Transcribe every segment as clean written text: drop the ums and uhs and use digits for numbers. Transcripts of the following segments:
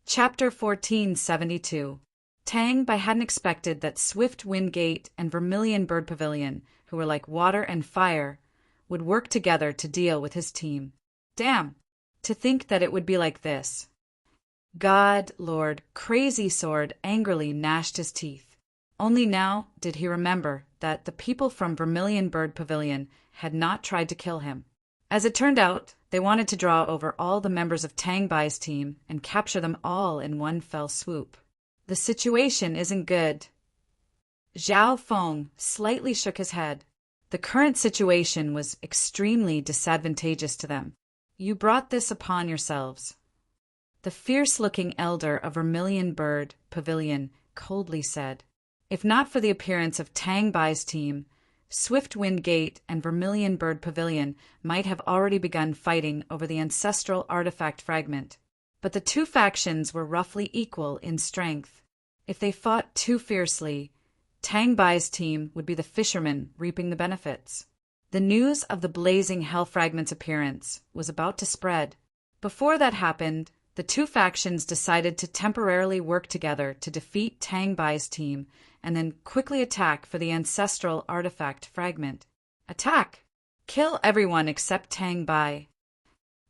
Chapter 1472. Tang Bai hadn't expected that Swift Wind Gate and Vermilion Bird Pavilion, who were like water and fire, would work together to deal with his team. Damn! To think that it would be like this. God, Lord, Crazy Sword angrily gnashed his teeth. Only now did he remember that the people from Vermilion Bird Pavilion had not tried to kill him. As it turned out, they wanted to draw over all the members of Tang Bai's team and capture them all in one fell swoop. The situation isn't good. Zhao Feng slightly shook his head. The current situation was extremely disadvantageous to them. You brought this upon yourselves. The fierce-looking elder of Vermilion Bird Pavilion coldly said. If not for the appearance of Tang Bai's team, Swift Wind Gate and Vermilion Bird Pavilion might have already begun fighting over the ancestral artifact fragment. But the two factions were roughly equal in strength. If they fought too fiercely, Tang Bai's team would be the fishermen reaping the benefits. The news of the blazing hell fragment's appearance was about to spread. Before that happened, the two factions decided to temporarily work together to defeat Tang Bai's team and then quickly attack for the ancestral artifact fragment. Attack! Kill everyone except Tang Bai.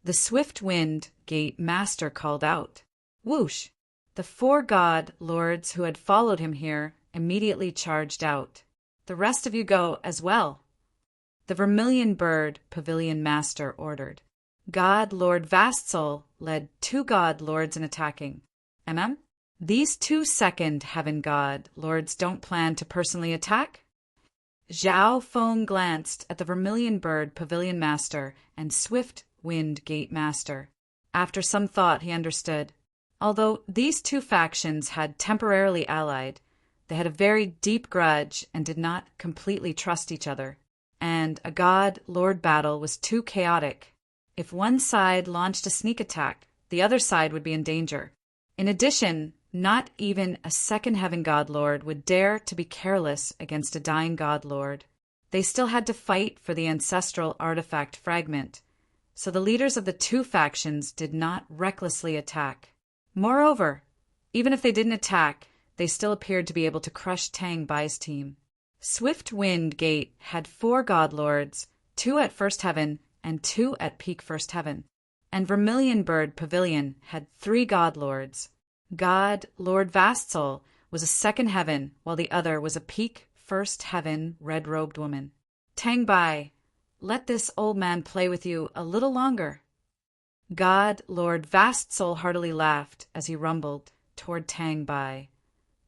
The Swift Wind Gate Master called out. Whoosh! The four god lords who had followed him here immediately charged out. The rest of you go as well. The Vermilion Bird Pavilion Master ordered. God Lord Vastsoul led two god lords in attacking. These two second heaven god lords don't plan to personally attack? Zhao Feng glanced at the Vermilion Bird Pavilion Master and Swift Wind Gate Master. After some thought, he understood. Although these two factions had temporarily allied, they had a very deep grudge and did not completely trust each other. And a god-lord battle was too chaotic. If one side launched a sneak attack, the other side would be in danger. In addition, not even a second heaven god lord would dare to be careless against a dying god lord. They still had to fight for the ancestral artifact fragment, so the leaders of the two factions did not recklessly attack. Moreover, even if they didn't attack, they still appeared to be able to crush Tang Bai's team. Swift Wind Gate had four god lords, two at First Heaven and two at Peak First Heaven, and Vermilion Bird Pavilion had three god lords. God Lord Vastsoul was a second heaven, while the other was a Peak First Heaven red-robed woman. Tang Bai, let this old man play with you a little longer. God Lord Vastsoul heartily laughed as he rumbled toward Tang Bai,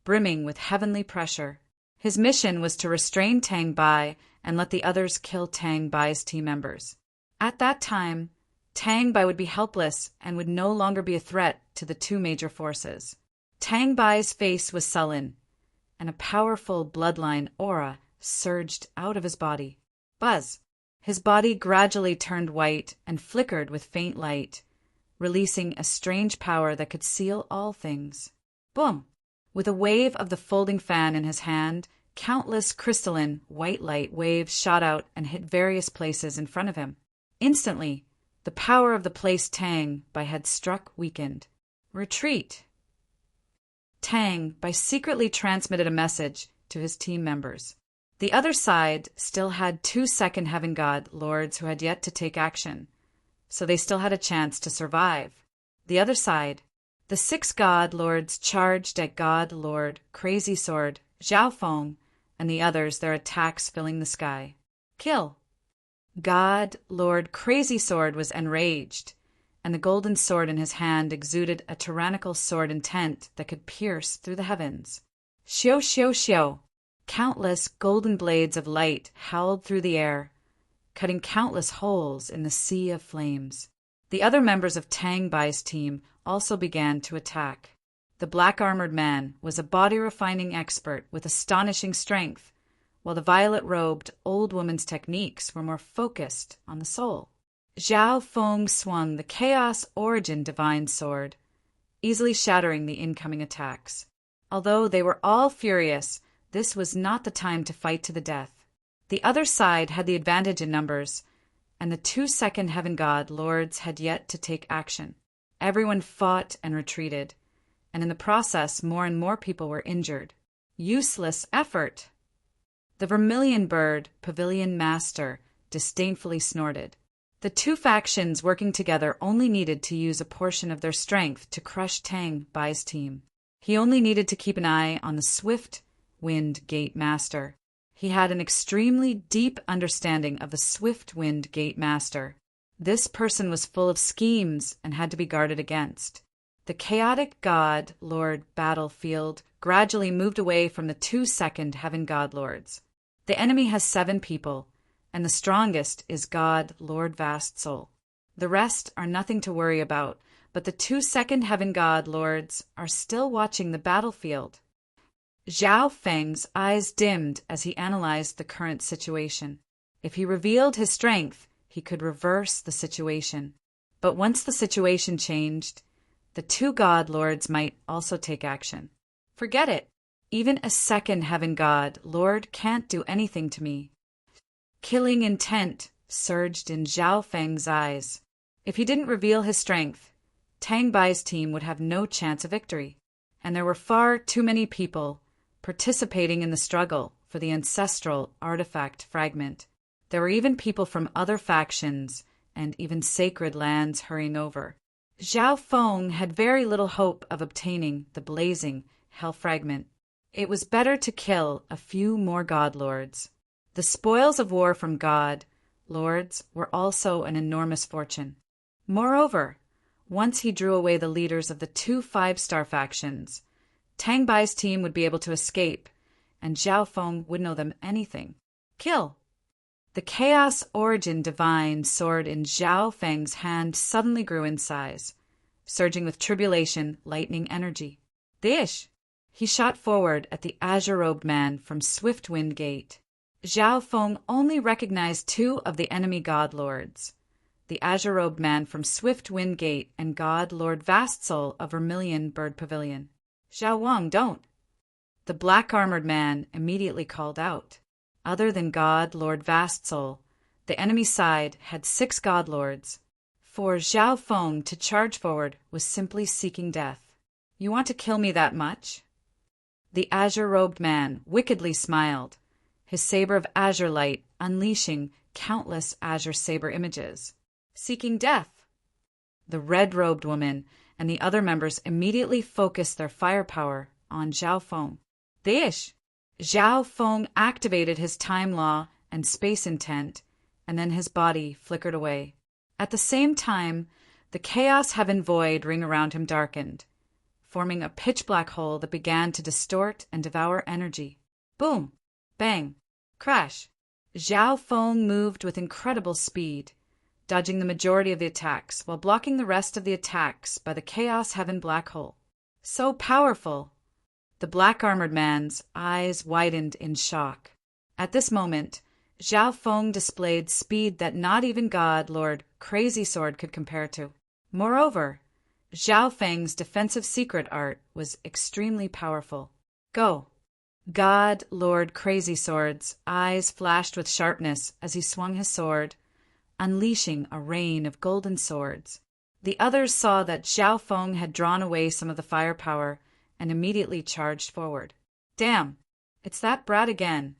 brimming with heavenly pressure. His mission was to restrain Tang Bai and let the others kill Tang Bai's team members. At that time, Tang Bai would be helpless and would no longer be a threat to the two major forces. Tang Bai's face was sullen, and a powerful bloodline aura surged out of his body. Buzz! His body gradually turned white and flickered with faint light, releasing a strange power that could seal all things. Boom! With a wave of the folding fan in his hand, countless crystalline white light waves shot out and hit various places in front of him. Instantly, the power of the place Tang Bai had struck weakened. Retreat! Tang Bai secretly transmitted a message to his team members. The other side still had two second heaven god lords who had yet to take action, so they still had a chance to survive. The other side, the six god lords charged at God Lord Crazy Sword, Zhao Feng, and the others, their attacks filling the sky. Kill! God Lord Crazy Sword was enraged, and the golden sword in his hand exuded a tyrannical sword intent that could pierce through the heavens. Xiao xiao xiao! Countless golden blades of light howled through the air, cutting countless holes in the sea of flames. The other members of Tang Bai's team also began to attack. The black-armored man was a body-refining expert with astonishing strength, while the violet-robed old woman's techniques were more focused on the soul. Zhao Feng swung the Chaos Origin Divine Sword, easily shattering the incoming attacks. Although they were all furious, this was not the time to fight to the death. The other side had the advantage in numbers, and the two second heaven god lords had yet to take action. Everyone fought and retreated, and in the process more and more people were injured. Useless effort! The Vermilion Bird Pavilion Master disdainfully snorted. The two factions working together only needed to use a portion of their strength to crush Tang Bai's team. He only needed to keep an eye on the Swift Wind Gate Master. He had an extremely deep understanding of the Swift Wind Gate Master. This person was full of schemes and had to be guarded against. The chaotic God Lord battlefield gradually moved away from the 2-second Heaven God Lords. The enemy has 7 people, and the strongest is God Lord Vast Soul. The rest are nothing to worry about, but the 2-second Heaven God Lords are still watching the battlefield. Zhao Feng's eyes dimmed as he analyzed the current situation. If he revealed his strength, he could reverse the situation. But once the situation changed, the 2 God Lords might also take action. Forget it. Even a second Heaven God Lord can't do anything to me. Killing intent surged in Zhao Feng's eyes. If he didn't reveal his strength, Tang Bai's team would have no chance of victory. And there were far too many people participating in the struggle for the ancestral artifact fragment. There were even people from other factions and even sacred lands hurrying over. Zhao Feng had very little hope of obtaining the blazing hell fragment. It was better to kill a few more God Lords. The spoils of war from God Lords were also an enormous fortune. Moreover, once he drew away the leaders of the 2 5-star factions, Tang Bai's team would be able to escape, and Zhao Feng wouldn't owe them anything. Kill! The Chaos Origin Divine sword in Zhao Feng's hand suddenly grew in size, surging with tribulation, lightning energy. Dish! He shot forward at the azure-robed man from Swift Wind Gate. Zhao Feng only recognized 2 of the enemy God Lords, the azure-robed man from Swift Wind Gate and God Lord Vast Soul of Vermilion Bird Pavilion. Zhao Wang, don't! The black-armored man immediately called out. Other than God Lord Vast Soul, the enemy side had 6 God Lords. For Zhao Feng to charge forward was simply seeking death. You want to kill me that much? The azure-robed man wickedly smiled, his saber of azure light unleashing countless azure saber images. Seeking death? The red-robed woman and the other members immediately focused their firepower on Zhao Feng. Dish! Zhao Feng activated his time law and space intent, and then his body flickered away. At the same time, the Chaos Heaven void ring around him darkened, forming a pitch-black hole that began to distort and devour energy. Boom! Bang! Crash! Zhao Feng moved with incredible speed, dodging the majority of the attacks while blocking the rest of the attacks by the Chaos Heaven black hole. So powerful! The black-armored man's eyes widened in shock. At this moment, Zhao Feng displayed speed that not even God Lord Crazy Sword could compare to. Moreover, Zhao Feng's defensive secret art was extremely powerful. Go! God Lord Crazy Sword's eyes flashed with sharpness as he swung his sword, unleashing a rain of golden swords. The others saw that Zhao Feng had drawn away some of the firepower and immediately charged forward. Damn! It's that brat again.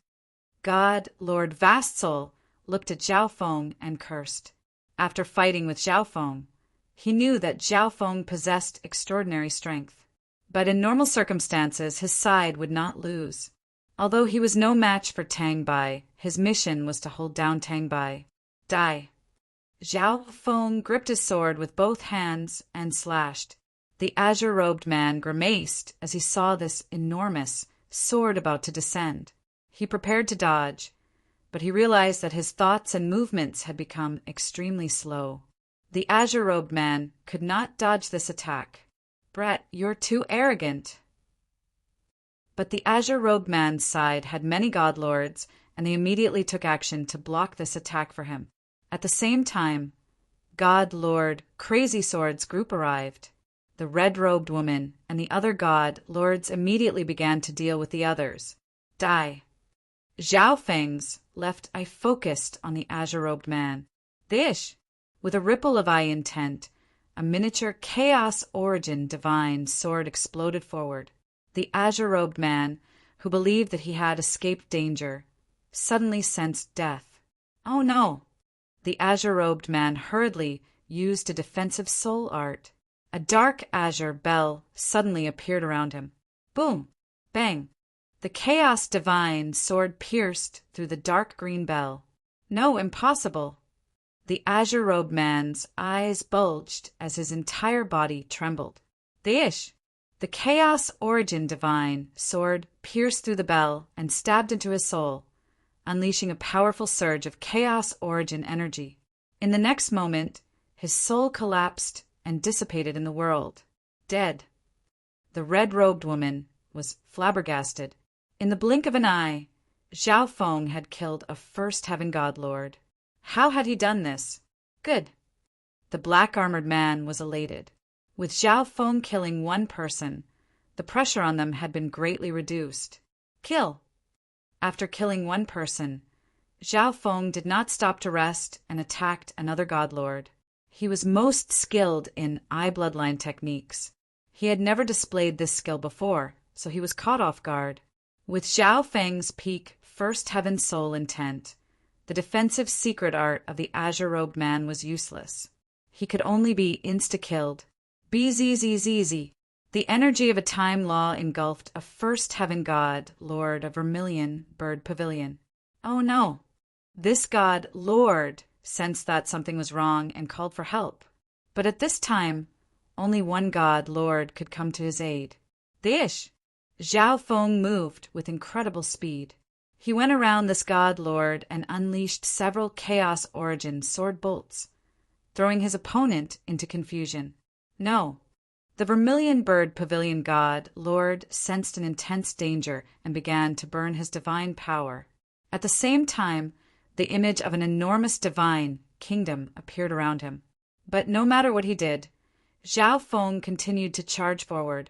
God Lord Vast Soul looked at Zhao Feng and cursed. After fighting with Zhao Feng, he knew that Zhao Feng possessed extraordinary strength. But in normal circumstances, his side would not lose. Although he was no match for Tang Bai, his mission was to hold down Tang Bai. Die! Zhao Feng gripped his sword with both hands and slashed. The azure-robed man grimaced as he saw this enormous sword about to descend. He prepared to dodge, but he realized that his thoughts and movements had become extremely slow. The azure-robed man could not dodge this attack. Brett, you're too arrogant. But the azure-robed man's side had many God Lords, and they immediately took action to block this attack for him. At the same time, God Lord Crazy Sword's group arrived. The red-robed woman and the other God Lords immediately began to deal with the others. Die! Zhao Feng's left eye focused on the azure-robed man. Dish! With a ripple of eye intent, a miniature Chaos Origin divine sword exploded forward. The azure-robed man, who believed that he had escaped danger, suddenly sensed death. Oh no! The azure-robed man hurriedly used a defensive soul art. A dark azure bell suddenly appeared around him. Boom! Bang! The Chaos Divine sword pierced through the dark green bell. No, impossible! The azure-robed man's eyes bulged as his entire body trembled. The Chaos Origin Divine sword pierced through the bell and stabbed into his soul, unleashing a powerful surge of Chaos Origin energy. In the next moment, his soul collapsed and dissipated in the world, dead. The red-robed woman was flabbergasted. In the blink of an eye, Zhao Feng had killed a first heaven god lord. How had he done this? Good. The black-armored man was elated. With Zhao Feng killing one person, the pressure on them had been greatly reduced. Kill! After killing one person, Zhao Feng did not stop to rest and attacked another god lord. He was most skilled in eye bloodline techniques. He had never displayed this skill before, so he was caught off guard. With Zhao Feng's peak first heaven soul intent, the defensive secret art of the azure-robed man was useless. He could only be insta-killed. Bzzz. The energy of a time law engulfed a first heaven god, lord of Vermilion Bird Pavilion. Oh no! This god, Lord, sensed that something was wrong and called for help. But at this time, only one god, Lord, could come to his aid. Zhao Feng moved with incredible speed. He went around this god lord and unleashed several Chaos Origin sword bolts, throwing his opponent into confusion. No. The Vermilion Bird Pavilion god, Lord, sensed an intense danger and began to burn his divine power. At the same time, the image of an enormous divine kingdom appeared around him. But no matter what he did, Zhao Feng continued to charge forward,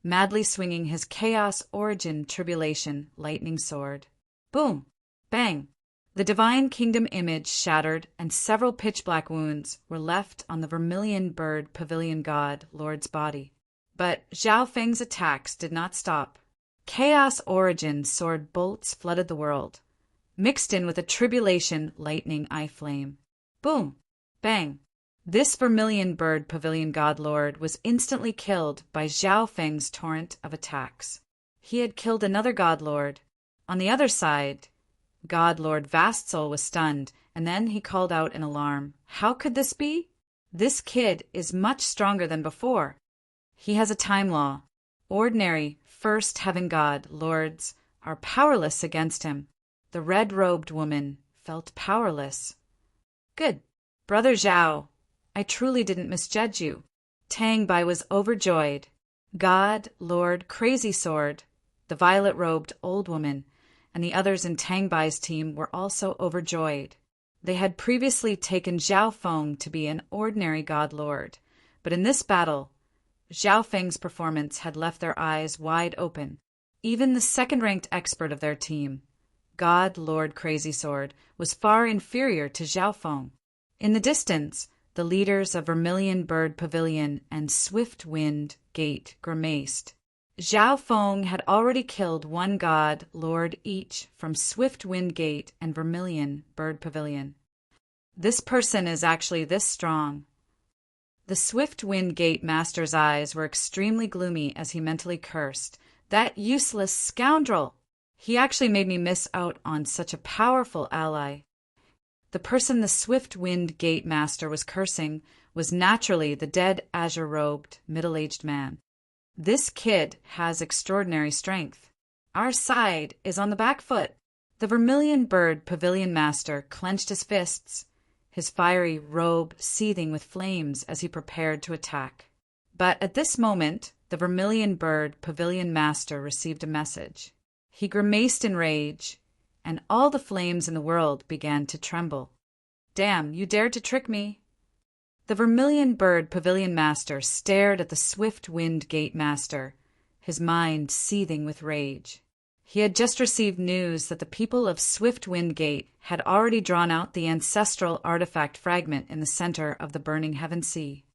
madly swinging his Chaos Origin Tribulation lightning sword. Boom! Bang! The divine kingdom image shattered, and several pitch-black wounds were left on the Vermilion Bird Pavilion god Lord's body. But Zhao Feng's attacks did not stop. Chaos Origin sword bolts flooded the world, mixed in with a Tribulation lightning eye flame. Boom! Bang! This Vermilion Bird Pavilion god lord was instantly killed by Zhao Feng's torrent of attacks. He had killed another god lord. On the other side, God Lord Vastsoul was stunned, and then he called out in alarm. How could this be? This kid is much stronger than before. He has a time law. Ordinary first heaven god lords are powerless against him. The red-robed woman felt powerless. Good. Brother Zhao, I truly didn't misjudge you. Tang Bai was overjoyed. God, Lord, Crazy Sword, the violet-robed old woman, and the others in Tang Bai's team were also overjoyed. They had previously taken Zhao Feng to be an ordinary god lord, but in this battle, Zhao Feng's performance had left their eyes wide open. Even the second-ranked expert of their team, God Lord Crazy Sword, was far inferior to Zhao Feng. In the distance, the leaders of Vermilion Bird Pavilion and Swift Wind Gate grimaced. Zhao Feng had already killed one god lord each from Swift Wind Gate and Vermilion Bird Pavilion. This person is actually this strong. The Swift Wind Gate master's eyes were extremely gloomy as he mentally cursed. That useless scoundrel! He actually made me miss out on such a powerful ally. The person the Swift Wind Gate master was cursing was naturally the dead azure-robed, middle-aged man. This kid has extraordinary strength. Our side is on the back foot. The Vermilion Bird Pavilion master clenched his fists, his fiery robe seething with flames as he prepared to attack. But at this moment, the Vermilion Bird Pavilion master received a message. He grimaced in rage, and all the flames in the world began to tremble. Damn, you dared to trick me! The Vermilion Bird Pavilion master stared at the Swift Wind Gate master, his mind seething with rage. He had just received news that the people of Swift Wind Gate had already drawn out the ancestral artifact fragment in the center of the burning heaven sea.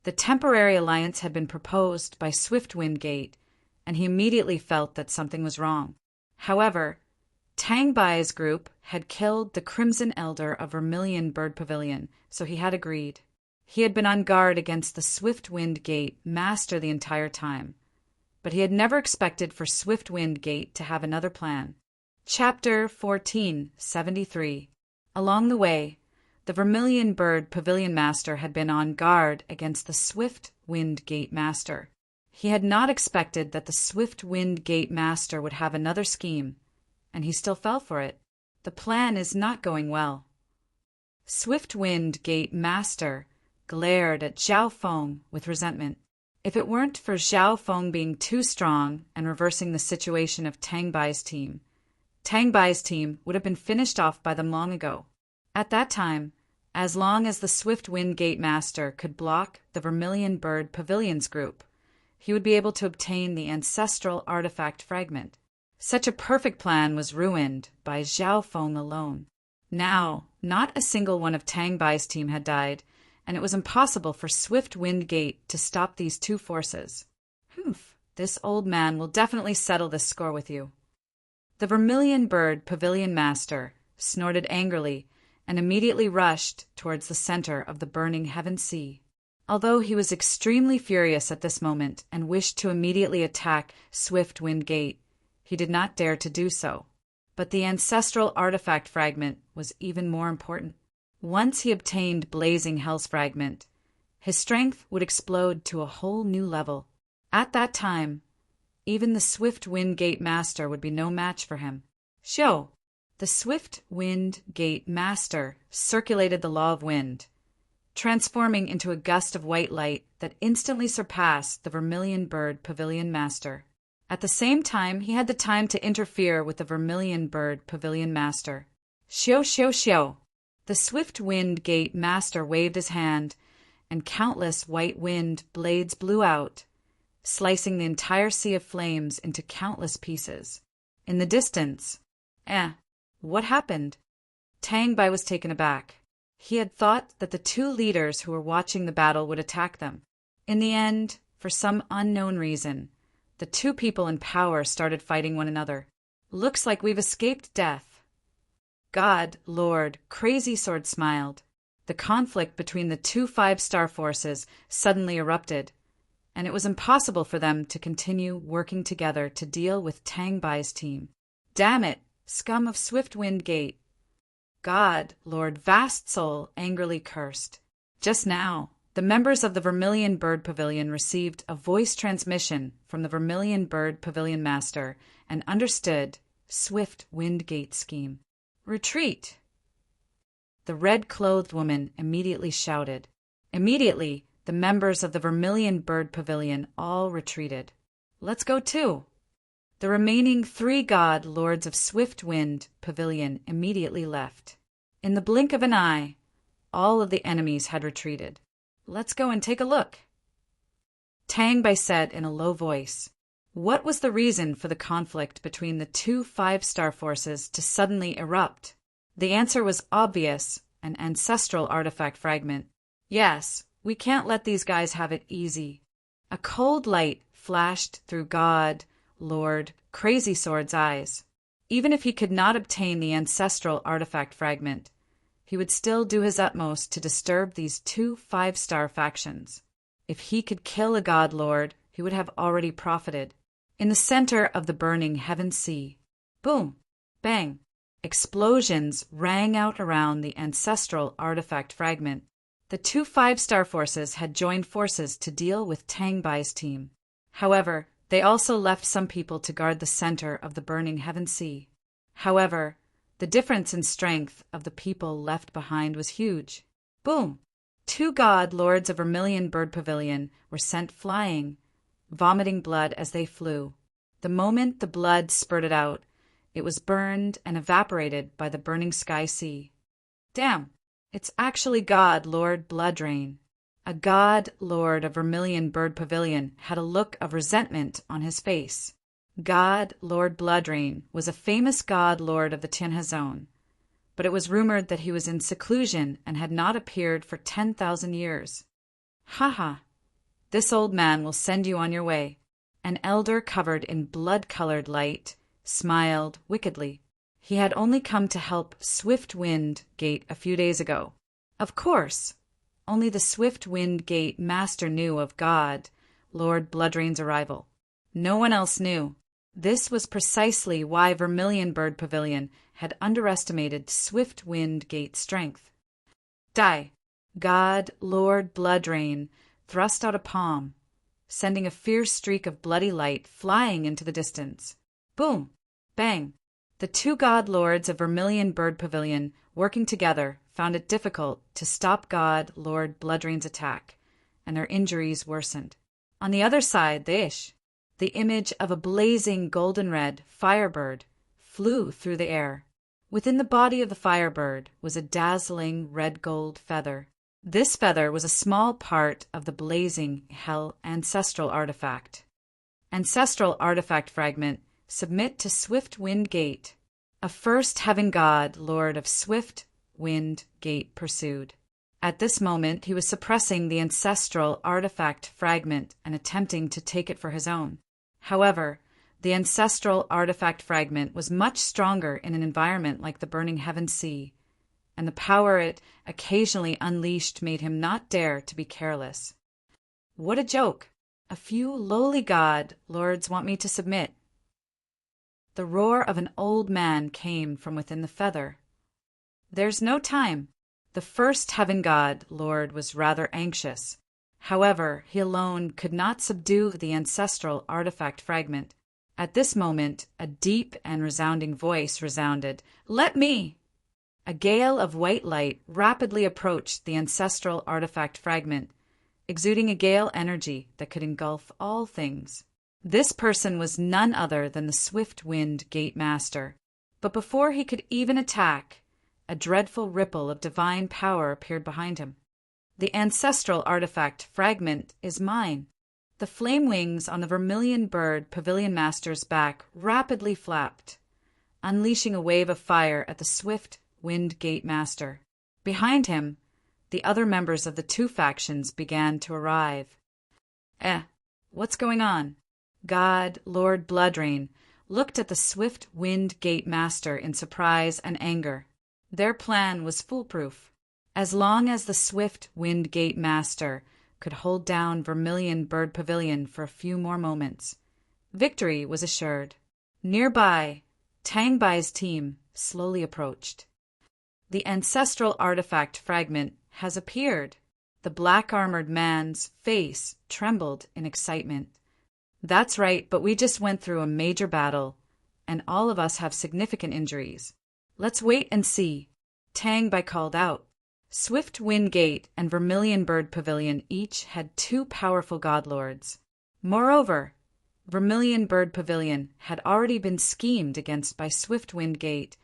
The temporary alliance had been proposed by Swiftwind Gate, and he immediately felt that something was wrong. However, Tang Bai's group had killed the Crimson Elder of Vermilion Bird Pavilion, so he had agreed. He had been on guard against the Swiftwind Gate master the entire time, but he had never expected for Swiftwind Gate to have another plan. Chapter 1473. Along the way, the Vermilion Bird Pavilion Master had been on guard against the Swiftwind Gate Master. He had not expected that the Swiftwind Gate Master would have another scheme, and he still fell for it. The plan is not going well. Swiftwind Gate Master glared at Zhao Feng with resentment. If it weren't for Zhao Feng being too strong and reversing the situation of Tang Bai's team would have been finished off by them long ago. At that time, as long as the Swiftwind Gate Master could block the Vermilion Bird Pavilion's group, he would be able to obtain the ancestral artifact fragment. Such a perfect plan was ruined by Zhao Feng alone. Now, not a single one of Tang Bai's team had died, and it was impossible for Swiftwind Gate to stop these two forces. Humph, this old man will definitely settle this score with you. The Vermilion Bird Pavilion Master snorted angrily and immediately rushed towards the center of the burning Heaven Sea. Although he was extremely furious at this moment and wished to immediately attack Swiftwind Gate, he did not dare to do so. But the ancestral artifact fragment was even more important. Once he obtained Blazing Hell's fragment, his strength would explode to a whole new level. At that time, even the Swiftwind Gate Master would be no match for him. Xiao, the Swiftwind Gate Master, circulated the law of wind, transforming into a gust of white light that instantly surpassed the Vermilion Bird Pavilion Master. At the same time, he had the time to interfere with the Vermilion Bird Pavilion Master. Xiao, xiao, xiao. The Swiftwind Gate Master waved his hand, and countless white wind blades blew out, slicing the entire sea of flames into countless pieces. In the distance, what happened? Tang Bai was taken aback. He had thought that the two leaders who were watching the battle would attack them. In the end, for some unknown reason, the two people in power started fighting one another. Looks like we've escaped death. God, Lord, Crazy Sword smiled. The conflict between the two five-star forces suddenly erupted, and it was impossible for them to continue working together to deal with Tang Bai's team. Damn it, scum of Swiftwind Gate. God, Lord Vast Soul angrily cursed. Just now, the members of the Vermilion Bird Pavilion received a voice transmission from the Vermilion Bird Pavilion Master and understood Swiftwind Gate's scheme. Retreat! The red-clothed woman immediately shouted. Immediately, the members of the Vermilion Bird Pavilion all retreated. Let's go too! The remaining 3 god lords of Swiftwind Pavilion immediately left. In the blink of an eye, all of the enemies had retreated. Let's go and take a look. Tang Bai said in a low voice. What was the reason for the conflict between the two five-star forces to suddenly erupt? The answer was obvious, an ancestral artifact fragment. Yes, we can't let these guys have it easy. A cold light flashed through God, Lord, Crazy Sword's eyes. Even if he could not obtain the ancestral artifact fragment, he would still do his utmost to disturb these two five-star factions. If he could kill a god lord, he would have already profited. In the center of the burning Heaven Sea, boom, bang, explosions rang out around the ancestral artifact fragment. The two five-star forces had joined forces to deal with Tang Bai's team. However, they also left some people to guard the center of the burning Heaven Sea. However, the difference in strength of the people left behind was huge. Boom! 2 god lords of Vermilion Bird Pavilion were sent flying, vomiting blood as they flew. The moment the blood spurted out, it was burned and evaporated by the burning sky sea. Damn! It's actually God Lord Bloodrain. A god lord of Vermilion Bird Pavilion had a look of resentment on his face. God Lord Bloodrain was a famous god lord of the Tianhe Zone, but it was rumored that he was in seclusion and had not appeared for 10,000 years. Haha, This old man will send you on your way." An elder covered in blood-colored light smiled wickedly. He had only come to help Swift Wind Gate a few days ago. Of course, only the Swift Wind Gate master knew of God, Lord Bloodrain's arrival. No one else knew. This was precisely why Vermilion Bird Pavilion had underestimated Swift Wind Gate's strength. Die! God, Lord Bloodrain, thrust out a palm, sending a fierce streak of bloody light flying into the distance. Boom! Bang! The two god lords of Vermilion Bird Pavilion, working together, found it difficult to stop God Lord Bloodrain's attack, and their injuries worsened. On the other side, the image of a blazing golden-red firebird flew through the air. Within the body of the firebird was a dazzling red-gold feather. This feather was a small part of the blazing Hell ancestral artifact. Ancestral artifact fragment, submit to Swift Wind Gate. A first heaven god, lord of Swift Wind Gate, pursued. At this moment he was suppressing the ancestral artifact fragment and attempting to take it for his own. However, the ancestral artifact fragment was much stronger in an environment like the burning heaven sea, and the power it occasionally unleashed made him not dare to be careless. What a joke! A few lowly god lords want me to submit. The roar of an old man came from within the feather. There's no time. The first heaven god lord was rather anxious. However, he alone could not subdue the ancestral artifact fragment. At this moment, a deep and resounding voice resounded, "Let me!" A gale of white light rapidly approached the ancestral artifact fragment, exuding a gale energy that could engulf all things. This person was none other than the Swift Wind Gate Master. But before he could even attack, a dreadful ripple of divine power appeared behind him. The ancestral artifact fragment is mine. The flame wings on the Vermilion Bird Pavilion Master's back rapidly flapped, unleashing a wave of fire at the Swift Wind Gate Master. Behind him, the other members of the two factions began to arrive. What's going on? God, Lord Bloodrain, looked at the Swift Wind Gate Master in surprise and anger. Their plan was foolproof. As long as the Swift Wind Gate Master could hold down Vermilion Bird Pavilion for a few more moments, victory was assured. Nearby, Tang Bai's team slowly approached. The ancestral artifact fragment has appeared. The black-armored man's face trembled in excitement. That's right, but we just went through a major battle, and all of us have significant injuries. Let's wait and see. Tang Bai called out. Swift Wind Gate and Vermilion Bird Pavilion each had two powerful godlords. Moreover, Vermilion Bird Pavilion had already been schemed against by Swift Wind Gate,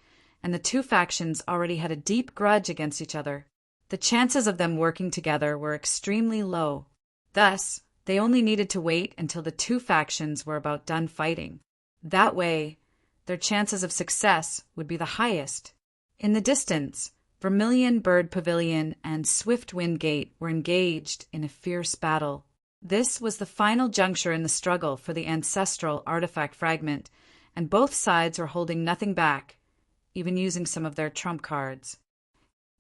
and the two factions already had a deep grudge against each other. The chances of them working together were extremely low. Thus, they only needed to wait until the two factions were about done fighting. That way, their chances of success would be the highest. In the distance, Vermilion Bird Pavilion and Swift Wind Gate were engaged in a fierce battle. This was the final juncture in the struggle for the ancestral artifact fragment, and both sides were holding nothing back, even using some of their trump cards.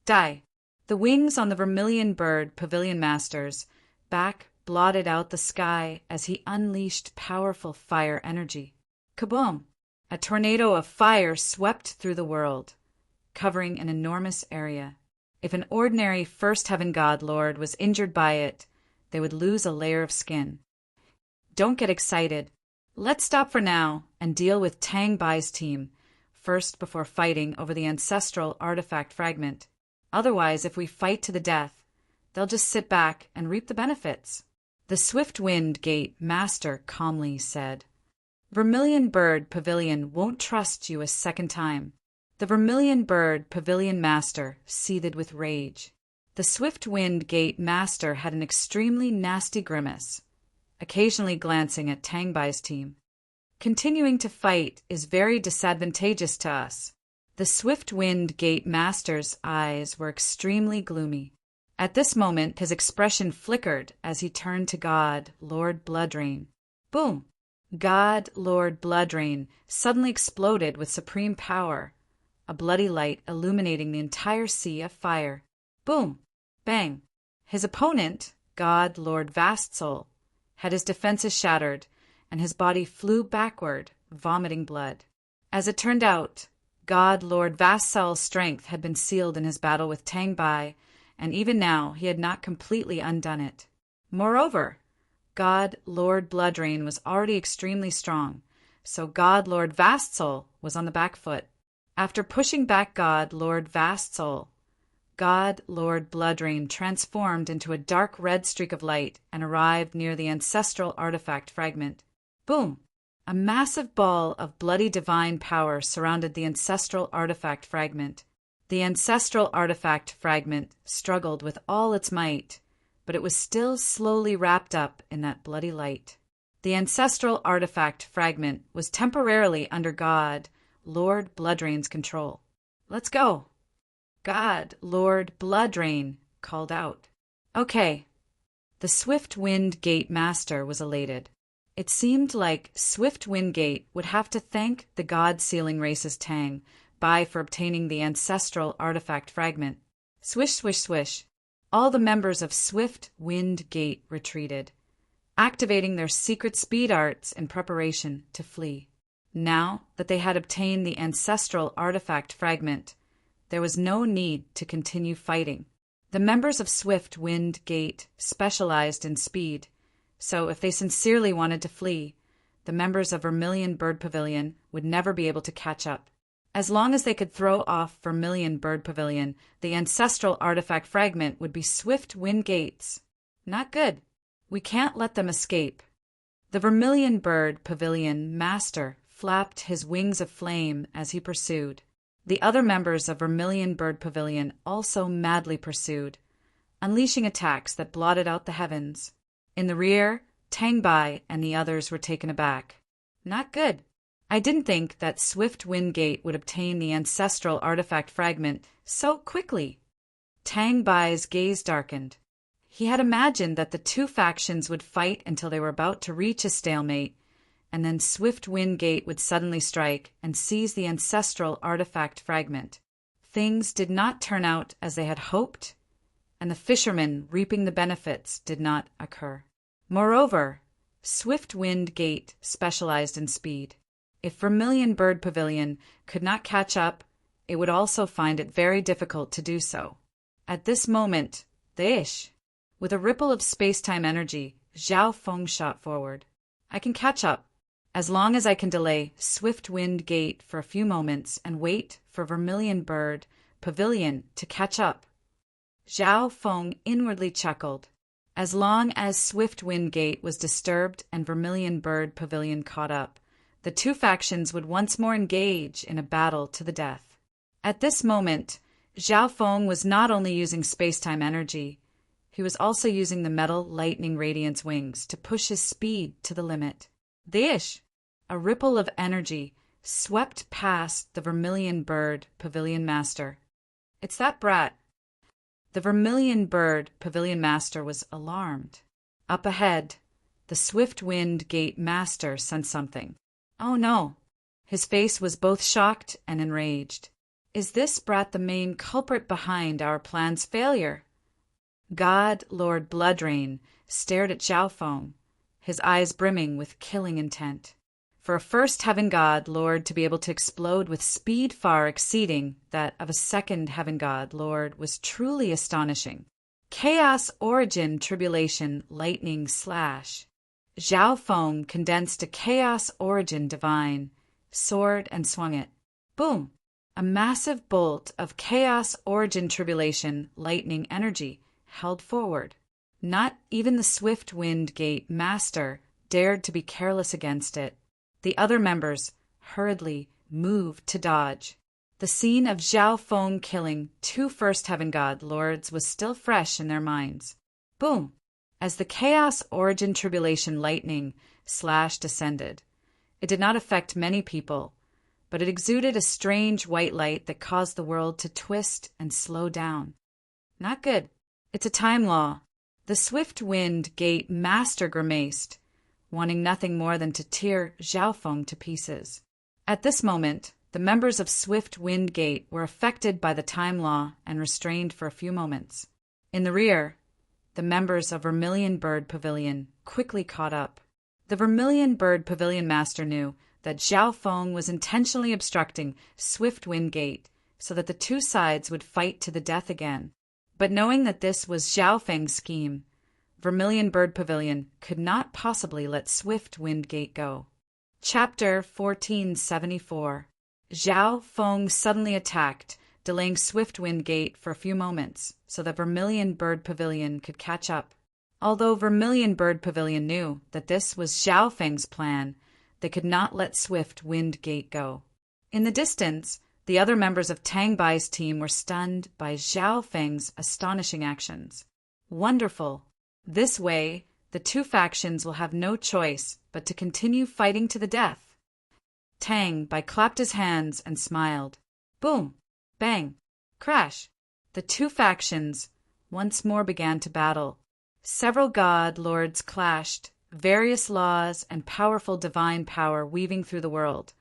Die! The wings on the Vermilion Bird Pavilion Master's back blotted out the sky as he unleashed powerful fire energy. Kaboom! A tornado of fire swept through the world, covering an enormous area. If an ordinary First Heaven God Lord was injured by it, they would lose a layer of skin. Don't get excited. Let's stop for now and deal with Tang Bai's team first before fighting over the ancestral artifact fragment. Otherwise, if we fight to the death, they'll just sit back and reap the benefits. The Swift Wind Gate Master calmly said, Vermilion Bird Pavilion won't trust you a second time. The Vermilion Bird Pavilion Master seethed with rage. The Swift Wind Gate Master had an extremely nasty grimace, occasionally glancing at Tang Bai's team. Continuing to fight is very disadvantageous to us. The Swift Wind Gate Master's eyes were extremely gloomy. At this moment, his expression flickered as he turned to God, Lord Bloodrain. Boom! God, Lord Bloodrain, suddenly exploded with supreme power, a bloody light illuminating the entire sea of fire. Boom! Bang! His opponent, God, Lord Vastsoul, had his defenses shattered, and his body flew backward, vomiting blood. As it turned out, God, Lord Vastsoul's strength had been sealed in his battle with Tang Bai, and even now he had not completely undone it. Moreover, God, Lord Bloodrain was already extremely strong, so God, Lord Vastsoul was on the back foot. After pushing back God, Lord Vastsoul, God, Lord Bloodrain transformed into a dark red streak of light and arrived near the ancestral artifact fragment. Boom! A massive ball of bloody divine power surrounded the ancestral artifact fragment. The ancestral artifact fragment struggled with all its might, but it was still slowly wrapped up in that bloody light. The ancestral artifact fragment was temporarily under God, Lord Bloodrain's control. Let's go! God, Lord Bloodrain called out. Okay. The Swift Wind Gate Master was elated. It seemed like Swift Wind Gate would have to thank the God-sealing race's Tang Bai for obtaining the ancestral artifact fragment. Swish, swish, swish. All the members of Swift Wind Gate retreated, activating their secret speed arts in preparation to flee. Now that they had obtained the ancestral artifact fragment, there was no need to continue fighting. The members of Swift Wind Gate specialized in speed, so if they sincerely wanted to flee, the members of Vermilion Bird Pavilion would never be able to catch up. As long as they could throw off Vermilion Bird Pavilion, the ancestral artifact fragment would be Swift Wind Gate's. Not good. We can't let them escape. The Vermilion Bird Pavilion Master flapped his wings of flame as he pursued. The other members of Vermilion Bird Pavilion also madly pursued, unleashing attacks that blotted out the heavens. In the rear, Tang Bai and the others were taken aback. Not good. I didn't think that Swift Wind Gate would obtain the ancestral artifact fragment so quickly. Tang Bai's gaze darkened. He had imagined that the two factions would fight until they were about to reach a stalemate, and then Swift Wind Gate would suddenly strike and seize the ancestral artifact fragment. Things did not turn out as they had hoped, and the fishermen reaping the benefits did not occur. Moreover, Swift Wind Gate specialized in speed. If Vermilion Bird Pavilion could not catch up, it would also find it very difficult to do so. At this moment, with a ripple of space-time energy, Zhao Feng shot forward. I can catch up, as long as I can delay Swift Wind Gate for a few moments and wait for Vermilion Bird Pavilion to catch up. Zhao Feng inwardly chuckled. As long as Swift Wind Gate was disturbed and Vermilion Bird Pavilion caught up, the two factions would once more engage in a battle to the death. At this moment, Zhao Feng was not only using space-time energy, he was also using the metal lightning radiance wings to push his speed to the limit. A ripple of energy swept past the Vermilion Bird Pavilion Master. It's that brat. The Vermilion Bird Pavilion Master was alarmed. Up ahead, the Swift Wind Gate Master sensed something. Oh no! His face was both shocked and enraged. Is this brat the main culprit behind our plan's failure? God, Lord Bloodrain, stared at Zhao Feng, his eyes brimming with killing intent. For a first Heaven God Lord to be able to explode with speed far exceeding that of a second Heaven God Lord was truly astonishing. Chaos Origin Tribulation Lightning Slash. Zhao Feng condensed a Chaos Origin Divine sword and swung it. Boom! A massive bolt of Chaos Origin Tribulation Lightning energy held forward. Not even the Swift Wind Gate Master dared to be careless against it. The other members hurriedly moved to dodge. The scene of Zhao Feng killing two First Heaven God Lords was still fresh in their minds. Boom! As the Chaos Origin Tribulation Lightning slash descended, it did not affect many people, but it exuded a strange white light that caused the world to twist and slow down. Not good. It's a time law. The swift wind gate master grimaced, wanting nothing more than to tear Xiaofeng to pieces. At this moment, the members of Swift Wind Gate were affected by the time law and restrained for a few moments. In the rear, the members of Vermilion Bird Pavilion quickly caught up. The Vermilion Bird Pavilion master knew that Xiaofeng was intentionally obstructing Swift Wind Gate so that the two sides would fight to the death again. But knowing that this was Xiaofeng's scheme, Vermilion Bird Pavilion could not possibly let Swift Wind Gate go. Chapter 1474. Xiaofeng suddenly attacked, delaying Swift Wind Gate for a few moments so that Vermilion Bird Pavilion could catch up. Although Vermilion Bird Pavilion knew that this was Xiaofeng's plan, they could not let Swift Wind Gate go. In the distance, the other members of Tang Bai's team were stunned by Xiaofeng's astonishing actions. Wonderful! This way, the two factions will have no choice but to continue fighting to the death. Tang Bai clapped his hands and smiled. Boom! Bang! Crash! The two factions once more began to battle. Several god lords clashed, various laws and powerful divine power weaving through the world,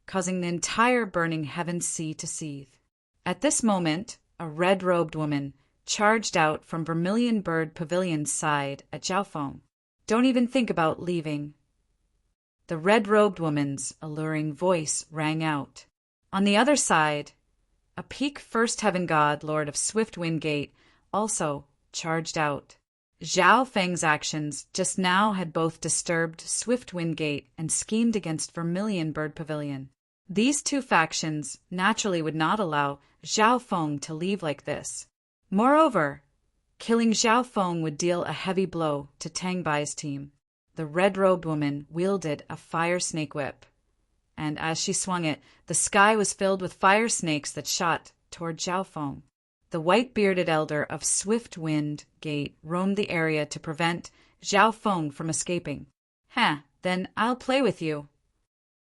causing the entire burning heaven sea to seethe. At this moment, a red-robed woman charged out from Vermilion Bird Pavilion's side at Xiaofeng. Don't even think about leaving. The red-robed woman's alluring voice rang out. On the other side, a peak First Heaven God, Lord of Swift Wind Gate, also charged out. Xiaofeng's actions just now had both disturbed Swift Wind Gate and schemed against Vermilion Bird Pavilion. These two factions naturally would not allow Xiaofeng to leave like this. Moreover, killing Xiaofeng would deal a heavy blow to Tang Bai's team. The red-robed woman wielded a fire snake whip, and as she swung it, the sky was filled with fire snakes that shot toward Xiaofeng. The white-bearded elder of Swift Wind Gate roamed the area to prevent Xiaofeng from escaping. Then I'll play with you.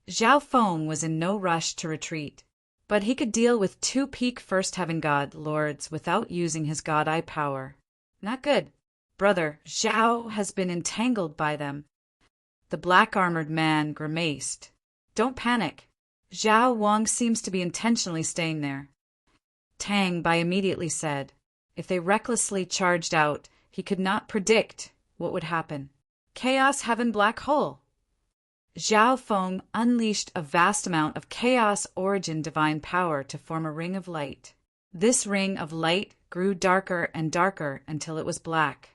Xiaofeng was in no rush to retreat, but he could deal with two peak First Heaven God lords without using his God Eye power. Not good. Brother, Xiao has been entangled by them. The black-armored man grimaced. Don't panic. Zhao Wang seems to be intentionally staying there. Tang Bai immediately said, if they recklessly charged out, he could not predict what would happen. Chaos Heaven Black Hole. Xiaofeng unleashed a vast amount of Chaos Origin divine power to form a ring of light. This ring of light grew darker and darker until it was black.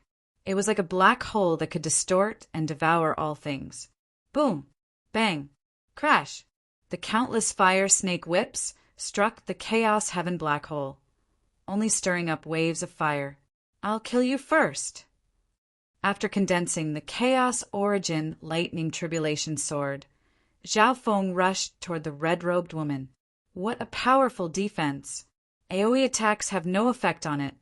It was like a black hole that could distort and devour all things. Boom! Bang! Crash! The countless fire snake whips struck the Chaos Heaven black hole, only stirring up waves of fire. I'll kill you first. After condensing the Chaos Origin Lightning Tribulation Sword, Xiaofeng rushed toward the red-robed woman. What a powerful defense! AoE attacks have no effect on it.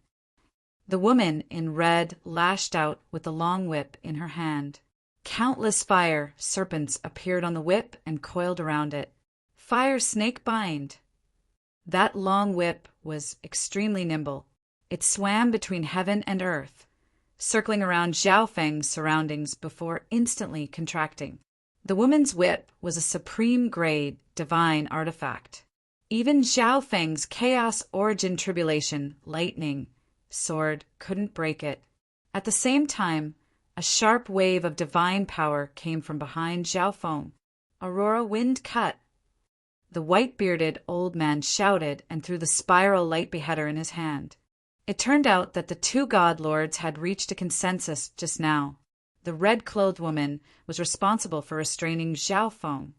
The woman in red lashed out with the long whip in her hand. Countless fire serpents appeared on the whip and coiled around it. Fire snake bind. That long whip was extremely nimble. It swam between heaven and earth, circling around Xiaofeng's surroundings before instantly contracting. The woman's whip was a supreme-grade divine artifact. Even Xiaofeng's Chaos Origin Tribulation Lightning sword couldn't break it. At the same time, a sharp wave of divine power came from behind Xiaofeng. Aurora Wind Cut. The white-bearded old man shouted and threw the spiral light beheader in his hand. It turned out that the two god lords had reached a consensus just now. The red-clothed woman was responsible for restraining Xiaofeng,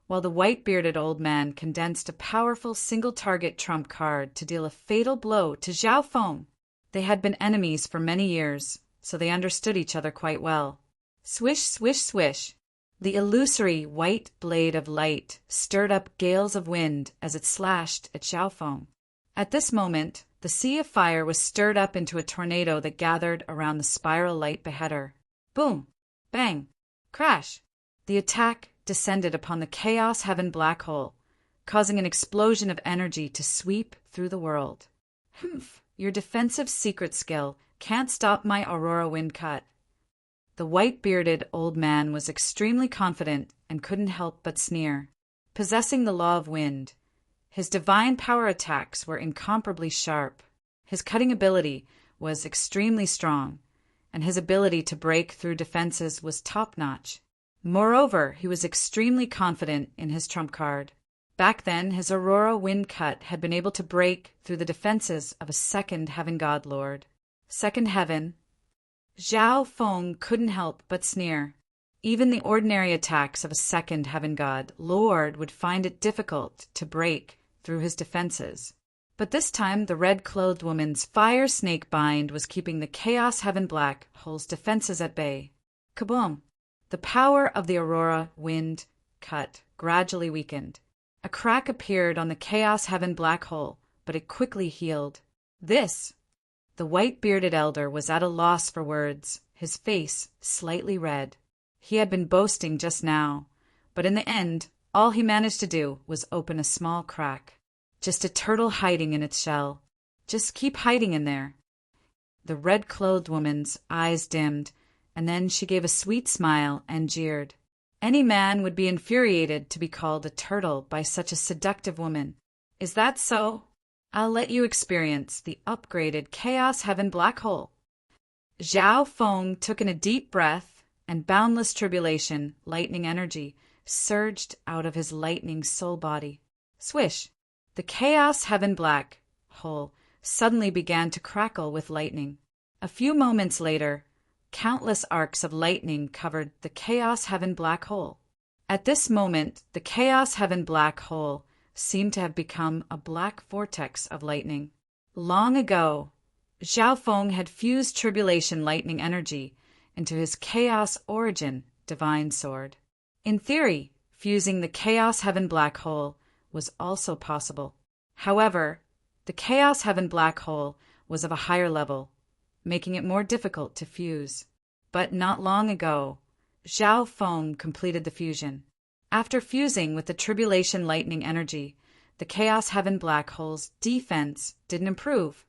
while the white-bearded old man condensed a powerful single-target trump card to deal a fatal blow to Xiaofeng. They had been enemies for many years, so they understood each other quite well. Swish, swish, swish. The illusory white blade of light stirred up gales of wind as it slashed at Xiaofeng. At this moment, the sea of fire was stirred up into a tornado that gathered around the spiral light beheader. Boom! Bang! Crash! The attack descended upon the Chaos Heaven black hole, causing an explosion of energy to sweep through the world. Humph! Your defensive secret skill can't stop my Aurora wind cut." The white-bearded old man was extremely confident and couldn't help but sneer. Possessing the law of wind, his divine power attacks were incomparably sharp. His cutting ability was extremely strong, and his ability to break through defenses was top-notch. Moreover, he was extremely confident in his trump card. Back then, his Aurora wind cut had been able to break through the defenses of a second heaven god lord. Second heaven. Zhao Feng couldn't help but sneer. Even the ordinary attacks of a second heaven god lord would find it difficult to break through his defenses. But this time the red-clothed woman's fire snake bind was keeping the Chaos Heaven Black Hole's defenses at bay. Kaboom! The power of the Aurora wind cut gradually weakened. A crack appeared on the Chaos Heaven Black Hole, but it quickly healed. The white-bearded elder was at a loss for words, his face slightly red. He had been boasting just now, but in the end, all he managed to do was open a small crack. Just a turtle hiding in its shell. Just keep hiding in there. The red-clothed woman's eyes dimmed, and then she gave a sweet smile and jeered. Any man would be infuriated to be called a turtle by such a seductive woman. Is that so? I'll let you experience the upgraded Chaos Heaven Black Hole. Zhao Feng took in a deep breath, and boundless tribulation, lightning energy, surged out of his lightning soul body. Swish! The Chaos Heaven Black Hole suddenly began to crackle with lightning. A few moments later, countless arcs of lightning covered the Chaos Heaven Black Hole. At this moment, the Chaos Heaven Black Hole seemed to have become a black vortex of lightning. Long ago, Zhao Feng had fused tribulation lightning energy into his Chaos Origin divine sword. In theory, fusing the Chaos Heaven Black Hole was also possible. However, the Chaos Heaven Black Hole was of a higher level, making it more difficult to fuse. But not long ago, Zhao Feng completed the fusion. After fusing with the tribulation lightning energy, the Chaos Heaven Black Hole's defense didn't improve,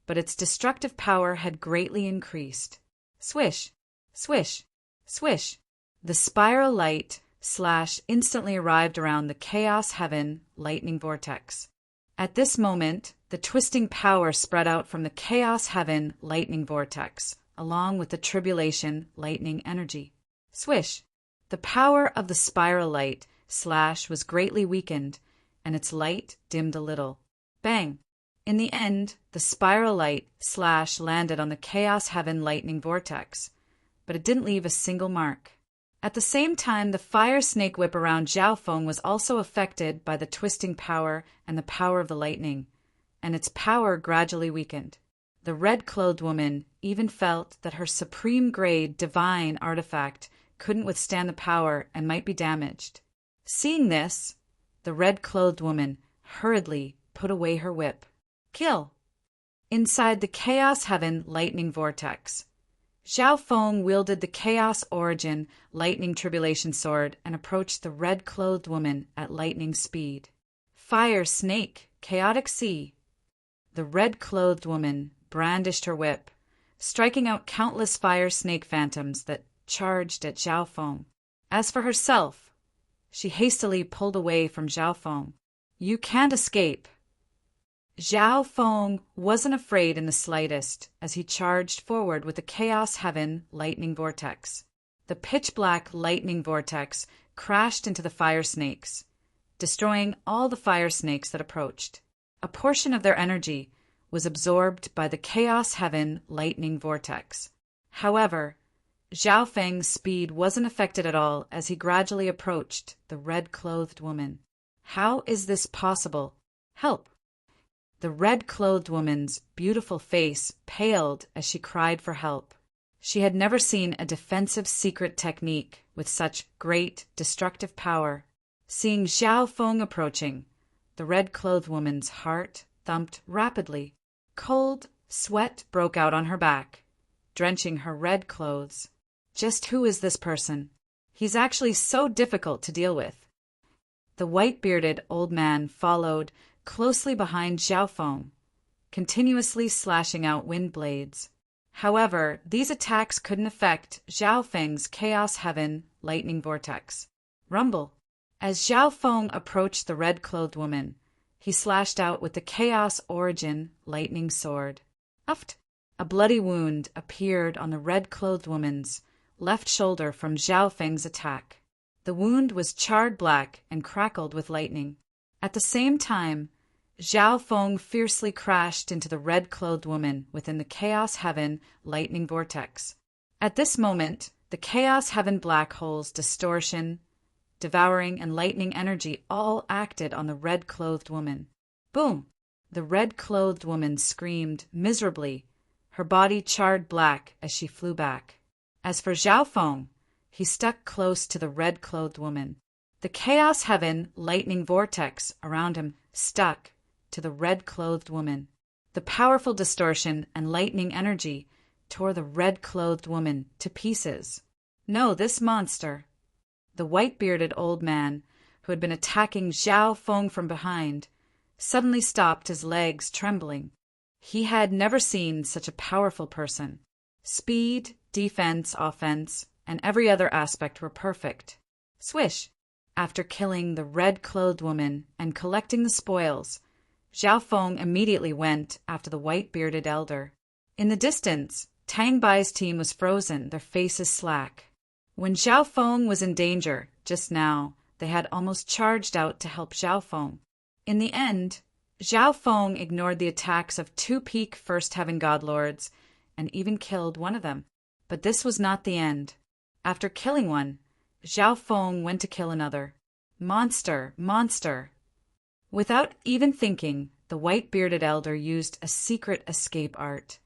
but its destructive power had greatly increased. Swish, swish, swish. The spiral light instantly arrived around the Chaos Heaven lightning vortex. At this moment, the twisting power spread out from the Chaos Heaven lightning vortex, along with the tribulation lightning energy. Swish! The power of the spiral light was greatly weakened, and its light dimmed a little. Bang! In the end, the spiral light landed on the Chaos Heaven lightning vortex, but it didn't leave a single mark. At the same time, the fire snake whip around Zhao Feng was also affected by the twisting power and the power of the lightning, and its power gradually weakened. The red-clothed woman even felt that her supreme-grade divine artifact couldn't withstand the power and might be damaged. Seeing this, the red-clothed woman hurriedly put away her whip. Kill! Inside the Chaos Heaven lightning vortex, Zhao Feng wielded the Chaos Origin lightning tribulation sword and approached the red-clothed woman at lightning speed. Fire snake, chaotic sea. The red-clothed woman brandished her whip, striking out countless fire snake phantoms that charged at Zhao Feng. As for herself, she hastily pulled away from Zhao Feng. You can't escape. Zhao Feng wasn't afraid in the slightest as he charged forward with the Chaos Heaven lightning vortex. The pitch-black lightning vortex crashed into the fire snakes, destroying all the fire snakes that approached. A portion of their energy was absorbed by the Chaos Heaven lightning vortex. However, Zhao Feng's speed wasn't affected at all as he gradually approached the red-clothed woman. How is this possible? Help! The red-clothed woman's beautiful face paled as she cried for help. She had never seen a defensive secret technique with such great destructive power. Seeing Zhao Feng approaching, the red-clothed woman's heart thumped rapidly. Cold sweat broke out on her back, drenching her red clothes. Just who is this person? He's actually so difficult to deal with. The white-bearded old man followed closely behind Zhao Feng, continuously slashing out wind blades. However, these attacks couldn't affect Zhao Feng's Chaos Heaven lightning vortex. Rumble. As Zhao Feng approached the red-clothed woman, he slashed out with the Chaos Origin lightning sword. Uft! A bloody wound appeared on the red-clothed woman's left shoulder from Zhao Feng's attack. The wound was charred black and crackled with lightning. At the same time, Zhao Feng fiercely crashed into the red-clothed woman within the Chaos Heaven lightning vortex. At this moment, the Chaos Heaven black hole's distortion, devouring, and lightning energy all acted on the red-clothed woman. Boom! The red-clothed woman screamed miserably, her body charred black as she flew back. As for Zhao Feng, he stuck close to the red-clothed woman. The Chaos Heaven lightning vortex around him stuck to the red-clothed woman. The powerful distortion and lightning energy tore the red-clothed woman to pieces. No, this monster, the white-bearded old man who had been attacking Zhao Feng from behind, suddenly stopped, his legs trembling. He had never seen such a powerful person. Speed, defense, offense, and every other aspect were perfect. Swish! After killing the red-clothed woman and collecting the spoils, Zhao Feng immediately went after the white-bearded elder. In the distance, Tang Bai's team was frozen, their faces slack. When Zhao Feng was in danger, just now, they had almost charged out to help Zhao Feng. In the end, Zhao Feng ignored the attacks of 2 peak First Heaven God Lords and even killed one of them. But this was not the end. After killing one, Zhao Feng went to kill another. Monster! Monster! Without even thinking, the white-bearded elder used a secret escape art,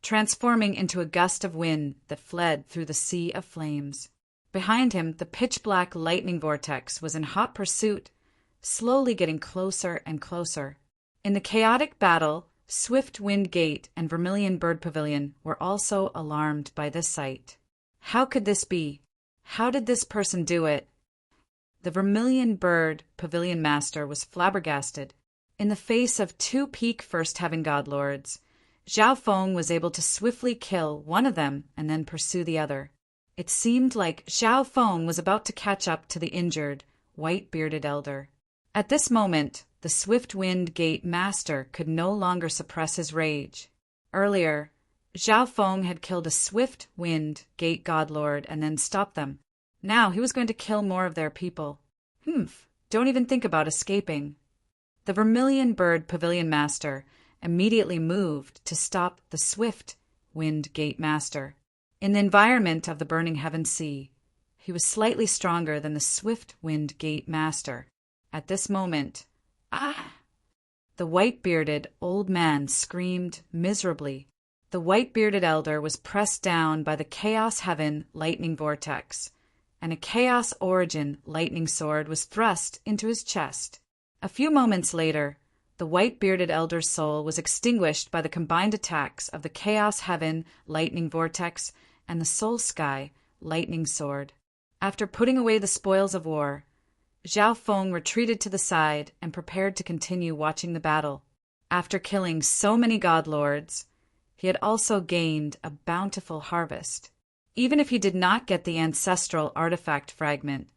transforming into a gust of wind that fled through the sea of flames. Behind him, the pitch-black lightning vortex was in hot pursuit, slowly getting closer and closer. In the chaotic battle, Swift Wind Gate and Vermilion Bird Pavilion were also alarmed by this sight. How could this be? How did this person do it? The Vermilion Bird Pavilion Master was flabbergasted. In the face of 2 peak First Heaven God Lords, Zhao Feng was able to swiftly kill one of them and then pursue the other. It seemed like Zhao Feng was about to catch up to the injured, white-bearded elder. At this moment, the Swift Wind Gate Master could no longer suppress his rage. Earlier, Zhao Feng had killed a Swift Wind Gate God Lord and then stopped them. Now he was going to kill more of their people. Don't even think about escaping. The Vermilion Bird Pavilion Master immediately moved to stop the Swift Wind Gate Master. In the environment of the Burning Heaven Sea, he was slightly stronger than the Swift Wind Gate Master. At this moment, the white-bearded old man screamed miserably. The white-bearded elder was pressed down by the Chaos Heaven lightning vortex, and a Chaos Origin lightning sword was thrust into his chest. A few moments later, the white-bearded elder's soul was extinguished by the combined attacks of the Chaos Heaven lightning vortex and the Soul Sky lightning sword. After putting away the spoils of war, Zhao Feng retreated to the side and prepared to continue watching the battle. After killing so many God Lords, he had also gained a bountiful harvest. Even if he did not get the ancestral artifact fragment,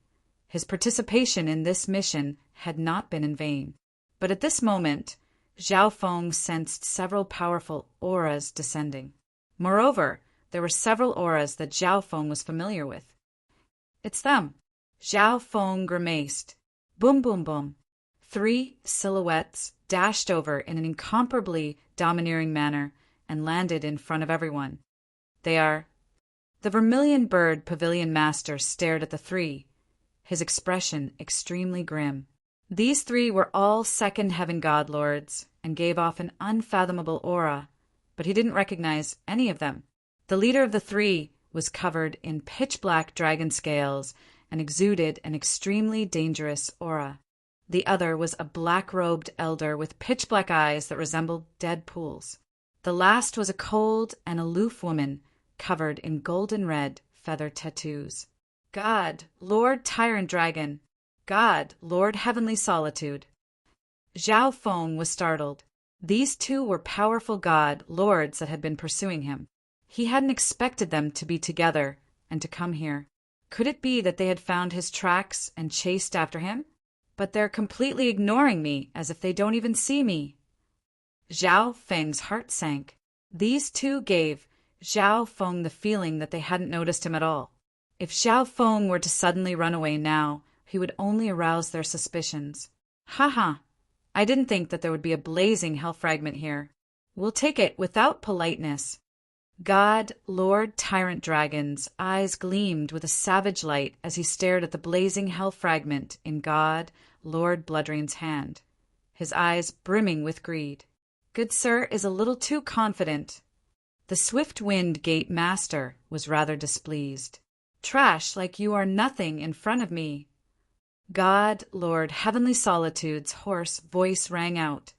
his participation in this mission had not been in vain. But at this moment, Zhao Feng sensed several powerful auras descending. Moreover, there were several auras that Zhao Feng was familiar with. It's them. Zhao Feng grimaced. Boom, boom, boom. 3 silhouettes dashed over in an incomparably domineering manner and landed in front of everyone. They are... The Vermilion Bird Pavilion Master stared at the 3, his expression extremely grim. These 3 were all Second Heaven God Lords and gave off an unfathomable aura, but he didn't recognize any of them. The leader of the 3 was covered in pitch-black dragon scales and exuded an extremely dangerous aura. The other was a black-robed elder with pitch-black eyes that resembled dead pools. The last was a cold and aloof woman covered in golden red feather tattoos. God, Lord Tyrant Dragon. God, Lord Heavenly Solitude. Zhao Feng was startled. These 2 were powerful god lords that had been pursuing him. He hadn't expected them to be together and to come here. Could it be that they had found his tracks and chased after him? But they're completely ignoring me, as if they don't even see me. Zhao Feng's heart sank. These two gave Zhao Feng the feeling that they hadn't noticed him at all. If Zhao Feng were to suddenly run away now, he would only arouse their suspicions. Haha, I didn't think that there would be a blazing hell fragment here. We'll take it without politeness. God, Lord Tyrant Dragon's eyes gleamed with a savage light as he stared at the blazing hell fragment in God, Lord Bloodrain's hand, his eyes brimming with greed. Good sir is a little too confident. The Swift Wind Gate Master was rather displeased. Trash like you are nothing in front of me. God, Lord Heavenly Solitude's hoarse voice rang out,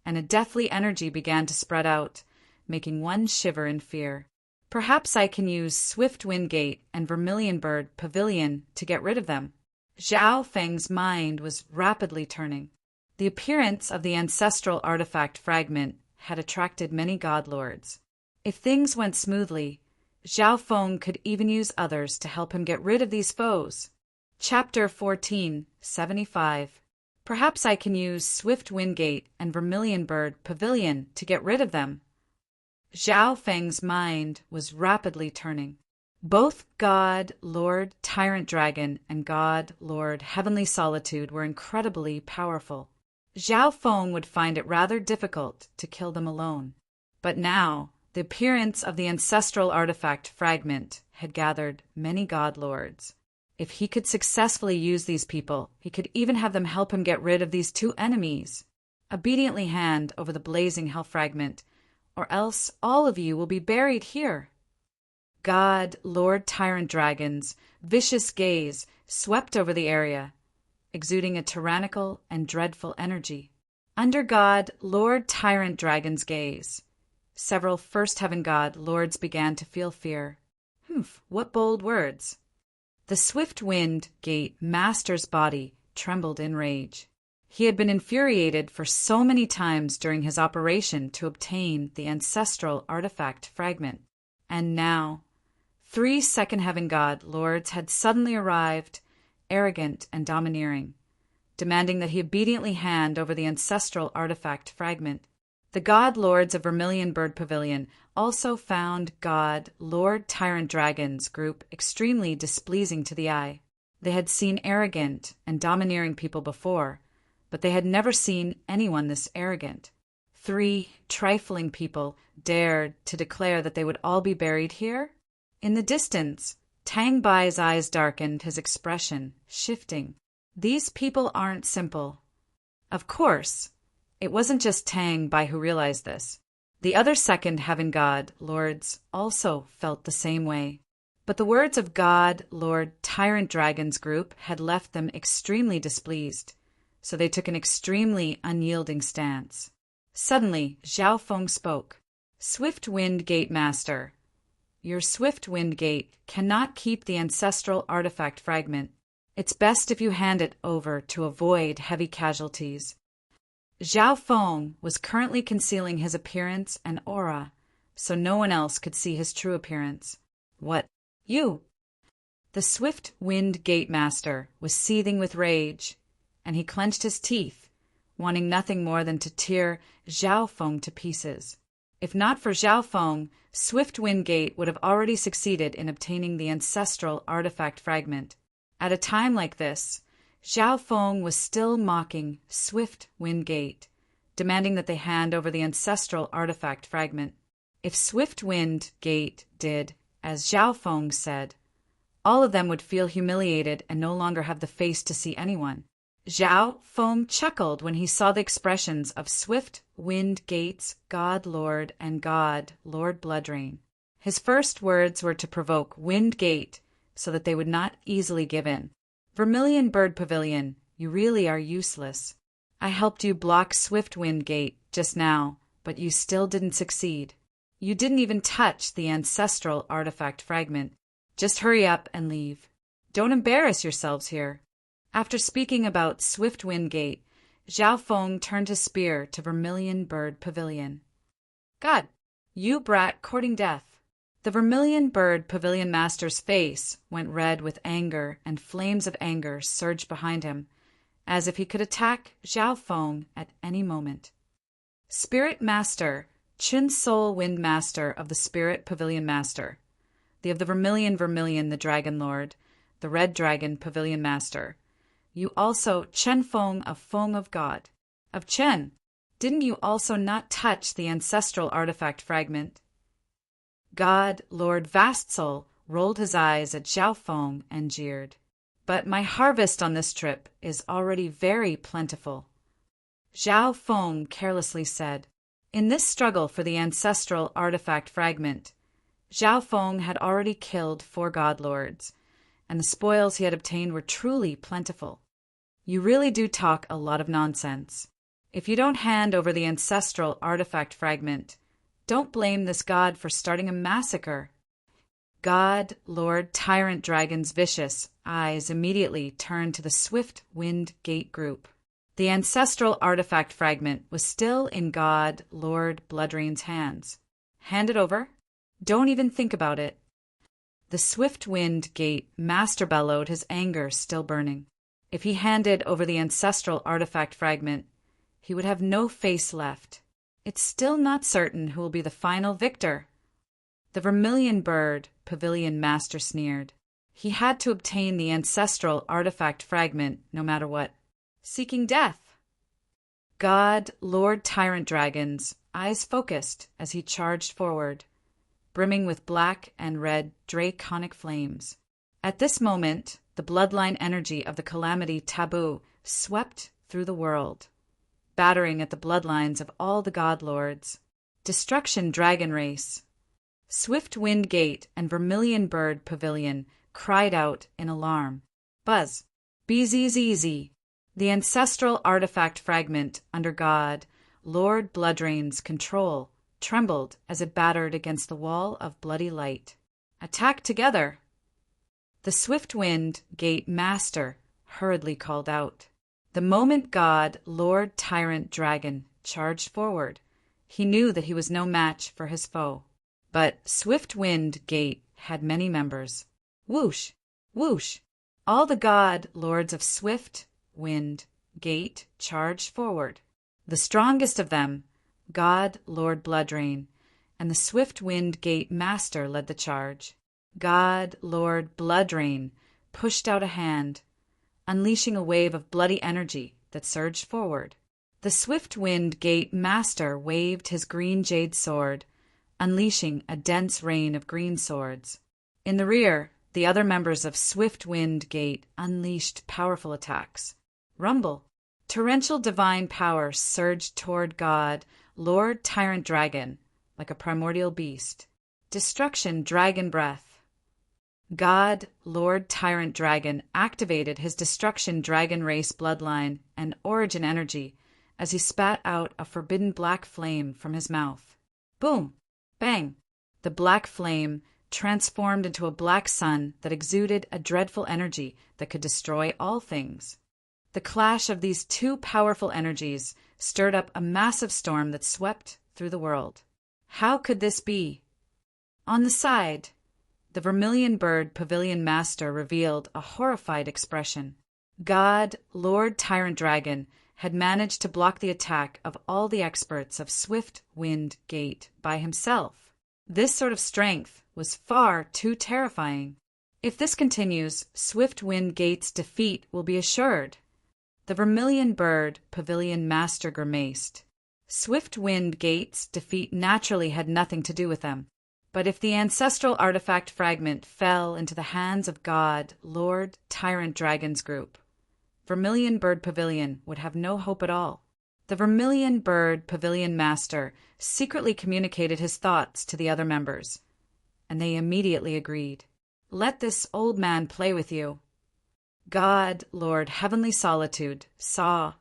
and a deathly energy began to spread out, making one shiver in fear. Perhaps I can use Swift Wind Gate and Vermilion Bird Pavilion to get rid of them. Zhao Feng's mind was rapidly turning. The appearance of the ancestral artifact fragment had attracted many god lords. If things went smoothly, Zhao Feng could even use others to help him get rid of these foes. Chapter 14, 75. Perhaps I can use Swift Wind Gate and Vermilion Bird Pavilion to get rid of them. Zhao Feng's mind was rapidly turning. Both God, Lord Tyrant Dragon, and God, Lord Heavenly Solitude were incredibly powerful. Zhao Feng would find it rather difficult to kill them alone. But now, the appearance of the ancestral artifact fragment had gathered many god lords. If he could successfully use these people, he could even have them help him get rid of these two enemies. Obediently hand over the blazing hell fragment, or else all of you will be buried here. God, Lord Tyrant Dragon's vicious gaze swept over the area, exuding a tyrannical and dreadful energy. Under God, Lord Tyrant Dragon's gaze, several First Heaven God lords began to feel fear. What bold words. The Swift Wind Gate Master's body trembled in rage. He had been infuriated for so many times during his operation to obtain the ancestral artifact fragment. And now, 3 Second Heaven God lords had suddenly arrived, arrogant and domineering, demanding that he obediently hand over the ancestral artifact fragment. The God Lords of Vermilion Bird Pavilion also found God, Lord Tyrant Dragon's group extremely displeasing to the eye. They had seen arrogant and domineering people before, but they had never seen anyone this arrogant. 3 trifling people dared to declare that they would all be buried here? In the distance, Tang Bai's eyes darkened, his expression shifting. These people aren't simple. Of course, it wasn't just Tang Bai who realized this. The other Second Heaven God lords also felt the same way. But the words of God, Lord Tyrant Dragon's group had left them extremely displeased, so they took an extremely unyielding stance. Suddenly, Zhao Feng spoke. Swift Wind Gate Master, your Swift Wind Gate cannot keep the ancestral artifact fragment. It's best if you hand it over to avoid heavy casualties. Zhao Feng was currently concealing his appearance and aura, so no one else could see his true appearance. What? You? The Swift Wind Gate Master was seething with rage, and he clenched his teeth, wanting nothing more than to tear Zhao Feng to pieces. If not for Zhao Feng, Swift Wind Gate would have already succeeded in obtaining the ancestral artifact fragment. At a time like this, Zhao Feng was still mocking Swift Wind Gate, demanding that they hand over the ancestral artifact fragment. If Swift Wind Gate did, as Zhao Feng said, all of them would feel humiliated and no longer have the face to see anyone. Zhao Feng chuckled when he saw the expressions of Swift Wind Gate's God Lord and God Lord Bloodrain. His first words were to provoke Wind Gate so that they would not easily give in. Vermilion Bird Pavilion, you really are useless. I helped you block Swift Wind Gate just now, but you still didn't succeed. You didn't even touch the ancestral artifact fragment. Just hurry up and leave. Don't embarrass yourselves here. After speaking about Swift Wind Gate, Zhao Feng turned his spear to Vermilion Bird Pavilion. God, you brat courting death. The vermilion bird pavilion master's face went red with anger, and flames of anger surged behind him, as if he could attack Zhao Feng at any moment. Spirit Master, Chun Soul Wind Master of the Spirit Pavilion Master, of the Vermilion the Dragon Lord, the Red Dragon Pavilion Master. You also Chen Feng of God. Of Chen, didn't you also not touch the ancestral artifact fragment? God, Lord Vast Soul, rolled his eyes at Zhao Feng and jeered. But my harvest on this trip is already very plentiful. Zhao Feng carelessly said. In this struggle for the ancestral artifact fragment, Zhao Feng had already killed 4 god lords, and the spoils he had obtained were truly plentiful. You really do talk a lot of nonsense. If you don't hand over the ancestral artifact fragment, don't blame this god for starting a massacre. God, Lord Tyrant Dragon's vicious eyes immediately turned to the Swift Wind Gate group. The ancestral artifact fragment was still in God, Lord Bloodrain's hands. Hand it over. Don't even think about it. The Swift Wind Gate master bellowed, his anger still burning. If he handed over the ancestral artifact fragment, he would have no face left. It's still not certain who will be the final victor. The Vermilion Bird Pavilion Master sneered. He had to obtain the ancestral artifact fragment no matter what. Seeking death. God, Lord Tyrant Dragon's eyes focused as he charged forward, brimming with black and red draconic flames. At this moment, the bloodline energy of the Calamity Taboo swept through the world, battering at the bloodlines of all the god lords. Destruction Dragon Race. Swift Wind Gate and Vermilion Bird Pavilion cried out in alarm. Buzz. BZZZ. The ancestral artifact fragment under God, Lord Bloodrain's control trembled as it battered against the wall of bloody light. Attack together. The Swift Wind Gate Master hurriedly called out. The moment God, Lord Tyrant Dragon, charged forward, he knew that he was no match for his foe. But Swift Wind Gate had many members. Whoosh! Whoosh! All the god lords of Swift Wind Gate charged forward. The strongest of them, God Lord Bloodrain, and the Swift Wind Gate Master led the charge. God Lord Bloodrain pushed out a hand, unleashing a wave of bloody energy that surged forward. The Swift Wind Gate Master waved his green jade sword, unleashing a dense rain of green swords. In the rear, the other members of Swift Wind Gate unleashed powerful attacks. Rumble. Torrential divine power surged toward God, Lord Tyrant Dragon, like a primordial beast. Destruction Dragon Breath. God, Lord Tyrant Dragon, activated his Destruction Dragon Race bloodline and origin energy as he spat out a forbidden black flame from his mouth. Boom! Bang! The black flame transformed into a black sun that exuded a dreadful energy that could destroy all things. The clash of these two powerful energies stirred up a massive storm that swept through the world. How could this be? On the side, the Vermilion Bird Pavilion Master revealed a horrified expression. God, Lord Tyrant Dragon, had managed to block the attack of all the experts of Swift Wind Gate by himself. This sort of strength was far too terrifying. If this continues, Swift Wind Gate's defeat will be assured. The Vermilion Bird Pavilion Master grimaced. Swift Wind Gate's defeat naturally had nothing to do with them. But if the ancestral artifact fragment fell into the hands of God, Lord Tyrant Dragon's group, Vermilion Bird Pavilion would have no hope at all. The Vermilion Bird Pavilion Master secretly communicated his thoughts to the other members, and they immediately agreed. Let this old man play with you. God, Lord Heavenly Solitude, saw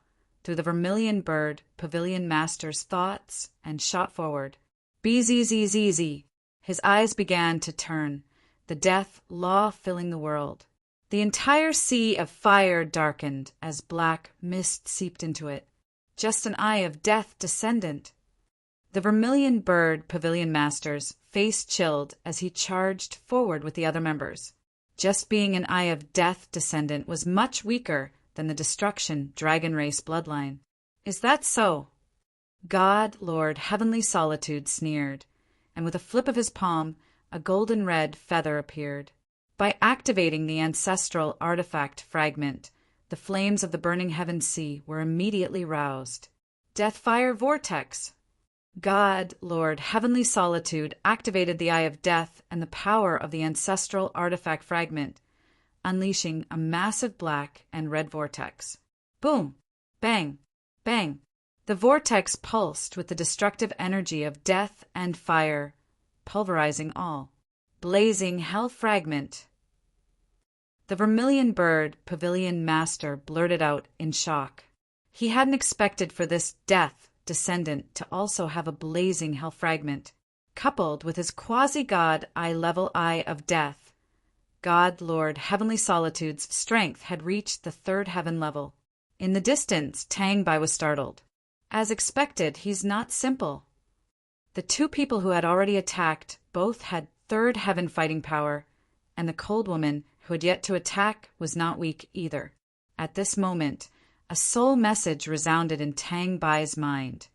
through the Vermilion Bird Pavilion Master's thoughts and shot forward. BZZZZ. His eyes began to turn, the death law filling the world. The entire sea of fire darkened as black mist seeped into it. Just an eye of death descendant. The Vermilion Bird Pavilion Masters face chilled as he charged forward with the other members. Just being an Eye of Death descendant was much weaker than the destruction dragon race bloodline. Is that so? God, Lord, Heavenly Solitude sneered, and with a flip of his palm, a golden red feather appeared. By activating the ancestral artifact fragment, the flames of the burning heaven sea were immediately roused. Deathfire vortex! God, Lord, Heavenly Solitude activated the Eye of Death and the power of the ancestral artifact fragment, unleashing a massive black and red vortex. Boom! Bang! Bang! The vortex pulsed with the destructive energy of death and fire, pulverizing all. Blazing hell fragment! The vermilion bird pavilion master blurted out in shock. He hadn't expected for this death descendant to also have a blazing hell fragment, coupled with his quasi-god eye-level Eye of Death. God, Lord, Heavenly Solitude's strength had reached the third heaven level. In the distance, Tangbai was startled. As expected, he's not simple. The two people who had already attacked both had third heaven fighting power, and the cold woman who had yet to attack was not weak either. At this moment, a soul message resounded in Tangbai's mind.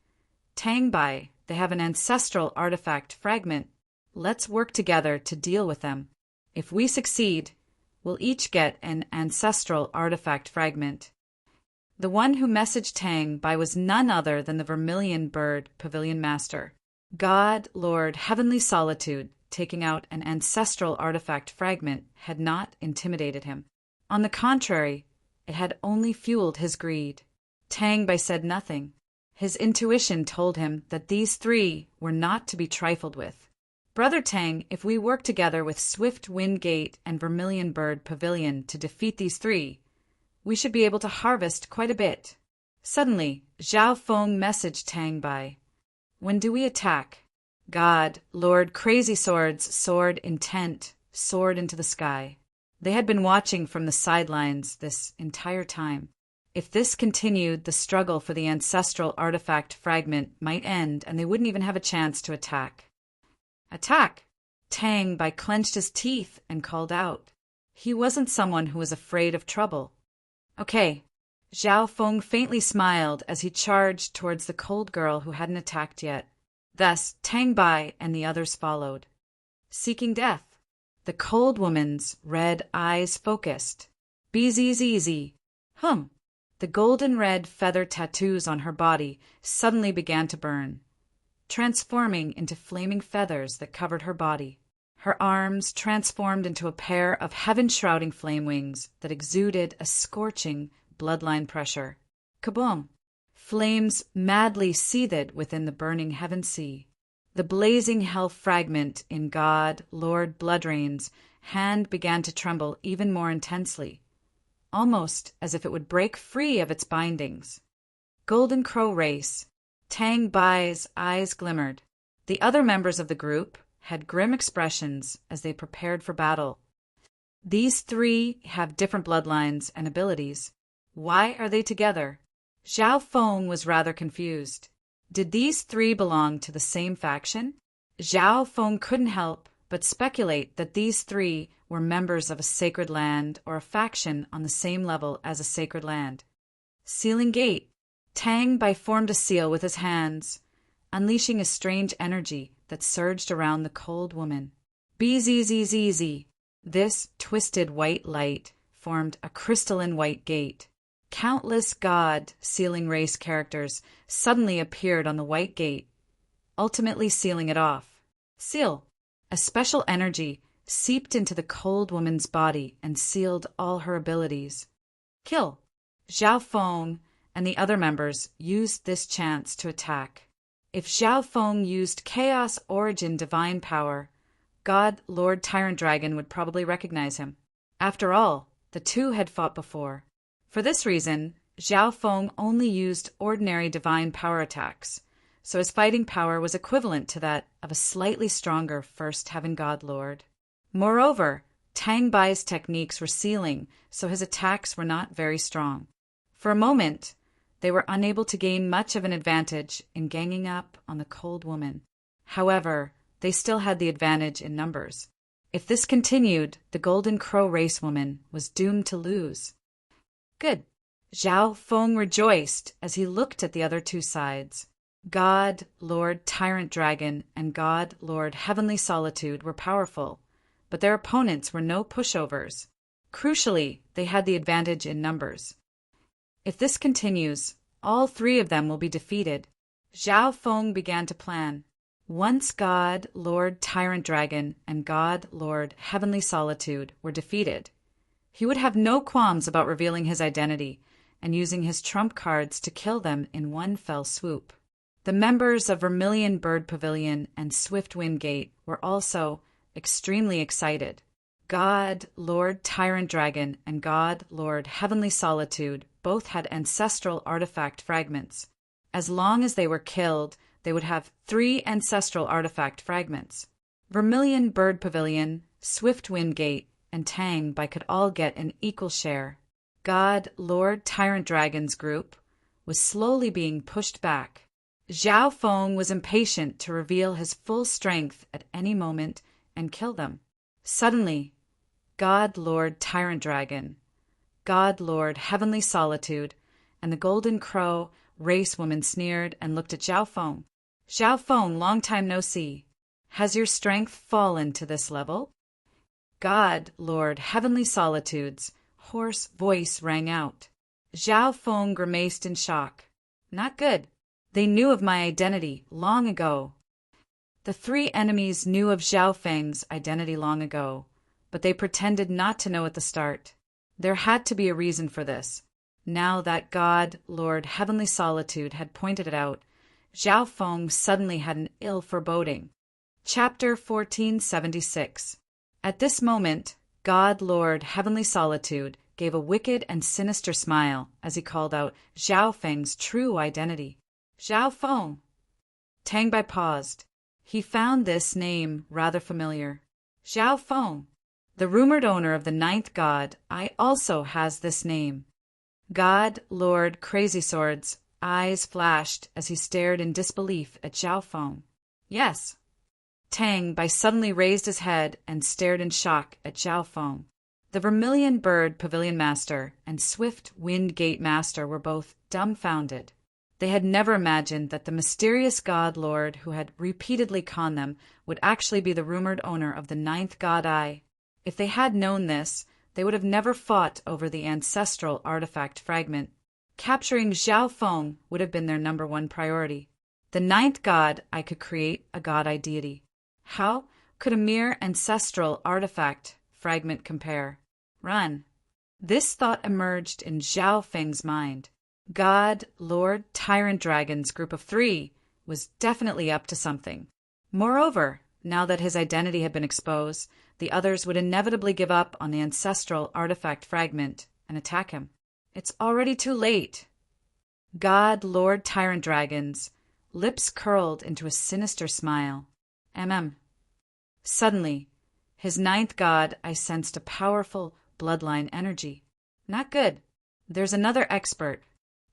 Tangbai, they have an ancestral artifact fragment. Let's work together to deal with them. If we succeed, we'll each get an ancestral artifact fragment. The one who messaged Tangbai was none other than the vermilion bird pavilion master. God, Lord, Heavenly Solitude, taking out an ancestral artifact fragment, had not intimidated him. On the contrary, it had only fueled his greed. Tangbai said nothing. His intuition told him that these three were not to be trifled with. Brother Tang, if we work together with Swift Wind Gate and Vermilion Bird Pavilion to defeat these three, we should be able to harvest quite a bit. Suddenly, Zhao Feng messaged Tangbai. When do we attack? God, Lord, Crazy Swords, sword intent, soared into the sky. They had been watching from the sidelines this entire time. If this continued, the struggle for the ancestral artifact fragment might end and they wouldn't even have a chance to attack. Attack! Tangbai clenched his teeth and called out. He wasn't someone who was afraid of trouble. Okay. Zhao Feng faintly smiled as he charged towards the cold girl who hadn't attacked yet. Thus, Tangbai and the others followed. Seeking death. The cold woman's red eyes focused. Easy. The golden red feather tattoos on her body suddenly began to burn, transforming into flaming feathers that covered her body. Her arms transformed into a pair of heaven-shrouding flame wings that exuded a scorching bloodline pressure. Kaboom! Flames madly seethed within the burning heaven sea. The blazing hell fragment in God, Lord Bloodrain's hand began to tremble even more intensely, almost as if it would break free of its bindings. Golden Crow Race. Tangbai's eyes glimmered. The other members of the group had grim expressions as they prepared for battle. These three have different bloodlines and abilities. Why are they together? Zhao Feng was rather confused. Did these three belong to the same faction? Zhao Feng couldn't help but speculate that these three were members of a sacred land or a faction on the same level as a sacred land. Sealing Gate. Tangbai formed a seal with his hands, unleashing a strange energy that surged around the cold woman. Bzzz. This twisted white light formed a crystalline white gate. Countless god sealing race characters suddenly appeared on the white gate, ultimately sealing it off. Seal. A special energy seeped into the cold woman's body and sealed all her abilities. Kill. Zhao Feng and the other members used this chance to attack. If Zhao Feng used Chaos Origin Divine Power, God Lord Tyrant Dragon would probably recognize him. After all, the two had fought before. For this reason, Zhao Feng only used ordinary divine power attacks, so his fighting power was equivalent to that of a slightly stronger First Heaven God Lord. Moreover, Tangbai's techniques were sealing, so his attacks were not very strong. For a moment, they were unable to gain much of an advantage in ganging up on the cold woman. However, they still had the advantage in numbers. If this continued, the Golden Crow racewoman was doomed to lose. Good. Zhao Feng rejoiced as he looked at the other two sides. God, Lord Tyrant Dragon, and God, Lord Heavenly Solitude were powerful, but their opponents were no pushovers. Crucially, they had the advantage in numbers. If this continues, all three of them will be defeated. Zhao Feng began to plan. Once God, Lord Tyrant Dragon, and God, Lord Heavenly Solitude were defeated, he would have no qualms about revealing his identity and using his trump cards to kill them in one fell swoop. The members of Vermilion Bird Pavilion and Swift Wind Gate were also extremely excited. God, Lord Tyrant Dragon, and God, Lord Heavenly Solitude both had ancestral artifact fragments. As long as they were killed, they would have 3 ancestral artifact fragments. Vermilion Bird Pavilion, Swift Wind Gate, and Tang Bai could all get an equal share. God, Lord Tyrant Dragon's group was slowly being pushed back. Zhao Feng was impatient to reveal his full strength at any moment and kill them. Suddenly, God, Lord Tyrant Dragon, God, Lord Heavenly Solitude, and the Golden Crow racewoman sneered and looked at Zhao Feng. Zhao Feng, long time no see. Has your strength fallen to this level? God, Lord Heavenly Solitude's hoarse voice rang out. Zhao Feng grimaced in shock. Not good. They knew of my identity long ago. The 3 enemies knew of Zhao Feng's identity long ago, but they pretended not to know at the start. There had to be a reason for this. Now that God, Lord Heavenly Solitude had pointed it out, Zhao Feng suddenly had an ill foreboding. Chapter 1476. At this moment, God, Lord Heavenly Solitude gave a wicked and sinister smile as he called out Zhao Feng's true identity. Zhao Feng. Tang Bai paused. He found this name rather familiar. Zhao Feng, the rumored owner of the 9th god, also has this name. God, Lord Crazy Sword's eyes flashed as he stared in disbelief at Zhao Feng. Yes. Tang Bai suddenly raised his head and stared in shock at Zhao Feng. The Vermilion Bird Pavilion Master and Swift Wind Gate Master were both dumbfounded. They had never imagined that the mysterious god lord who had repeatedly conned them would actually be the rumored owner of the 9th god eye. If they had known this, they would have never fought over the ancestral artifact fragment. Capturing Zhao Feng would have been their number 1 priority. The 9th god I could create a god eye deity. How could a mere ancestral artifact fragment compare? Run. This thought emerged in Zhao Feng's mind. God, Lord Tyrant Dragon's group of 3 was definitely up to something. Moreover, now that his identity had been exposed, the others would inevitably give up on the ancestral artifact fragment and attack him. It's already too late. God, Lord Tyrant Dragon's lips curled into a sinister smile. Suddenly, his 9th god, I sensed a powerful bloodline energy. Not good. There's another expert.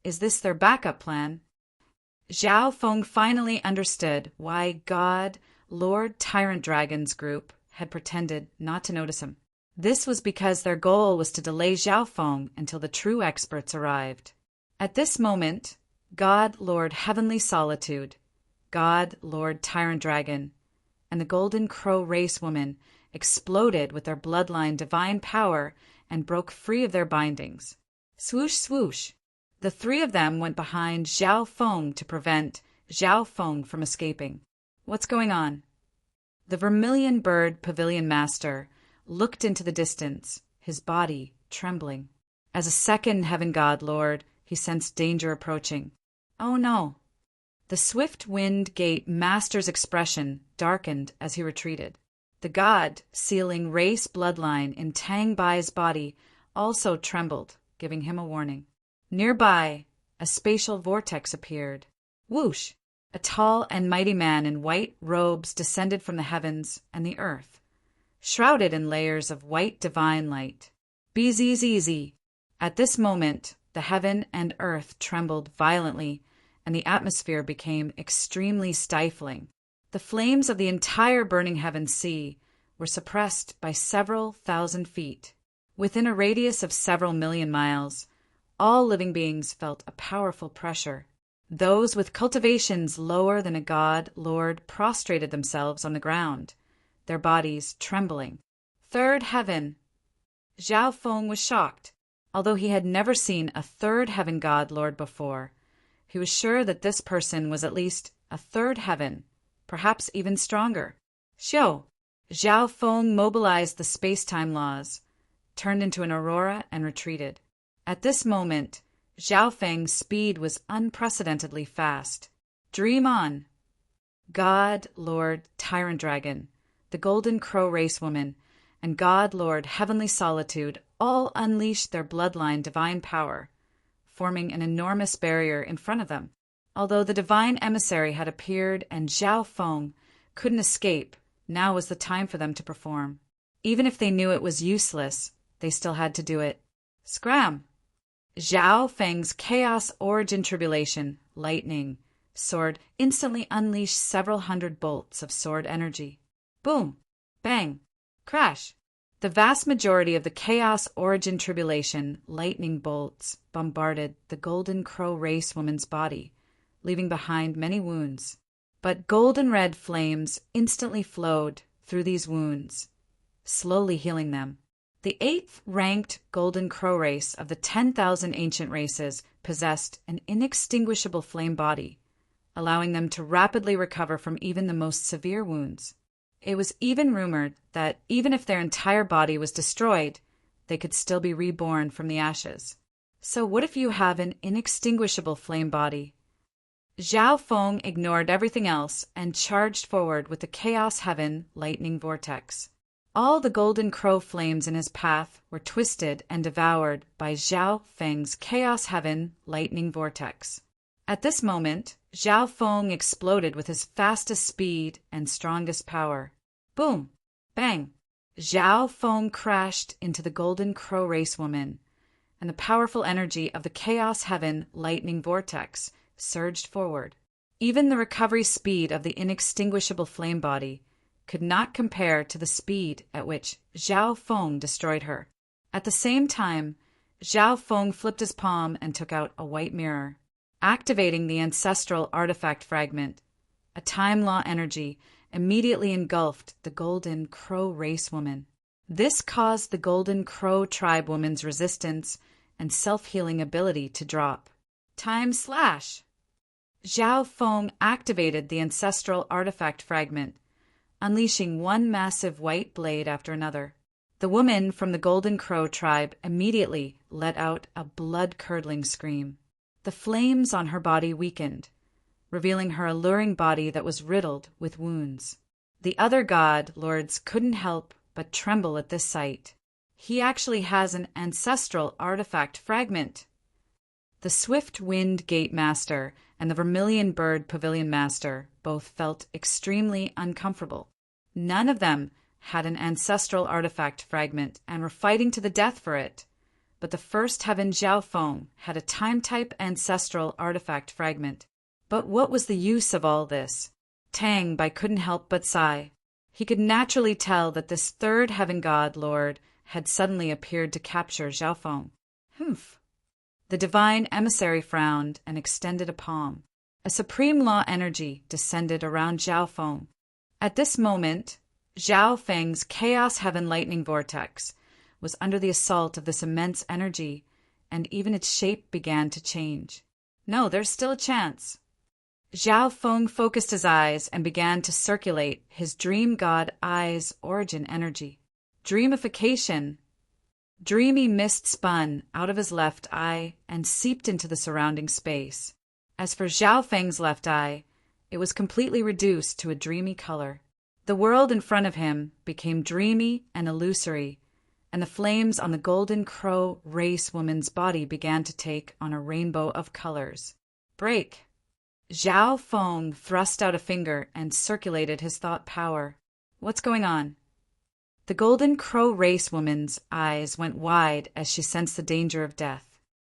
Is this their backup plan? Zhao Feng finally understood why God, Lord Tyrant Dragon's group had pretended not to notice him. This was because their goal was to delay Zhao Feng until the true experts arrived. At this moment, God, Lord Heavenly Solitude, God, Lord Tyrant Dragon, and the Golden Crow racewoman exploded with their bloodline divine power and broke free of their bindings. Swoosh, swoosh. The 3 of them went behind Zhao Feng to prevent Zhao Feng from escaping. What's going on? The Vermilion Bird Pavilion Master looked into the distance, his body trembling. As a second Heaven God Lord, he sensed danger approaching. Oh no! The Swift Wind Gate Master's expression darkened as he retreated. The god, sealing race bloodline in Tang Bai's body, also trembled, giving him a warning. Nearby, a spatial vortex appeared. Whoosh! A tall and mighty man in white robes descended from the heavens and the earth, shrouded in layers of white divine light. Bzzz. At this moment, the heaven and earth trembled violently, and the atmosphere became extremely stifling. The flames of the entire burning heaven sea were suppressed by several thousand feet. Within a radius of several million miles, all living beings felt a powerful pressure. Those with cultivations lower than a god lord prostrated themselves on the ground, their bodies trembling. Third heaven. Zhao Feng was shocked. Although he had never seen a third heaven god lord before, he was sure that this person was at least a third heaven, perhaps even stronger. Zhao Feng mobilized the space-time laws, turned into an aurora, and retreated. At this moment, Zhao Feng's speed was unprecedentedly fast. Dream on! God, Lord, Tyrant Dragon, the Golden Crow Race Woman, and God, Lord, Heavenly Solitude all unleashed their bloodline divine power, forming an enormous barrier in front of them. Although the divine emissary had appeared and Zhao Feng couldn't escape, now was the time for them to perform. Even if they knew it was useless, they still had to do it. Scram! Zhao Feng's Chaos Origin Tribulation, Lightning, Sword instantly unleashed several hundred bolts of sword energy. Boom! Bang! Crash! The vast majority of the Chaos Origin Tribulation lightning bolts bombarded the Golden Crow Race Woman's body, leaving behind many wounds. But golden red flames instantly flowed through these wounds, slowly healing them. The 8th ranked Golden Crow race of the 10,000 ancient races possessed an inextinguishable flame body, allowing them to rapidly recover from even the most severe wounds. It was even rumored that even if their entire body was destroyed, they could still be reborn from the ashes. So what if you have an inextinguishable flame body? Zhao Feng ignored everything else and charged forward with the Chaos Heaven lightning vortex. All the Golden Crow flames in his path were twisted and devoured by Zhao Feng's Chaos Heaven lightning vortex. At this moment, Zhao Feng exploded with his fastest speed and strongest power. Boom! Bang! Zhao Feng crashed into the Golden Crow Race Woman, and the powerful energy of the Chaos Heaven lightning vortex surged forward. Even the recovery speed of the inextinguishable flame body could not compare to the speed at which Zhao Feng destroyed her. At the same time, Zhao Feng flipped his palm and took out a white mirror. Activating the ancestral artifact fragment, a time law energy immediately engulfed the Golden Crow Race Woman. This caused the Golden Crow tribe woman's resistance and self-healing ability to drop. Time slash! Zhao Feng activated the ancestral artifact fragment, unleashing one massive white blade after another. The woman from the Golden Crow tribe immediately let out a blood-curdling scream. The flames on her body weakened, revealing her alluring body that was riddled with wounds. The other god lords couldn't help but tremble at this sight. He actually has an ancestral artifact fragment. The Swift Wind Gate Master and the Vermilion Bird Pavilion Master both felt extremely uncomfortable. None of them had an ancestral artifact fragment and were fighting to the death for it. But the first heaven Zhao Feng had a time-type ancestral artifact fragment. But what was the use of all this? Tang Bai couldn't help but sigh. He could naturally tell that this third heaven god lord had suddenly appeared to capture Zhao Feng. Humph. The divine emissary frowned and extended a palm. A supreme law energy descended around Zhao Feng. At this moment, Zhao Feng's Chaos Heaven lightning vortex was under the assault of this immense energy, and even its shape began to change. No, there's still a chance. Zhao Feng focused his eyes and began to circulate his dream god eye's origin energy. Dreamification. Dreamy mist spun out of his left eye and seeped into the surrounding space. As for Zhao Feng's left eye, it was completely reduced to a dreamy color. The world in front of him became dreamy and illusory, and the flames on the Golden Crow Race Woman's body began to take on a rainbow of colors. Break! Zhao Feng thrust out a finger and circulated his thought power. What's going on? The Golden Crow Race Woman's eyes went wide as she sensed the danger of death.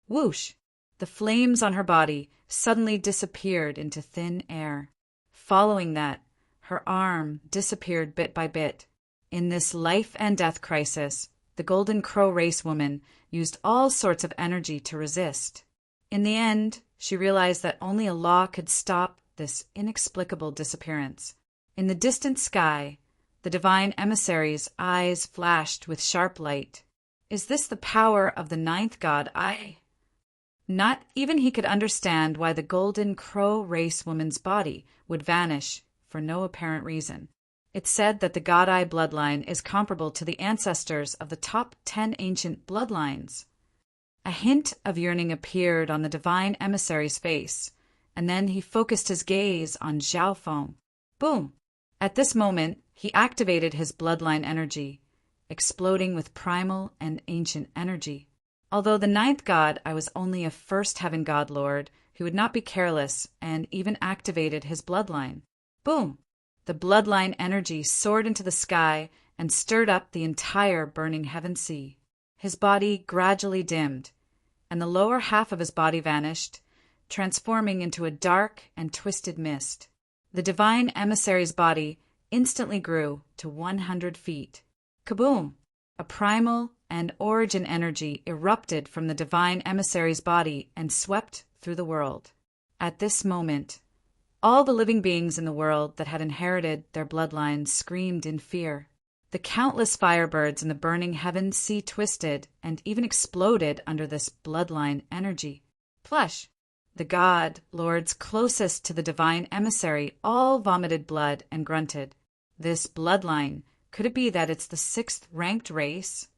Whoosh! The flames on her body suddenly disappeared into thin air. Following that, Her arm disappeared bit by bit. In this life and death crisis, the Golden Crow race woman used all sorts of energy to resist. In the end, she realized that only a law could stop this inexplicable disappearance. In the distant sky, the divine emissary's eyes flashed with sharp light. Is this the power of the ninth god? Not even he could understand why the Golden Crow race woman's body would vanish for no apparent reason. It's said that the God Eye bloodline is comparable to the ancestors of the top 10 ancient bloodlines. A hint of yearning appeared on the divine emissary's face, and then he focused his gaze on Zhao Feng. Boom! At this moment, he activated his bloodline energy, exploding with primal and ancient energy. Although the ninth god, I was only a first heaven god lord who would not be careless and even activated his bloodline. Boom! The bloodline energy soared into the sky and stirred up the entire burning heaven sea. His body gradually dimmed, and the lower half of his body vanished, transforming into a dark and twisted mist. The divine emissary's body instantly grew to 100 feet. Kaboom! A primal and origin energy erupted from the divine emissary's body and swept through the world. At this moment, all the living beings in the world that had inherited their bloodlines screamed in fear. The countless firebirds in the burning heaven sea twisted and even exploded under this bloodline energy. Plush! The god lords closest to the divine emissary all vomited blood and grunted. This bloodline, could it be that it's the 6th ranked race?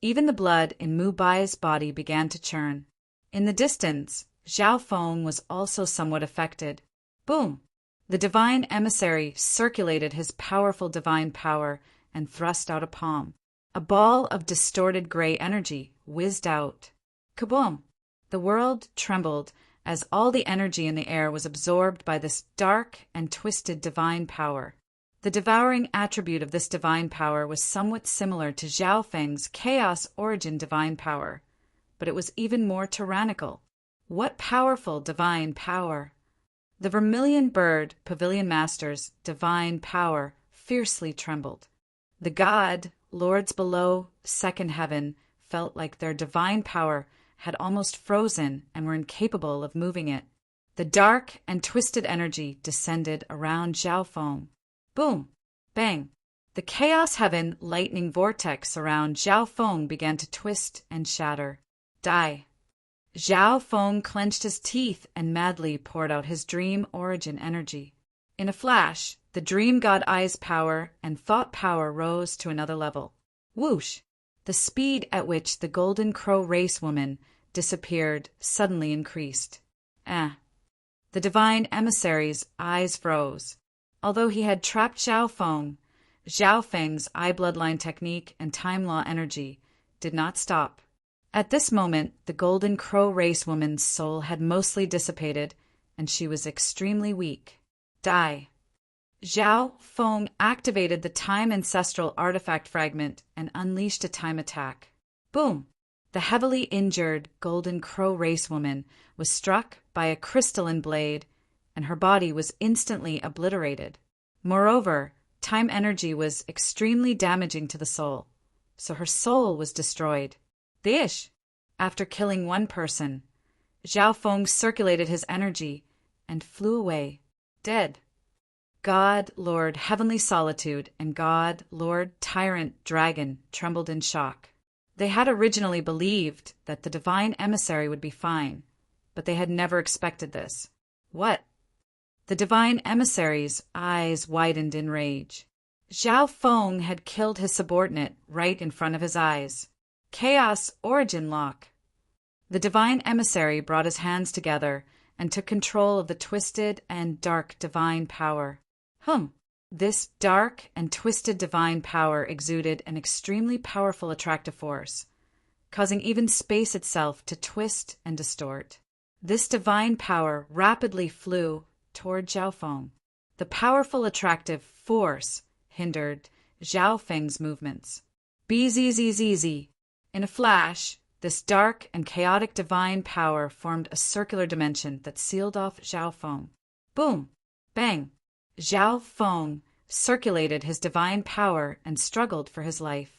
Even the blood in Mu Bai's body began to churn. In the distance, Zhao Feng was also somewhat affected. Boom! The divine emissary circulated his powerful divine power and thrust out a palm. A ball of distorted gray energy whizzed out. Kaboom! The world trembled as all the energy in the air was absorbed by this dark and twisted divine power. The devouring attribute of this divine power was somewhat similar to Zhao Feng's chaos origin divine power, but it was even more tyrannical. What powerful divine power! The vermilion bird pavilion master's divine power fiercely trembled. The god lords below second heaven felt like their divine power had almost frozen and were incapable of moving it. The dark and twisted energy descended around Zhao Feng. Boom! Bang! The chaos heaven lightning vortex around Zhao Feng began to twist and shatter. Die! Zhao Feng clenched his teeth and madly poured out his dream origin energy. In a flash, the dream god eye's power and thought power rose to another level. Whoosh! The speed at which the Golden Crow race woman disappeared suddenly increased. The divine emissary's eyes froze. Although he had trapped Zhao Feng's eye bloodline technique and time law energy did not stop. At this moment, the Golden Crow race woman's soul had mostly dissipated, and she was extremely weak. Die! Zhao Feng activated the time ancestral artifact fragment and unleashed a time attack. Boom! The heavily injured Golden Crow race woman was struck by a crystalline blade, and her body was instantly obliterated. Moreover, time energy was extremely damaging to the soul, so her soul was destroyed. Dish! After killing one person, Zhao Feng circulated his energy and flew away, dead. God, Lord, Heavenly Solitude, and God, Lord, Tyrant, Dragon trembled in shock. They had originally believed that the divine emissary would be fine, but they had never expected this. What? The divine emissary's eyes widened in rage. Zhao Feng had killed his subordinate right in front of his eyes. Chaos origin lock. The divine emissary brought his hands together and took control of the twisted and dark divine power. This dark and twisted divine power exuded an extremely powerful attractive force, causing even space itself to twist and distort. This divine power rapidly flew toward Zhao Feng. The powerful attractive force hindered Zhao Feng's movements. Bzzz. In a flash, this dark and chaotic divine power formed a circular dimension that sealed off Zhao Feng. Boom! Bang! Zhao Feng circulated his divine power and struggled for his life.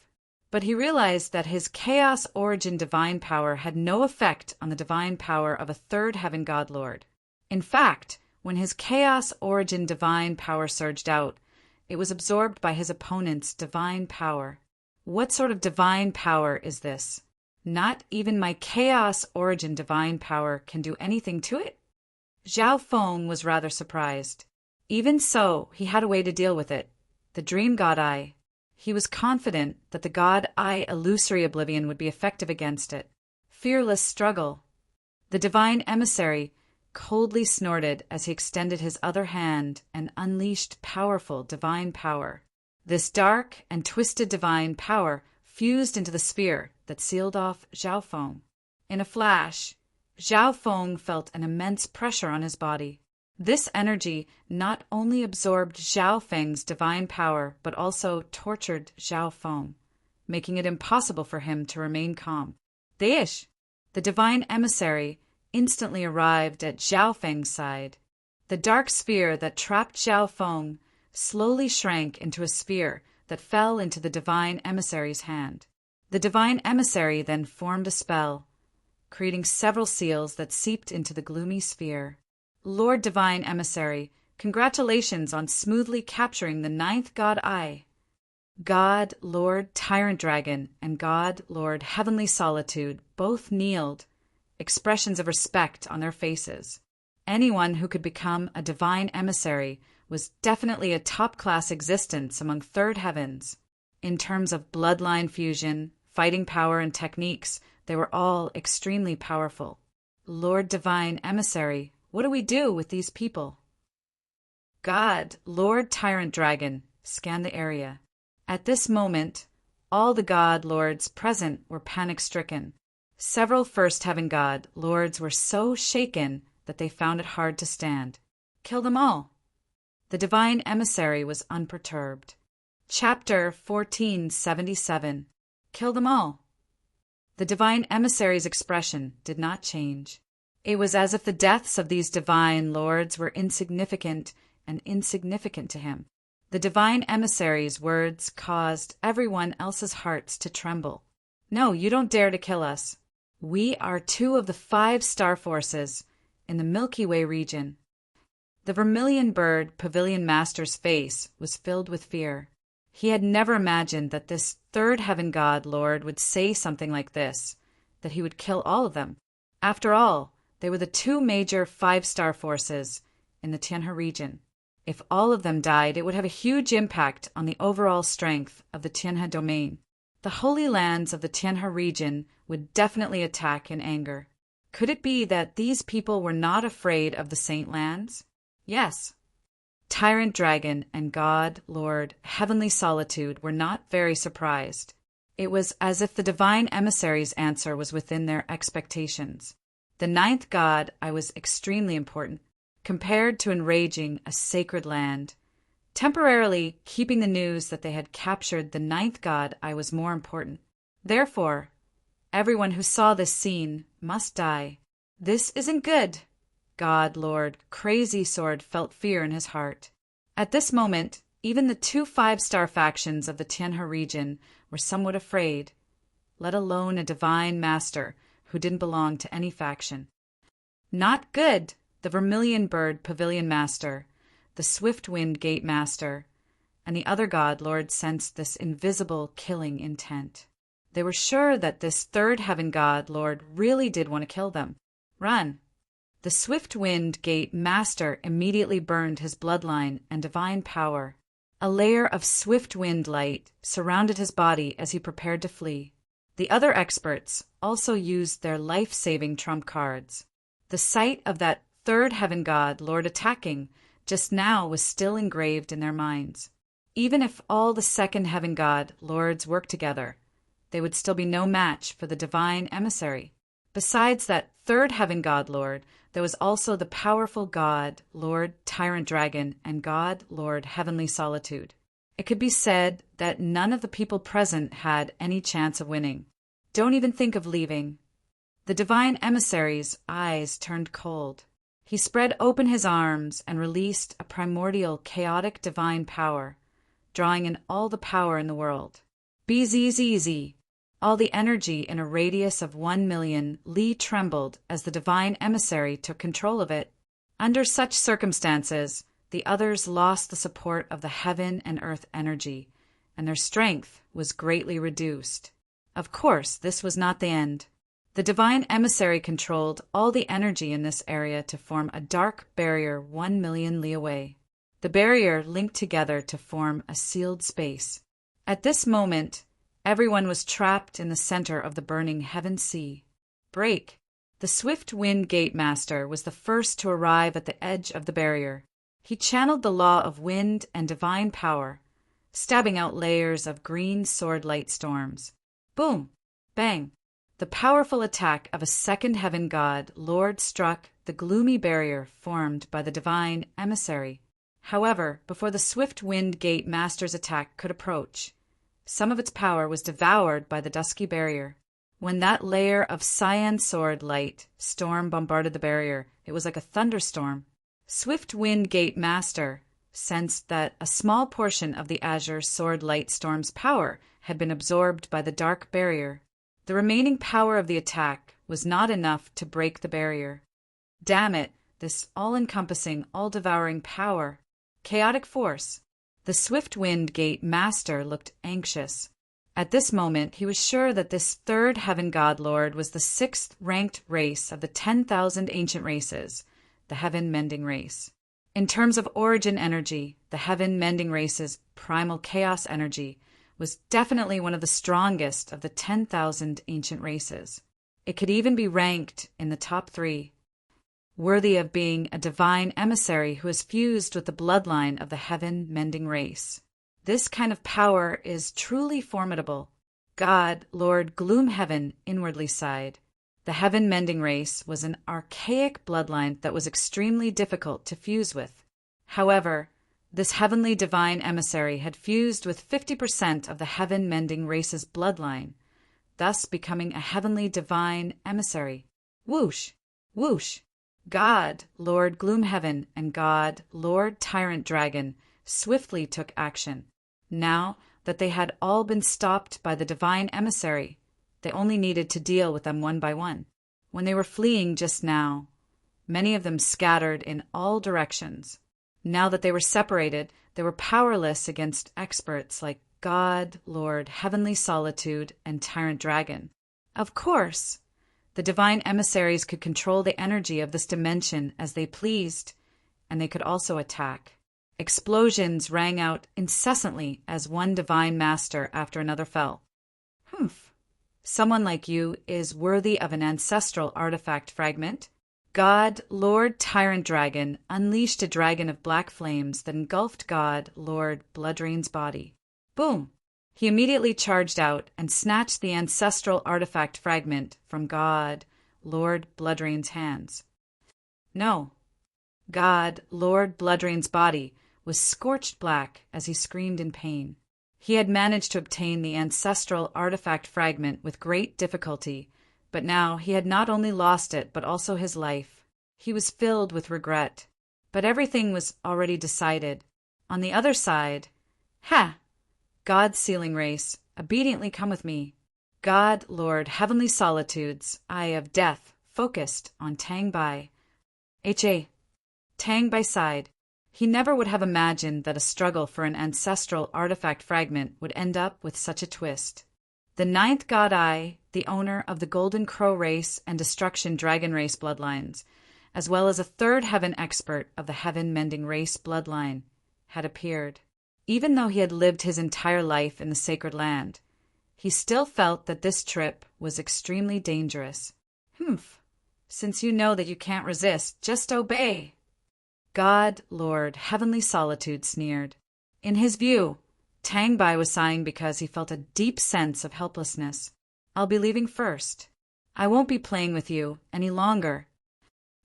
But he realized that his chaos origin divine power had no effect on the divine power of a third heaven god lord. In fact, when his chaos origin divine power surged out, it was absorbed by his opponent's divine power. What sort of divine power is this? Not even my chaos origin divine power can do anything to it? Zhao Feng was rather surprised. Even so, he had a way to deal with it. The dream god eye. He was confident that the god eye illusory oblivion would be effective against it. Fearless struggle. The divine emissary coldly snorted as he extended his other hand and unleashed powerful divine power. This dark and twisted divine power fused into the sphere that sealed off Zhao Feng. In a flash, Zhao Feng felt an immense pressure on his body. This energy not only absorbed Zhao Feng's divine power, but also tortured Zhao Feng, making it impossible for him to remain calm. The divine emissary, instantly arrived at Zhao Feng's side. The dark sphere that trapped Zhao Feng slowly shrank into a sphere that fell into the divine emissary's hand. The divine emissary then formed a spell, creating several seals that seeped into the gloomy sphere. Lord Divine Emissary, congratulations on smoothly capturing the ninth god eye. God, Lord Tyrant Dragon, and God, Lord Heavenly Solitude both kneeled, expressions of respect on their faces. Anyone who could become a divine emissary was definitely a top-class existence among third heavens. In terms of bloodline fusion, fighting power, and techniques, they were all extremely powerful. Lord Divine Emissary, what do we do with these people? God, Lord Tyrant Dragon, scanned the area. At this moment, all the god lords present were panic-stricken. Several first heaven god lords were so shaken that they found it hard to stand. Kill them all. The divine emissary was unperturbed. Chapter 1477. Kill them all. The divine emissary's expression did not change. It was as if the deaths of these divine lords were insignificant and insignificant to him. The divine emissary's words caused everyone else's hearts to tremble. No, you don't dare to kill us. We are two of the 5 star forces in the Milky Way region. The vermilion bird pavilion master's face was filled with fear. He had never imagined that this third heaven god lord would say something like this, that he would kill all of them. After all, they were the 2 major 5 star forces in the Tianhe region. If all of them died, it would have a huge impact on the overall strength of the Tianhe domain. The holy lands of the Tianhe region would definitely attack in anger. Could it be that these people were not afraid of the Saint lands? Yes. Tyrant Dragon and God, Lord, Heavenly Solitude were not very surprised. It was as if the divine emissary's answer was within their expectations. The 9th god eye was extremely important, compared to enraging a sacred land. Temporarily, keeping the news that they had captured the 9th god eye was more important. Therefore, everyone who saw this scene must die. This isn't good. God, Lord, Crazy Sword felt fear in his heart. At this moment, even the 2 5-star factions of the Tianhe region were somewhat afraid, let alone a divine master who didn't belong to any faction. Not good, the Vermilion Bird Pavilion Master, the Swift Wind Gate Master, and the other god lords sensed this invisible killing intent. They were sure that this third heaven god lord really did want to kill them. Run! The Swift Wind Gate Master immediately burned his bloodline and divine power. A layer of swift wind light surrounded his body as he prepared to flee. The other experts also used their life-saving trump cards. The sight of that third heaven god lord attacking just now was still engraved in their minds. Even if all the second heaven god lords worked together, they would still be no match for the divine emissary. Besides that third heaven god lord, there was also the powerful God, Lord Tyrant Dragon, and God, Lord Heavenly Solitude. It could be said that none of the people present had any chance of winning. Don't even think of leaving. The divine emissary's eyes turned cold. He spread open his arms and released a primordial, chaotic divine power, drawing in all the power in the world. Bzzz. All the energy in a radius of 1,000,000 li trembled as the divine emissary took control of it. Under such circumstances, the others lost the support of the heaven and earth energy, and their strength was greatly reduced. Of course, this was not the end. The divine emissary controlled all the energy in this area to form a dark barrier 1,000,000 li away. The barrier linked together to form a sealed space. At this moment, everyone was trapped in the center of the burning heaven sea. Break! The swift wind gate master was the first to arrive at the edge of the barrier. He channeled the law of wind and divine power, stabbing out layers of green sword light storms. Boom! Bang! The powerful attack of a second heaven god lord struck the gloomy barrier formed by the divine emissary. However, before the swift wind gate master's attack could approach, some of its power was devoured by the dusky barrier. When that layer of cyan sword light storm bombarded the barrier, it was like a thunderstorm. Swift wind gate master sensed that a small portion of the azure sword light storm's power had been absorbed by the dark barrier. The remaining power of the attack was not enough to break the barrier. Damn it, this all-encompassing, all-devouring power. Chaotic force. The swift wind gate master looked anxious. At this moment, he was sure that this third heaven god lord was the 6th ranked race of the 10,000 ancient races, the heaven mending race. In terms of origin energy, the heaven mending race's primal chaos energy was definitely one of the strongest of the 10,000 ancient races. It could even be ranked in the top 3, worthy of being a divine emissary who is fused with the bloodline of the heaven mending race. This kind of power is truly formidable. God, Lord Gloomheaven, inwardly sighed. The heaven mending race was an archaic bloodline that was extremely difficult to fuse with. However, this heavenly divine emissary had fused with 50% of the heaven mending race's bloodline, thus becoming a heavenly divine emissary. Whoosh! Whoosh! God, Lord Gloomheaven, and God, Lord Tyrant Dragon, swiftly took action. Now that they had all been stopped by the divine emissary, they only needed to deal with them one by one. When they were fleeing just now, many of them scattered in all directions. Now that they were separated, they were powerless against experts like God, Lord, Heavenly Solitude, and Tyrant Dragon. Of course, the divine emissaries could control the energy of this dimension as they pleased, and they could also attack. Explosions rang out incessantly as one divine master after another fell. Humph. Someone like you is worthy of an ancestral artifact fragment. God, Lord Tyrant Dragon, unleashed a dragon of black flames that engulfed God, Lord Bloodrain's body. Boom! He immediately charged out and snatched the ancestral artifact fragment from God, Lord Bloodrain's hands. No. God, Lord Bloodrain's body was scorched black as he screamed in pain. He had managed to obtain the ancestral artifact fragment with great difficulty, but now he had not only lost it, but also his life. He was filled with regret. But everything was already decided. On the other side, God's sealing race, obediently come with me. God, Lord, Heavenly Solitudes, Eye of Death, focused on Tang Bai. Tang Bai sighed. He never would have imagined that a struggle for an ancestral artifact fragment would end up with such a twist. The 9th God Eye, the owner of the Golden Crow race and Destruction Dragon race bloodlines, as well as a 3rd heaven expert of the Heaven Mending race bloodline, had appeared. Even though he had lived his entire life in the Sacred Land, he still felt that this trip was extremely dangerous. Since you know that you can't resist, just obey. God, Lord, Heavenly Solitude sneered. In his view, Tang Bai was sighing because he felt a deep sense of helplessness. I'll be leaving first. I won't be playing with you any longer.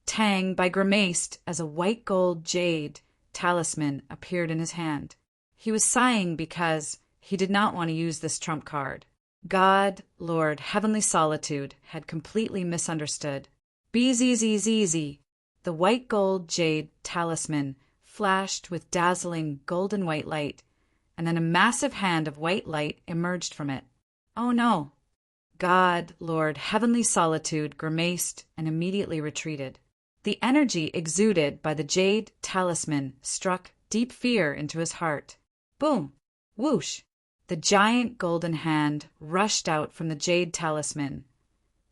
Tang Bai grimaced as a white gold jade talisman appeared in his hand. He was sighing because he did not want to use this trump card. God, Lord, Heavenly Solitude had completely misunderstood. Bzzz. The white gold jade talisman flashed with dazzling golden white light, and then a massive hand of white light emerged from it. Oh no! God, Lord, heavenly solitude, grimaced and immediately retreated. The energy exuded by the jade talisman struck deep fear into his heart. Boom! Whoosh! The giant golden hand rushed out from the jade talisman,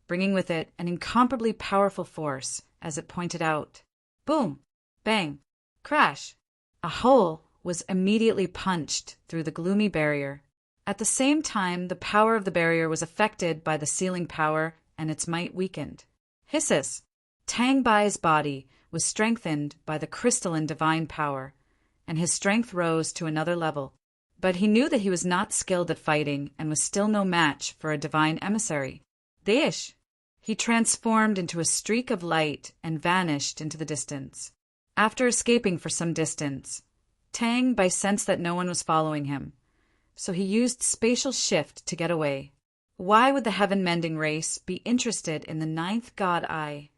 bringing with it an incomparably powerful force as it pointed out. Boom! Bang! Crash! A hole was immediately punched through the gloomy barrier. At the same time, the power of the barrier was affected by the sealing power and its might weakened. Hisses! Tang Bai's body was strengthened by the crystalline divine power, and his strength rose to another level. But he knew that he was not skilled at fighting and was still no match for a divine emissary. Deish! He transformed into a streak of light and vanished into the distance. After escaping for some distance, Tang Bai sensed that no one was following him, so he used spatial shift to get away. Why would the heaven-mending race be interested in the ninth god eye?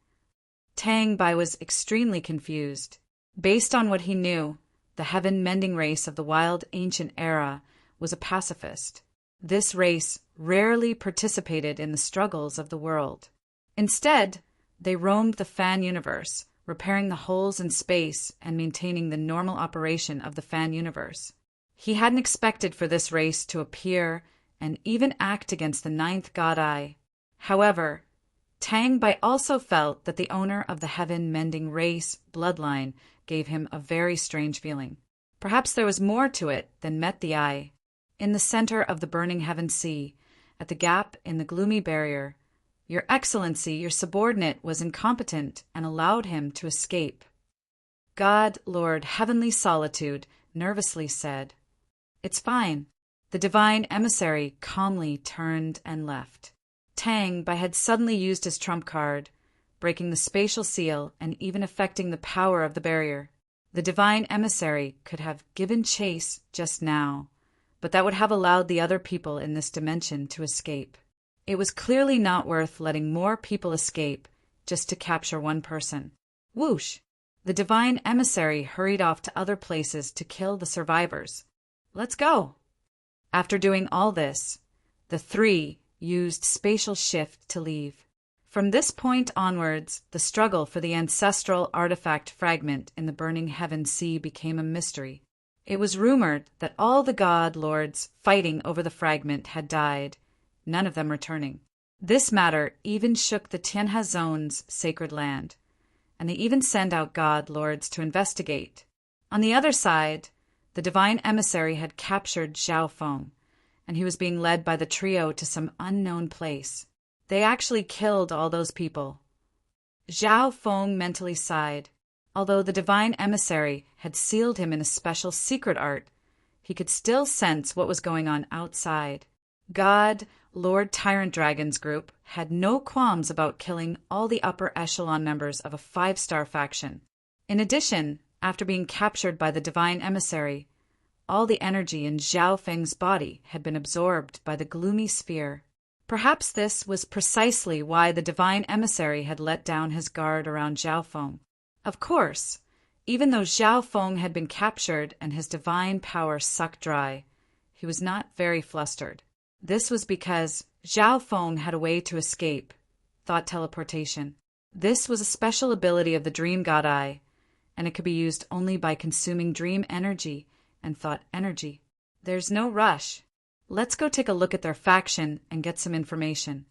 Tang Bai was extremely confused. Based on what he knew, the heaven-mending race of the wild ancient era was a pacifist. This race rarely participated in the struggles of the world. Instead, they roamed the fan universe, repairing the holes in space and maintaining the normal operation of the fan universe. He hadn't expected for this race to appear and even act against the ninth god eye. However, Tang Bai also felt that the owner of the heaven-mending race bloodline gave him a very strange feeling. Perhaps there was more to it than met the eye. In the center of the burning heaven sea, at the gap in the gloomy barrier, Your Excellency, your subordinate was incompetent and allowed him to escape. God, Lord, heavenly solitude, nervously said, It's fine. The divine emissary calmly turned and left. Tang Bai had suddenly used his trump card, breaking the spatial seal and even affecting the power of the barrier. The divine emissary could have given chase just now, but that would have allowed the other people in this dimension to escape. It was clearly not worth letting more people escape just to capture one person. Whoosh! The divine emissary hurried off to other places to kill the survivors. Let's go! After doing all this, the three used spatial shift to leave. From this point onwards, the struggle for the ancestral artifact fragment in the burning heaven sea became a mystery. It was rumored that all the god lords fighting over the fragment had died, none of them returning. This matter even shook the Tianhe Zone's sacred land, and they even sent out god lords to investigate. On the other side, the divine emissary had captured Zhao Feng, and he was being led by the trio to some unknown place. They actually killed all those people. Zhao Feng mentally sighed. Although the divine emissary had sealed him in a special secret art, he could still sense what was going on outside. God, Lord Tyrant Dragon's group had no qualms about killing all the upper echelon members of a 5-star faction. In addition, after being captured by the divine emissary, all the energy in Zhao Feng's body had been absorbed by the gloomy sphere. Perhaps this was precisely why the divine emissary had let down his guard around Zhao Feng. Of course, even though Zhao Feng had been captured and his divine power sucked dry, he was not very flustered. This was because Zhao Feng had a way to escape, thought teleportation. This was a special ability of the Dream God Eye, and it could be used only by consuming dream energy and thought energy. There's no rush. Let's go take a look at their faction and get some information.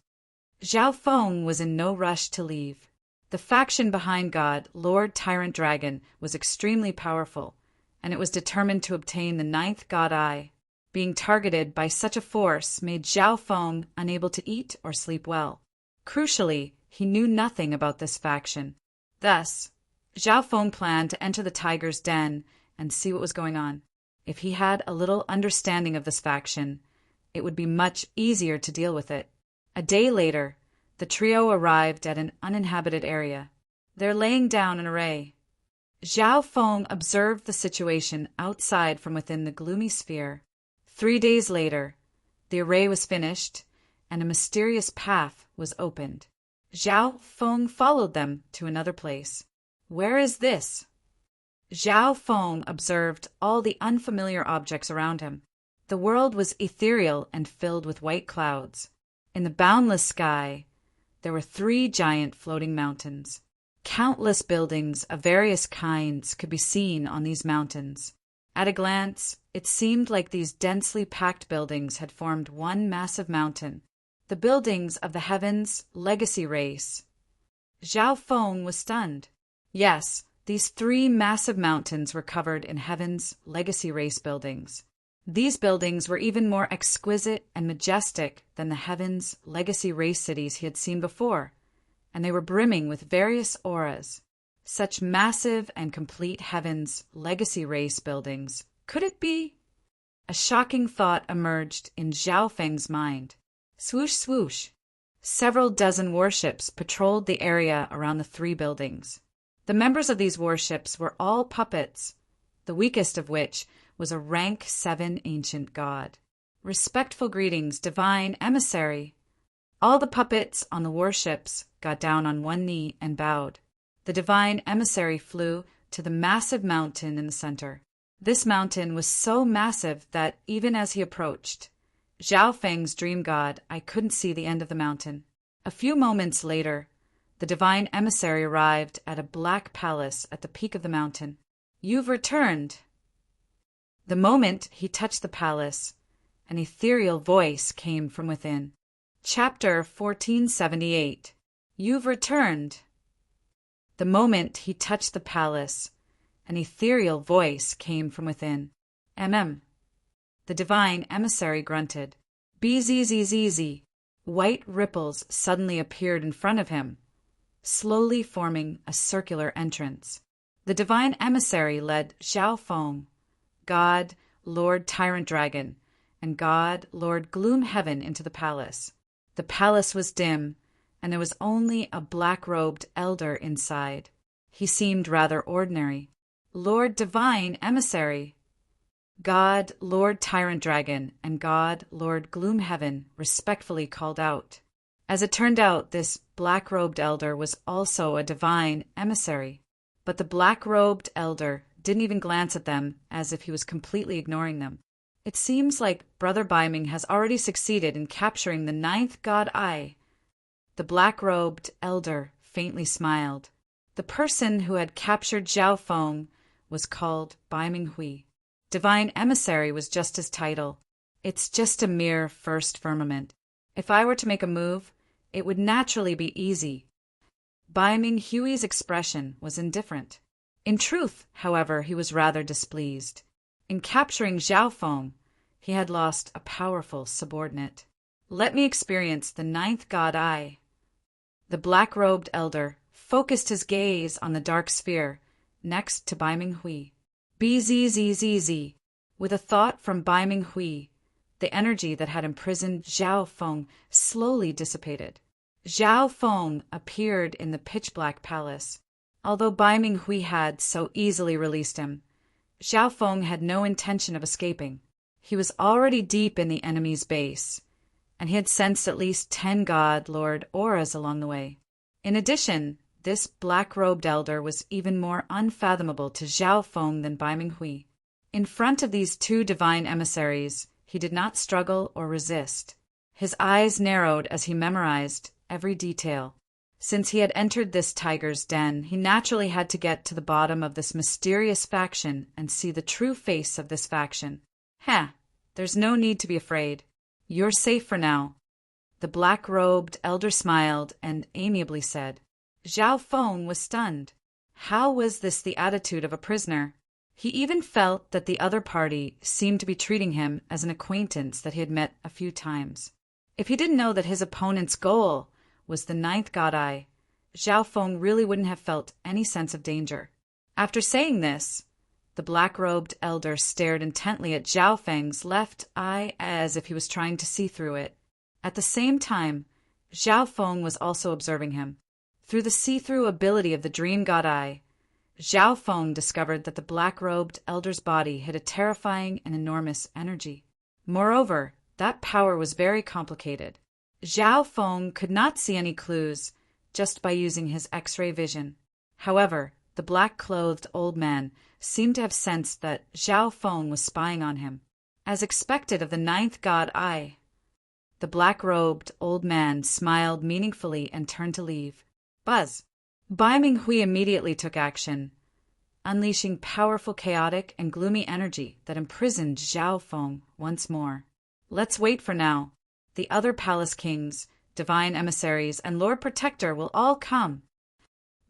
Zhao Feng was in no rush to leave. The faction behind God, Lord Tyrant Dragon, was extremely powerful, and it was determined to obtain the 9th God Eye. Being targeted by such a force made Zhao Feng unable to eat or sleep well. Crucially, he knew nothing about this faction. Thus, Zhao Feng planned to enter the tiger's den and see what was going on. If he had a little understanding of this faction, it would be much easier to deal with it. A day later, the trio arrived at an uninhabited area. They're laying down an array. Zhao Feng observed the situation outside from within the gloomy sphere. 3 days later, the array was finished, and a mysterious path was opened. Zhao Feng followed them to another place. Where is this? Zhao Feng observed all the unfamiliar objects around him. The world was ethereal and filled with white clouds. In the boundless sky, there were 3 giant floating mountains. Countless buildings of various kinds could be seen on these mountains. At a glance, it seemed like these densely packed buildings had formed one massive mountain, the buildings of the Heaven's legacy race. Zhao Feng was stunned. Yes, these 3 massive mountains were covered in Heaven's legacy race buildings. These buildings were even more exquisite and majestic than the Heaven's legacy race cities he had seen before, and they were brimming with various auras. Such massive and complete Heaven's legacy race buildings. Could it be? A shocking thought emerged in Zhao Feng's mind. Swoosh, swoosh. Several dozen warships patrolled the area around the 3 buildings. The members of these warships were all puppets, the weakest of which was a rank 7 ancient god. Respectful greetings, divine emissary. All the puppets on the warships got down on one knee and bowed. The divine emissary flew to the massive mountain in the center. This mountain was so massive that even as he approached, Zhao Feng's dream god, I couldn't see the end of the mountain. A few moments later, the divine emissary arrived at a black palace at the peak of the mountain. You've returned. The moment he touched the palace, an ethereal voice came from within. Chapter 1478. You've returned. The moment he touched the palace, an ethereal voice came from within. The divine emissary grunted. Bzzz. White ripples suddenly appeared in front of him, slowly forming a circular entrance. The divine emissary led Zhao Feng, God, Lord Tyrant Dragon, and God, Lord Gloom Heaven into the palace. The palace was dim, and there was only a black-robed elder inside. He seemed rather ordinary. Lord Divine Emissary, God, Lord Tyrant Dragon, and God, Lord Gloom Heaven respectfully called out. As it turned out, this black-robed elder was also a divine emissary, but the black-robed elder didn't even glance at them as if he was completely ignoring them. It seems like Brother Biming has already succeeded in capturing the 9th god eye. The black-robed elder faintly smiled. The person who had captured Zhao Feng was called Biming Hui. Divine Emissary was just his title. It's just a mere first firmament. If I were to make a move, it would naturally be easy. Biming Hui's expression was indifferent. In truth, however, he was rather displeased. In capturing Zhao Feng, he had lost a powerful subordinate. Let me experience the 9th god eye. The black-robed elder focused his gaze on the dark sphere next to Biming Hui. Bzzz. With a thought from Biming Hui, the energy that had imprisoned Zhao Feng slowly dissipated. Zhao Feng appeared in the pitch-black palace. Although Biming Hui had so easily released him, Zhao Feng had no intention of escaping. He was already deep in the enemy's base, and he had sensed at least 10 God Lord auras along the way. In addition, this black-robed elder was even more unfathomable to Zhao Feng than Biming Hui. In front of these 2 divine emissaries, he did not struggle or resist. His eyes narrowed as he memorized every detail. Since he had entered this tiger's den, he naturally had to get to the bottom of this mysterious faction and see the true face of this faction. There's no need to be afraid. You're safe for now. The black-robed elder smiled and amiably said. Zhao Feng was stunned. How was this the attitude of a prisoner? He even felt that the other party seemed to be treating him as an acquaintance that he had met a few times. If he didn't know that his opponent's goal was the 9th god eye, Zhao Feng really wouldn't have felt any sense of danger. After saying this, the black-robed elder stared intently at Zhao Feng's left eye as if he was trying to see through it. At the same time, Zhao Feng was also observing him. Through the see-through ability of the dream god eye, Zhao Feng discovered that the black-robed elder's body had a terrifying and enormous energy. Moreover, that power was very complicated. Zhao Feng could not see any clues just by using his X-ray vision. However, the black-clothed old man, seemed to have sensed that Zhao Feng was spying on him. As expected of the ninth god Ai, the black-robed old man smiled meaningfully and turned to leave. Buzz! Bai Minghui immediately took action, unleashing powerful chaotic and gloomy energy that imprisoned Zhao Feng once more. Let's wait for now. The other palace kings, divine emissaries, and Lord Protector will all come.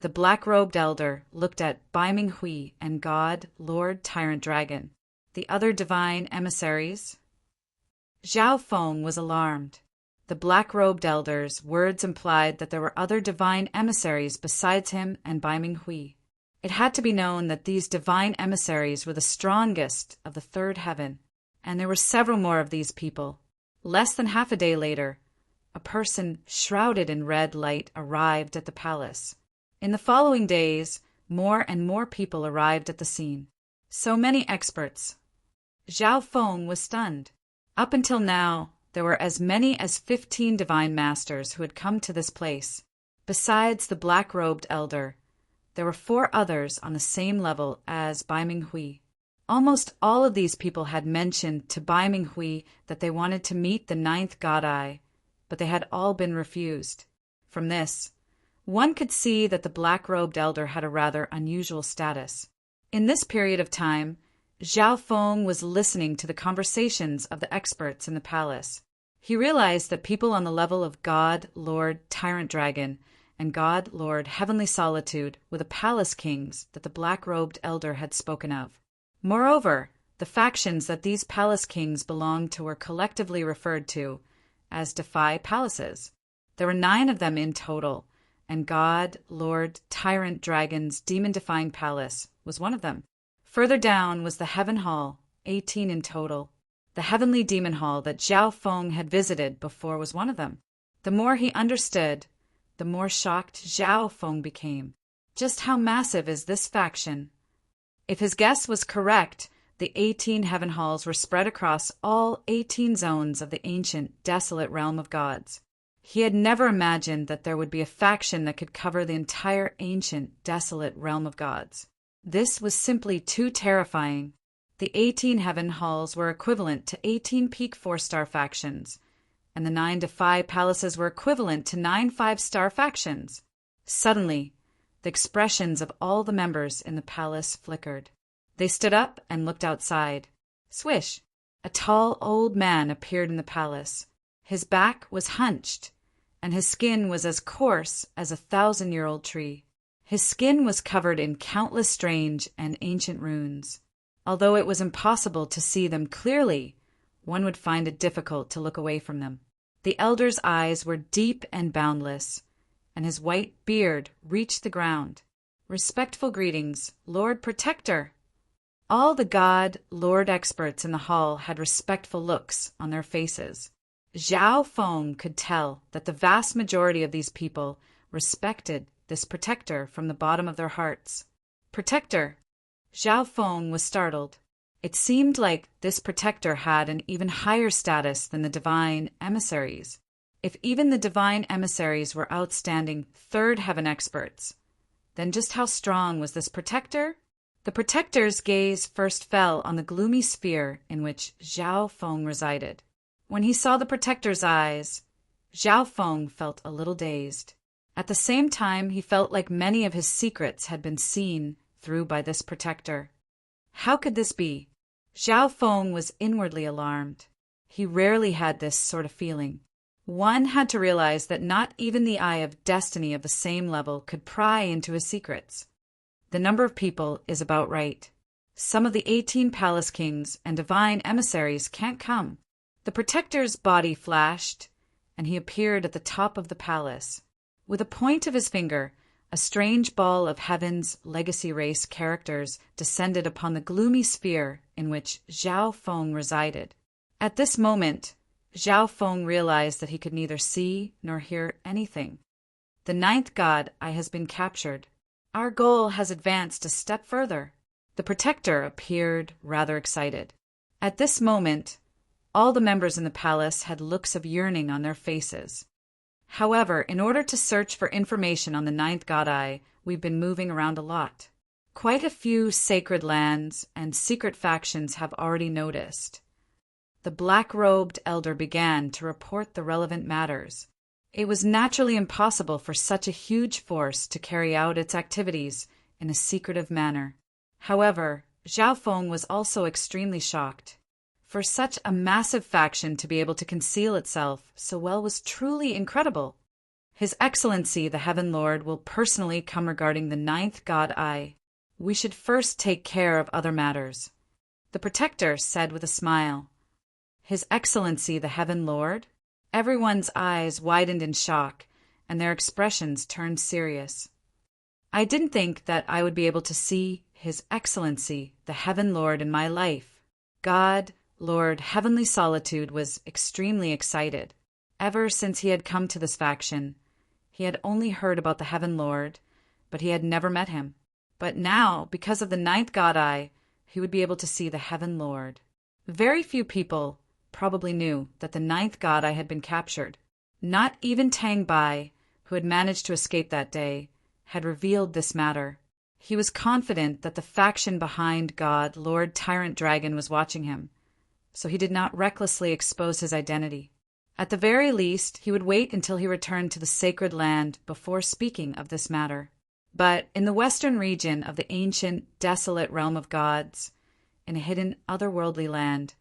The black-robed elder looked at Bai Minghui and God, Lord Tyrant Dragon. The other divine emissaries? Zhao Feng was alarmed. The black-robed elder's words implied that there were other divine emissaries besides him and Bai Minghui. It had to be known that these divine emissaries were the strongest of the third heaven, and there were several more of these people. Less than half a day later, a person shrouded in red light arrived at the palace. In the following days, more and more people arrived at the scene. So many experts. Zhao Feng was stunned. Up until now, there were as many as 15 divine masters who had come to this place. Besides the black-robed elder, there were 4 others on the same level as Bai Minghui. Almost all of these people had mentioned to Bai Minghui that they wanted to meet the ninth god Ai, but they had all been refused. From this, one could see that the black-robed elder had a rather unusual status. In this period of time, Zhao Feng was listening to the conversations of the experts in the palace. He realized that people on the level of God, Lord, Tyrant Dragon, and God, Lord, Heavenly Solitude were the palace kings that the black-robed elder had spoken of. Moreover, the factions that these palace kings belonged to were collectively referred to as Defy Palaces. There were 9 of them in total, and God, Lord, Tyrant Dragon's demon-defying palace was one of them. Further down was the Heaven Hall, 18 in total. The Heavenly Demon Hall that Zhao Feng had visited before was one of them. The more he understood, the more shocked Zhao Feng became. Just how massive is this faction? If his guess was correct, the 18 Heaven Halls were spread across all 18 zones of the ancient, desolate realm of gods. He had never imagined that there would be a faction that could cover the entire ancient, desolate realm of gods. This was simply too terrifying. The 18 Heaven Halls were equivalent to 18 peak 4-star factions, and the 9 Defy Palaces were equivalent to 9 5-star factions. Suddenly, the expressions of all the members in the palace flickered. They stood up and looked outside. Swish! A tall old man appeared in the palace. His back was hunched, and his skin was as coarse as a 1,000-year-old tree. His skin was covered in countless strange and ancient runes. Although it was impossible to see them clearly, one would find it difficult to look away from them. The elder's eyes were deep and boundless, and his white beard reached the ground. Respectful greetings, Lord Protector. All the God, Lord experts in the hall had respectful looks on their faces. Zhao Feng could tell that the vast majority of these people respected this protector from the bottom of their hearts. Protector! Zhao Feng was startled. It seemed like this protector had an even higher status than the divine emissaries. If even the divine emissaries were outstanding third heaven experts, then just how strong was this protector? The protector's gaze first fell on the gloomy sphere in which Zhao Feng resided. When he saw the protector's eyes, Zhao Feng felt a little dazed. At the same time, he felt like many of his secrets had been seen through by this protector. How could this be? Zhao Feng was inwardly alarmed. He rarely had this sort of feeling. One had to realize that not even the eye of destiny of the same level could pry into his secrets. The number of people is about right. Some of the 18 palace kings and divine emissaries can't come. The protector's body flashed, and he appeared at the top of the palace. With a point of his finger, a strange ball of heaven's legacy race characters descended upon the gloomy sphere in which Zhao Feng resided. At this moment, Zhao Feng realized that he could neither see nor hear anything. The ninth god Ai has been captured. Our goal has advanced a step further. The protector appeared rather excited. At this moment, all the members in the palace had looks of yearning on their faces. However, in order to search for information on the ninth god Ai, we've been moving around a lot. Quite a few sacred lands and secret factions have already noticed. The black-robed elder began to report the relevant matters. It was naturally impossible for such a huge force to carry out its activities in a secretive manner. However, Zhao Feng was also extremely shocked. For such a massive faction to be able to conceal itself so well was truly incredible. His Excellency, the Heaven Lord, will personally come regarding the ninth God Eye. We should first take care of other matters. The Protector said with a smile. His Excellency, the Heaven Lord? Everyone's eyes widened in shock, and their expressions turned serious. I didn't think that I would be able to see His Excellency, the Heaven Lord, in my life. God, Lord Heavenly Solitude, was extremely excited. Ever since he had come to this faction, he had only heard about the Heaven Lord, but he had never met him. But now, because of the ninth God Eye, he would be able to see the Heaven Lord. Very few people probably knew that the ninth God Eye had been captured. Not even Tang Bai, who had managed to escape that day, had revealed this matter. He was confident that the faction behind God, Lord Tyrant Dragon, was watching him, so he did not recklessly expose his identity. At the very least, he would wait until he returned to the sacred land before speaking of this matter. But in the western region of the ancient, desolate realm of gods, in a hidden otherworldly land,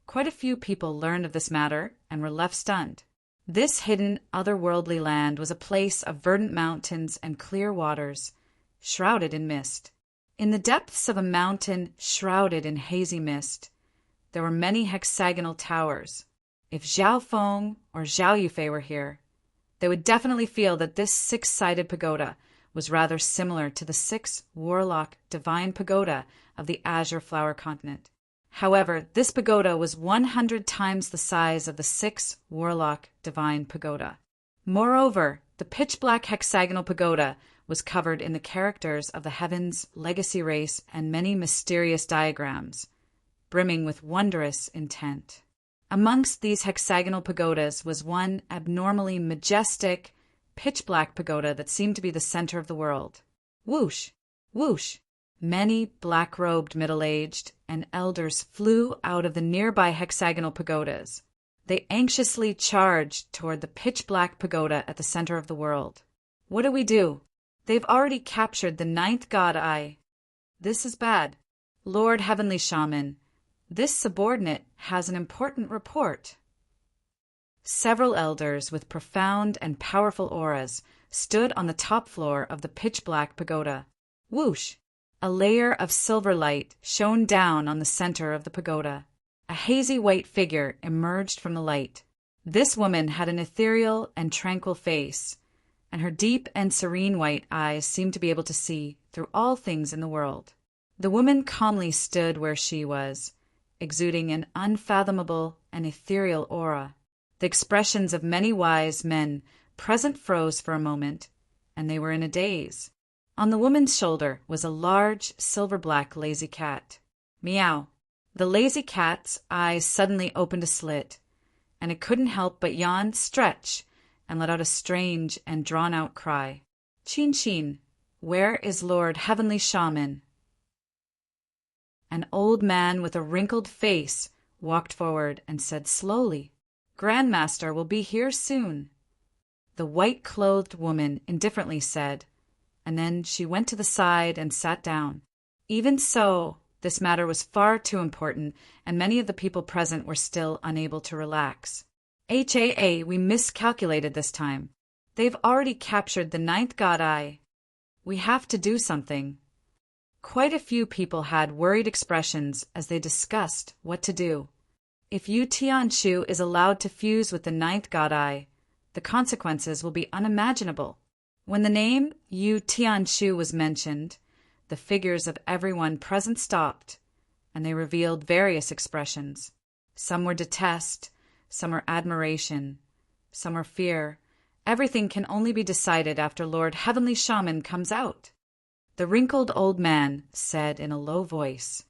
quite a few people learned of this matter and were left stunned. This hidden otherworldly land was a place of verdant mountains and clear waters, shrouded in mist. In the depths of a mountain shrouded in hazy mist, there were many hexagonal towers. If Zhao Feng or Zhao Yufei were here, they would definitely feel that this six-sided pagoda was rather similar to the six warlock divine pagoda of the Azure Flower Continent. However, this pagoda was 100 times the size of the six warlock divine pagoda. Moreover, the pitch-black hexagonal pagoda was covered in the characters of the heavens, legacy race, and many mysterious diagrams, brimming with wondrous intent. Amongst these hexagonal pagodas was one abnormally majestic, pitch-black pagoda that seemed to be the center of the world. Whoosh! Whoosh! Many black-robed middle-aged and elders flew out of the nearby hexagonal pagodas. They anxiously charged toward the pitch-black pagoda at the center of the world. What do we do? They've already captured the ninth God Eye. This is bad. Lord Heavenly Shaman, this subordinate has an important report. Several elders with profound and powerful auras stood on the top floor of the pitch-black pagoda. Whoosh! A layer of silver light shone down on the center of the pagoda. A hazy white figure emerged from the light. This woman had an ethereal and tranquil face, and her deep and serene white eyes seemed to be able to see through all things in the world. The woman calmly stood where she was, exuding an unfathomable and ethereal aura. The expressions of many wise men present froze for a moment, and they were in a daze. On the woman's shoulder was a large, silver-black lazy cat. Meow. The lazy cat's eyes suddenly opened a slit, and it couldn't help but yawn, stretch, and let out a strange and drawn-out cry. Chin Chin, where is Lord Heavenly Shaman? An old man with a wrinkled face walked forward and said slowly, Grandmaster will be here soon. The white-clothed woman indifferently said, and then she went to the side and sat down. Even so, this matter was far too important, and many of the people present were still unable to relax. We miscalculated this time. They've already captured the ninth God Eye. We have to do something. Quite a few people had worried expressions as they discussed what to do. If Yu Tianshu is allowed to fuse with the ninth God Eye, the consequences will be unimaginable. When the name Yu Tianshu was mentioned, the figures of everyone present stopped, and they revealed various expressions. Some were detest, some were admiration, some were fear. Everything can only be decided after Lord Heavenly Shaman comes out. The wrinkled old man said in a low voice.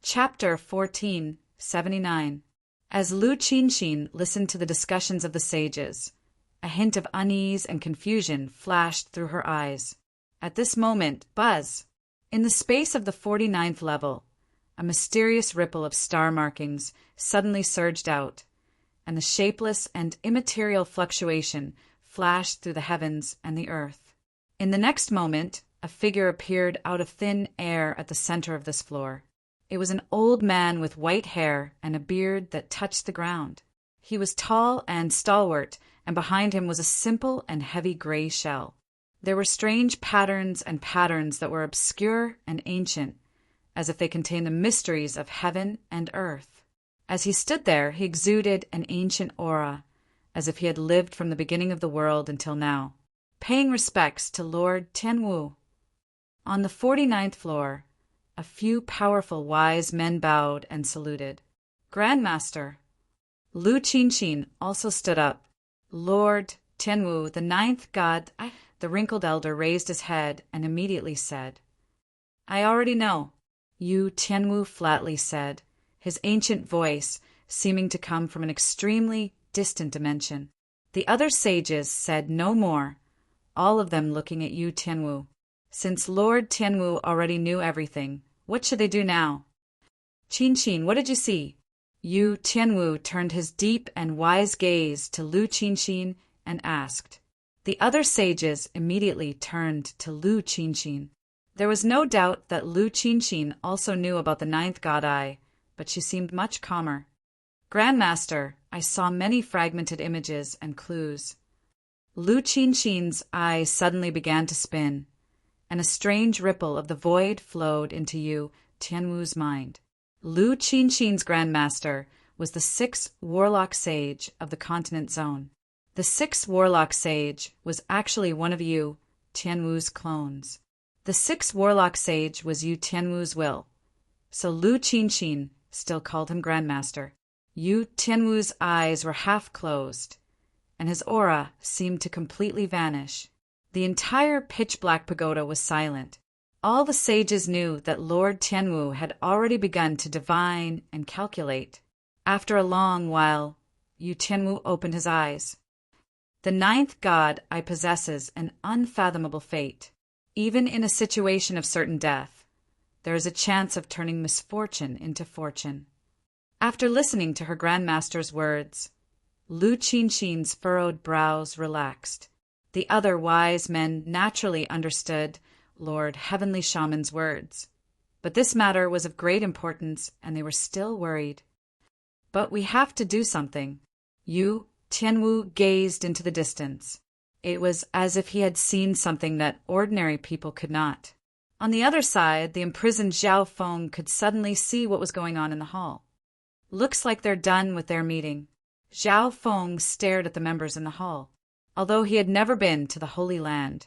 Chapter 1479. As Lu Qinshin listened to the discussions of the sages, a hint of unease and confusion flashed through her eyes. At this moment, Buzz, In the space of the 49th level, a mysterious ripple of star markings suddenly surged out, and the shapeless and immaterial fluctuation flashed through the heavens and the earth. In the next moment, a figure appeared out of thin air at the center of this floor. It was an old man with white hair and a beard that touched the ground. He was tall and stalwart, and behind him was a simple and heavy gray shell. There were strange patterns that were obscure and ancient, as if they contained the mysteries of heaven and earth. As he stood there, he exuded an ancient aura, as if he had lived from the beginning of the world until now. Paying respects to Lord Tianwu. On the 49th floor, a few powerful wise men bowed and saluted. Grandmaster. Lu Qinqin also stood up. Lord Tianwu, the ninth god. The wrinkled elder raised his head and immediately said, I already know. Yu Tianwu flatly said, his ancient voice seeming to come from an extremely distant dimension. The other sages said no more, all of them looking at Yu Tianwu. Since Lord Tianwu already knew everything, what should they do now? Qinqin, what did you see? Yu Tianwu turned his deep and wise gaze to Lu Qinqin and asked. The other sages immediately turned to Lu Qinqin. There was no doubt that Lu Qinqin also knew about the ninth god eye, but she seemed much calmer. Grandmaster, I saw many fragmented images and clues. Lu Qinqin's eyes suddenly began to spin, and a strange ripple of the void flowed into Yu Tianwu's mind. Lu Qinqin's grandmaster was the sixth warlock sage of the continent zone. The sixth warlock sage was actually one of Yu Tianwu's clones. The sixth warlock sage was Yu Tianwu's will, so Lu Qinqin still called him grandmaster. Yu Tianwu's eyes were half closed, and his aura seemed to completely vanish. The entire pitch-black pagoda was silent. All the sages knew that Lord Tianwu had already begun to divine and calculate. After a long while, Yu Tianwu opened his eyes. The ninth god eye possesses an unfathomable fate. Even in a situation of certain death, there is a chance of turning misfortune into fortune. After listening to her grandmaster's words, Lu Qinqin's furrowed brows relaxed. The other wise men naturally understood Lord Heavenly Shaman's words, but this matter was of great importance and they were still worried. But we have to do something. Yu Tianwu gazed into the distance. It was as if he had seen something that ordinary people could not. On the other side, the imprisoned Zhao Feng could suddenly see what was going on in the hall. Looks like they're done with their meeting. Zhao Feng stared at the members in the hall. Although he had never been to the Holy Land,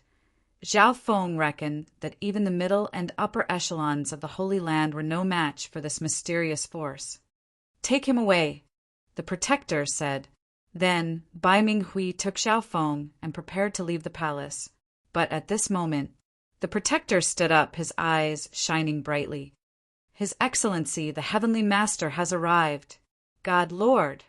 Zhao Feng reckoned that even the middle and upper echelons of the Holy Land were no match for this mysterious force. Take him away, the protector said. Then Bai Minghui took Zhao Feng and prepared to leave the palace. But at this moment, the protector stood up, his eyes shining brightly. His Excellency, the Heavenly Master, has arrived. God Lord.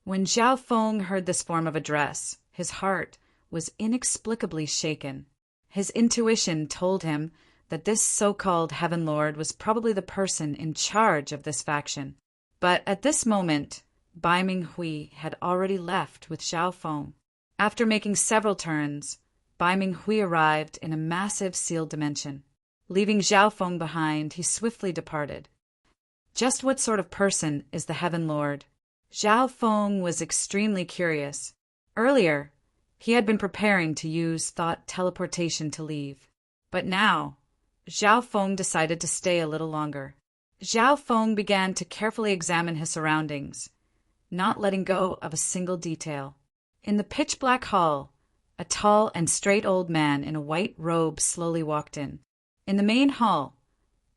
When Zhao Feng heard this form of address, his heart was inexplicably shaken. His intuition told him that this so-called Heaven Lord was probably the person in charge of this faction. But at this moment, Bai Minghui had already left with Zhao Feng. After making several turns, Bai Minghui arrived in a massive sealed dimension. Leaving Zhao Feng behind, he swiftly departed. Just what sort of person is the Heaven Lord? Zhao Feng was extremely curious. Earlier, he had been preparing to use thought teleportation to leave. But now, Zhao Feng decided to stay a little longer. Zhao Feng began to carefully examine his surroundings, not letting go of a single detail. In the pitch-black hall, a tall and straight old man in a white robe slowly walked in. In the main hall,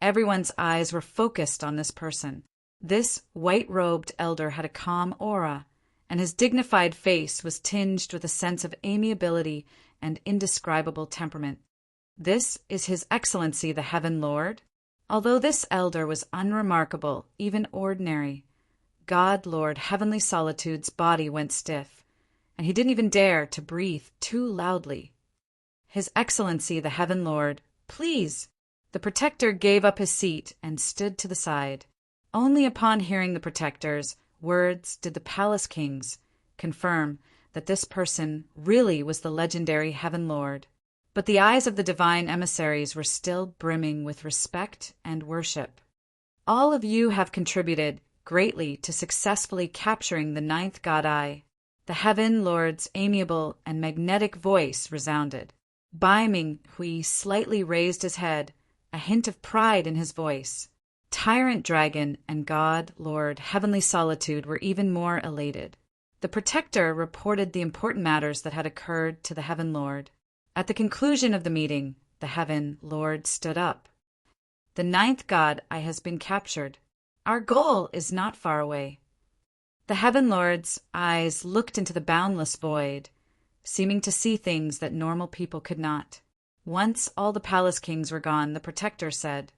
everyone's eyes were focused on this person. This white-robed elder had a calm aura, and his dignified face was tinged with a sense of amiability and indescribable temperament. This is His Excellency the Heaven Lord? Although this elder was unremarkable, even ordinary, God Lord Heavenly Solitude's body went stiff, and he didn't even dare to breathe too loudly. His Excellency the Heaven Lord, please, The protector gave up his seat and stood to the side. Only upon hearing the protector's words did the palace kings confirm that this person really was the legendary Heaven Lord. But the eyes of the divine emissaries were still brimming with respect and worship. All of you have contributed greatly to successfully capturing the ninth god eye. The Heaven Lord's amiable and magnetic voice resounded. Bai Ming Hui slightly raised his head, a hint of pride in his voice. Tyrant Dragon and God Lord Heavenly Solitude were even more elated. The protector reported the important matters that had occurred to the Heaven Lord. At the conclusion of the meeting, the Heaven Lord stood up. The ninth god eye has been captured. Our goal is not far away. The Heaven Lord's eyes looked into the boundless void, seeming to see things that normal people could not. Once all the palace kings were gone, the protector said,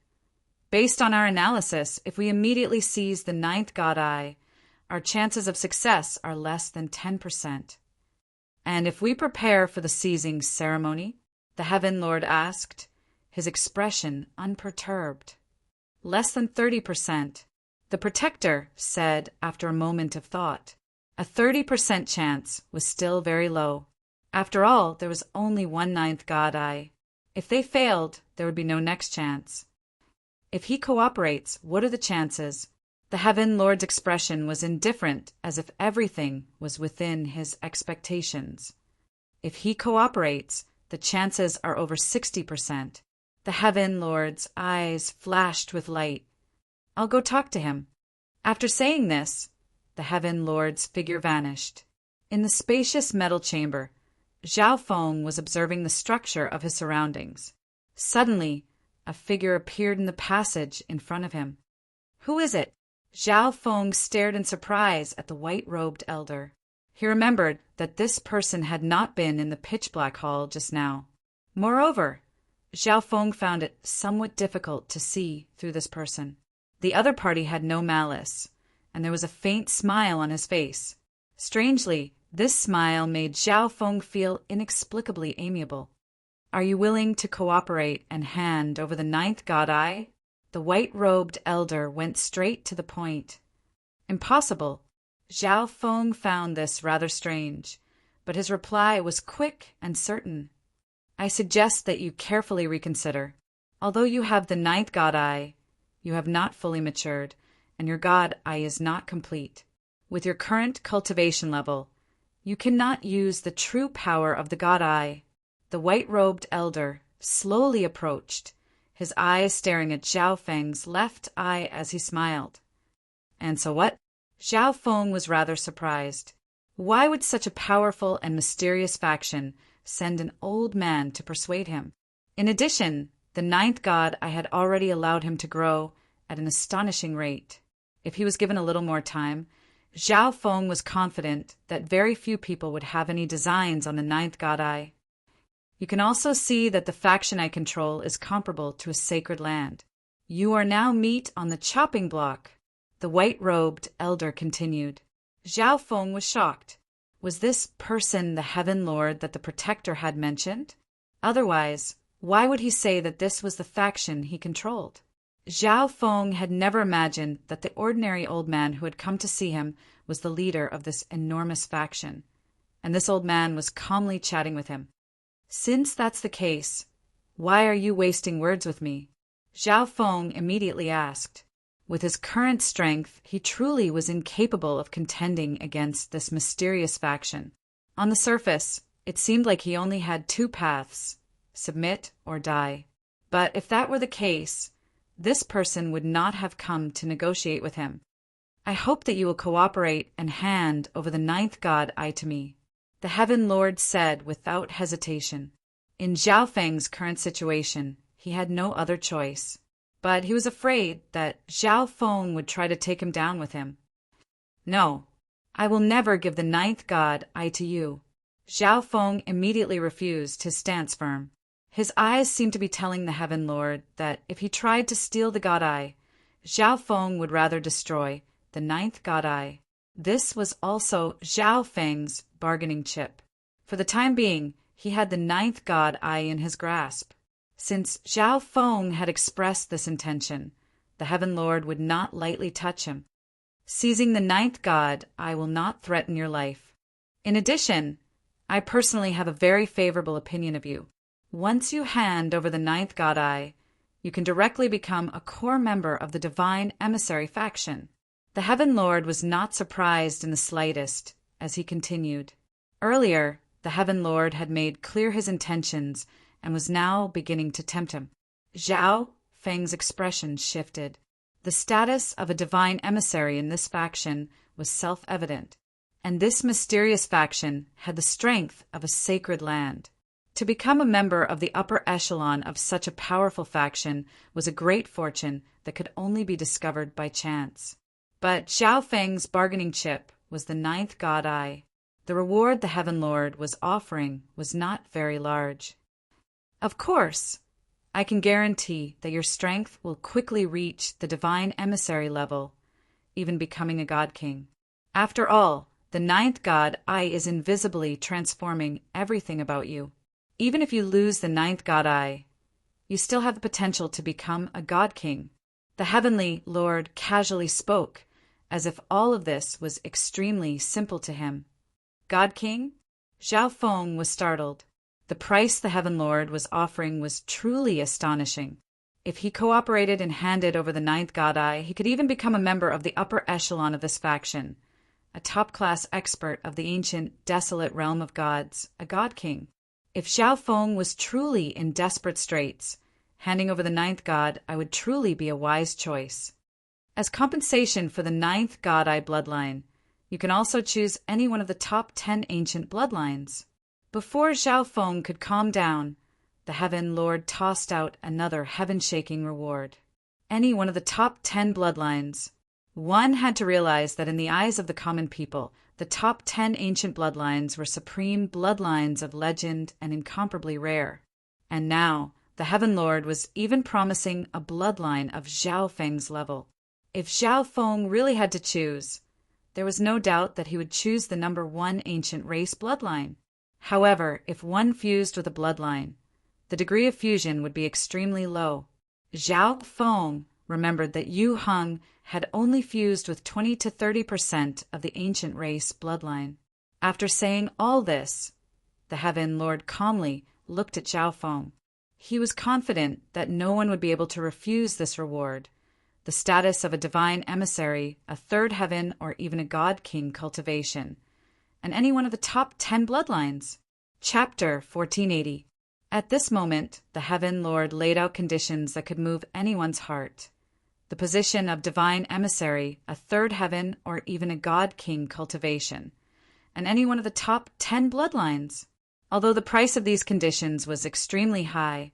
"Based on our analysis, if we immediately seize the ninth god eye, our chances of success are less than 10%. And if we prepare for the seizing ceremony?" the Heaven Lord asked, his expression unperturbed. "Less than 30%. The protector said after a moment of thought. A 30% chance was still very low. After all, there was only one ninth god eye. If they failed, there would be no next chance. If he cooperates, what are the chances? The Heaven Lord's expression was indifferent, as if everything was within his expectations. If he cooperates, the chances are over 60%. The Heaven Lord's eyes flashed with light. I'll go talk to him. After saying this, the Heaven Lord's figure vanished. In the spacious metal chamber, Zhao Feng was observing the structure of his surroundings. Suddenly, a figure appeared in the passage in front of him. Who is it? Zhao Feng stared in surprise at the white-robed elder. He remembered that this person had not been in the pitch-black hall just now. Moreover, Zhao Feng found it somewhat difficult to see through this person. The other party had no malice, and there was a faint smile on his face. Strangely, this smile made Zhao Feng feel inexplicably amiable. Are you willing to cooperate and hand over the ninth god eye? The white-robed elder went straight to the point. Impossible. Zhao Feng found this rather strange, but his reply was quick and certain. I suggest that you carefully reconsider. Although you have the ninth god eye, you have not fully matured, and your god eye is not complete. With your current cultivation level, you cannot use the true power of the god eye. The white-robed elder slowly approached, his eyes staring at Zhao Feng's left eye as he smiled. And so what? Zhao Feng was rather surprised. Why would such a powerful and mysterious faction send an old man to persuade him? In addition, the ninth god I had already allowed him to grow at an astonishing rate. If he was given a little more time, Zhao Feng was confident that very few people would have any designs on the ninth god eye. You can also see that the faction I control is comparable to a sacred land. You are now meat on the chopping block, the white-robed elder continued. Zhao Feng was shocked. Was this person the Heaven Lord that the protector had mentioned? Otherwise, why would he say that this was the faction he controlled? Zhao Feng had never imagined that the ordinary old man who had come to see him was the leader of this enormous faction, and this old man was calmly chatting with him. Since that's the case, why are you wasting words with me? Zhao Feng immediately asked. With his current strength, he truly was incapable of contending against this mysterious faction. On the surface, it seemed like he only had two paths, submit or die. But if that were the case, this person would not have come to negotiate with him. I hope that you will cooperate and hand over the ninth god eye to me, the Heaven Lord said without hesitation. In Zhao Feng's current situation, he had no other choice. But he was afraid that Zhao Feng would try to take him down with him. No, I will never give the ninth god eye to you. Zhao Feng immediately refused, his stance firm. His eyes seemed to be telling the Heaven Lord that if he tried to steal the god eye, Zhao Feng would rather destroy the ninth god eye. This was also Zhao Feng's bargaining chip. For the time being, he had the ninth god eye in his grasp. Since Zhao Feng had expressed this intention, the Heaven Lord would not lightly touch him. Seizing the ninth god, I will not threaten your life. In addition, I personally have a very favorable opinion of you. Once you hand over the ninth god eye, you can directly become a core member of the Divine Emissary faction. The Heaven Lord was not surprised in the slightest, as he continued. Earlier, the Heaven Lord had made clear his intentions and was now beginning to tempt him. Zhao Feng's expression shifted. The status of a divine emissary in this faction was self-evident, and this mysterious faction had the strength of a sacred land. To become a member of the upper echelon of such a powerful faction was a great fortune that could only be discovered by chance. But Zhao Feng's bargaining chip was the ninth god eye. The reward the Heaven Lord was offering was not very large. Of course, I can guarantee that your strength will quickly reach the divine emissary level, even becoming a god king. After all, the ninth god eye is invisibly transforming everything about you. Even if you lose the ninth god eye, you still have the potential to become a god king. The Heavenly Lord casually spoke, as if all of this was extremely simple to him. God King? Zhao Feng was startled. The price the Heaven Lord was offering was truly astonishing. If he cooperated and handed over the ninth god eye, he could even become a member of the upper echelon of this faction, a top-class expert of the ancient, desolate realm of gods, a god king. If Zhao Feng was truly in desperate straits, handing over the ninth god eye would truly be a wise choice. As compensation for the ninth god eye bloodline, you can also choose any one of the top 10 ancient bloodlines. Before Zhao Feng could calm down, the Heaven Lord tossed out another heaven-shaking reward. Any one of the top 10 bloodlines. One had to realize that in the eyes of the common people, the top 10 ancient bloodlines were supreme bloodlines of legend and incomparably rare. And now, the Heaven Lord was even promising a bloodline of Zhao Feng's level. If Zhao Feng really had to choose, there was no doubt that he would choose the number 1 ancient race bloodline. However, if one fused with a bloodline, the degree of fusion would be extremely low. Zhao Feng remembered that Yu Heng had only fused with 20 to 30% of the ancient race bloodline. After saying all this, the Heaven Lord calmly looked at Zhao Feng. He was confident that no one would be able to refuse this reward, the status of a divine emissary, a third heaven, or even a god king cultivation, and any one of the top 10 bloodlines. Chapter 1480. At this moment, the Heaven Lord laid out conditions that could move anyone's heart. The position of divine emissary, a third heaven, or even a god king cultivation, and any one of the top 10 bloodlines. Although the price of these conditions was extremely high,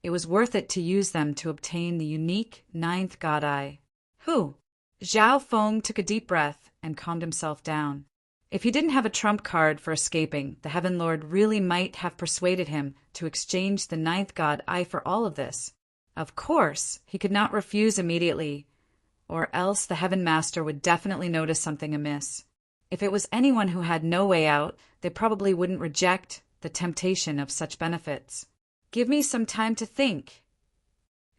it was worth it to use them to obtain the unique ninth god eye. Zhao Feng took a deep breath and calmed himself down. If he didn't have a trump card for escaping, the Heaven Lord really might have persuaded him to exchange the ninth god eye for all of this. Of course, he could not refuse immediately, or else the Heaven Master would definitely notice something amiss. If it was anyone who had no way out, they probably wouldn't reject the temptation of such benefits. Give me some time to think.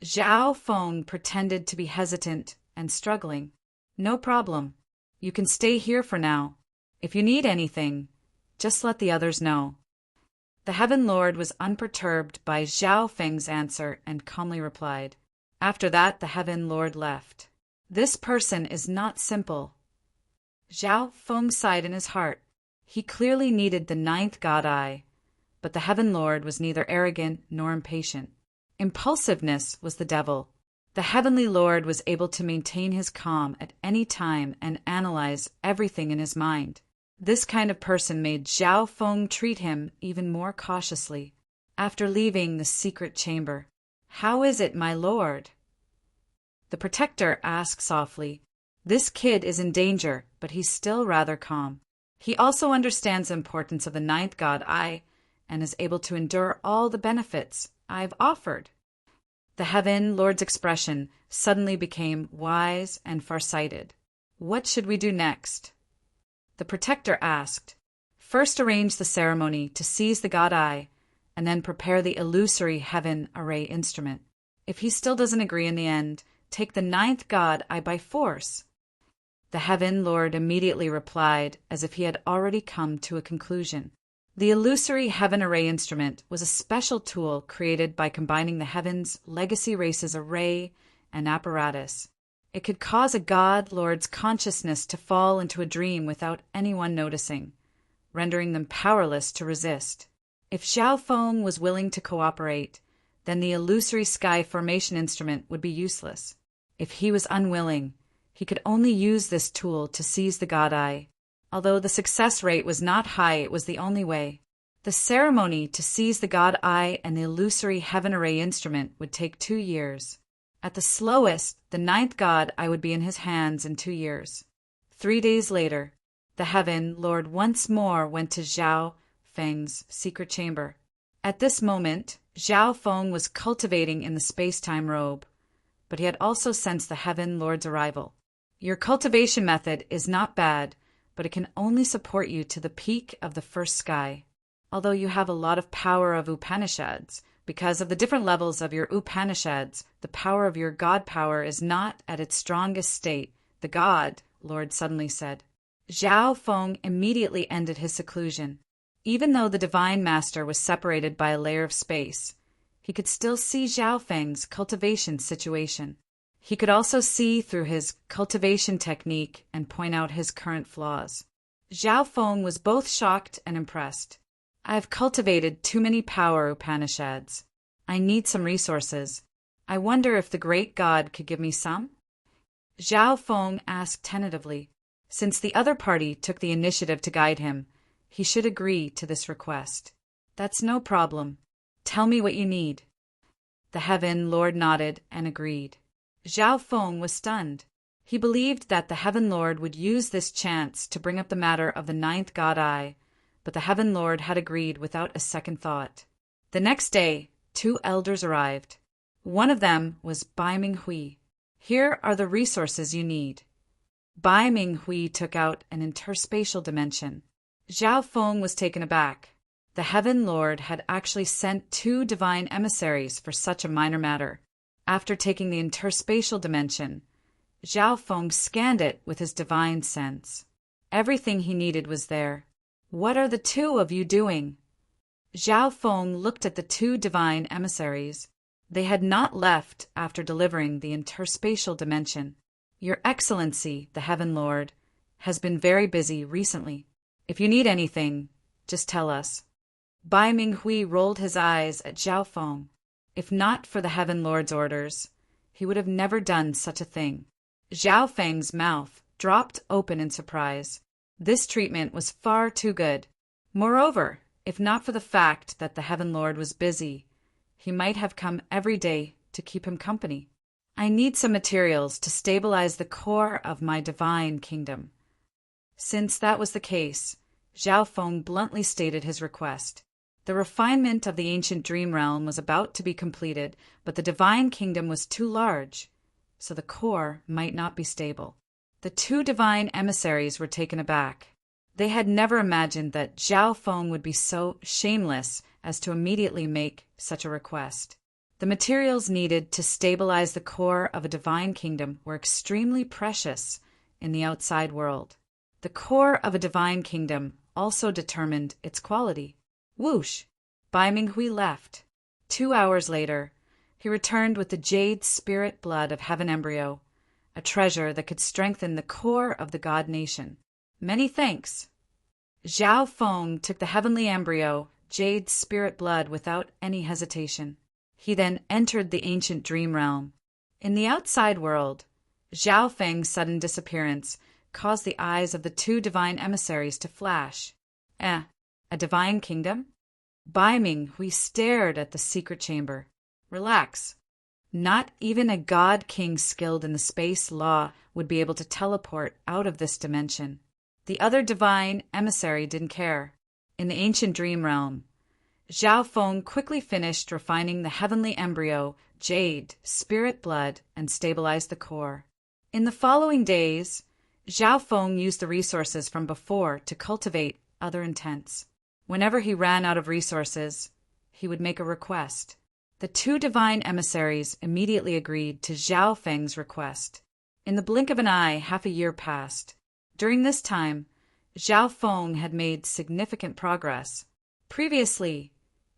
Zhao Feng pretended to be hesitant and struggling. No problem. You can stay here for now. If you need anything, just let the others know. The Heaven Lord was unperturbed by Zhao Feng's answer and calmly replied. After that, the Heaven Lord left. This person is not simple. Zhao Feng sighed in his heart. He clearly needed the ninth god eye, but the Heaven Lord was neither arrogant nor impatient. Impulsiveness was the devil. The Heavenly Lord was able to maintain his calm at any time and analyze everything in his mind. This kind of person made Zhao Feng treat him even more cautiously. After leaving the secret chamber, "How is it, my lord?" The protector asked softly. This kid is in danger, but he's still rather calm. He also understands the importance of the ninth god eye and is able to endure all the benefits I've offered. The Heaven Lord's expression suddenly became wise and farsighted. What should we do next? The protector asked. First arrange the ceremony to seize the god eye, and then prepare the illusory heaven array instrument. If he still doesn't agree in the end, take the ninth god eye by force." The Heaven Lord immediately replied, as if he had already come to a conclusion. The illusory heaven array instrument was a special tool created by combining the heavens' legacy race's array and apparatus. It could cause a god lord's consciousness to fall into a dream without anyone noticing, rendering them powerless to resist. If Zhao Feng was willing to cooperate, then the illusory sky formation instrument would be useless. If he was unwilling, he could only use this tool to seize the god eye. Although the success rate was not high, it was the only way. The ceremony to seize the god eye and the illusory heaven array instrument would take 2 years. At the slowest, the ninth god eye would be in his hands in 2 years. 3 days later, the Heaven Lord once more went to Zhao Feng's secret chamber. At this moment, Zhao Feng was cultivating in the space-time robe, but he had also sensed the Heaven Lord's arrival. "Your cultivation method is not bad, but it can only support you to the peak of the first sky. Although you have a lot of power of Upanishads, because of the different levels of your Upanishads, the power of your god power is not at its strongest state," the God Lord suddenly said. Zhao Feng immediately ended his seclusion. Even though the Divine Master was separated by a layer of space, he could still see Zhao Feng's cultivation situation. He could also see through his cultivation technique and point out his current flaws. Zhao Feng was both shocked and impressed. "I have cultivated too many power Upanishads. I need some resources. I wonder if the great god could give me some?" Zhao Feng asked tentatively. Since the other party took the initiative to guide him, he should agree to this request. "That's no problem. Tell me what you need." The Heaven Lord nodded and agreed. Zhao Feng was stunned. He believed that the Heaven Lord would use this chance to bring up the matter of the ninth god eye, but the Heaven Lord had agreed without a second thought. The next day, 2 elders arrived. One of them was Bai Minghui. "Here are the resources you need." Bai Minghui took out an interspatial dimension. Zhao Feng was taken aback. The Heaven Lord had actually sent 2 divine emissaries for such a minor matter. After taking the interspatial dimension, Zhao Feng scanned it with his divine sense. Everything he needed was there. "What are the 2 of you doing?" Zhao Feng looked at the 2 divine emissaries. They had not left after delivering the interspatial dimension. "Your Excellency, the Heaven Lord, has been very busy recently. If you need anything, just tell us." Bai Minghui rolled his eyes at Zhao Feng. If not for the Heaven Lord's orders, he would have never done such a thing. Zhao Feng's mouth dropped open in surprise. This treatment was far too good. Moreover, if not for the fact that the Heaven Lord was busy, he might have come every day to keep him company. "I need some materials to stabilize the core of my divine kingdom." Since that was the case, Zhao Feng bluntly stated his request. The refinement of the ancient dream realm was about to be completed, but the divine kingdom was too large, so the core might not be stable. The 2 divine emissaries were taken aback. They had never imagined that Zhao Feng would be so shameless as to immediately make such a request. The materials needed to stabilize the core of a divine kingdom were extremely precious in the outside world. The core of a divine kingdom also determined its quality. Whoosh! Bai Minghui left. 2 hours later, he returned with the jade spirit blood of Heaven Embryo, a treasure that could strengthen the core of the god nation. "Many thanks." Zhao Feng took the heavenly embryo, jade spirit blood, without any hesitation. He then entered the ancient dream realm. In the outside world, Zhao Feng's sudden disappearance caused the eyes of the 2 divine emissaries to flash. A divine kingdom? Bai Minghui stared at the secret chamber. "Relax. Not even a god king skilled in the space law would be able to teleport out of this dimension." The other divine emissary didn't care. In the ancient dream realm, Zhao Feng quickly finished refining the heavenly embryo, jade, spirit blood, and stabilized the core. In the following days, Zhao Feng used the resources from before to cultivate other intents. Whenever he ran out of resources, he would make a request. The two divine emissaries immediately agreed to Zhao Feng's request. In the blink of an eye, half a year passed. During this time, Zhao Feng had made significant progress. Previously,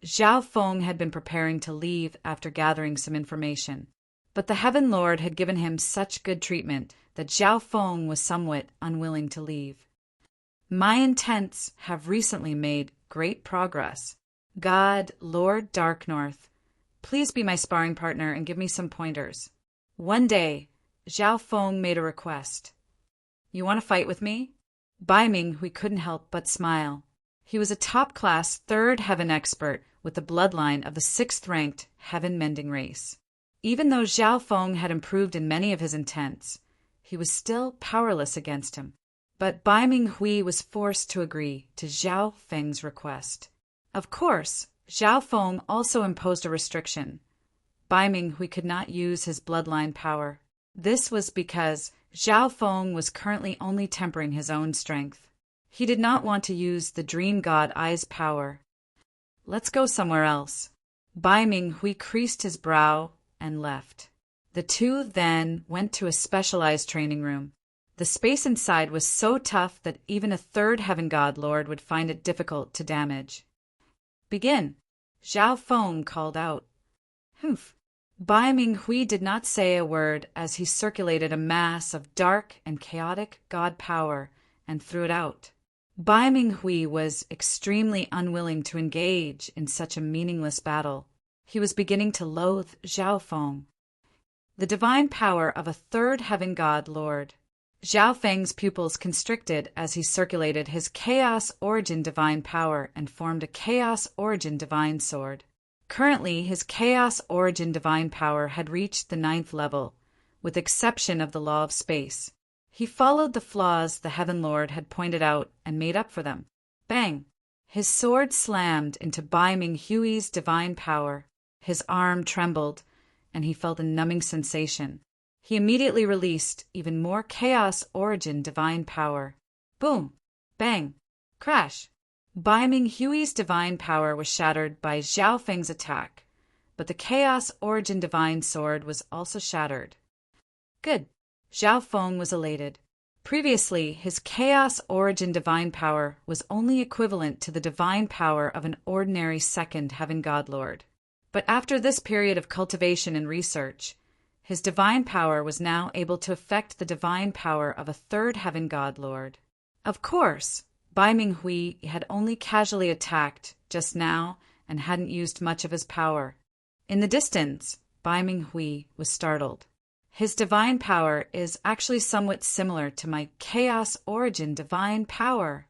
Zhao Feng had been preparing to leave after gathering some information, but the Heaven Lord had given him such good treatment that Zhao Feng was somewhat unwilling to leave. My intents have recently made great progress. God, Lord Dark North, please be my sparring partner and give me some pointers. One day, Zhao Feng made a request. You want to fight with me? Bai Ming Hui couldn't help but smile. He was a top-class third heaven expert with the bloodline of the sixth-ranked heaven-mending race. Even though Zhao Feng had improved in many of his intents, he was still powerless against him. But Bai Ming Hui was forced to agree to Zhao Feng's request. Of course, Zhao Feng also imposed a restriction. Bai Ming Hui could not use his bloodline power. This was because Zhao Feng was currently only tempering his own strength. He did not want to use the Dream God Eye's power. Let's go somewhere else. Bai Ming Hui creased his brow and left. The two then went to a specialized training room. The space inside was so tough that even a third heaven god lord would find it difficult to damage. Begin, Zhao Feng called out. Humph. Bai Ming Hui did not say a word as he circulated a mass of dark and chaotic god power and threw it out. Bai Ming Hui was extremely unwilling to engage in such a meaningless battle. He was beginning to loathe Zhao Feng. The divine power of a third heaven god lord. Zhao Feng's pupils constricted as he circulated his Chaos Origin divine power and formed a Chaos Origin divine sword. Currently, his Chaos Origin divine power had reached the 9th level, with exception of the law of space. He followed the flaws the Heaven Lord had pointed out and made up for them. Bang! His sword slammed into Bai Ming Hui's divine power. His arm trembled, and he felt a numbing sensation. He immediately released even more Chaos Origin divine power. Boom! Bang! Crash! Bai Ming Hui's divine power was shattered by Zhao Feng's attack, but the Chaos Origin divine sword was also shattered. Good. Zhao Feng was elated. Previously, his Chaos Origin divine power was only equivalent to the divine power of an ordinary second heaven god lord. But after this period of cultivation and research, his divine power was now able to affect the divine power of a third heaven god lord. Of course, Bai Ming Hui had only casually attacked just now and hadn't used much of his power. In the distance, Bai Ming Hui was startled. His divine power is actually somewhat similar to my Chaos Origin divine power.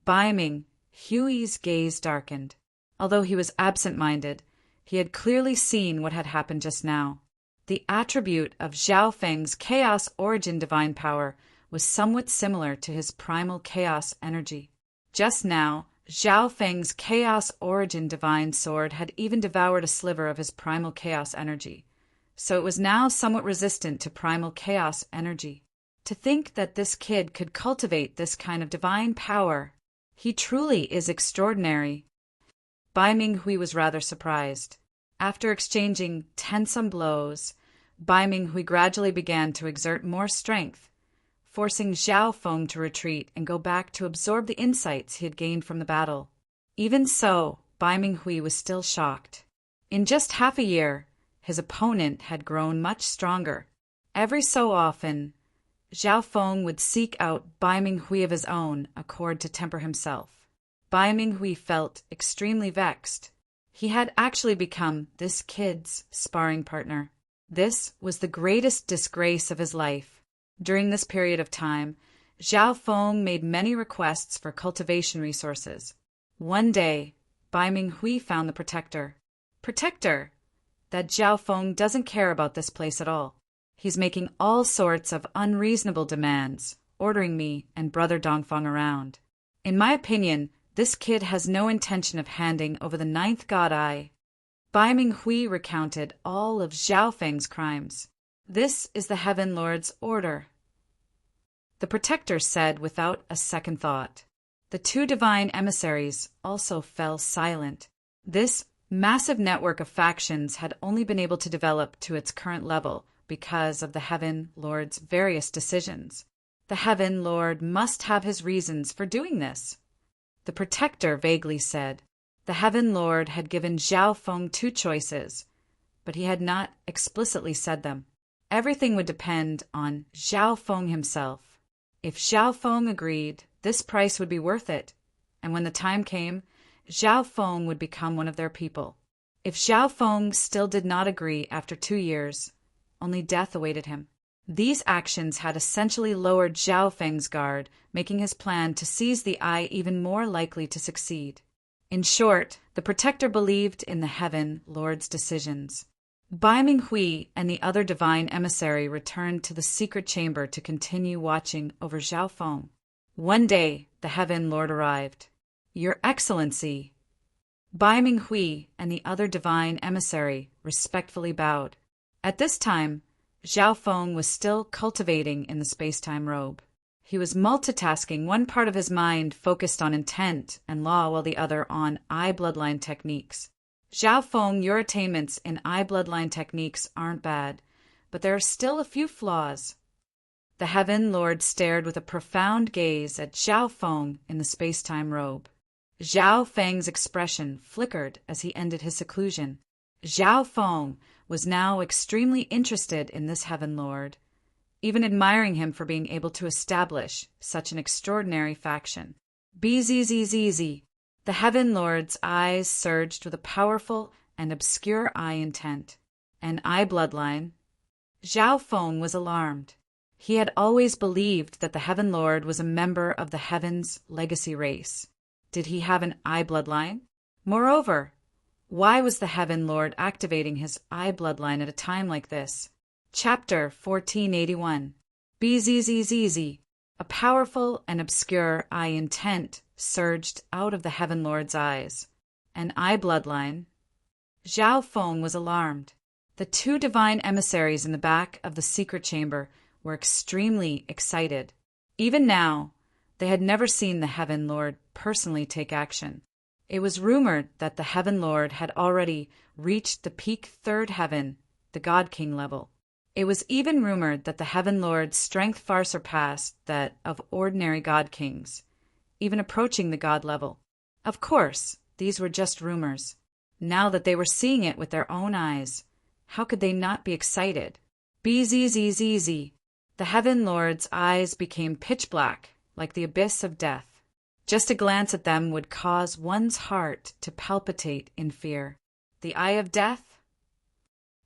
Bai Ming Hui's gaze darkened. Although he was absent-minded, he had clearly seen what had happened just now. The attribute of Zhao Feng's Chaos Origin divine power was somewhat similar to his primal chaos energy. Just now, Zhao Feng's Chaos Origin divine sword had even devoured a sliver of his primal chaos energy, so it was now somewhat resistant to primal chaos energy. To think that this kid could cultivate this kind of divine power, he truly is extraordinary. Bai Ming Hui was rather surprised. After exchanging tensome blows, Bai Ming Hui gradually began to exert more strength, forcing Zhao Feng to retreat and go back to absorb the insights he had gained from the battle. Even so, Bai Ming Hui was still shocked. In just half a year, his opponent had grown much stronger. Every so often, Zhao Feng would seek out Bai Ming Hui of his own accord to temper himself. Bai Ming Hui felt extremely vexed. He had actually become this kid's sparring partner. This was the greatest disgrace of his life. During this period of time, Zhao Feng made many requests for cultivation resources. One day, Bai Ming Hui found the protector. Protector! That Zhao Feng doesn't care about this place at all. He's making all sorts of unreasonable demands, ordering me and Brother Dongfang around. In my opinion, this kid has no intention of handing over the 9th God Eye. Bai Ming Hui recounted all of Zhao Feng's crimes. This is the Heaven Lord's order. The protector said without a second thought. The two divine emissaries also fell silent. This Massive network of factions had only been able to develop to its current level because of the Heaven Lord's various decisions. The Heaven Lord must have his reasons for doing this. The Protector vaguely said. The Heaven Lord had given Zhao Feng two choices, but he had not explicitly said them. Everything would depend on Zhao Feng himself. If Zhao Feng agreed, this price would be worth it, and when the time came, Zhao Feng would become one of their people. If Zhao Feng still did not agree after 2 years, only death awaited him. These actions had essentially lowered Zhao Feng's guard, making his plan to seize the eye even more likely to succeed. In short, the Protector believed in the Heaven Lord's decisions. Bai Minghui and the other divine emissary returned to the secret chamber to continue watching over Zhao Feng. One day, the Heaven Lord arrived. Your Excellency! Bai Minghui and the other divine emissary respectfully bowed. At this time, Zhao Feng was still cultivating in the space-time robe. He was multitasking, one part of his mind focused on intent and law while the other on eye bloodline techniques. Zhao Feng, your attainments in eye bloodline techniques aren't bad, but there are still a few flaws. The Heaven Lord stared with a profound gaze at Zhao Feng in the space-time robe. Zhao Feng's expression flickered as he ended his seclusion. Zhao Feng was now extremely interested in this Heaven Lord, even admiring him for being able to establish such an extraordinary faction. Bzzz. The Heaven Lord's eyes surged with a powerful and obscure eye intent. An eye bloodline? Zhao Feng was alarmed. He had always believed that the Heaven Lord was a member of the Heaven's legacy race. Did he have an eye bloodline? Moreover, why was the Heaven Lord activating his eye bloodline at a time like this? Chapter 1481. Bzzz. A powerful and obscure eye intent surged out of the Heaven Lord's eyes. An eye bloodline? Zhao Feng was alarmed. The two divine emissaries in the back of the secret chamber were extremely excited. Even now, they had never seen the Heaven Lord personally take action. It was rumored that the Heaven Lord had already reached the peak third heaven, the God King level. It was even rumored that the Heaven Lord's strength far surpassed that of ordinary God Kings, even approaching the God level. Of course, these were just rumors. Now that they were seeing it with their own eyes, how could they not be excited? Bzzz. The Heaven Lord's eyes became pitch black, like the abyss of death. Just a glance at them would cause one's heart to palpitate in fear. The eye of death?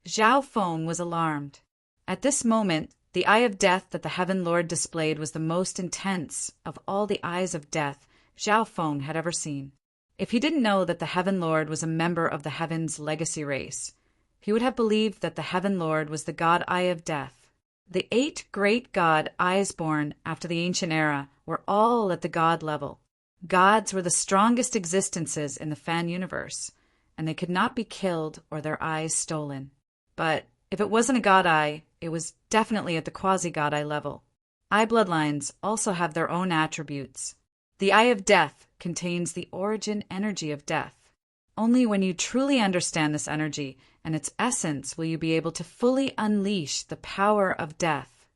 Zhao Feng was alarmed. At this moment, the eye of death that the Heaven Lord displayed was the most intense of all the eyes of death Zhao Feng had ever seen. If he didn't know that the Heaven Lord was a member of the Heaven's legacy race, he would have believed that the Heaven Lord was the God Eye of Death. The 8 great God eyes born after the ancient era were all at the God level. Gods were the strongest existences in the fan universe, and they could not be killed or their eyes stolen. But if it wasn't a God Eye, it was definitely at the quasi-God Eye level. Eye bloodlines also have their own attributes. The Eye of Death contains the origin energy of death. Only when you truly understand this energy and its essence will you be able to fully unleash the power of death,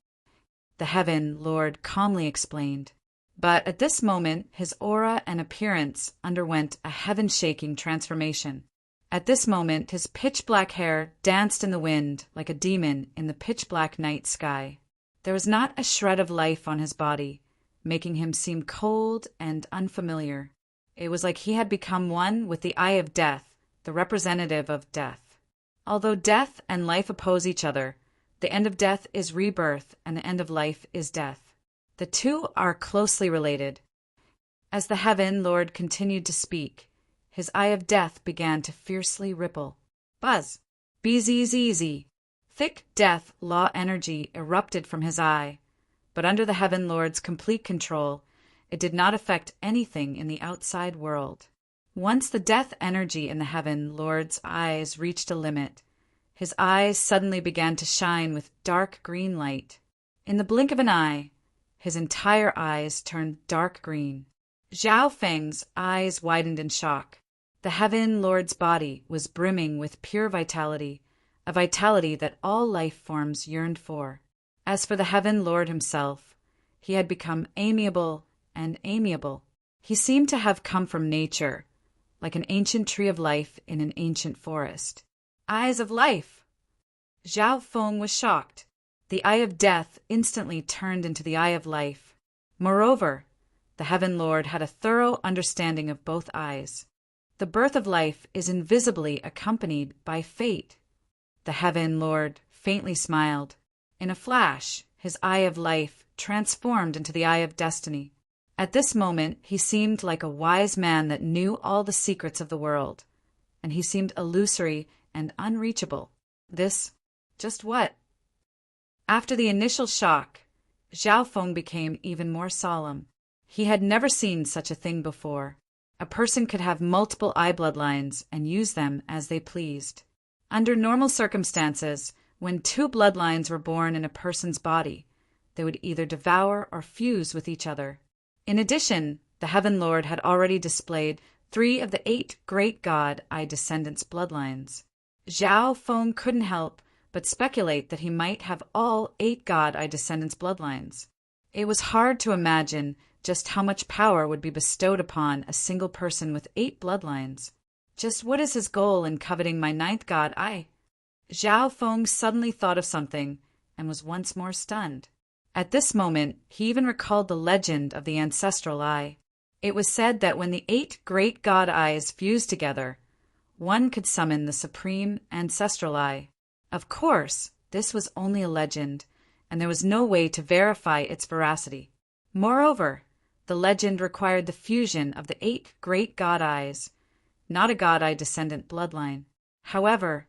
the Heaven Lord calmly explained. But at this moment, his aura and appearance underwent a heaven-shaking transformation. At this moment, his pitch-black hair danced in the wind like a demon in the pitch-black night sky. There was not a shred of life on his body, making him seem cold and unfamiliar. It was like he had become one with the Eye of Death, the representative of death. Although death and life oppose each other, the end of death is rebirth and the end of life is death. The two are closely related. As the Heaven Lord continued to speak, his Eye of Death began to fiercely ripple. Buzz! Bzzz! Thick death law energy erupted from his eye, but under the Heaven Lord's complete control, it did not affect anything in the outside world. Once the death energy in the Heaven Lord's eyes reached a limit, his eyes suddenly began to shine with dark green light. In the blink of an eye, his entire eyes turned dark green. Zhao Feng's eyes widened in shock. The Heaven Lord's body was brimming with pure vitality, a vitality that all life forms yearned for. As for the Heaven Lord himself, he had become amiable and amiable. He seemed to have come from nature, like an ancient tree of life in an ancient forest. Eyes of life! Zhao Feng was shocked. The eye of death instantly turned into the eye of life. Moreover, the Heaven Lord had a thorough understanding of both eyes. The birth of life is invisibly accompanied by fate. The Heaven Lord faintly smiled. In a flash, his eye of life transformed into the eye of destiny. At this moment, he seemed like a wise man that knew all the secrets of the world, and he seemed illusory and unreachable. Just what? After the initial shock, Zhao Feng became even more solemn. He had never seen such a thing before. A person could have multiple eye bloodlines and use them as they pleased. Under normal circumstances, when two bloodlines were born in a person's body, they would either devour or fuse with each other. In addition, the Heaven Lord had already displayed 3 of the 8 great god eye descendants' bloodlines. Zhao Feng couldn't help but speculate that he might have all 8 god eye descendants' bloodlines. It was hard to imagine just how much power would be bestowed upon a single person with 8 bloodlines. Just what is his goal in coveting my 9th god eye? Zhao Feng suddenly thought of something and was once more stunned. At this moment, he even recalled the legend of the ancestral eye. It was said that when the 8 great god eyes fused together, one could summon the supreme ancestral eye. Of course, this was only a legend, and there was no way to verify its veracity. Moreover, the legend required the fusion of the 8 great god eyes, not a god eye descendant bloodline. However,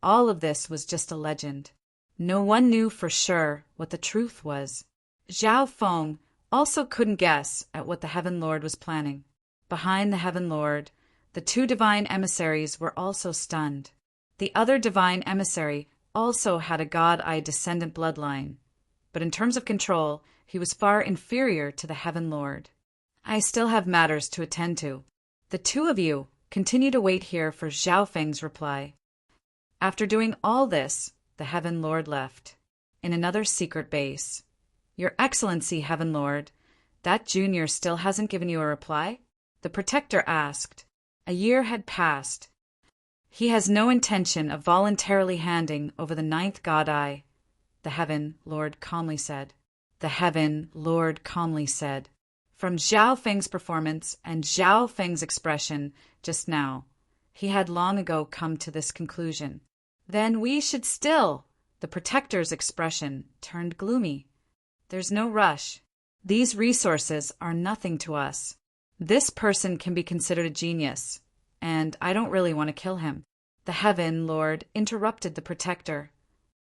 all of this was just a legend. No one knew for sure what the truth was. Zhao Feng also couldn't guess at what the Heaven Lord was planning. Behind the Heaven Lord, the 2 divine emissaries were also stunned. The other divine emissary also had a god eye descendant bloodline, but in terms of control, he was far inferior to the Heaven Lord. I still have matters to attend to. The 2 of you continue to wait here for Zhao Feng's reply. After doing all this, the Heaven Lord left. In another secret base. Your Excellency, Heaven Lord, that junior still hasn't given you a reply? The Protector asked. A year had passed. He has no intention of voluntarily handing over the 9th god eye, the Heaven Lord calmly said. The Heaven Lord calmly said. From Zhao Feng's performance and Zhao Feng's expression just now, he had long ago come to this conclusion. Then we should still. The Protector's expression turned gloomy. There's no rush. These resources are nothing to us. This person can be considered a genius, and I don't really want to kill him. The Heaven Lord interrupted the Protector.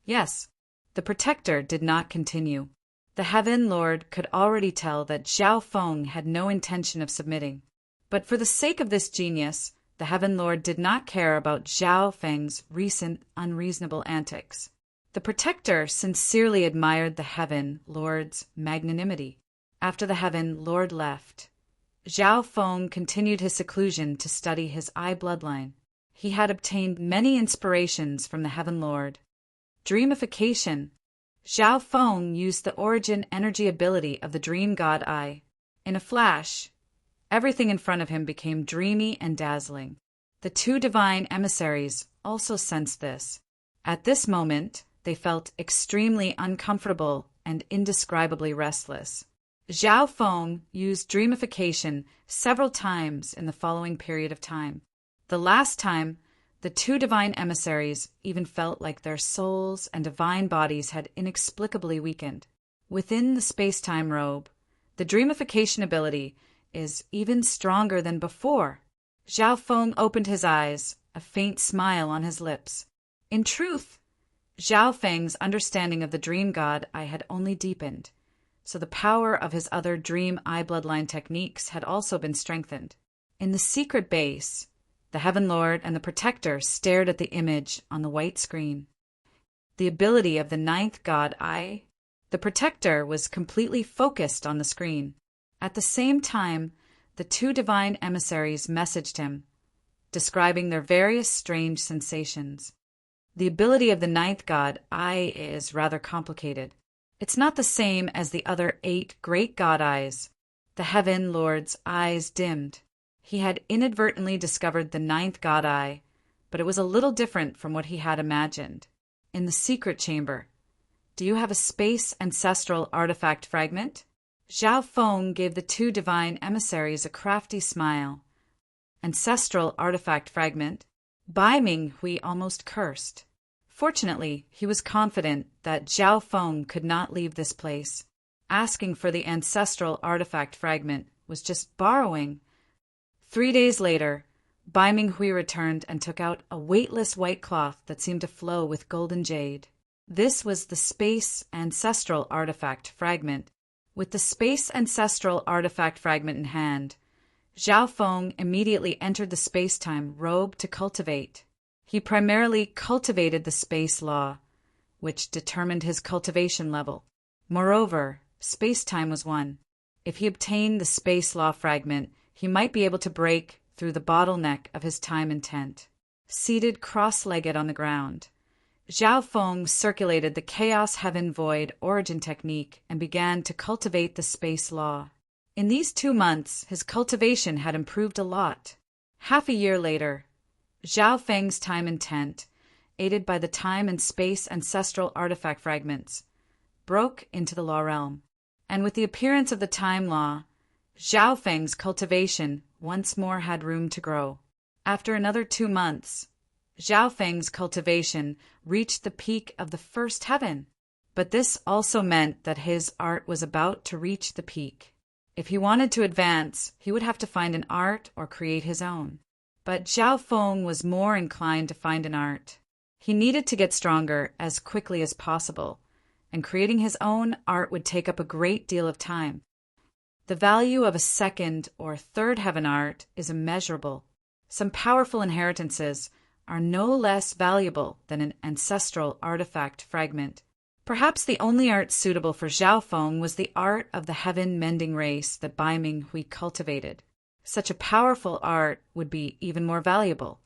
Yes, the Protector did not continue. The Heaven Lord could already tell that Zhao Feng had no intention of submitting. But for the sake of this genius, the Heaven Lord did not care about Zhao Feng's recent unreasonable antics. The Protector sincerely admired the Heaven Lord's magnanimity. After the Heaven Lord left, Zhao Feng continued his seclusion to study his eye bloodline. He had obtained many inspirations from the Heaven Lord. Dreamification. Zhao Feng used the origin energy ability of the Dream God Eye. In a flash, everything in front of him became dreamy and dazzling. The 2 divine emissaries also sensed this. At this moment, they felt extremely uncomfortable and indescribably restless. Zhao Feng used dreamification several times in the following period of time. The last time, the 2 divine emissaries even felt like their souls and divine bodies had inexplicably weakened. Within the space-time robe, the dreamification ability is even stronger than before. Zhao Feng opened his eyes, a faint smile on his lips. In truth, Zhao Feng's understanding of the dream god eye had only deepened, so the power of his other dream eye bloodline techniques had also been strengthened. In the secret base, the Heaven Lord and the Protector stared at the image on the white screen. The ability of the 9th god eye. The Protector was completely focused on the screen. At the same time, the 2 divine emissaries messaged him. describing their various strange sensations. The ability of the ninth god, Eye, is rather complicated. It's not the same as the other 8 great god eyes. The heaven lord's eyes dimmed. He had inadvertently discovered the ninth god eye, but it was a little different from what he had imagined. In the secret chamber, do you have a space ancestral artifact fragment? Zhao Feng gave the 2 divine emissaries a crafty smile. Ancestral artifact fragment? Bai Minghui almost cursed. Fortunately, he was confident that Zhao Feng could not leave this place. Asking for the ancestral artifact fragment was just borrowing. 3 days later, Bai Minghui returned and took out a weightless white cloth that seemed to flow with golden jade. This was the space ancestral artifact fragment. With the space ancestral artifact fragment in hand, Zhao Feng immediately entered the space-time robe to cultivate. He primarily cultivated the space law, which determined his cultivation level. Moreover, space-time was one. If he obtained the space law fragment, he might be able to break through the bottleneck of his time intent. Seated cross-legged on the ground, Zhao Feng circulated the Chaos Heaven Void origin technique and began to cultivate the space law. In these 2 months, his cultivation had improved a lot. Half a year later, Zhao Feng's time intent, aided by the time and space ancestral artifact fragments, broke into the law realm. And with the appearance of the time law, Zhao Feng's cultivation once more had room to grow. After another 2 months, Zhao Feng's cultivation reached the peak of the first heaven. But this also meant that his art was about to reach the peak. If he wanted to advance, he would have to find an art or create his own. But Zhao Feng was more inclined to find an art. He needed to get stronger as quickly as possible, and creating his own art would take up a great deal of time. The value of a second or third heaven art is immeasurable. Some powerful inheritances are no less valuable than an ancestral artifact fragment. Perhaps the only art suitable for Zhao Feng was the art of the heaven mending race that Bai Minghui cultivated. Such a powerful art would be even more valuable.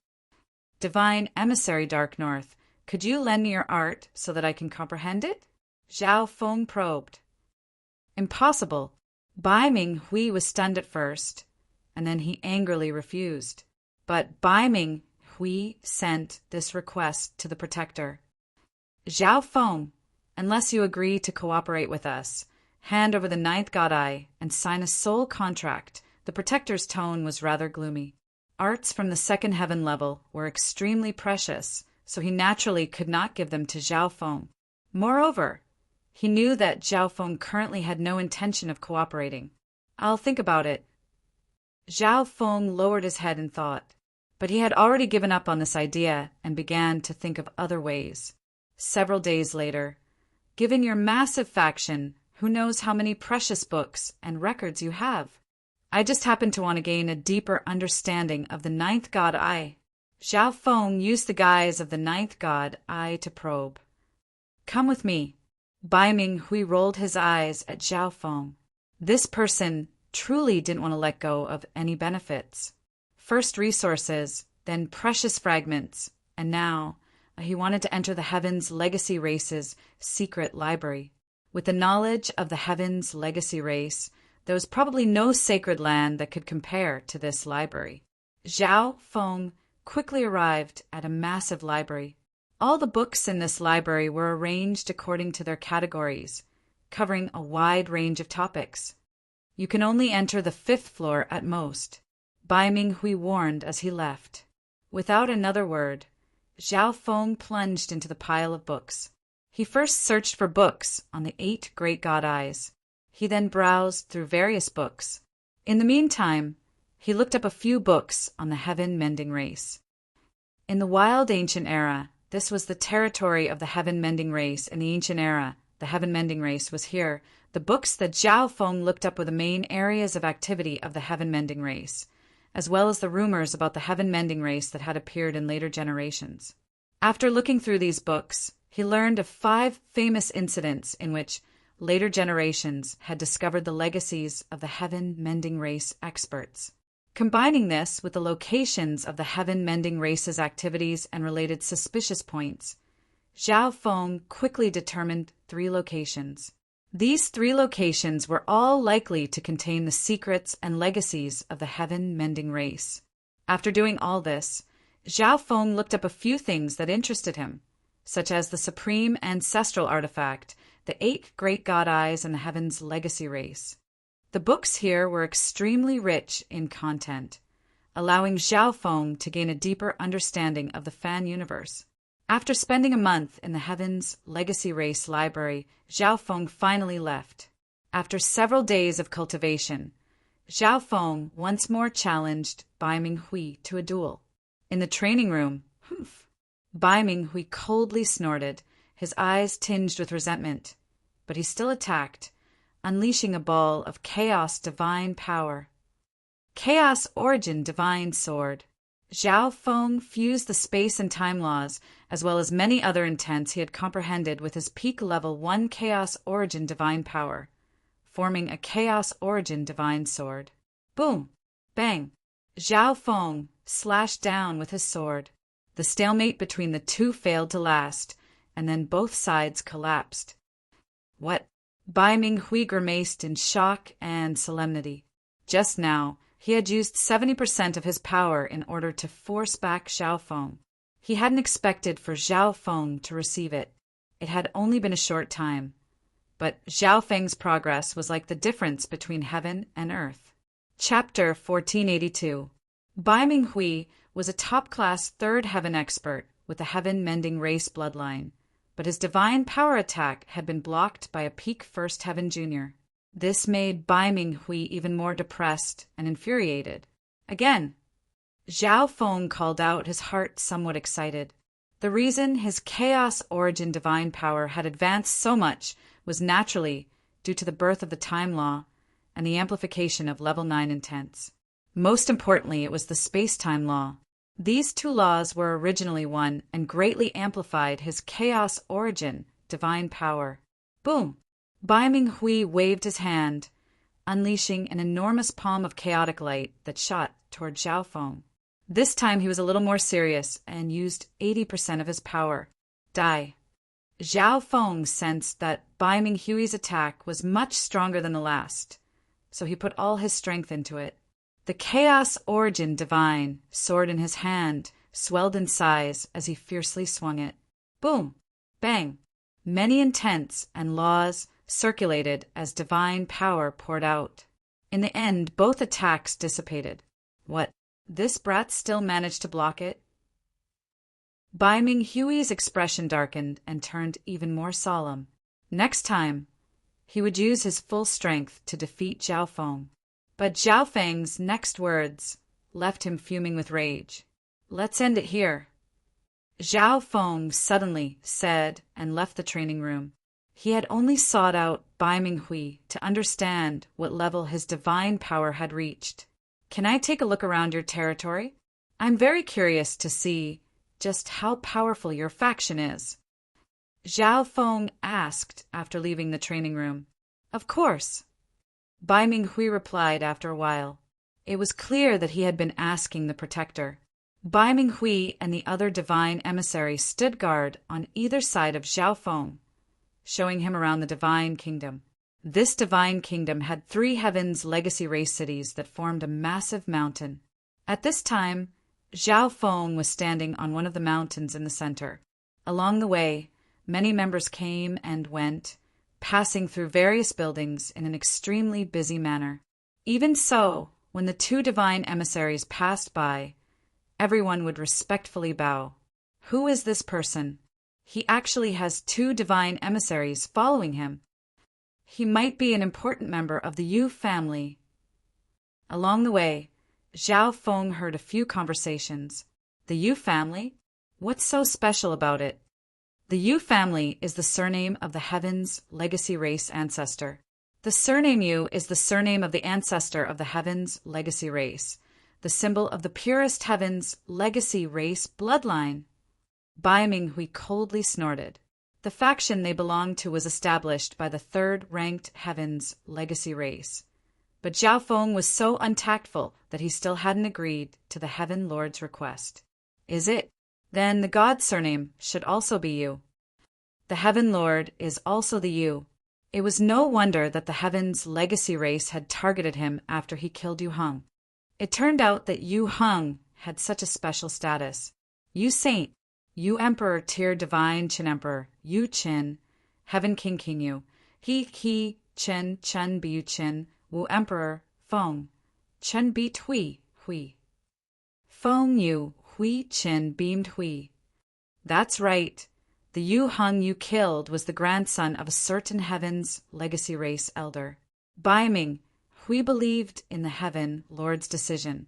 Divine Emissary Dark North, could you lend me your art so that I can comprehend it? Zhao Feng probed. Impossible. Bai Minghui was stunned at first, and then he angrily refused. But Bai Minghui sent this request to the Protector. Zhao Feng, unless you agree to cooperate with us, hand over the ninth god eye and sign a soul contract. The Protector's tone was rather gloomy. Arts from the second heaven level were extremely precious, so he naturally could not give them to Zhao Feng. Moreover, he knew that Zhao Feng currently had no intention of cooperating. I'll think about it. Zhao Feng lowered his head in thought, but he had already given up on this idea and began to think of other ways. Several days later, given your massive faction, who knows how many precious books and records you have? I just happen to want to gain a deeper understanding of the ninth god eye. Zhao Feng used the guise of the ninth god eye to probe. Come with me. Bai Minghui rolled his eyes at Zhao Feng. This person truly didn't want to let go of any benefits. First resources, then precious fragments, and now he wanted to enter the Heaven's Legacy Race's secret library. With the knowledge of the Heaven's Legacy Race, there was probably no sacred land that could compare to this library. Zhao Feng quickly arrived at a massive library. All the books in this library were arranged according to their categories, covering a wide range of topics. You can only enter the 5th floor at most, Bai Minghui warned as he left. Without another word, Zhao Feng plunged into the pile of books. He first searched for books on the 8 great god eyes. He then browsed through various books. In the meantime, he looked up a few books on the heaven mending race. In the wild ancient era, this was the territory of the heaven mending race. In the ancient era, the heaven mending race was here. The books that Zhao Feng looked up were the main areas of activity of the heaven mending race, as well as the rumors about the heaven mending race that had appeared in later generations. After looking through these books, he learned of 5 famous incidents in which later generations had discovered the legacies of the heaven mending race experts. Combining this with the locations of the heaven-mending race's activities and related suspicious points, Zhao Feng quickly determined 3 locations. These 3 locations were all likely to contain the secrets and legacies of the heaven-mending race. After doing all this, Zhao Feng looked up a few things that interested him, such as the supreme ancestral artifact, the 8 great god eyes, and the heaven's legacy race. The books here were extremely rich in content, allowing Zhao Feng to gain a deeper understanding of the fan universe. After spending a month in the Heaven's Legacy Race library, Zhao Feng finally left. After several days of cultivation, Zhao Feng once more challenged Bai Minghui to a duel. In the training room, Bai Minghui coldly snorted, his eyes tinged with resentment, but he still attacked, unleashing a ball of chaos divine power. Chaos Origin Divine Sword. Zhao Feng fused the space and time laws, as well as many other intents he had comprehended with his peak level 1 Chaos Origin Divine Power, forming a Chaos Origin Divine Sword. Boom! Bang! Zhao Feng slashed down with his sword. The stalemate between the two failed to last, and then both sides collapsed. What? Bai Minghui grimaced in shock and solemnity. Just now, he had used 70% of his power in order to force back Zhao Feng. He hadn't expected for Zhao Feng to receive it. It had only been a short time. But Zhao Feng's progress was like the difference between heaven and earth. Chapter 1482. Bai Minghui was a top-class third heaven expert with a heaven-mending race bloodline, but his divine power attack had been blocked by a peak first heaven junior. This made Bai Minghui even more depressed and infuriated. Again, Zhao Feng called out, his heart somewhat excited. The reason his Chaos Origin divine power had advanced so much was naturally due to the birth of the Time Law and the amplification of Level 9 intents. Most importantly, it was the Space-Time Law. These 2 laws were originally one and greatly amplified his Chaos Origin divine power. Boom! Bai Minghui waved his hand, unleashing an enormous palm of chaotic light that shot toward Zhao Feng. This time he was a little more serious and used 80% of his power. Die. Zhao Feng sensed that Bai Minghui's attack was much stronger than the last, so he put all his strength into it. The Chaos Origin Divine sword in his hand swelled in size as he fiercely swung it. Boom! Bang! Many intents and laws circulated as divine power poured out. In the end, both attacks dissipated. What? This brat still managed to block it? Bai Minghui's expression darkened and turned even more solemn. Next time, he would use his full strength to defeat Zhao Feng. But Zhao Feng's next words left him fuming with rage. Let's end it here. Zhao Feng suddenly said and left the training room. He had only sought out Bai Minghui to understand what level his divine power had reached. Can I take a look around your territory? I'm very curious to see just how powerful your faction is. Zhao Feng asked after leaving the training room. Of course. Bai Minghui replied after a while. It was clear that he had been asking the protector. Bai Minghui and the other divine emissaries stood guard on either side of Zhao Feng, showing him around the divine kingdom. This divine kingdom had 3 heavens legacy race cities that formed a massive mountain. At this time, Zhao Feng was standing on one of the mountains in the center. Along the way, many members came and went, passing through various buildings in an extremely busy manner. Even so, when the 2 divine emissaries passed by, everyone would respectfully bow. Who is this person? He actually has 2 divine emissaries following him. He might be an important member of the Yu family. Along the way, Zhao Feng heard a few conversations. The Yu family? What's so special about it? The Yu family is the surname of the Heaven's legacy race ancestor. The surname Yu is the surname of the ancestor of the Heaven's legacy race, the symbol of the purest Heaven's legacy race bloodline. Bai Minghui coldly snorted. The faction they belonged to was established by the 3rd-ranked Heaven's legacy race, But Zhao Feng was so untactful that he still hadn't agreed to the Heaven Lord's request. Is it? Then the god surname should also be Yu. The Heaven Lord is also the Yu. It was no wonder that the Heaven's legacy race had targeted him after he killed Yu Heng. It turned out that Yu Heng had such a special status. Yu Saint, Yu Emperor Tier Divine Qin Emperor, Yu Qin, Heaven King King Yu, He Chen Chen Biu Qin, Wu Emperor, Feng, Chen Beat Hui, Hui. Feng Yu, Hui Qin beamed Hui. That's right. The Yu Heng you killed was the grandson of a certain Heaven's legacy race elder. Baiming, Hui believed in the Heaven Lord's decision.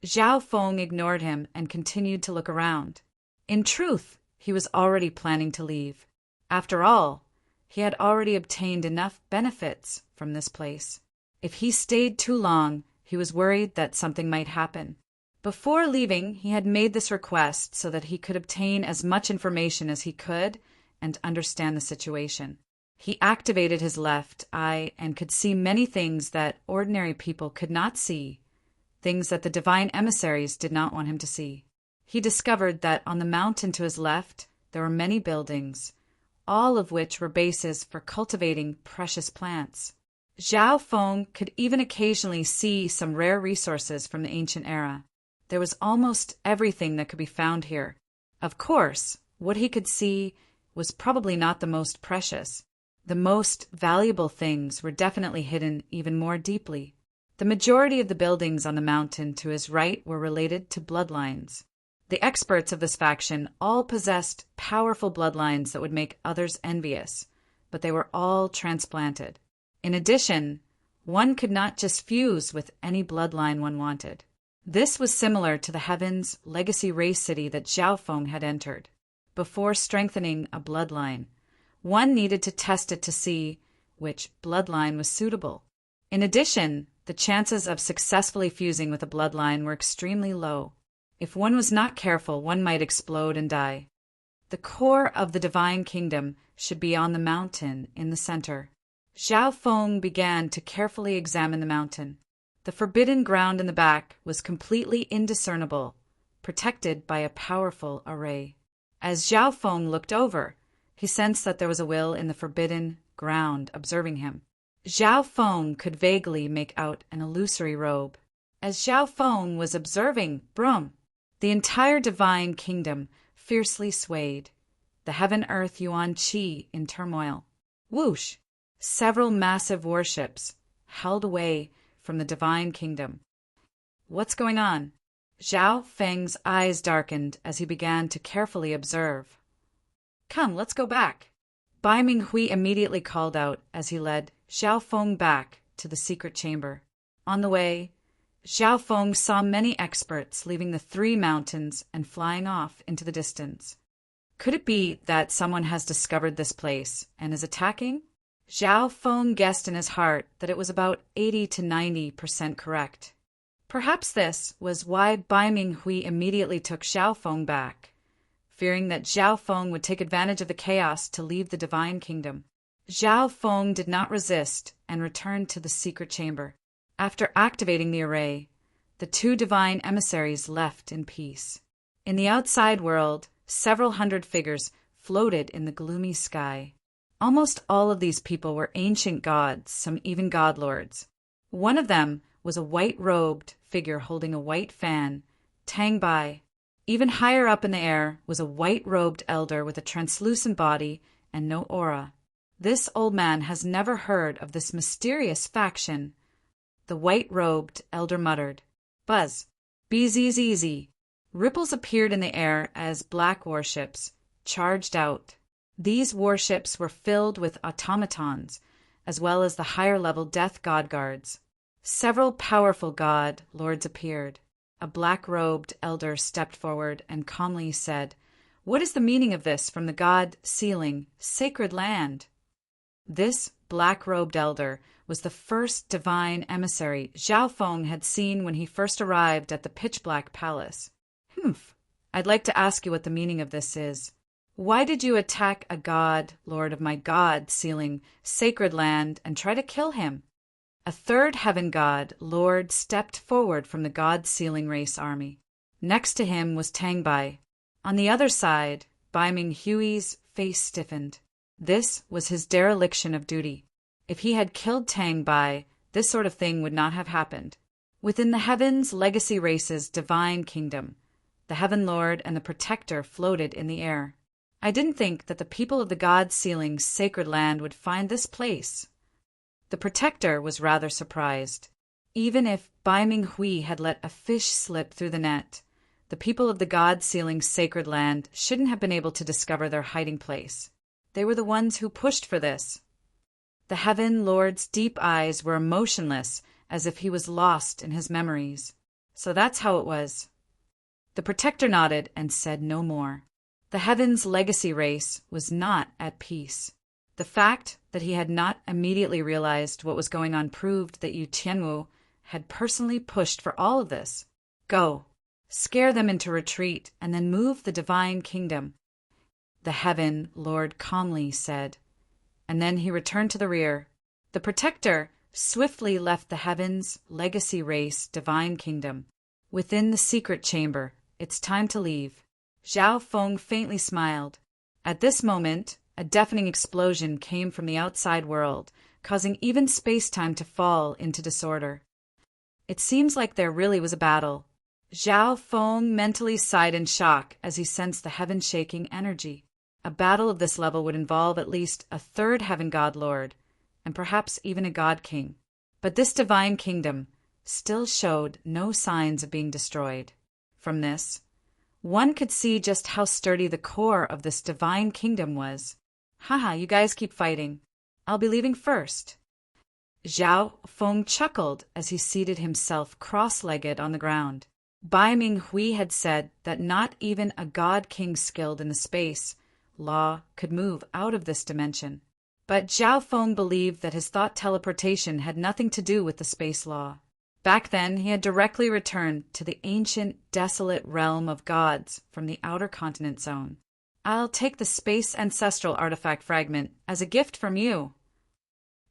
Zhao Feng ignored him and continued to look around. In truth, he was already planning to leave. After all, he had already obtained enough benefits from this place. If he stayed too long, he was worried that something might happen. Before leaving, he had made this request so that he could obtain as much information as he could and understand the situation. He activated his left eye and could see many things that ordinary people could not see, things that the divine emissaries did not want him to see. He discovered that on the mountain to his left, there were many buildings, all of which were bases for cultivating precious plants. Zhao Feng could even occasionally see some rare resources from the ancient era. There was almost everything that could be found here. Of course, what he could see was probably not the most precious. The most valuable things were definitely hidden even more deeply. The majority of the buildings on the mountain to his right were related to bloodlines. The experts of this faction all possessed powerful bloodlines that would make others envious, but they were all transplanted. In addition, one could not just fuse with any bloodline one wanted. This was similar to the Heaven's legacy race city that Zhao Feng had entered. Before strengthening a bloodline, one needed to test it to see which bloodline was suitable. In addition, the chances of successfully fusing with a bloodline were extremely low. If one was not careful, one might explode and die. The core of the divine kingdom should be on the mountain in the center. Zhao Feng began to carefully examine the mountain. The forbidden ground in the back was completely indiscernible, protected by a powerful array. As Zhao Feng looked over, he sensed that there was a will in the forbidden ground observing him. Zhao Feng could vaguely make out an illusory robe. As Zhao Feng was observing, brum, the entire divine kingdom fiercely swayed, the heaven-earth yuan qi in turmoil. Whoosh! Several massive warships held away from the divine kingdom. What's going on? Zhao Feng's eyes darkened as he began to carefully observe. Come, let's go back. Bai Minghui immediately called out as he led Zhao Feng back to the secret chamber. On the way, Zhao Feng saw many experts leaving the 3 mountains and flying off into the distance. Could it be that someone has discovered this place and is attacking? Zhao Feng guessed in his heart that it was about 80 to 90% correct. Perhaps this was why Bai Minghui immediately took Zhao Feng back, fearing that Zhao Feng would take advantage of the chaos to leave the divine kingdom. Zhao Feng did not resist and returned to the secret chamber. After activating the array, the 2 divine emissaries left in peace. In the outside world, several hundred figures floated in the gloomy sky. Almost all of these people were ancient gods, some even godlords. One of them was a white-robed figure holding a white fan, Tang Bai. Even higher up in the air was a white-robed elder with a translucent body and no aura. This old man has never heard of this mysterious faction. The white-robed elder muttered, Buzz, BZZZ. Ripples appeared in the air as black warships charged out. These warships were filled with automatons, as well as the higher-level death god guards. Several powerful god lords appeared. A black-robed elder stepped forward and calmly said, What is the meaning of this from the god sealing sacred land? This black-robed elder was the first divine emissary Zhao Feng had seen when he first arrived at the pitch-black palace. I'd like to ask you what the meaning of this is. Why did you attack a god, lord of my god, sealing sacred land, and try to kill him? A third heaven god, Lord, stepped forward from the god-sealing race army. Next to him was Tangbai. On the other side, Baiming Hui's face stiffened. This was his dereliction of duty. If he had killed Tangbai, this sort of thing would not have happened. Within the Heaven's Legacy Race's divine kingdom, the Heaven Lord and the Protector floated in the air. I didn't think that the people of the God-sealing sacred land would find this place. The Protector was rather surprised. Even if Baiming Hui had let a fish slip through the net, the people of the God-sealing sacred land shouldn't have been able to discover their hiding place. They were the ones who pushed for this. The Heaven Lord's deep eyes were emotionless, as if he was lost in his memories. So that's how it was. The Protector nodded and said no more. The Heaven's Legacy Race was not at peace. The fact that he had not immediately realized what was going on proved that Yu Tianwu had personally pushed for all of this. Go, scare them into retreat, and then move the divine kingdom, the Heaven Lord calmly said. And then he returned to the rear. The Protector swiftly left the Heaven's Legacy Race divine kingdom. Within the secret chamber, it's time to leave. Zhao Feng faintly smiled. At this moment, a deafening explosion came from the outside world, causing even space-time to fall into disorder. It seems like there really was a battle. Zhao Feng mentally sighed in shock as he sensed the heaven-shaking energy. A battle of this level would involve at least a third Heaven God Lord, and perhaps even a God King. But this divine kingdom still showed no signs of being destroyed. From this, one could see just how sturdy the core of this divine kingdom was. Haha, you guys keep fighting. I'll be leaving first. Zhao Feng chuckled as he seated himself cross-legged on the ground. Baiming Hui had said that not even a God King skilled in the space law could move out of this dimension. But Zhao Feng believed that his thought teleportation had nothing to do with the space law. Back then, he had directly returned to the ancient, desolate realm of gods from the outer continent zone. I'll take the space ancestral artifact fragment as a gift from you.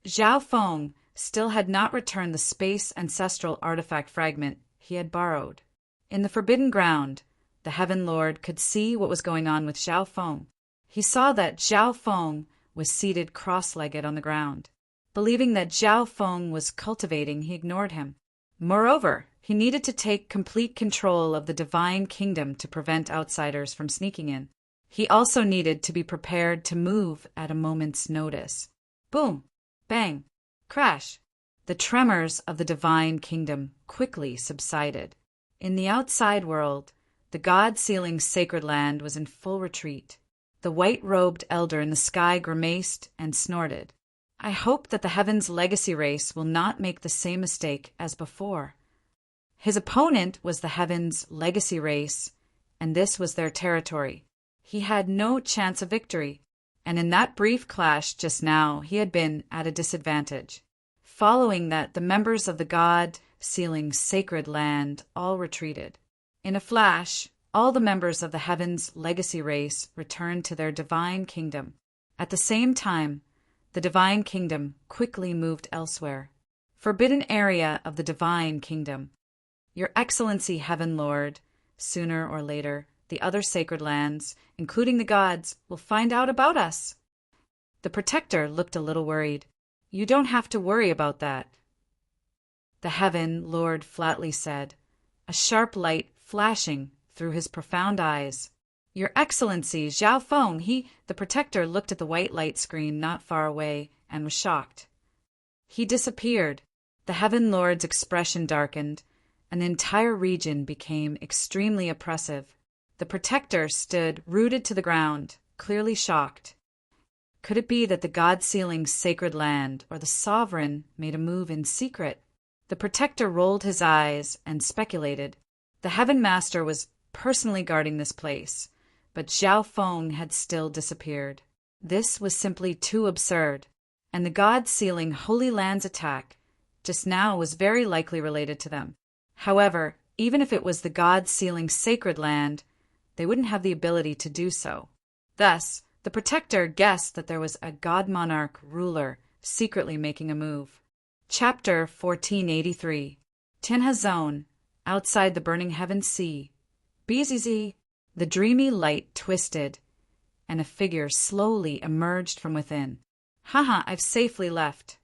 Zhao Feng still had not returned the space ancestral artifact fragment he had borrowed. In the Forbidden Ground, the Heaven Lord could see what was going on with Zhao Feng. He saw that Zhao Feng was seated cross-legged on the ground. Believing that Zhao Feng was cultivating, he ignored him. Moreover, he needed to take complete control of the divine kingdom to prevent outsiders from sneaking in. He also needed to be prepared to move at a moment's notice. Boom! Bang! Crash! The tremors of the divine kingdom quickly subsided. In the outside world, the God-sealing sacred land was in full retreat. The white-robed elder in the sky grimaced and snorted. I hope that the Heaven's Legacy Race will not make the same mistake as before. His opponent was the Heaven's Legacy Race, and this was their territory. He had no chance of victory, and in that brief clash just now he had been at a disadvantage. Following that, the members of the God-sealing sacred land all retreated. In a flash, all the members of the Heaven's Legacy Race returned to their divine kingdom. At the same time, the divine kingdom quickly moved elsewhere. Forbidden area of the divine kingdom. Your Excellency, Heaven Lord, sooner or later, the other sacred lands, including the gods, will find out about us. The Protector looked a little worried. You don't have to worry about that. The Heaven Lord flatly said, a sharp light flashing through his profound eyes. Your Excellency, Zhao Feng, the Protector looked at the white light screen not far away and was shocked. He disappeared. The Heaven Lord's expression darkened, and the entire region became extremely oppressive. The Protector stood rooted to the ground, clearly shocked. Could it be that the God-sealing sacred land or the sovereign made a move in secret? The Protector rolled his eyes and speculated. The Heaven Master was personally guarding this place, but Zhao Feng had still disappeared. This was simply too absurd, and the God-sealing Holy Land's attack just now was very likely related to them. However, even if it was the God-sealing sacred land, they wouldn't have the ability to do so. Thus, the Protector guessed that there was a God Monarch ruler secretly making a move. Chapter 1483. Tianhe Zone, outside the burning heaven sea. BZZ. The dreamy light twisted, and a figure slowly emerged from within. Haha, I've safely left.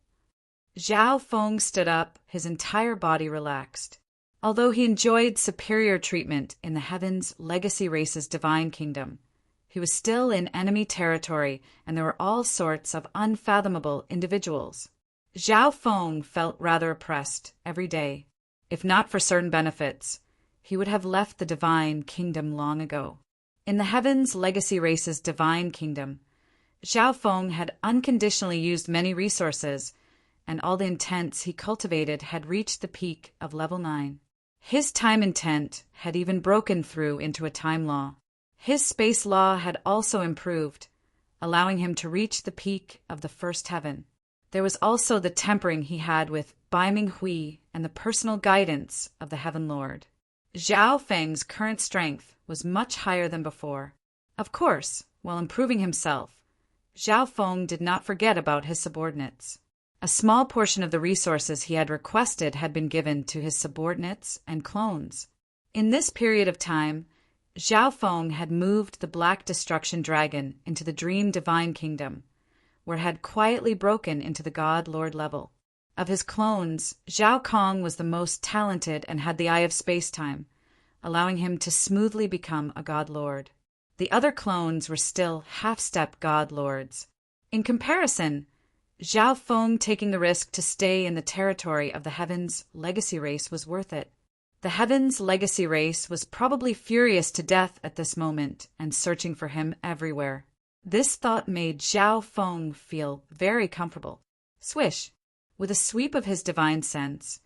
Zhao Feng stood up, his entire body relaxed. Although he enjoyed superior treatment in the Heaven's Legacy Race's divine kingdom, he was still in enemy territory, and there were all sorts of unfathomable individuals. Zhao Feng felt rather oppressed every day. If not for certain benefits, he would have left the divine kingdom long ago. In the Heaven's Legacy Race's divine kingdom, Zhao Feng had unconditionally used many resources, and all the intents he cultivated had reached the peak of level 9. His time intent had even broken through into a time law. His space law had also improved, allowing him to reach the peak of the first heaven. There was also the tempering he had with Bai Minghui and the personal guidance of the Heaven Lord. Zhao Feng's current strength was much higher than before. Of course, while improving himself, Zhao Feng did not forget about his subordinates. A small portion of the resources he had requested had been given to his subordinates and clones. In this period of time, Zhao Feng had moved the Black Destruction Dragon into the Dream Divine Kingdom, where it had quietly broken into the God Lord level. Of his clones, Zhao Kong was the most talented and had the Eye of Space-Time, allowing him to smoothly become a God Lord. The other clones were still half-step God Lords. In comparison, Zhao Feng taking the risk to stay in the territory of the Heaven's Legacy Race was worth it. The Heaven's Legacy Race was probably furious to death at this moment and searching for him everywhere. This thought made Zhao Feng feel very comfortable. Swish! With a sweep of his divine sense,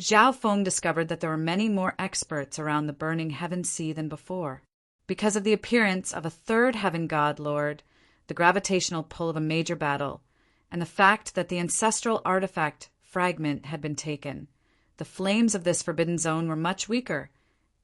Zhao Feng discovered that there were many more experts around the burning heaven sea than before. Because of the appearance of a third heaven god lord, the gravitational pull of a major battle, and the fact that the ancestral artifact fragment had been taken, the flames of this forbidden zone were much weaker,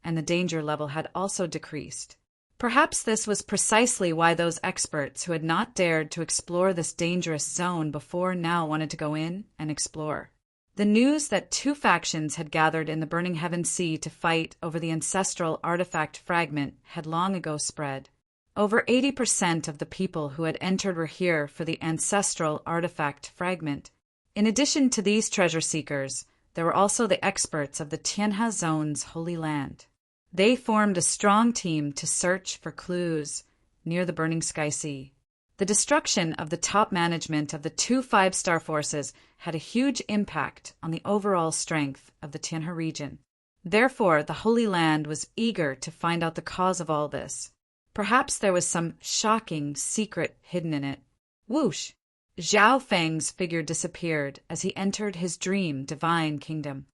and the danger level had also decreased. Perhaps this was precisely why those experts who had not dared to explore this dangerous zone before now wanted to go in and explore. The news that 2 factions had gathered in the Burning Heaven Sea to fight over the ancestral artifact fragment had long ago spread. Over 80% of the people who had entered were here for the ancestral artifact fragment. In addition to these treasure seekers, there were also the experts of the Tianhe Zone's Holy Land. They formed a strong team to search for clues near the Burning Sky Sea. The destruction of the top management of the 2 5-star forces had a huge impact on the overall strength of the Tianhe region. Therefore, the Holy Land was eager to find out the cause of all this. Perhaps there was some shocking secret hidden in it. Whoosh! Zhao Feng's figure disappeared as he entered his dream divine kingdom.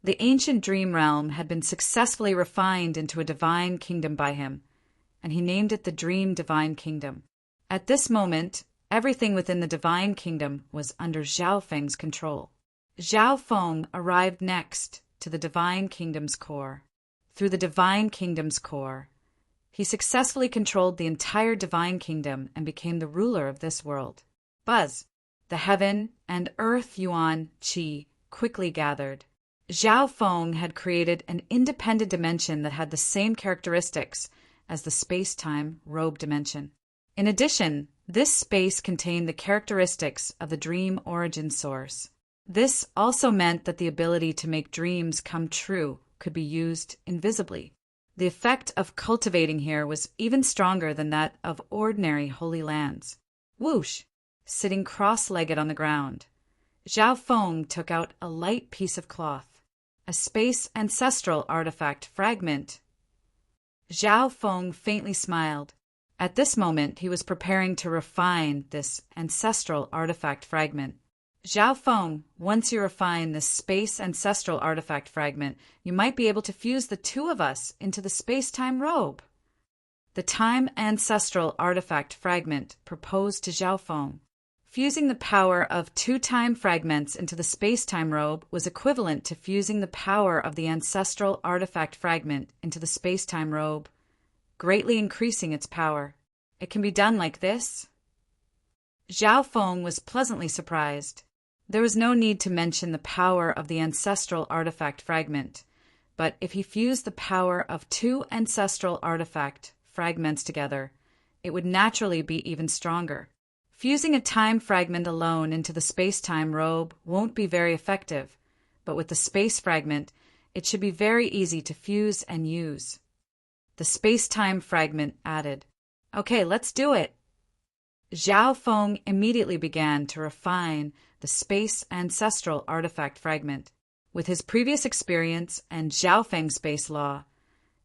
The ancient dream realm had been successfully refined into a divine kingdom by him, and he named it the Dream Divine Kingdom. At this moment, everything within the divine kingdom was under Zhao Feng's control. Zhao Feng arrived next to the divine kingdom's core. Through the divine kingdom's core, he successfully controlled the entire divine kingdom and became the ruler of this world. Buzz! The heaven and earth yuan qi quickly gathered. Zhao Feng had created an independent dimension that had the same characteristics as the space-time robe dimension. In addition, this space contained the characteristics of the dream origin source. This also meant that the ability to make dreams come true could be used invisibly. The effect of cultivating here was even stronger than that of ordinary holy lands. Whoosh! Sitting cross-legged on the ground, Zhao Feng took out a light piece of cloth, a space ancestral artifact fragment. Zhao Feng faintly smiled. At this moment, he was preparing to refine this ancestral artifact fragment. Zhao Feng, once you refine this space ancestral artifact fragment, you might be able to fuse the 2 of us into the space-time robe. The time ancestral artifact fragment proposed to Zhao Feng. Fusing the power of 2 time fragments into the space-time robe was equivalent to fusing the power of the ancestral artifact fragment into the space-time robe, greatly increasing its power. It can be done like this? Zhao Feng was pleasantly surprised. There was no need to mention the power of the ancestral artifact fragment, but if he fused the power of two ancestral artifact fragments together, it would naturally be even stronger. Fusing a time fragment alone into the space-time robe won't be very effective, but with the space fragment, it should be very easy to fuse and use. The space-time fragment added, "Okay, let's do it." Zhao Feng immediately began to refine the space ancestral artifact fragment. With his previous experience and Zhao Feng's space law,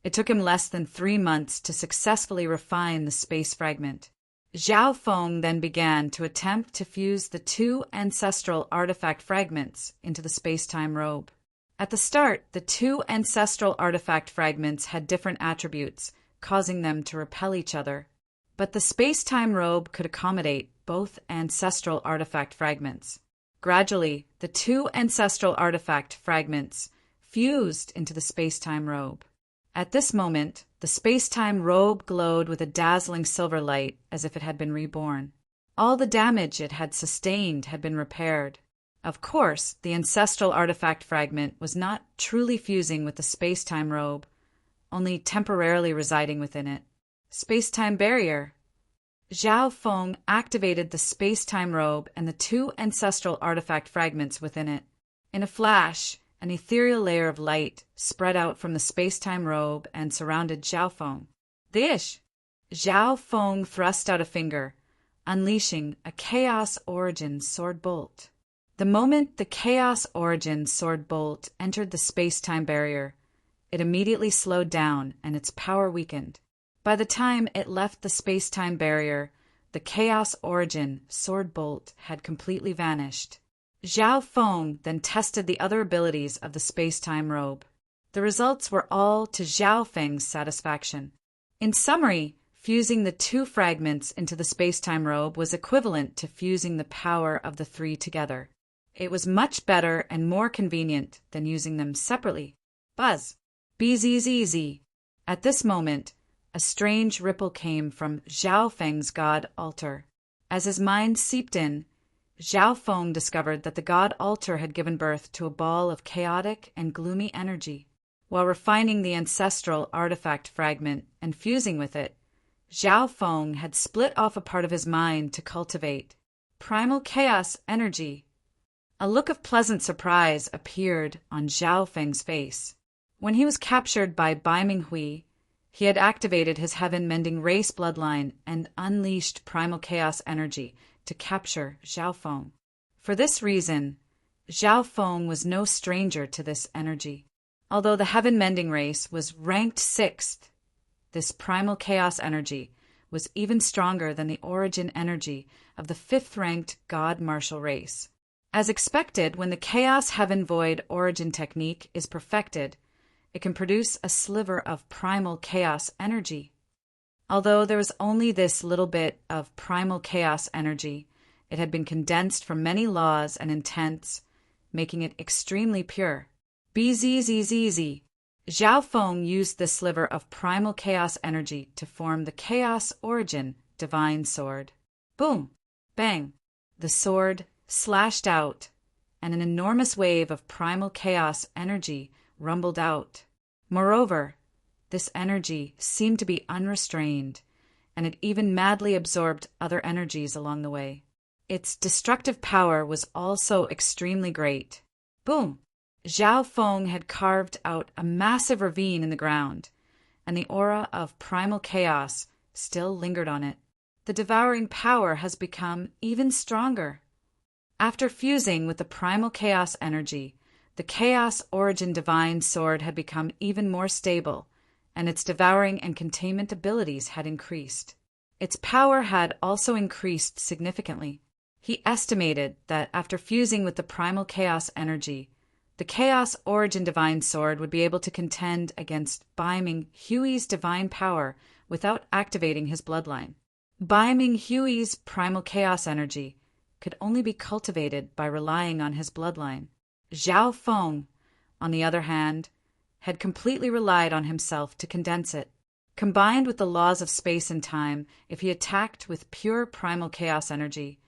it took him less than 3 months to successfully refine the space fragment. Zhao Feng then began to attempt to fuse the two ancestral artifact fragments into the space-time robe. At the start, the two ancestral artifact fragments had different attributes, causing them to repel each other. But the space-time robe could accommodate both ancestral artifact fragments. Gradually, the two ancestral artifact fragments fused into the space-time robe. At this moment, the space-time robe glowed with a dazzling silver light as if it had been reborn. All the damage it had sustained had been repaired. Of course, the ancestral artifact fragment was not truly fusing with the space-time robe, only temporarily residing within it. Space-time barrier. Zhao Feng activated the space-time robe and the two ancestral artifact fragments within it. In a flash, an ethereal layer of light spread out from the space-time robe and surrounded Zhao Feng. Dish! Zhao Feng thrust out a finger, unleashing a Chaos Origin sword bolt. The moment the Chaos Origin sword bolt entered the space-time barrier, it immediately slowed down and its power weakened. By the time it left the space-time barrier, the Chaos Origin sword bolt had completely vanished. Zhao Feng then tested the other abilities of the space-time robe. The results were all to Zhao Feng's satisfaction. In summary, fusing the two fragments into the space-time robe was equivalent to fusing the power of the three together. It was much better and more convenient than using them separately. Buzz. Bzzz. At this moment, a strange ripple came from Zhao Feng's god altar. As his mind seeped in, Zhao Feng discovered that the god altar had given birth to a ball of chaotic and gloomy energy. While refining the ancestral artifact fragment and fusing with it, Zhao Feng had split off a part of his mind to cultivate primal chaos energy. A look of pleasant surprise appeared on Zhao Feng's face. When he was captured by Bai Minghui, he had activated his heaven-mending race bloodline and unleashed primal chaos energy to capture Zhao Feng. For this reason, Zhao Feng was no stranger to this energy. Although the heaven-mending race was ranked 6th, this primal chaos energy was even stronger than the origin energy of the 5th-ranked God Martial race. As expected, when the Chaos Heaven Void origin technique is perfected, it can produce a sliver of primal chaos energy. Although there was only this little bit of primal chaos energy, it had been condensed from many laws and intents, making it extremely pure. Bzzz. Zhao Feng used this sliver of primal chaos energy to form the Chaos Origin Divine Sword. Boom! Bang! The sword slashed out, and an enormous wave of primal chaos energy rumbled out. Moreover, this energy seemed to be unrestrained, and it even madly absorbed other energies along the way. Its destructive power was also extremely great. Boom! Zhao Feng had carved out a massive ravine in the ground, and the aura of primal chaos still lingered on it. The devouring power has become even stronger. After fusing with the primal chaos energy, the Chaos Origin Divine Sword had become even more stable, and its devouring and containment abilities had increased. Its power had also increased significantly. He estimated that after fusing with the primal chaos energy, the Chaos Origin Divine Sword would be able to contend against Bai Minghui's divine power without activating his bloodline. Bai Minghui's primal chaos energy could only be cultivated by relying on his bloodline. Zhao Feng, on the other hand, had completely relied on himself to condense it. Combined with the laws of space and time, if he attacked with pure primal chaos energy,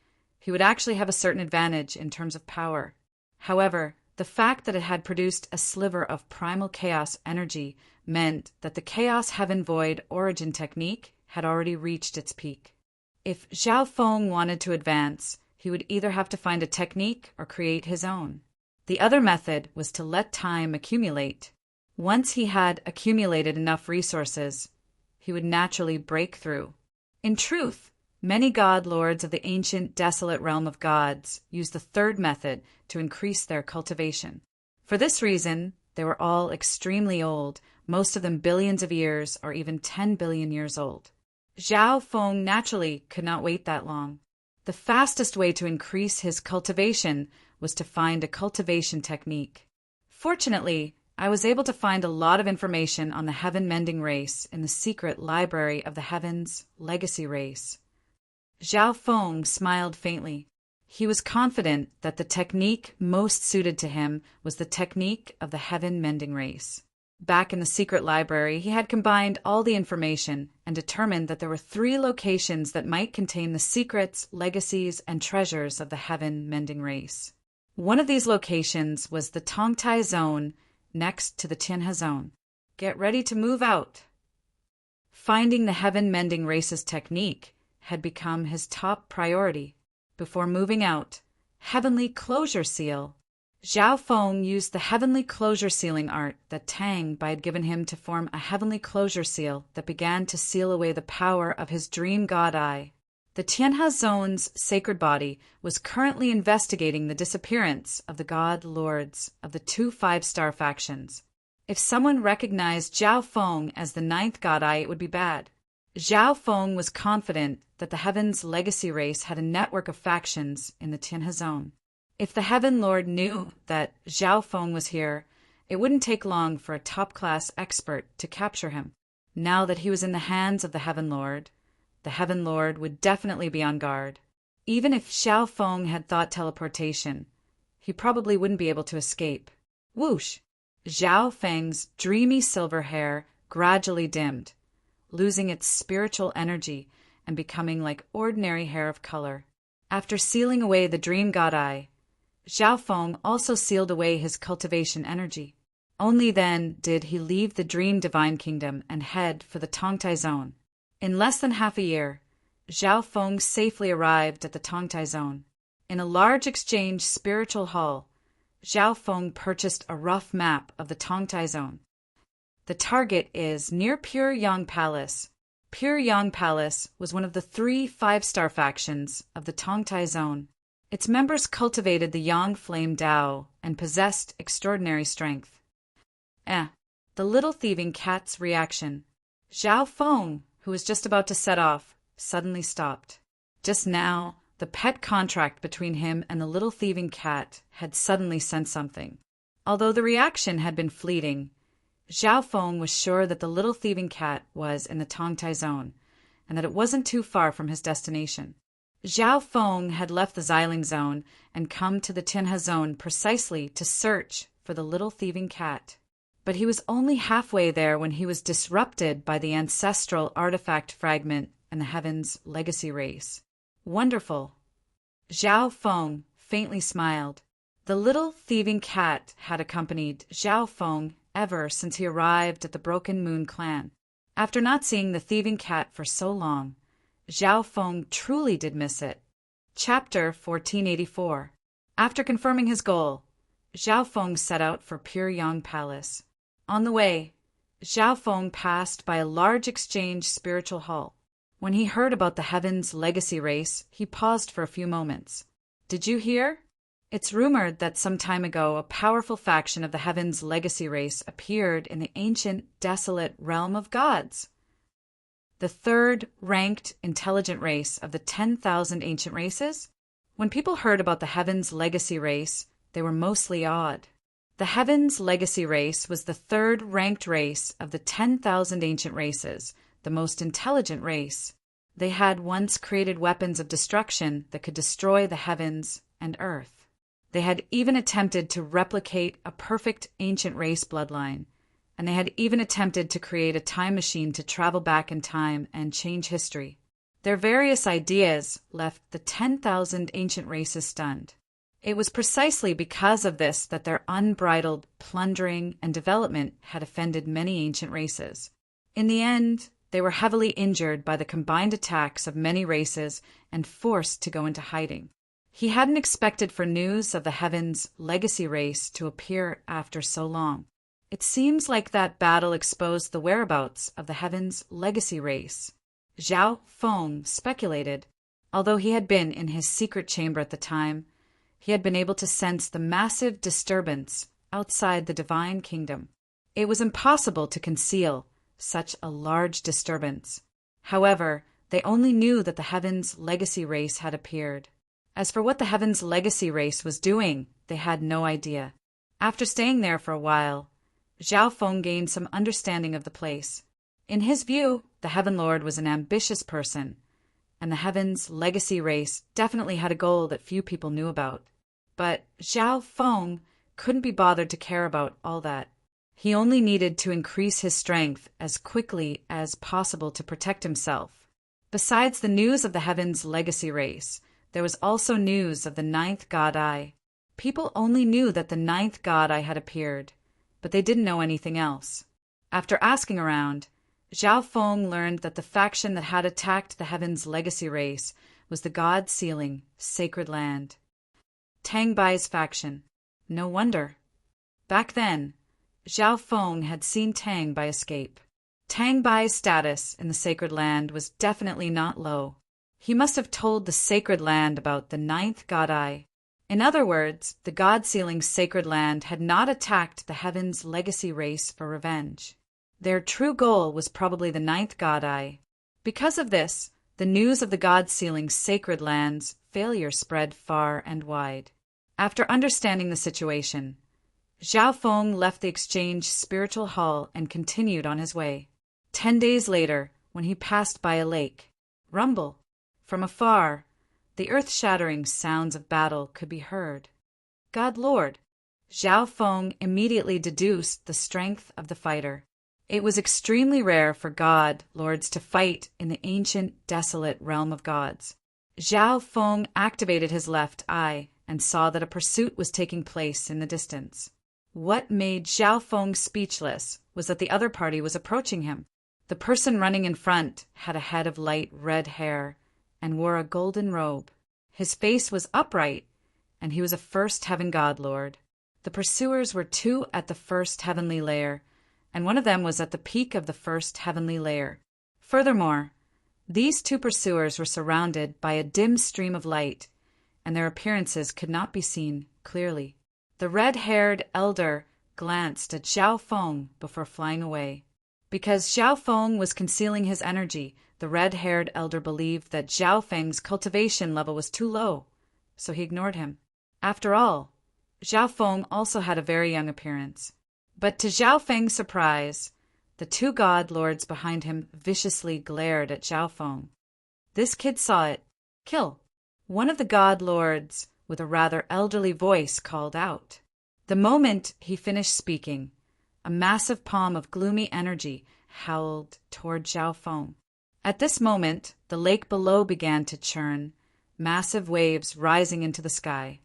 he would actually have a certain advantage in terms of power. However, the fact that it had produced a sliver of primal chaos energy meant that the chaos heaven void origin technique had already reached its peak. If Zhao Feng wanted to advance, he would either have to find a technique or create his own. The other method was to let time accumulate. Once he had accumulated enough resources, he would naturally break through. In truth, many god lords of the ancient desolate realm of gods used the third method to increase their cultivation. For this reason, they were all extremely old, most of them billions of years or even 10 billion years old. Zhao Feng naturally could not wait that long. The fastest way to increase his cultivation was to find a cultivation technique. Fortunately, I was able to find a lot of information on the heaven mending race in the secret library of the heavens legacy race. Zhao Feng smiled faintly. He was confident that the technique most suited to him was the technique of the heaven mending race. Back in the secret library, he had combined all the information and determined that there were 3 locations that might contain the secrets, legacies, and treasures of the heaven mending race. One of these locations was the Tongtai Zone next to the Tianhe Zone. Get ready to move out. Finding the heaven mending race's technique had become his top priority. Before moving out, Heavenly Closure Seal. Zhao Feng used the heavenly closure sealing art that Tang Bai had given him to form a heavenly closure seal that began to seal away the power of his dream god eye. The Tianhe Zone's sacred body was currently investigating the disappearance of the god lords of the 2 5-star factions. If someone recognized Zhao Feng as the 9th god eye, it would be bad. Zhao Feng was confident that the Heaven's legacy race had a network of factions in the Tianhe Zone. If the Heaven Lord knew that Zhao Feng was here, it wouldn't take long for a top-class expert to capture him. Now that he was in the hands of the Heaven Lord would definitely be on guard. Even if Zhao Feng had thought teleportation, he probably wouldn't be able to escape. Whoosh! Zhao Feng's dreamy silver hair gradually dimmed, losing its spiritual energy and becoming like ordinary hair of color. After sealing away the dream god eye, Zhao Feng also sealed away his cultivation energy. Only then did he leave the Dream Divine Kingdom and head for the Tongtai Zone. In less than half a year, Zhao Feng safely arrived at the Tongtai Zone. In a large exchange spiritual hall, Zhao Feng purchased a rough map of the Tongtai Zone. The target is near Pure Yang Palace. Pure Yang Palace was one of the 3 5-star factions of the Tongtai Zone. Its members cultivated the Yang Flame Dao and possessed extraordinary strength. The little thieving cat's reaction. Zhao Feng, who was just about to set off, suddenly stopped. Just now, the pet contract between him and the little thieving cat had suddenly sent something. Although the reaction had been fleeting, Zhao Feng was sure that the little thieving cat was in the Tongtai Zone, and that it wasn't too far from his destination. Zhao Feng had left the Xiling Zone and come to the Tianhe Zone precisely to search for the little thieving cat. But he was only halfway there when he was disrupted by the ancestral artifact fragment and the Heaven's legacy race. Wonderful. Zhao Feng faintly smiled. The little thieving cat had accompanied Zhao Feng ever since he arrived at the Broken Moon clan. After not seeing the thieving cat for so long, Zhao Feng truly did miss it. Chapter 1484. After confirming his goal, Zhao Feng set out for Pure Yang Palace. On the way, Zhao Feng passed by a large exchange spiritual hall. When he heard about the Heaven's legacy race, he paused for a few moments. Did you hear? It's rumored that some time ago a powerful faction of the Heaven's legacy race appeared in the ancient, desolate realm of gods. The 3rd ranked intelligent race of the 10,000 ancient races? When people heard about the Heaven's legacy race, they were mostly awed. The Heaven's legacy race was the 3rd ranked race of the 10,000 ancient races, the most intelligent race. They had once created weapons of destruction that could destroy the heavens and earth. They had even attempted to replicate a perfect ancient race bloodline, and they had even attempted to create a time machine to travel back in time and change history. Their various ideas left the 10,000 ancient races stunned. It was precisely because of this that their unbridled plundering and development had offended many ancient races. In the end, they were heavily injured by the combined attacks of many races and forced to go into hiding. He hadn't expected for news of the Heaven's legacy race to appear after so long. It seems like that battle exposed the whereabouts of the Heaven's legacy race. Zhao Feng speculated. Although he had been in his secret chamber at the time, he had been able to sense the massive disturbance outside the divine kingdom. It was impossible to conceal such a large disturbance. However, they only knew that the Heaven's legacy race had appeared. As for what the Heaven's legacy race was doing, they had no idea. After staying there for a while, Zhao Feng gained some understanding of the place. In his view, the Heaven Lord was an ambitious person, and the Heaven's legacy race definitely had a goal that few people knew about. But Zhao Feng couldn't be bothered to care about all that. He only needed to increase his strength as quickly as possible to protect himself. Besides the news of the Heaven's legacy race, there was also news of the ninth God Eye. People only knew that the ninth God Eye had appeared, but they didn't know anything else. After asking around, Zhao Feng learned that the faction that had attacked the Heaven's legacy race was the God-sealing Sacred Land. Tang Bai's faction. No wonder. Back then, Zhao Feng had seen Tang Bai escape. Tang Bai's status in the Sacred Land was definitely not low. He must have told the Sacred Land about the ninth God Eye. In other words, the God-sealing Sacred Land had not attacked the Heaven's legacy race for revenge. Their true goal was probably the ninth God Eye. Because of this, the news of the God-sealing Sacred Land's failure spread far and wide. After understanding the situation, Zhao Feng left the Exchange Spiritual Hall and continued on his way. 10 days later, when he passed by a lake, rumble. From afar, the earth-shattering sounds of battle could be heard. God Lord! Zhao Feng immediately deduced the strength of the fighter. It was extremely rare for God Lords to fight in the ancient, desolate realm of gods. Zhao Feng activated his left eye and saw that a pursuit was taking place in the distance. What made Zhao Feng speechless was that the other party was approaching him. The person running in front had a head of light red hair and wore a golden robe. His face was upright, and he was a first heaven god lord. The pursuers were 2 at the first heavenly layer, and one of them was at the peak of the first heavenly layer. Furthermore, these 2 pursuers were surrounded by a dim stream of light, and their appearances could not be seen clearly. The red-haired elder glanced at Zhao Feng before flying away. Because Zhao Feng was concealing his energy, the red-haired elder believed that Zhao Feng's cultivation level was too low, so he ignored him. After all, Zhao Feng also had a very young appearance. But to Zhao Feng's surprise, the 2 god lords behind him viciously glared at Zhao Feng. This kid saw it. Kill. One of the god lords, with a rather elderly voice, called out. The moment he finished speaking, a massive palm of gloomy energy howled toward Zhao Feng. At this moment, the lake below began to churn, massive waves rising into the sky.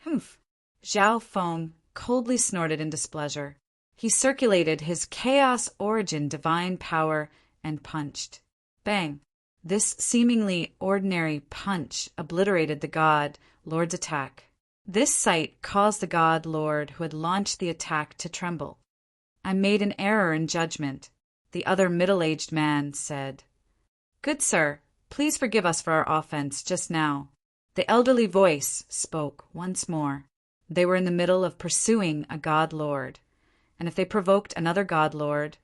Humph! Zhao Feng coldly snorted in displeasure. He circulated his chaos origin divine power and punched. Bang! This seemingly ordinary punch obliterated the god lord's attack. This sight caused the god lord who had launched the attack to tremble. I made an error in judgment, the other middle-aged man said. Good sir, please forgive us for our offense just now. The elderly voice spoke once more. They were in the middle of pursuing a god lord, and if they provoked another god lord,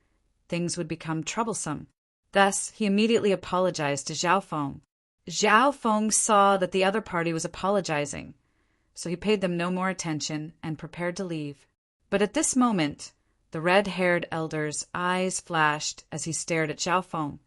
things would become troublesome. Thus, he immediately apologized to Zhao Feng. Zhao Feng saw that the other party was apologizing, so he paid them no more attention and prepared to leave. But at this moment, the red-haired elder's eyes flashed as he stared at Zhao Feng.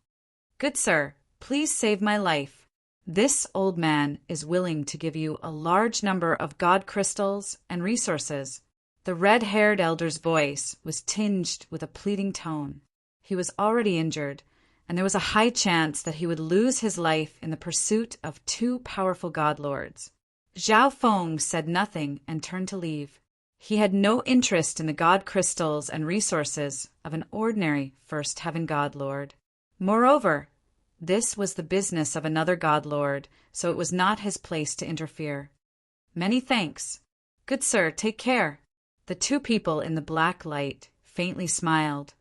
Good sir, please save my life. This old man is willing to give you a large number of god crystals and resources. The red-haired elder's voice was tinged with a pleading tone. He was already injured, and there was a high chance that he would lose his life in the pursuit of two powerful god lords. Zhao Feng said nothing and turned to leave. He had no interest in the god crystals and resources of an ordinary First Heaven god lord. Moreover, this was the business of another god lord, so it was not his place to interfere. Many thanks. Good sir, take care. The two people in the black light faintly smiled.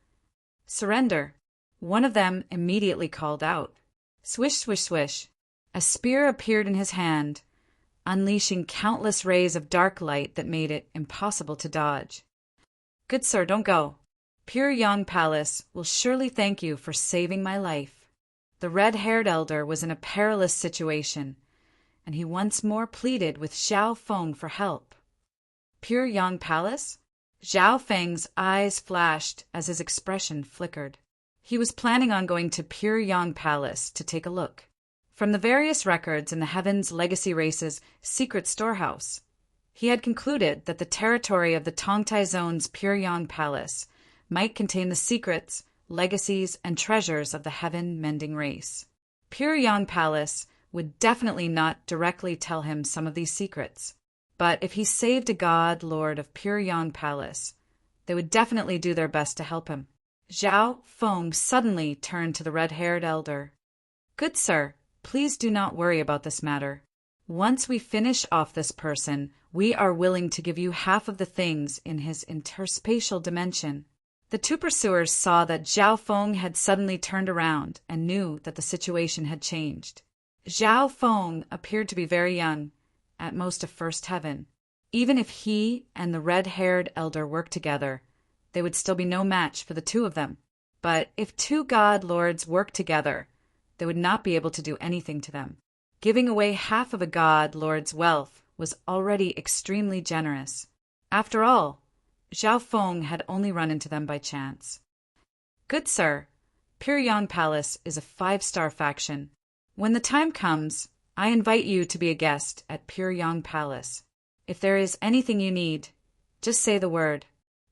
Surrender. One of them immediately called out. Swish, swish, swish. A spear appeared in his hand, unleashing countless rays of dark light that made it impossible to dodge. Good sir, don't go. Pure Yang Palace will surely thank you for saving my life. The red-haired elder was in a perilous situation, and he once more pleaded with Zhao Feng for help. Pure Yang Palace? Zhao Feng's eyes flashed as his expression flickered. He was planning on going to Pure Yang Palace to take a look. From the various records in the Heaven's Legacy Race's secret storehouse, he had concluded that the territory of the Tongtai Zone's Pure Yang Palace might contain the secrets, legacies, and treasures of the Heaven-mending race. Pure Yang Palace would definitely not directly tell him some of these secrets, but if he saved a god lord of Pure Yang Palace, they would definitely do their best to help him. Zhao Feng suddenly turned to the red-haired elder. Good sir, please do not worry about this matter. Once we finish off this person, we are willing to give you half of the things in his interspatial dimension. The two pursuers saw that Zhao Feng had suddenly turned around and knew that the situation had changed. Zhao Feng appeared to be very young, at most of First Heaven. Even if he and the red-haired elder worked together, they would still be no match for the two of them. But if two god lords worked together, they would not be able to do anything to them. Giving away half of a god lord's wealth was already extremely generous. After all, Zhao Feng had only run into them by chance. Good sir, Pure Yang Palace is a 5-star faction. When the time comes, I invite you to be a guest at Pure Yang Palace. If there is anything you need, just say the word.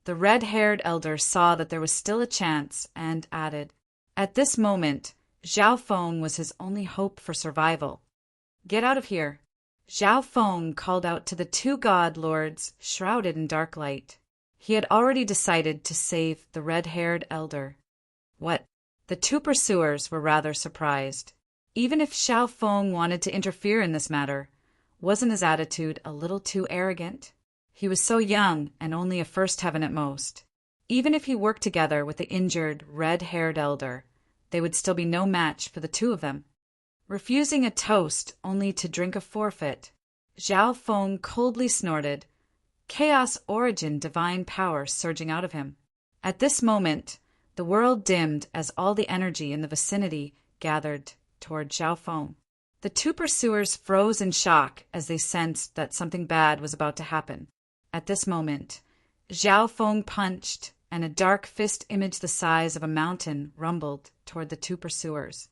The red-haired elder saw that there was still a chance and added, at this moment, Zhao Feng was his only hope for survival. Get out of here. Zhao Feng called out to the two god lords shrouded in dark light. He had already decided to save the red-haired elder. What? The two pursuers were rather surprised. Even if Zhao Feng wanted to interfere in this matter, wasn't his attitude a little too arrogant? He was so young and only a First Heaven at most. Even if he worked together with the injured, red-haired elder, they would still be no match for the two of them. Refusing a toast only to drink a forfeit, Zhao Feng coldly snorted, chaos origin divine power surging out of him. At this moment, the world dimmed as all the energy in the vicinity gathered toward Zhao Feng. The two pursuers froze in shock as they sensed that something bad was about to happen. At this moment, Zhao Feng punched, and a dark fist image the size of a mountain rumbled toward the two pursuers.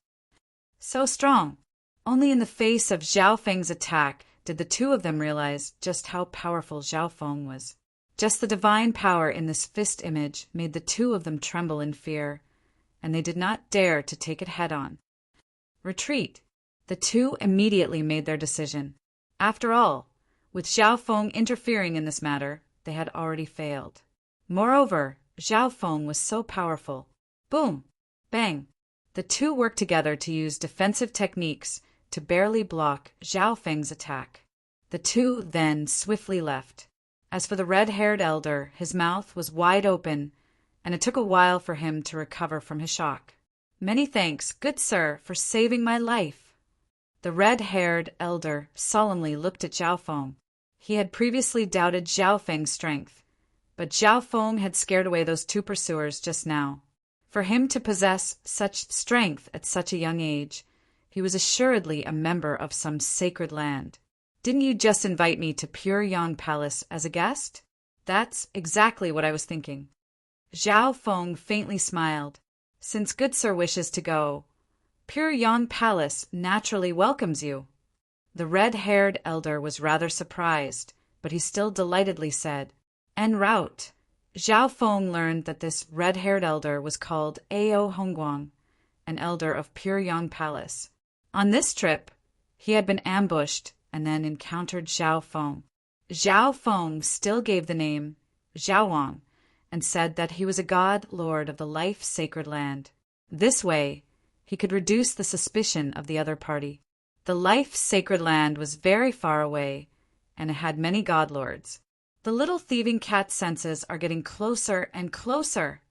So strong! Only in the face of Zhao Feng's attack did the two of them realize just how powerful Zhao Feng was. Just the divine power in this fist image made the two of them tremble in fear, and they did not dare to take it head-on. Retreat! The two immediately made their decision. After all, with Zhao Feng interfering in this matter, they had already failed. Moreover, Zhao Feng was so powerful. Boom! Bang! The two worked together to use defensive techniques to barely block Zhao Feng's attack. The two then swiftly left. As for the red-haired elder, his mouth was wide open, and it took a while for him to recover from his shock. Many thanks, good sir, for saving my life. The red-haired elder solemnly looked at Zhao Feng. He had previously doubted Zhao Feng's strength, but Zhao Feng had scared away those two pursuers just now. For him to possess such strength at such a young age, he was assuredly a member of some sacred land. Didn't you just invite me to Pure Yang Palace as a guest? That's exactly what I was thinking. Zhao Feng faintly smiled. Since good sir wishes to go, Pure Yang Palace naturally welcomes you. The red-haired elder was rather surprised, but he still delightedly said, En route. Zhao Feng learned that this red-haired elder was called Ao Hongguang, an elder of Pyryang Palace. On this trip, he had been ambushed and then encountered Zhao Feng. Zhao Feng still gave the name Zhao Wang and said that he was a god lord of the life-sacred land. This way, he could reduce the suspicion of the other party. The life-sacred land was very far away, and it had many god lords. The little thieving cat's senses are getting closer and closer.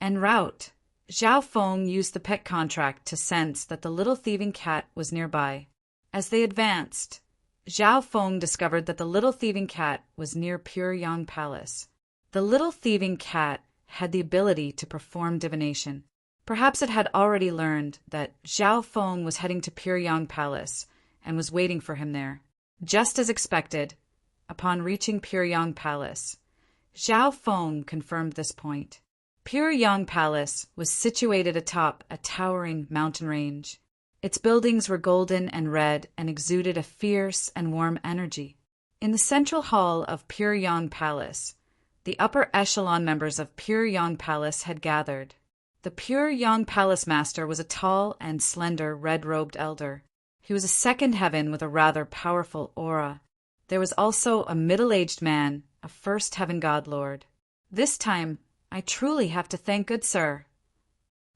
En route, Zhao Feng used the pet contract to sense that the little thieving cat was nearby. As they advanced, Zhao Feng discovered that the little thieving cat was near Pyryang Palace. The little thieving cat had the ability to perform divination. Perhaps it had already learned that Zhao Feng was heading to Pyryang Palace and was waiting for him there. Just as expected, upon reaching Pyryang Palace, Zhao Feng confirmed this point. Pyryang Palace was situated atop a towering mountain range. Its buildings were golden and red and exuded a fierce and warm energy. In the central hall of Pyryang Palace, the upper echelon members of Pyryang Palace had gathered. The Pyryang Palace master was a tall and slender red-robed elder. He was a second heaven with a rather powerful aura. There was also a middle-aged man, a first heaven god lord. This time, I truly have to thank good sir.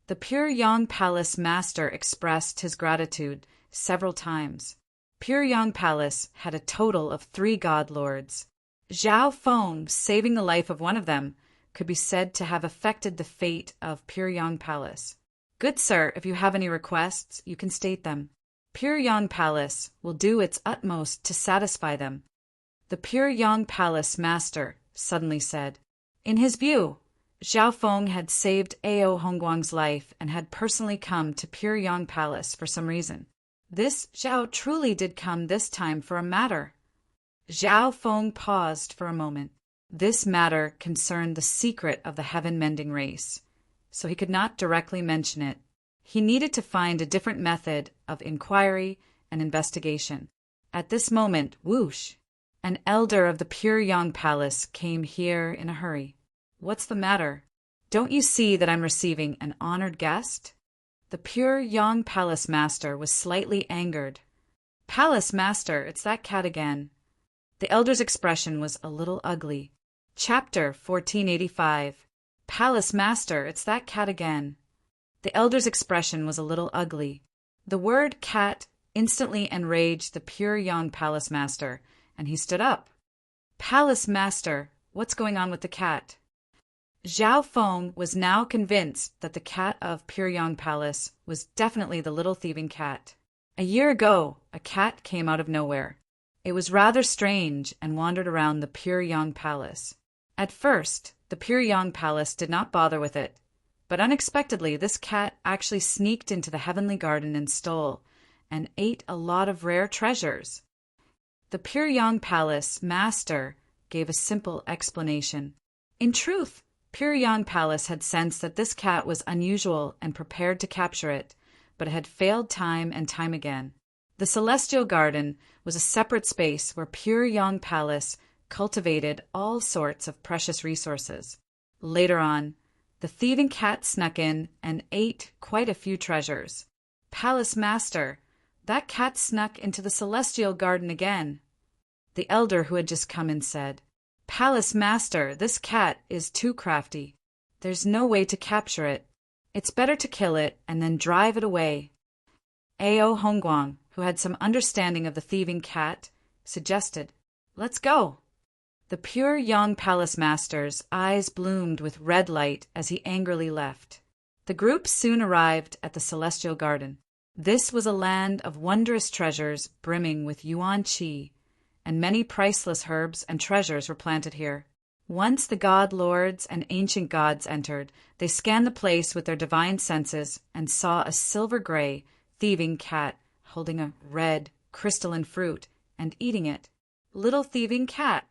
The Pyryang Palace master expressed his gratitude several times. Pyryang Palace had a total of 3 god lords. Zhao Feng saving the life of one of them could be said to have affected the fate of Pyryang Palace. Good sir, if you have any requests, you can state them. Pyryang Palace will do its utmost to satisfy them. The Pyryang Palace master suddenly said. In his view, Zhao Feng had saved Ao Hongguang's life and had personally come to Pyryang Palace for some reason. This Zhao truly did come this time for a matter. Zhao Feng paused for a moment. This matter concerned the secret of the heaven-mending race, so he could not directly mention it. He needed to find a different method of inquiry and investigation. At this moment, whoosh, an elder of the Pyryang Palace came here in a hurry. What's the matter? Don't you see that I'm receiving an honored guest? The Pyryang Palace master was slightly angered. Palace master, it's that cat again. The elder's expression was a little ugly. Chapter 1485. Palace master, it's that cat again. The elder's expression was a little ugly. The word cat instantly enraged the Pyryang Palace master, and he stood up. Palace master, what's going on with the cat? Zhao Feng was now convinced that the cat of Pyryang Palace was definitely the little thieving cat. A year ago, a cat came out of nowhere. It was rather strange and wandered around the Pyryang Palace. At first, the Pyryang Palace did not bother with it, but unexpectedly this cat actually sneaked into the heavenly garden and stole and ate a lot of rare treasures. The Pyryang Palace master gave a simple explanation. In truth, Pyryang Palace had sensed that this cat was unusual and prepared to capture it, but it had failed time and time again. The Celestial Garden was a separate space where Pyryang Palace cultivated all sorts of precious resources. Later on, the thieving cat snuck in and ate quite a few treasures. Palace master, that cat snuck into the Celestial Garden again. The elder who had just come in said, Palace master, this cat is too crafty. There's no way to capture it. It's better to kill it and then drive it away. Ao Hongguang, who had some understanding of the thieving cat, suggested, Let's go. The Pyryang Palace master's eyes bloomed with red light as he angrily left. The group soon arrived at the Celestial Garden. This was a land of wondrous treasures brimming with yuan qi, and many priceless herbs and treasures were planted here. Once the god lords and ancient gods entered, they scanned the place with their divine senses and saw a silver-gray, thieving cat holding a red, crystalline fruit and eating it. Little thieving cat.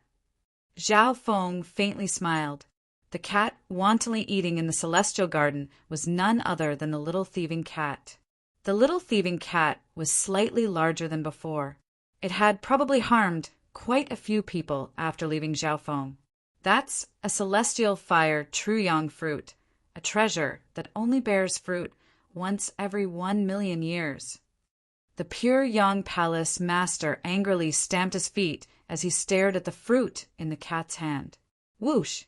Zhao Feng faintly smiled. The cat wantonly eating in the Celestial Garden was none other than the little thieving cat. The little thieving cat was slightly larger than before. It had probably harmed quite a few people after leaving Zhao Feng. That's a celestial fire Truyang fruit, a treasure that only bears fruit once every 1,000,000 years. The Pure Yang Palace master angrily stamped his feet as he stared at the fruit in the cat's hand. Whoosh!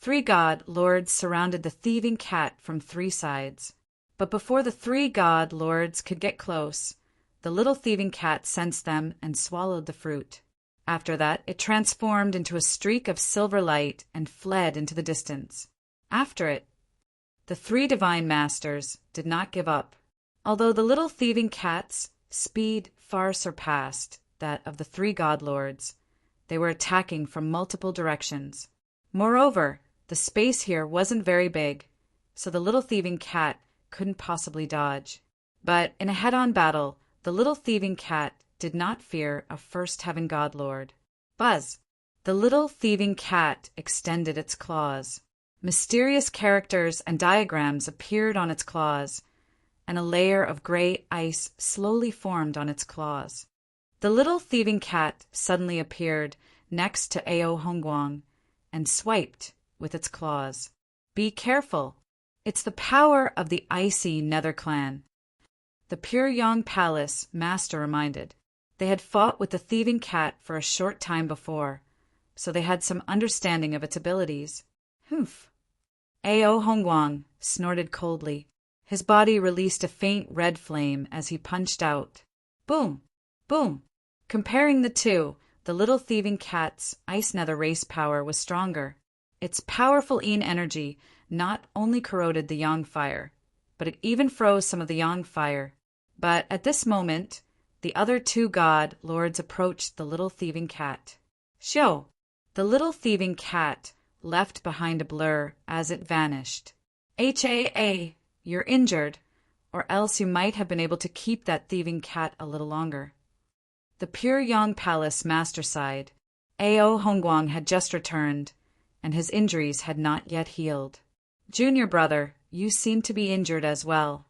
3 god lords surrounded the thieving cat from 3 sides. But before the 3 god lords could get close, the little thieving cat sensed them and swallowed the fruit. After that, it transformed into a streak of silver light and fled into the distance. After it, the 3 divine masters did not give up. Although the little thieving cat's speed far surpassed that of the 3 god lords, they were attacking from multiple directions. Moreover, the space here wasn't very big, so the little thieving cat couldn't possibly dodge. But in a head-on battle, the little thieving cat did not fear a first heaven god lord. Buzz! The little thieving cat extended its claws. Mysterious characters and diagrams appeared on its claws, and a layer of gray ice slowly formed on its claws. The little thieving cat suddenly appeared next to Ao Hongguang and swiped with its claws. Be careful! It's the power of the icy Nether clan. The Pure Yang Palace master reminded. They had fought with the thieving cat for a short time before, so they had some understanding of its abilities. Humph! Ao Hongguang snorted coldly. His body released a faint red flame as he punched out. Boom! Boom! Comparing the two, the little thieving cat's ice nether race power was stronger. Its powerful Yin energy not only corroded the Yang fire, but it even froze some of the Yang fire. But at this moment, the other 2 god lords approached the little thieving cat. Shoo! The little thieving cat left behind a blur as it vanished. HAA, you're injured, or else you might have been able to keep that thieving cat a little longer. The Pure Yang Palace master sighed. Ao Hongguang had just returned, and his injuries had not yet healed. Junior brother, you seem to be injured as well.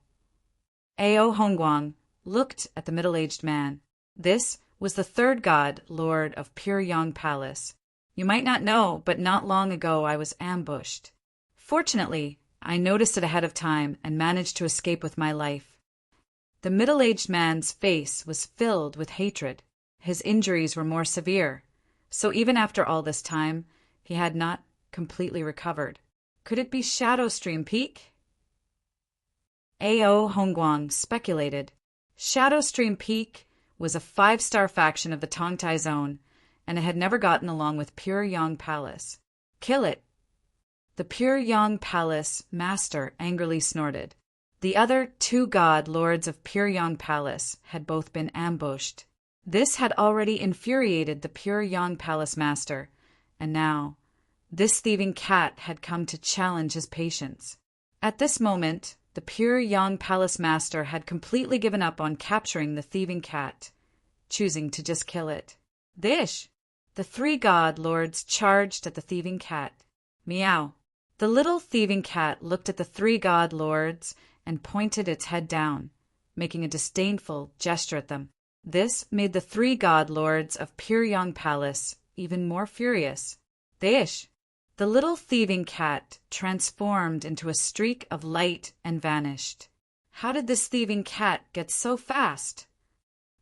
Ao Hongguang looked at the middle-aged man. This was the 3rd god lord of Pure Yang Palace. You might not know, but not long ago I was ambushed. Fortunately, I noticed it ahead of time and managed to escape with my life. The middle-aged man's face was filled with hatred. His injuries were more severe, so even after all this time, he had not completely recovered. Could it be Shadow Stream Peak? Ao Hongguang speculated. Shadow Stream Peak was a 5-star faction of the Tongtai Zone, and it had never gotten along with Pure Yang Palace. Kill it! The Pure Yang Palace master angrily snorted. The other 2 god lords of Pure Yang Palace had both been ambushed. This had already infuriated the Pure Yang Palace master, and now this thieving cat had come to challenge his patience. At this moment, the Pure Yang Palace master had completely given up on capturing the thieving cat, choosing to just kill it. Dish! The 3 god lords charged at the thieving cat. Meow! The little thieving cat looked at the 3 god lords and pointed its head down, making a disdainful gesture at them. This made the 3 god lords of Pure Yang Palace even more furious. Dish! The little thieving cat transformed into a streak of light and vanished. How did this thieving cat get so fast?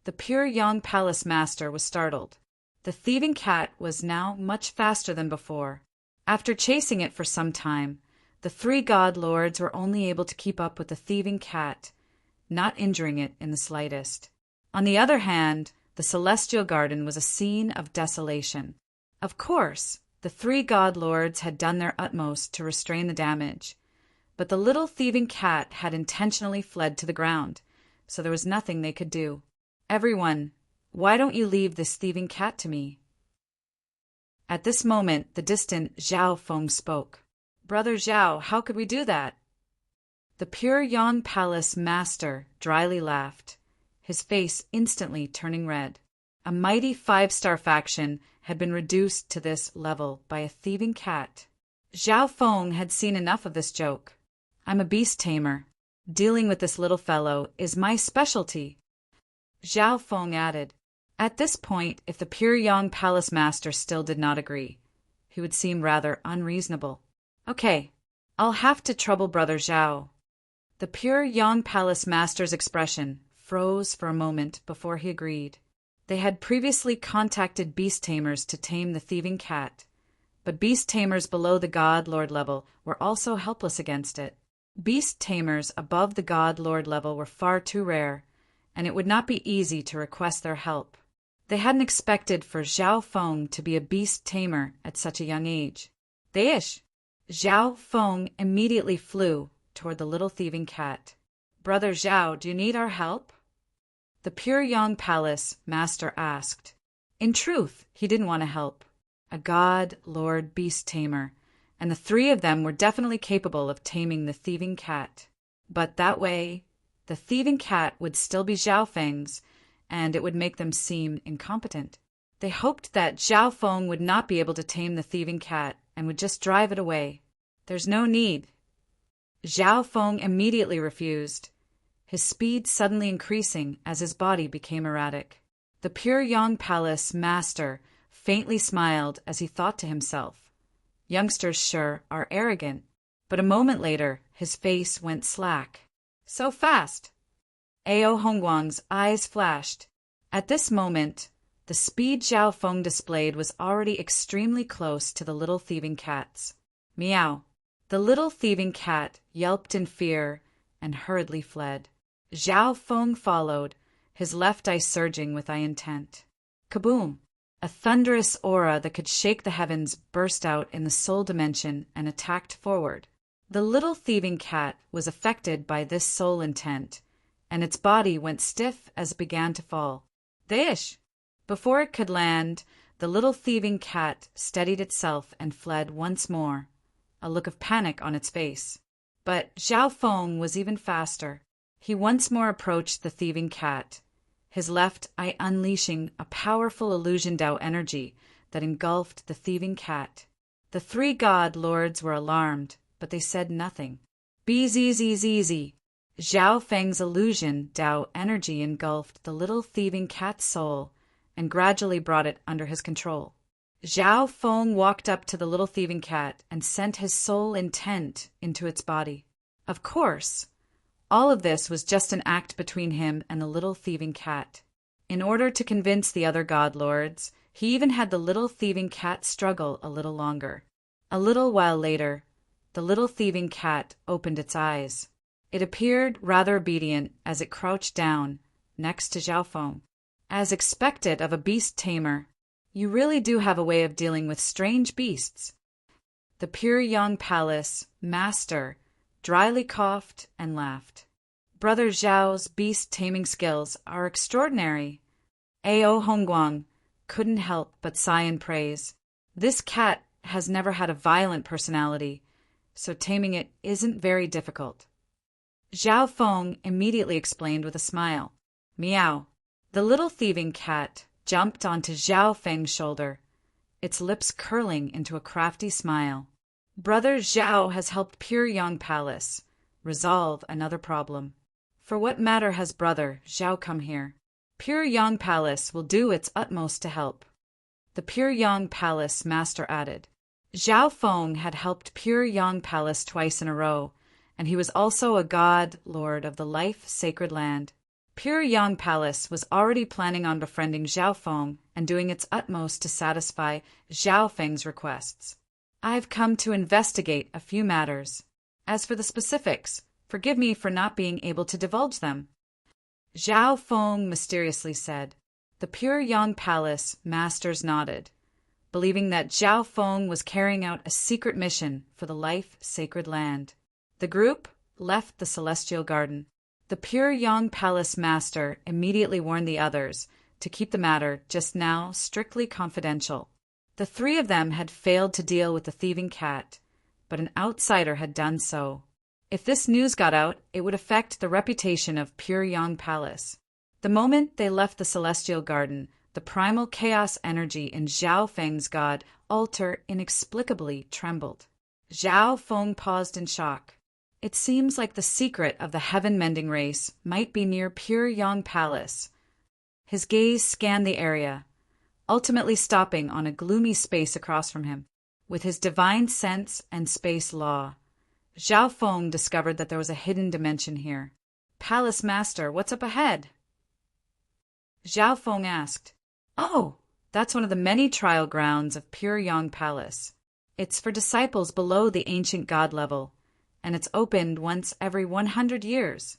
The Pure Yang Palace master was startled. The thieving cat was now much faster than before. After chasing it for some time, the 3 god lords were only able to keep up with the thieving cat, not injuring it in the slightest. On the other hand, the Celestial Garden was a scene of desolation. Of course, the 3 god lords had done their utmost to restrain the damage, but the little thieving cat had intentionally fled to the ground, so there was nothing they could do. Everyone, why don't you leave this thieving cat to me? At this moment, the distant Zhao Feng spoke. Brother Zhao, how could we do that? The Pure Yang Palace master dryly laughed, his face instantly turning red. A mighty 5-star faction had been reduced to this level by a thieving cat. Zhao Feng had seen enough of this joke. I'm a beast tamer. Dealing with this little fellow is my specialty. Zhao Feng added. At this point, if the Pure Yang Palace master still did not agree, he would seem rather unreasonable. Okay, I'll have to trouble Brother Zhao. The pure Yang Palace Master's expression froze for a moment before he agreed. They had previously contacted beast tamers to tame the thieving cat, but beast tamers below the God Lord level were also helpless against it. Beast tamers above the God Lord level were far too rare, and it would not be easy to request their help. They hadn't expected for Zhao Feng to be a beast tamer at such a young age. They-ish! Zhao Feng immediately flew toward the little thieving cat. "Brother Zhao, do you need our help?" The pure Yang Palace Master asked. In truth, he didn't want to help. A God Lord beast tamer, and the three of them were definitely capable of taming the thieving cat. But that way, the thieving cat would still be Zhao Feng's, and it would make them seem incompetent. They hoped that Zhao Feng would not be able to tame the thieving cat and would just drive it away. "There's no need." Zhao Feng immediately refused, his speed suddenly increasing as his body became erratic. The pure Yang Palace Master faintly smiled as he thought to himself, "Youngsters sure are arrogant." But a moment later, his face went slack. "So fast!" Ao Hongguang's eyes flashed. At this moment, the speed Zhao Feng displayed was already extremely close to the little thieving cat's. Meow. The little thieving cat yelped in fear and hurriedly fled. Zhao Feng followed, his left eye surging with intent. Kaboom! A thunderous aura that could shake the heavens burst out in the soul dimension and attacked forward. The little thieving cat was affected by this soul intent, and its body went stiff as it began to fall. They-ish! Before it could land, the little thieving cat steadied itself and fled once more, a look of panic on its face. But Zhao Feng was even faster. He once more approached the thieving cat, his left eye unleashing a powerful illusion Dao energy that engulfed the thieving cat. The three God Lords were alarmed, but they said nothing. Bzzz. Zhao Feng's illusion Dao energy engulfed the little thieving cat's soul and gradually brought it under his control. Zhao Feng walked up to the little thieving cat and sent his soul intent into its body. Of course, all of this was just an act between him and the little thieving cat. In order to convince the other God Lords, he even had the little thieving cat struggle a little longer. A little while later, the little thieving cat opened its eyes. It appeared rather obedient as it crouched down next to Zhao Feng. As expected of a beast tamer, you really do have a way of dealing with strange beasts. The pure Yang Palace Master dryly coughed and laughed. Brother Zhao's beast taming skills are extraordinary. Ao Hongguang couldn't help but sigh in praise. This cat has never had a violent personality, so taming it isn't very difficult. Zhao Feng immediately explained with a smile. Meow. The little thieving cat jumped onto Zhao Feng's shoulder, its lips curling into a crafty smile. Brother Zhao has helped pure Yang Palace resolve another problem. For what matter has Brother Zhao come here? Pure Yang Palace will do its utmost to help. The pure Yang Palace Master added. Zhao Feng had helped pure Yang Palace twice in a row, and he was also a God Lord of the life sacred land. Pure Yang Palace was already planning on befriending Zhao Feng and doing its utmost to satisfy Zhao Feng's requests. I've come to investigate a few matters. As for the specifics, forgive me for not being able to divulge them. Zhao Feng mysteriously said. The pure Yang Palace Masters nodded, believing that Zhao Feng was carrying out a secret mission for the life sacred land. The group left the celestial garden. The pure Yang Palace Master immediately warned the others to keep the matter just now strictly confidential. The three of them had failed to deal with the thieving cat, but an outsider had done so. If this news got out, it would affect the reputation of pure Yang Palace. The moment they left the celestial garden, the primal chaos energy in Zhao Feng's god altar inexplicably trembled. Zhao Feng paused in shock. It seems like the secret of the heaven-mending race might be near pure Yang Palace. His gaze scanned the area, ultimately stopping on a gloomy space across from him. With his divine sense and space law, Zhao Feng discovered that there was a hidden dimension here. "Palace Master, what's up ahead?" Zhao Feng asked. "Oh, that's one of the many trial grounds of Pure Yang Palace. It's for disciples below the ancient god level, and it's opened once every 100 years.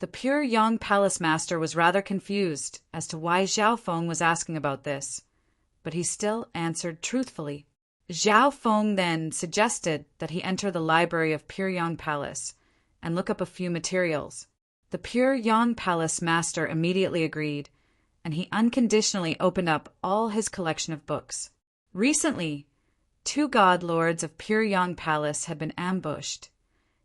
The Pure Yang Palace Master was rather confused as to why Zhao Feng was asking about this, but he still answered truthfully. Zhao Feng then suggested that he enter the library of Pure Yang Palace and look up a few materials. The Pure Yang Palace Master immediately agreed, and he unconditionally opened up all his collection of books. Recently, 2 god lords of Pure Yang Palace had been ambushed,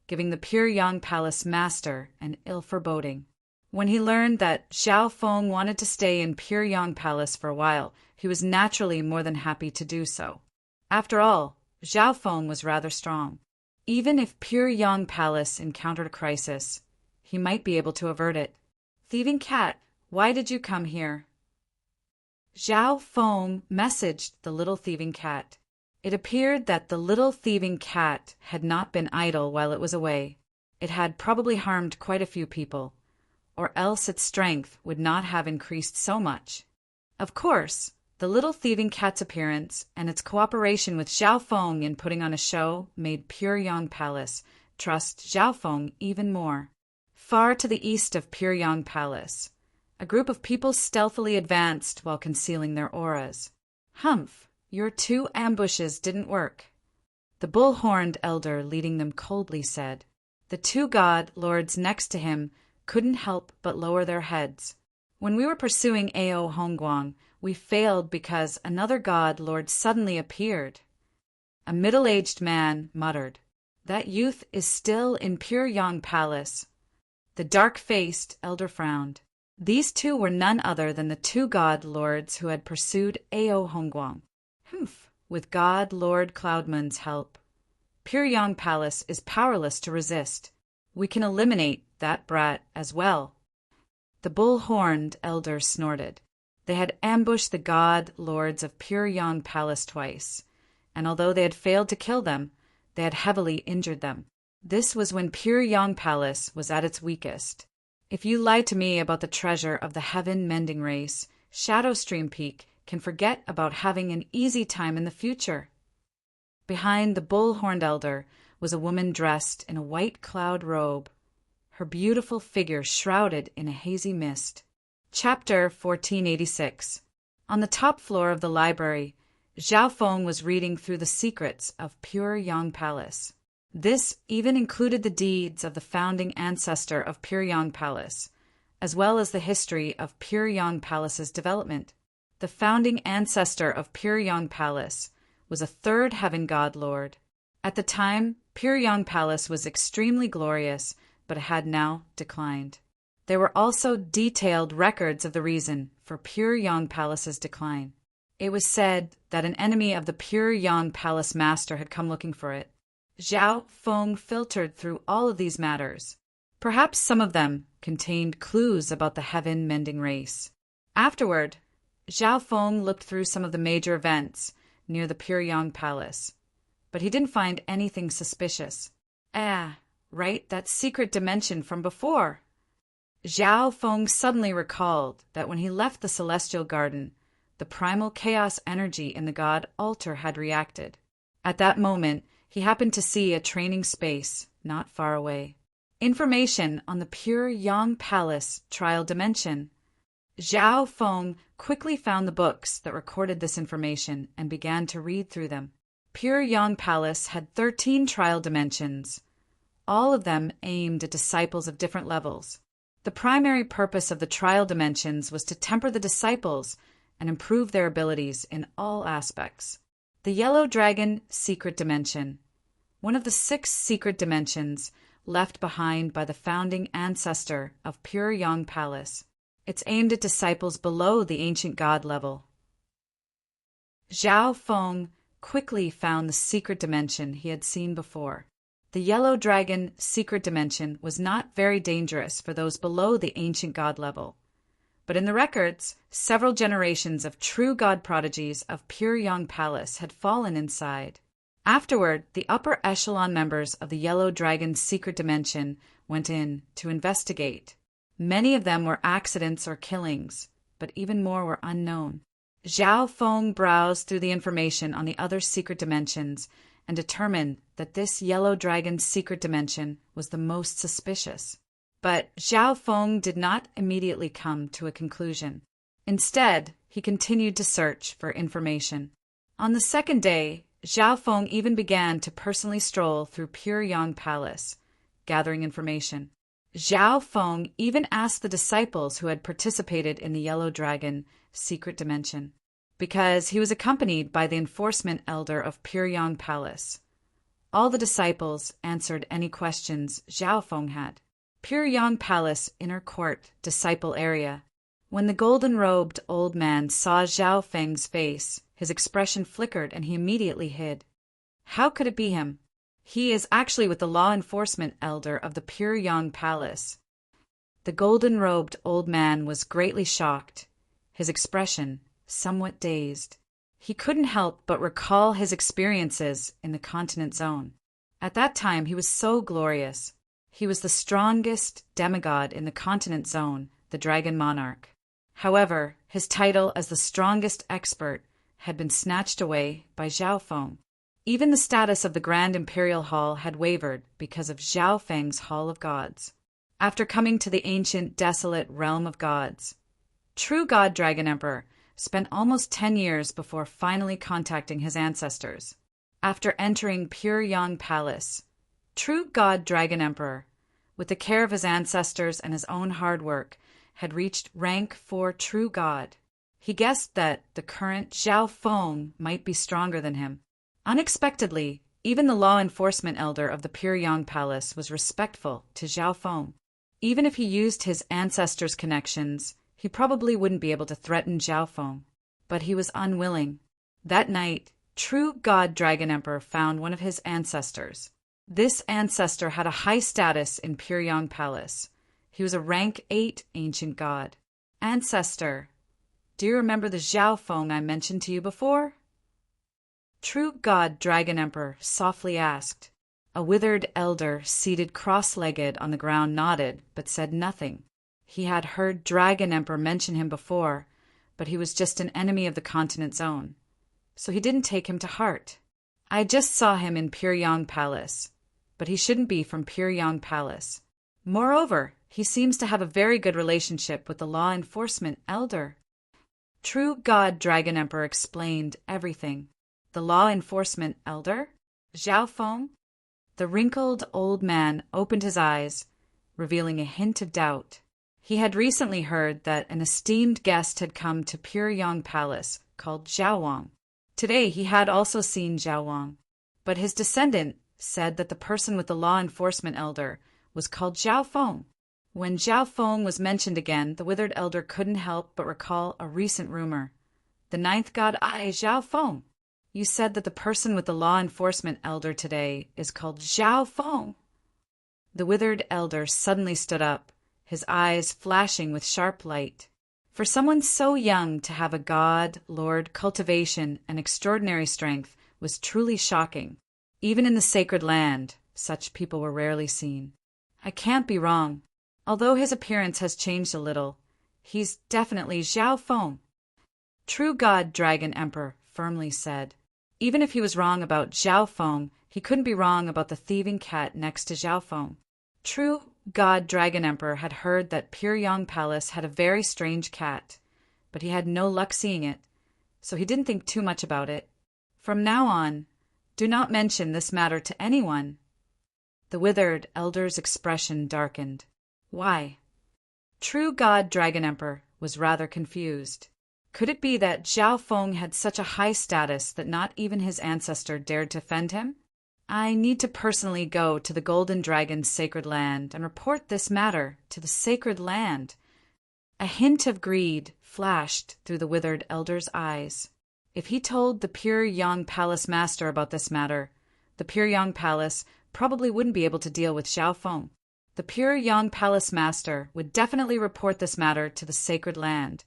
giving the Pure Yang Palace Master an ill foreboding. When he learned that Zhao Feng wanted to stay in Pure Yang Palace for a while, he was naturally more than happy to do so. After all, Zhao Feng was rather strong. Even if Pure Yang Palace encountered a crisis, he might be able to avert it. "Thieving cat, why did you come here?" Zhao Feng messaged the little thieving cat. It appeared that the little thieving cat had not been idle while it was away. It had probably harmed quite a few people, or else its strength would not have increased so much. Of course, the little thieving cat's appearance and its cooperation with Zhao Feng in putting on a show made Pure Yang Palace trust Zhao Feng even more. Far to the east of Pure Yang Palace, a group of people stealthily advanced while concealing their auras. "Humph, your 2 ambushes didn't work," the bull-horned elder leading them coldly said. The 2 god lords next to him couldn't help but lower their heads. "When we were pursuing Ao Hongguang, we failed because another god lord suddenly appeared." A middle-aged man muttered. "That youth is still in Pure Yang Palace." The dark-faced elder frowned. These 2 were none other than the 2 god lords who had pursued Ao Hongguang. "Humph, with God Lord Cloudman's help, Pure Yang Palace is powerless to resist. We can eliminate that brat as well." The bull-horned elder snorted. They had ambushed the god lords of Pure Yang Palace twice, and although they had failed to kill them, they had heavily injured them. This was when Pure Yang Palace was at its weakest. If you lie to me about the treasure of the heaven-mending race, Shadowstream Peak can forget about having an easy time in the future. Behind the bull-horned elder was a woman dressed in a white cloud robe, her beautiful figure shrouded in a hazy mist. Chapter 1486. On the top floor of the library, Zhao Feng was reading through the secrets of Pure Yang Palace. This even included the deeds of the founding ancestor of Pure Yang Palace, as well as the history of Pure Yang Palace's development. The founding ancestor of Pure Yang Palace was a 3rd heaven god lord. At the time, Pure Yang Palace was extremely glorious, but had now declined. There were also detailed records of the reason for Pure Yang Palace's decline. It was said that an enemy of the Pure Yang Palace Master had come looking for it. Zhao Feng filtered through all of these matters. Perhaps some of them contained clues about the heaven-mending race. Afterward, Zhao Feng looked through some of the major events near the Pure Yang Palace, but he didn't find anything suspicious. Right, that secret dimension from before. Zhao Feng suddenly recalled that when he left the Celestial Garden, the primal chaos energy in the god altar had reacted. At that moment, he happened to see a training space not far away. Information on the Pure Yang Palace trial dimension. Zhao Feng quickly found the books that recorded this information and began to read through them. Pure Yang Palace had 13 trial dimensions, all of them aimed at disciples of different levels. The primary purpose of the trial dimensions was to temper the disciples and improve their abilities in all aspects. The Yellow Dragon Secret Dimension, one of the 6 secret dimensions left behind by the founding ancestor of Pure Yang Palace. It's aimed at disciples below the ancient god level. Zhao Feng quickly found the secret dimension he had seen before. The Yellow Dragon Secret Dimension was not very dangerous for those below the ancient god level, but in the records, several generations of true god prodigies of Pure Yang Palace had fallen inside. Afterward, the upper echelon members of the Yellow Dragon's secret dimension went in to investigate. Many of them were accidents or killings, but even more were unknown. Zhao Feng browsed through the information on the other secret dimensions and determined that this Yellow Dragon's secret dimension was the most suspicious. But Zhao Feng did not immediately come to a conclusion. Instead, he continued to search for information. On the second day, Zhao Feng even began to personally stroll through Pure Yang Palace, gathering information. Zhao Feng even asked the disciples who had participated in the Yellow Dragon secret dimension, because he was accompanied by the enforcement elder of Pure Yang Palace. All the disciples answered any questions Zhao Feng had. Pure Yang Palace Inner Court Disciple Area. When the golden-robed old man saw Zhao Feng's face, his expression flickered and he immediately hid. How could it be him? He is actually with the law enforcement elder of the Pure Yang Palace. The golden-robed old man was greatly shocked, his expression somewhat dazed. He couldn't help but recall his experiences in the continent zone. At that time, he was so glorious. He was the strongest demigod in the continent zone, the Dragon Monarch. However, his title as the strongest expert had been snatched away by Zhao Feng. Even the status of the Grand Imperial Hall had wavered because of Zhao Feng's Hall of Gods. After coming to the ancient, desolate realm of gods, True God Dragon Emperor spent almost 10 years before finally contacting his ancestors. After entering Pure Yang Palace, True God Dragon Emperor, with the care of his ancestors and his own hard work, had reached rank 4 True God. He guessed that the current Zhao Feng might be stronger than him. Unexpectedly, even the law enforcement elder of the Pure Yang Palace was respectful to Zhao Feng. Even if he used his ancestors' connections, he probably wouldn't be able to threaten Zhao Feng. But he was unwilling. That night, True God Dragon Emperor found one of his ancestors. This ancestor had a high status in Pure Yang Palace. He was a rank 8 ancient god. Ancestor, do you remember the Zhao Feng I mentioned to you before? True God Dragon Emperor softly asked. A withered elder seated cross-legged on the ground nodded, but said nothing. He had heard Dragon Emperor mention him before, but he was just an enemy of the continent zone, so he didn't take him to heart. I just saw him in Pure Yang Palace, but he shouldn't be from Pure Yang Palace. Moreover, he seems to have a very good relationship with the law enforcement elder. True God Dragon Emperor explained everything. The law enforcement elder? Zhao Feng? The wrinkled old man opened his eyes, revealing a hint of doubt. He had recently heard that an esteemed guest had come to Pure Yang Palace called Zhao Wang. Today he had also seen Zhao Wang, but his descendant said that the person with the law enforcement elder was called Zhao Feng. When Zhao Feng was mentioned again, the withered elder couldn't help but recall a recent rumor. The ninth god Zhao Feng. You said that the person with the law enforcement elder today is called Zhao Feng. The withered elder suddenly stood up, his eyes flashing with sharp light. For someone so young to have a god, lord, cultivation, and extraordinary strength was truly shocking. Even in the sacred land, such people were rarely seen. I can't be wrong. Although his appearance has changed a little, he's definitely Zhao Feng. True God Dragon Emperor firmly said. Even if he was wrong about Zhao Feng, he couldn't be wrong about the thieving cat next to Zhao Feng. True God Dragon Emperor had heard that Pure Yang Palace had a very strange cat, but he had no luck seeing it, so he didn't think too much about it. From now on, do not mention this matter to anyone. The withered elder's expression darkened. Why? True God Dragon Emperor was rather confused. Could it be that Zhao Feng had such a high status that not even his ancestor dared to offend him? I need to personally go to the Golden Dragon's sacred land and report this matter to the sacred land. A hint of greed flashed through the withered elder's eyes. If he told the Pure Yang Palace master about this matter, the Pure Yang Palace probably wouldn't be able to deal with Zhao Feng. The Pure Yang Palace master would definitely report this matter to the sacred land,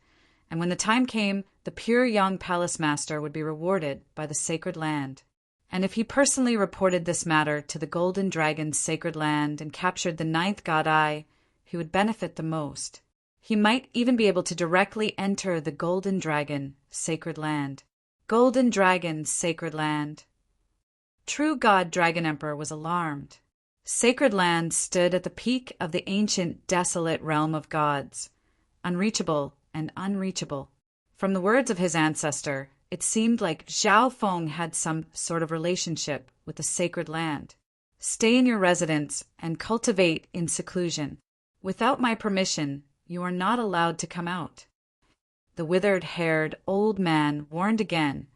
and when the time came, the Pure Yang Palace master would be rewarded by the sacred land. And if he personally reported this matter to the Golden Dragon's sacred land and captured the ninth god eye, he would benefit the most. He might even be able to directly enter the Golden Dragon sacred land. Golden Dragon sacred land. True God Dragon Emperor was alarmed. Sacred land stood at the peak of the ancient desolate realm of gods, unreachable and unreachable. From the words of his ancestor, it seemed like Zhao Feng had some sort of relationship with the sacred land. Stay in your residence and cultivate in seclusion. Without my permission, you are not allowed to come out. The withered-haired old man warned again,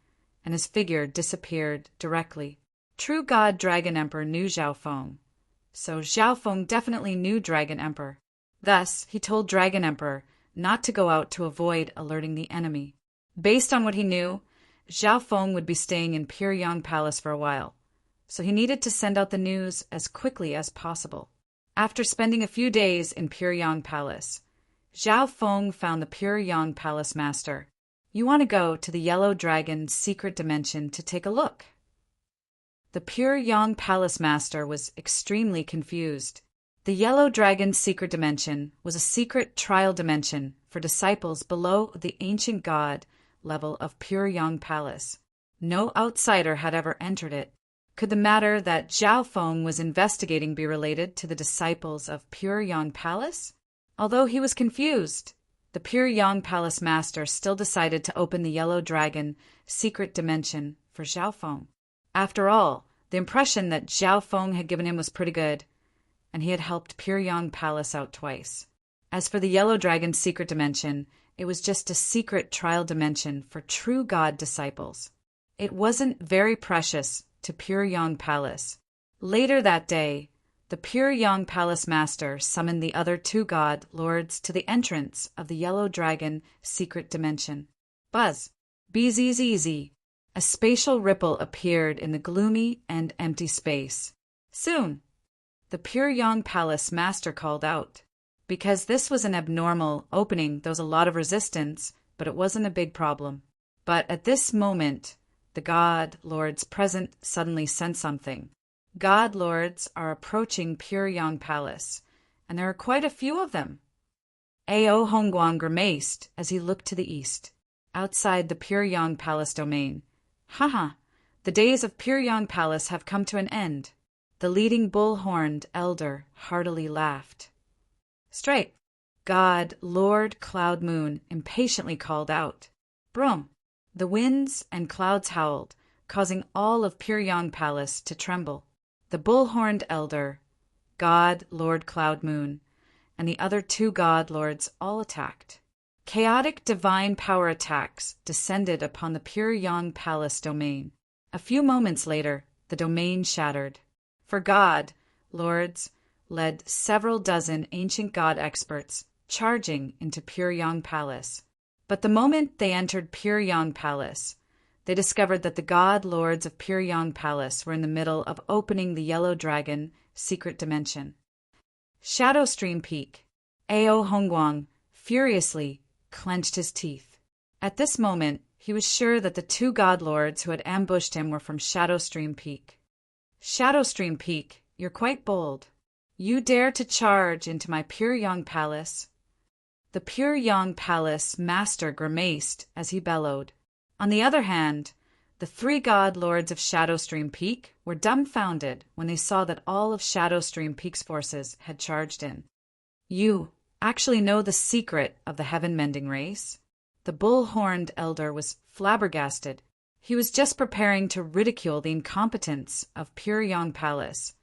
and his figure disappeared directly. True God Dragon Emperor knew Zhao Feng, so Zhao Feng definitely knew Dragon Emperor. Thus, he told Dragon Emperor not to go out to avoid alerting the enemy. Based on what he knew, Zhao Feng would be staying in Pyongyang Palace for a while, so he needed to send out the news as quickly as possible. After spending a few days in Pyongyang Palace, Zhao Feng found the Pyongyang Palace Master. You want to go to the Yellow Dragon's secret dimension to take a look. The Pyongyang Palace Master was extremely confused. The Yellow Dragon's secret dimension was a secret trial dimension for disciples below the ancient god level of Pyongyang Palace. No outsider had ever entered it. Could the matter that Zhao Feng was investigating be related to the disciples of Pyongyang Palace? Although he was confused, the Pyongyang Palace Master still decided to open the Yellow Dragon secret dimension for Zhao Feng. After all, the impression that Zhao Feng had given him was pretty good, and he had helped Pyongyang Palace out twice. As for the Yellow Dragon's secret dimension, it was just a secret trial dimension for true God disciples. It wasn't very precious to Pyongyang Palace. Later that day, the Pyongyang Palace Master summoned the other two god lords to the entrance of the Yellow Dragon secret dimension. Buzz, BZZZ. A spatial ripple appeared in the gloomy and empty space. Soon, the Pyongyang Palace Master called out. Because this was an abnormal opening, there was a lot of resistance, but it wasn't a big problem. But at this moment, the god lords present suddenly sensed something. God lords are approaching Pyongyang Palace, and there are quite a few of them. Ao Hongguang grimaced as he looked to the east, outside the Pyongyang Palace domain. Haha, the days of Pyongyang Palace have come to an end. The leading bull-horned elder heartily laughed. Straight, God Lord Cloud Moon impatiently called out. Broom! The winds and clouds howled, causing all of Pyongyang Palace to tremble. The bull-horned elder, God Lord Cloud Moon, and the other two god lords all attacked. Chaotic divine power attacks descended upon the Pyongyang Palace domain. A few moments later, the domain shattered. For God, lords, led several dozen ancient god experts charging into Pyongyang Palace. But the moment they entered Pyongyang Palace, they discovered that the god lords of Pyongyang Palace were in the middle of opening the Yellow Dragon secret dimension. Shadow Stream Peak. Ao Hongguang furiously clenched his teeth. At this moment, he was sure that the two god lords who had ambushed him were from Shadow Stream Peak. Shadow Stream Peak, you're quite bold. You dare to charge into my Pyongyang Palace? The Pyongyang Palace Master grimaced as he bellowed. On the other hand, the three god lords of Shadow Stream Peak were dumbfounded when they saw that all of Shadow Stream Peak's forces had charged in. You actually know the secret of the heaven-mending race? The bull-horned elder was flabbergasted. He was just preparing to ridicule the incompetence of Pyongyang Palace,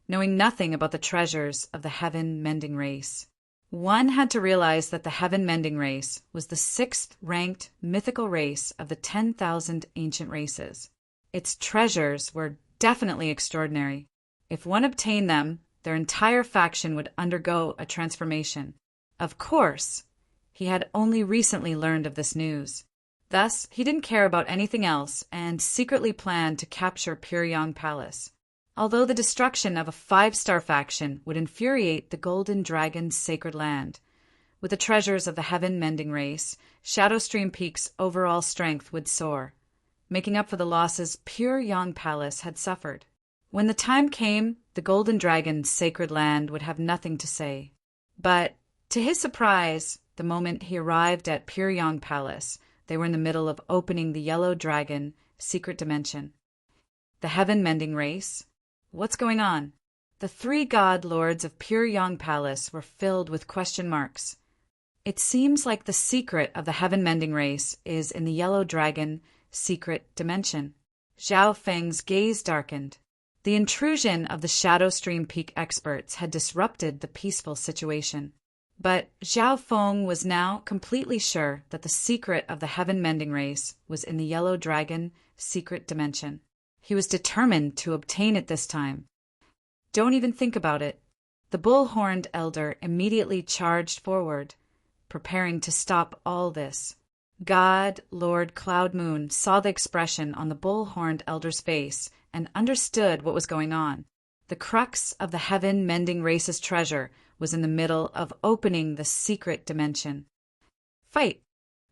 knowing nothing about the treasures of the heaven-mending race. One had to realize that the heaven-mending race was the 6th-ranked mythical race of the 10,000 ancient races. Its treasures were definitely extraordinary. If one obtained them, their entire faction would undergo a transformation. Of course, he had only recently learned of this news. Thus, he didn't care about anything else and secretly planned to capture Pyongyang Palace. Although the destruction of a 5-star faction would infuriate the Golden Dragon's sacred land, with the treasures of the heaven-mending race, Shadow Stream Peak's overall strength would soar. making up for the losses Pure Yang Palace had suffered. When the time came, the Golden Dragon's sacred land would have nothing to say. But, to his surprise, the moment he arrived at Pure Yang Palace, they were in the middle of opening the Yellow Dragon secret dimension. The heaven-mending race? What's going on? The three god lords of Pure Yang Palace were filled with question marks. It seems like the secret of the heaven-mending race is in the Yellow Dragon secret dimension. Zhao Feng's gaze darkened. The intrusion of the Shadow Stream Peak experts had disrupted the peaceful situation. But Zhao Feng was now completely sure that the secret of the heaven-mending race was in the Yellow Dragon secret dimension. He was determined to obtain it this time. Don't even think about it. The bull-horned elder immediately charged forward, preparing to stop all this. God, Lord Cloud Moon, saw the expression on the bull-horned elder's face and understood what was going on. The crux of the heaven-mending race's treasure was in the middle of opening the secret dimension. Fight!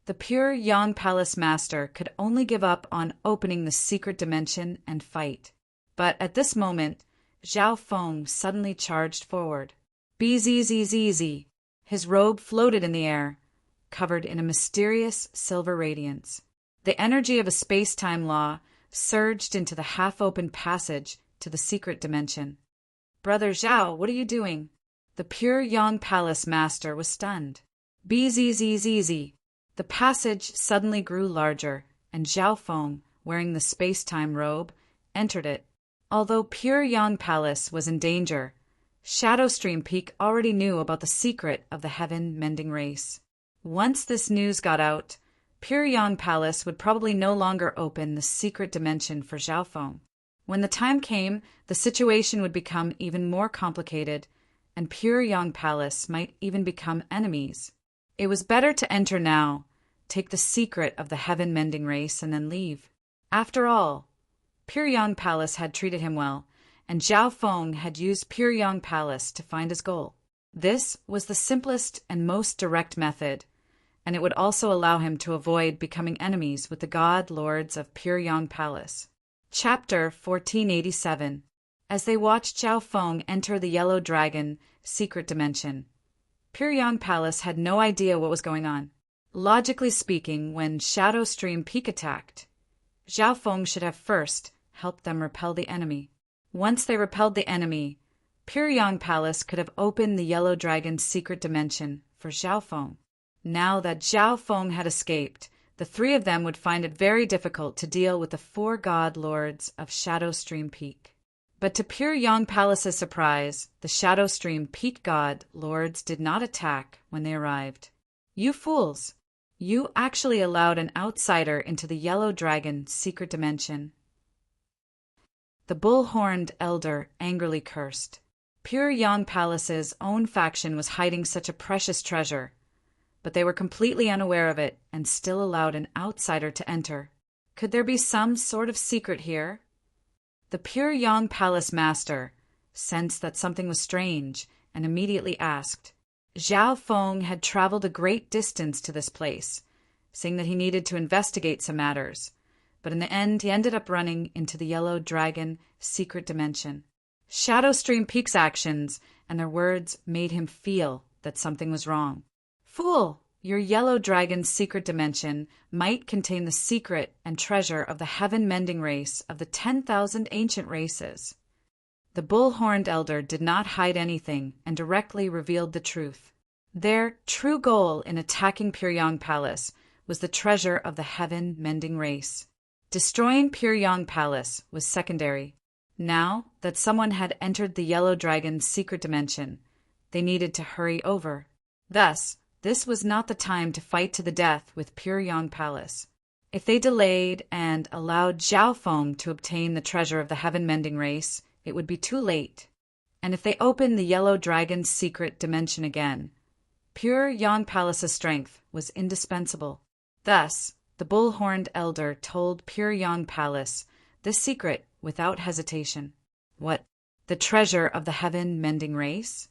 The Pure Yang Palace Master could only give up on opening the secret dimension and fight. But at this moment, Zhao Feng suddenly charged forward. Bzzz. His robe floated in the air, covered in a mysterious silver radiance. The energy of a space-time law surged into the half-open passage to the secret dimension. Brother Zhao, what are you doing? The Pure Yang Palace Master was stunned. Bzzz. The passage suddenly grew larger, and Zhao Feng, wearing the space-time robe, entered it. Although Pure Yang Palace was in danger, Shadow Stream Peak already knew about the secret of the heaven-mending race. Once this news got out, Pure Yang Palace would probably no longer open the secret dimension for Zhao Feng. When the time came, the situation would become even more complicated, and Pure Yang Palace might even become enemies. It was better to enter now, take the secret of the heaven-mending race, and then leave. After all, Pure Yang Palace had treated him well, and Zhao Feng had used Pure Yang Palace to find his goal. This was the simplest and most direct method, and it would also allow him to avoid becoming enemies with the god lords of Pure Yang Palace. Chapter 1487. As they watched Zhao Feng enter the Yellow Dragon secret dimension, Pure Yang Palace had no idea what was going on. Logically speaking, when Shadow Stream Peak attacked, Zhao Feng should have first helped them repel the enemy. Once they repelled the enemy, Pure Yang Palace could have opened the Yellow Dragon's secret dimension for Zhao Feng. Now that Zhao Feng had escaped, the three of them would find it very difficult to deal with the four god lords of Shadow Stream Peak. But to Pure Yang Palace's surprise, the Shadow Stream Peak god lords did not attack when they arrived. You fools! You actually allowed an outsider into the Yellow Dragon secret dimension. The bull-horned elder angrily cursed. Pure Yang Palace's own faction was hiding such a precious treasure, but they were completely unaware of it and still allowed an outsider to enter. Could there be some sort of secret here? The Pure Yang Palace Master sensed that something was strange and immediately asked. Zhao Feng had traveled a great distance to this place, saying that he needed to investigate some matters, but in the end he ended up running into the Yellow Dragon secret dimension. Shadow Stream Peak's actions and their words made him feel that something was wrong. Fool! Your Yellow Dragon's secret dimension might contain the secret and treasure of the heaven-mending race of the 10,000 ancient races. The bull-horned elder did not hide anything and directly revealed the truth. Their true goal in attacking Pure Yang Palace was the treasure of the heaven-mending race. Destroying Pure Yang Palace was secondary. Now that someone had entered the Yellow Dragon's secret dimension, they needed to hurry over. Thus, this was not the time to fight to the death with Pure Yang Palace. If they delayed and allowed Zhao Feng to obtain the treasure of the heaven-mending race, it would be too late. And if they opened the Yellow Dragon's secret dimension again, Pure Yang Palace's strength was indispensable. Thus, the bull-horned elder told Pure Yang Palace this secret without hesitation. What? The treasure of the heaven-mending race?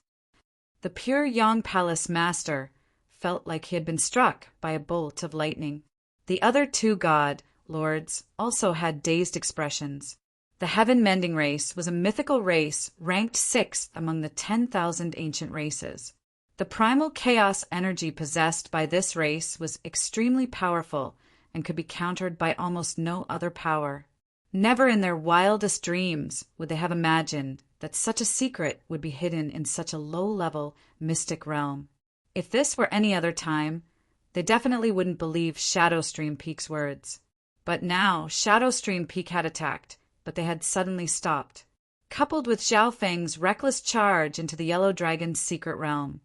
The Pure Yang Palace Master felt like he had been struck by a bolt of lightning. The other two god lords also had dazed expressions. The heaven-mending race was a mythical race ranked 6th among the 10,000 ancient races. The primal chaos energy possessed by this race was extremely powerful and could be countered by almost no other power. Never in their wildest dreams would they have imagined that such a secret would be hidden in such a low-level, mystic realm. If this were any other time, they definitely wouldn't believe Shadowstream Peak's words. But now Shadowstream Peak had attacked, but they had suddenly stopped. Coupled with Zhao Feng's reckless charge into the Yellow Dragon's secret realm,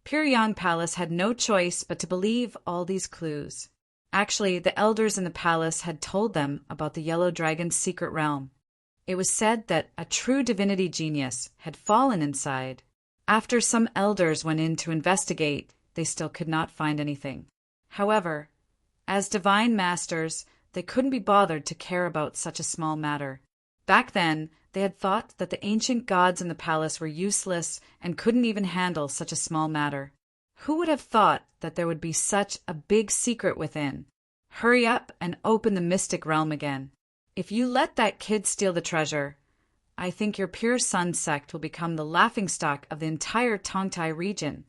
Pyryang Palace had no choice but to believe all these clues. Actually, the elders in the palace had told them about the Yellow Dragon's secret realm. It was said that a true divinity genius had fallen inside. After some elders went in to investigate, they still could not find anything. However, as divine masters, they couldn't be bothered to care about such a small matter. Back then, they had thought that the ancient gods in the palace were useless and couldn't even handle such a small matter. Who would have thought that there would be such a big secret within? Hurry up and open the mystic realm again. If you let that kid steal the treasure, I think your Pure Sun sect will become the laughingstock of the entire Tongtai region.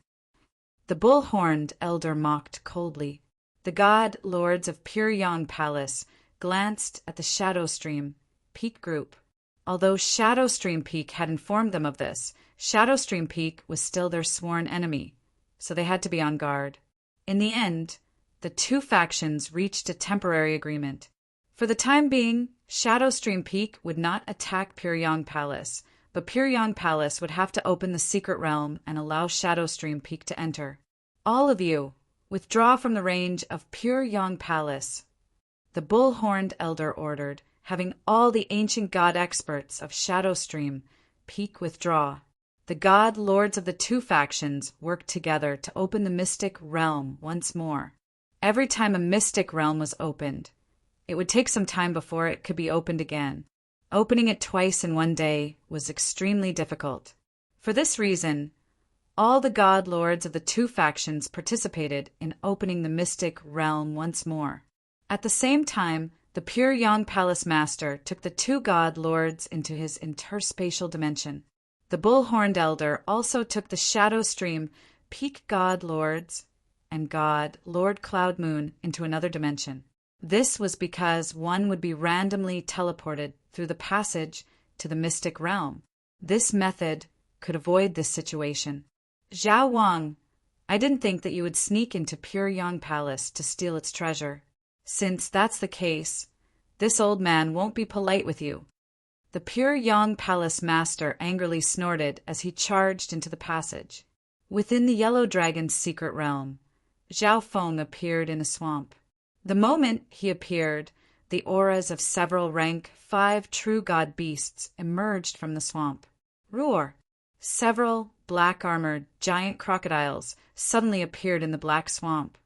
The bull-horned elder mocked coldly. The god lords of Pyryang Palace glanced at the Shadowstream Peak group. Although Shadowstream Peak had informed them of this, Shadowstream Peak was still their sworn enemy, so they had to be on guard. In the end, the two factions reached a temporary agreement. For the time being, Shadowstream Peak would not attack Pyryang Palace, but Pyryang Palace would have to open the secret realm and allow Shadowstream Peak to enter. All of you, withdraw from the range of Pyryang Palace, the bull-horned elder ordered, having all the ancient god experts of Shadowstream Peak withdraw. The god lords of the two factions worked together to open the mystic realm once more. Every time a mystic realm was opened, it would take some time before it could be opened again. Opening it twice in one day was extremely difficult. For this reason, all the god lords of the two factions participated in opening the mystic realm once more. At the same time, the Pyryang Palace Master took the two god lords into his interspatial dimension. The bull-horned elder also took the Shadowstream Peak god lords and god Lord Cloud Moon into another dimension. This was because one would be randomly teleported through the passage to the mystic realm. This method could avoid this situation. Zhao Wang, I didn't think that you would sneak into Pyryang Palace to steal its treasure. Since that's the case, this old man won't be polite with you. The Pyryang Palace Master angrily snorted as he charged into the passage. Within the Yellow Dragon's secret realm, Zhao Feng appeared in a swamp. The moment he appeared, the auras of several rank 5 true god beasts emerged from the swamp. Roar! Several black-armored giant crocodiles suddenly appeared in the black swamp,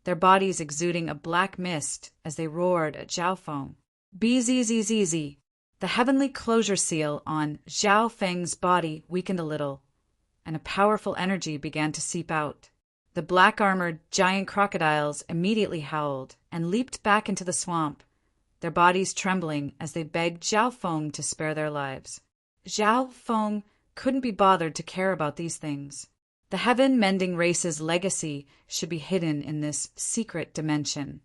their bodies exuding a black mist as they roared at Zhao Feng. Bzzz. The heavenly closure seal on Zhao Feng's body weakened a little, and a powerful energy began to seep out. The black-armored giant crocodiles immediately howled and leaped back into the swamp, their bodies trembling as they begged Zhao Feng to spare their lives. Zhao Feng couldn't be bothered to care about these things. The heaven-mending race's legacy should be hidden in this secret dimension.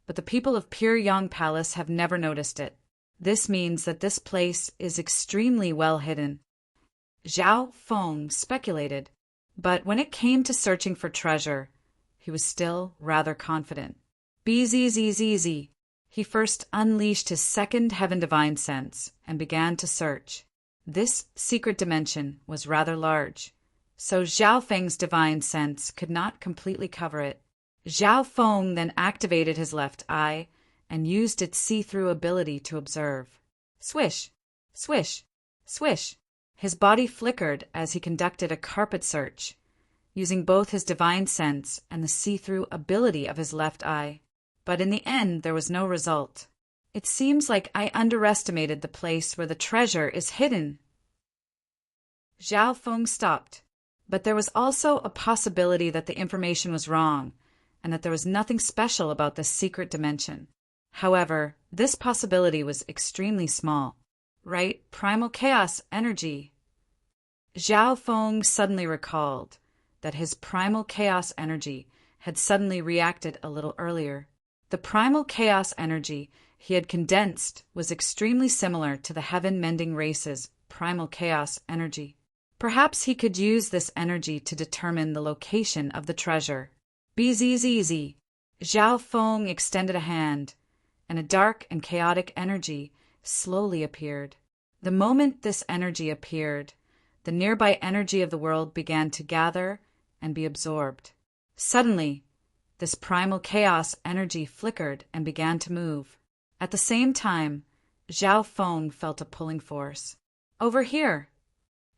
But the people of Pyryang Palace have never noticed it. This means that this place is extremely well hidden. Zhao Feng speculated, but when it came to searching for treasure, he was still rather confident. Bzzz. He first unleashed his second heaven divine sense and began to search. This secret dimension was rather large, so Zhao Feng's divine sense could not completely cover it. Zhao Feng then activated his left eye and used its see-through ability to observe. Swish, swish, swish. His body flickered as he conducted a carpet search, using both his divine sense and the see-through ability of his left eye. But in the end, there was no result. It seems like I underestimated the place where the treasure is hidden. Zhao Feng stopped, but there was also a possibility that the information was wrong, and that there was nothing special about this secret dimension. However, this possibility was extremely small. Right? Primal chaos energy. Zhao Feng suddenly recalled that his primal chaos energy had suddenly reacted a little earlier. The primal chaos energy he had condensed was extremely similar to the heaven-mending race's primal chaos energy. Perhaps he could use this energy to determine the location of the treasure. Easy. Zhao Feng extended a hand, and a dark and chaotic energy slowly appeared. The moment this energy appeared, the nearby energy of the world began to gather and be absorbed. Suddenly, this primal chaos energy flickered and began to move. At the same time, Zhao Feng felt a pulling force. Over here!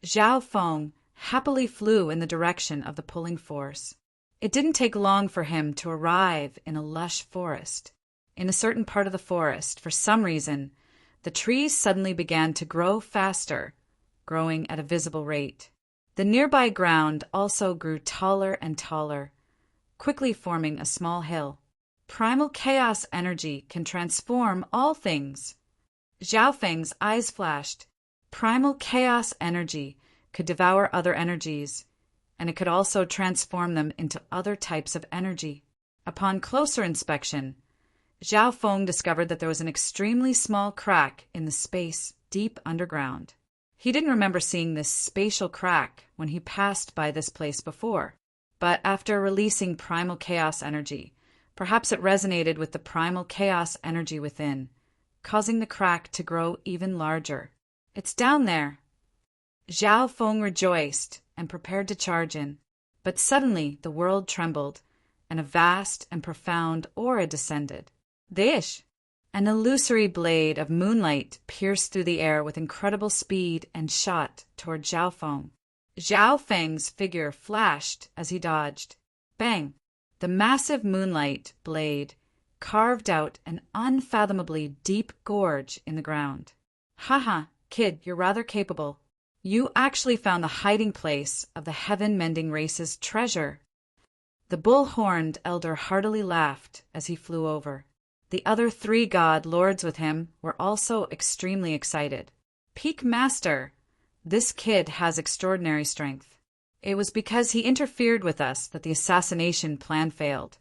Zhao Feng happily flew in the direction of the pulling force. It didn't take long for him to arrive in a lush forest. In a certain part of the forest, for some reason, the trees suddenly began to grow faster, growing at a visible rate. The nearby ground also grew taller and taller, quickly forming a small hill. Primal chaos energy can transform all things. Zhao Feng's eyes flashed. Primal chaos energy could devour other energies, and it could also transform them into other types of energy. Upon closer inspection, Zhao Feng discovered that there was an extremely small crack in the space deep underground. He didn't remember seeing this spatial crack when he passed by this place before, but after releasing primal chaos energy, perhaps it resonated with the primal chaos energy within, causing the crack to grow even larger. It's down there. Zhao Feng rejoiced and prepared to charge in, but suddenly the world trembled, and a vast and profound aura descended. Dish! An illusory blade of moonlight pierced through the air with incredible speed and shot toward Zhao Feng. Zhao Feng's figure flashed as he dodged. Bang! The massive moonlight blade carved out an unfathomably deep gorge in the ground. Haha, kid, you're rather capable. You actually found the hiding place of the heaven-mending race's treasure. The bull-horned elder heartily laughed as he flew over. The other 3 god lords with him were also extremely excited. Peak Master, this kid has extraordinary strength. It was because he interfered with us that the assassination plan failed.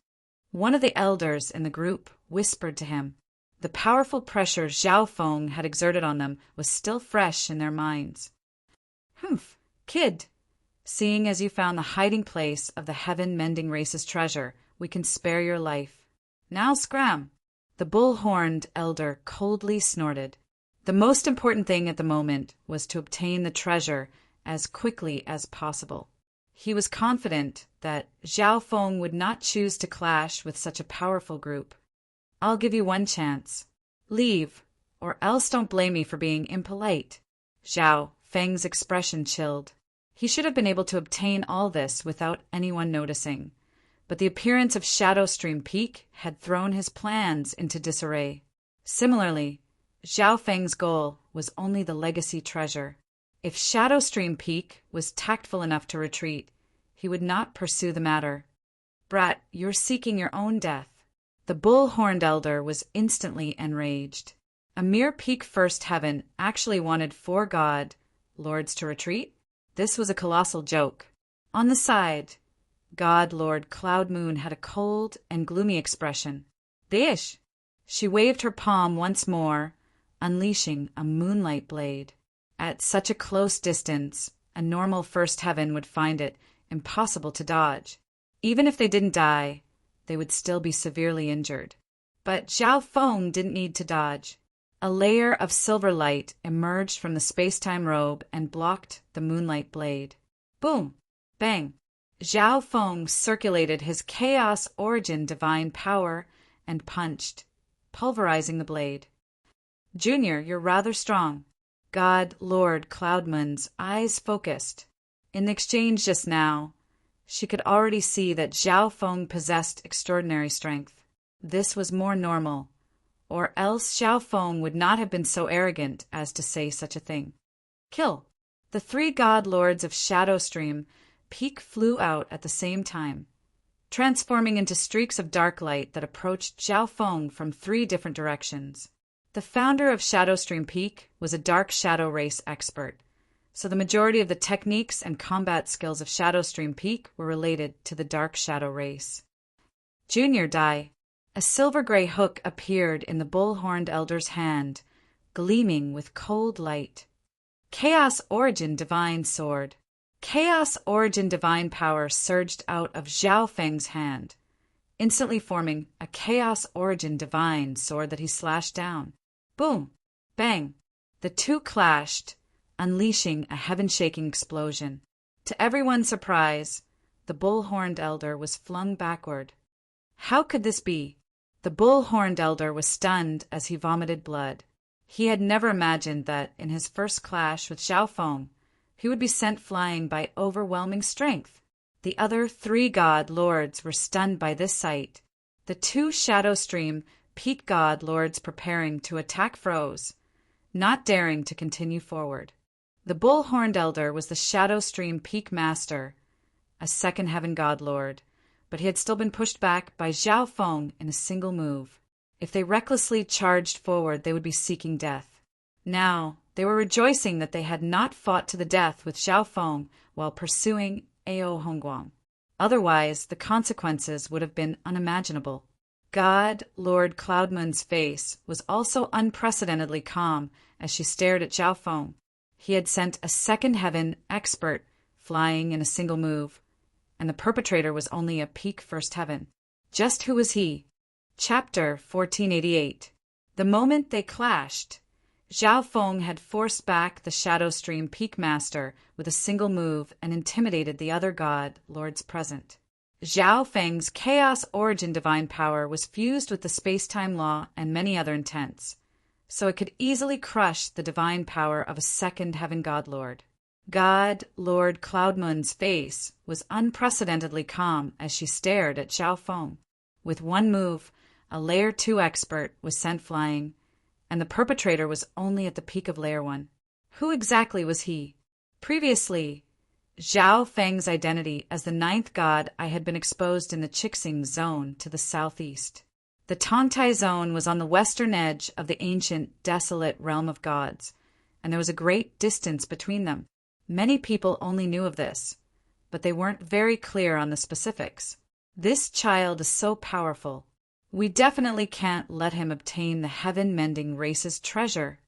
One of the elders in the group whispered to him. The powerful pressure Zhao Feng had exerted on them was still fresh in their minds. Humph, kid. Seeing as you found the hiding place of the heaven-mending race's treasure, we can spare your life. Now scram. The bull-horned elder coldly snorted. The most important thing at the moment was to obtain the treasure as quickly as possible. He was confident that Zhao Feng would not choose to clash with such a powerful group. I'll give you one chance. Leave, or else don't blame me for being impolite. Zhao Feng's expression chilled. He should have been able to obtain all this without anyone noticing, but the appearance of Shadowstream Peak had thrown his plans into disarray. Similarly, Zhao Feng's goal was only the legacy treasure. If Shadowstream Peak was tactful enough to retreat, he would not pursue the matter. Brat, you're seeking your own death. The bull-horned elder was instantly enraged. A mere peak first heaven actually wanted 4 god lords to retreat? This was a colossal joke. On the side, God Lord Cloud Moon had a cold and gloomy expression. Dish! She waved her palm once more, unleashing a moonlight blade. At such a close distance, a normal first heaven would find it impossible to dodge. Even if they didn't die, they would still be severely injured. But Zhao Feng didn't need to dodge. A layer of silver light emerged from the space-time robe and blocked the moonlight blade. Boom! Bang! Zhao Feng circulated his chaos origin divine power and punched, pulverizing the blade. Junior, you're rather strong. God Lord Cloudmoon's eyes focused. In the exchange just now, she could already see that Zhao Feng possessed extraordinary strength. This was more normal, or else Zhao Feng would not have been so arrogant as to say such a thing. Kill! The 3 god lords of Shadowstream Peak flew out at the same time. transforming into streaks of dark light that approached Zhao Feng from 3 different directions. The founder of Shadowstream Peak was a dark shadow race expert, so the majority of the techniques and combat skills of Shadowstream Peak were related to the dark shadow race. Junior Dai. A silver-gray hook appeared in the bull-horned elder's hand, gleaming with cold light. Chaos Origin Divine Sword. Chaos Origin Divine Power surged out of Zhao Feng's hand, instantly forming a Chaos Origin Divine Sword that he slashed down. Boom! Bang! The two clashed, unleashing a heaven-shaking explosion. To everyone's surprise, the bull-horned elder was flung backward. How could this be? The bull-horned elder was stunned as he vomited blood. He had never imagined that, in his first clash with Zhao Feng, he would be sent flying by overwhelming strength. The other 3 god lords were stunned by this sight. The 2 Shadowstream Peak god lords preparing to attack froze, not daring to continue forward. The bull-horned elder was the Shadowstream Peak master, a 2nd heaven god lord, but he had still been pushed back by Zhao Feng in a single move. If they recklessly charged forward, they would be seeking death. Now, they were rejoicing that they had not fought to the death with Zhao Feng while pursuing Ao Hongguang. Otherwise, the consequences would have been unimaginable. God Lord Cloudmoon's face was also unprecedentedly calm as she stared at Zhao Feng. He had sent a 2nd heaven expert flying in a single move, and the perpetrator was only a peak 1st heaven. Just who was he? Chapter 1488. The moment they clashed, Zhao Feng had forced back the Shadowstream Peak Master with a single move and intimidated the other god lords present. Zhao Feng's Chaos Origin Divine Power was fused with the space-time law and many other intents, so it could easily crush the divine power of a 2nd heaven god lord. God Lord Cloudmoon's face was unprecedentedly calm as she stared at Zhao Feng. With one move, a Layer 2 expert was sent flying, and the perpetrator was only at the peak of Layer 1. Who exactly was he? Previously, Zhao Feng's identity as the 9th god had been exposed in the Chixing Zone to the southeast. The Tongtai Zone was on the western edge of the ancient, desolate realm of gods, and there was a great distance between them. Many people only knew of this, but they weren't very clear on the specifics. This child is so powerful. We definitely can't let him obtain the heaven-mending race's treasure.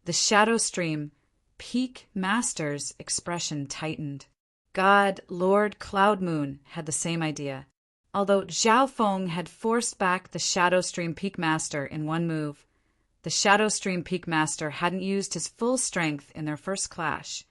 The Shadowstream Peak Master's expression tightened. God Lord Cloudmoon had the same idea. Although Zhao Feng had forced back the Shadowstream Peak Master in one move, the Shadowstream Peak Master hadn't used his full strength in their first clash,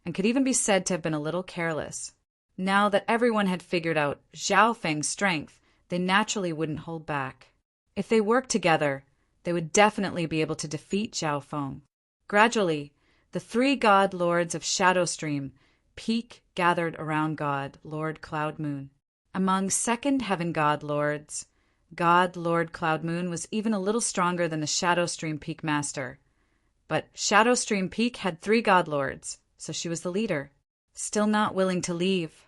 and could even be said to have been a little careless. Now that everyone had figured out Zhao Feng's strength, they naturally wouldn't hold back. If they worked together, they would definitely be able to defeat Zhao Feng. Gradually, the 3 god lords of Shadowstream Peak gathered around God Lord Cloudmoon. Among 2nd heaven god lords, God Lord Cloudmoon was even a little stronger than the Shadowstream Peak Master. But Shadowstream Peak had 3 god lords, so she was the leader, still not willing to leave.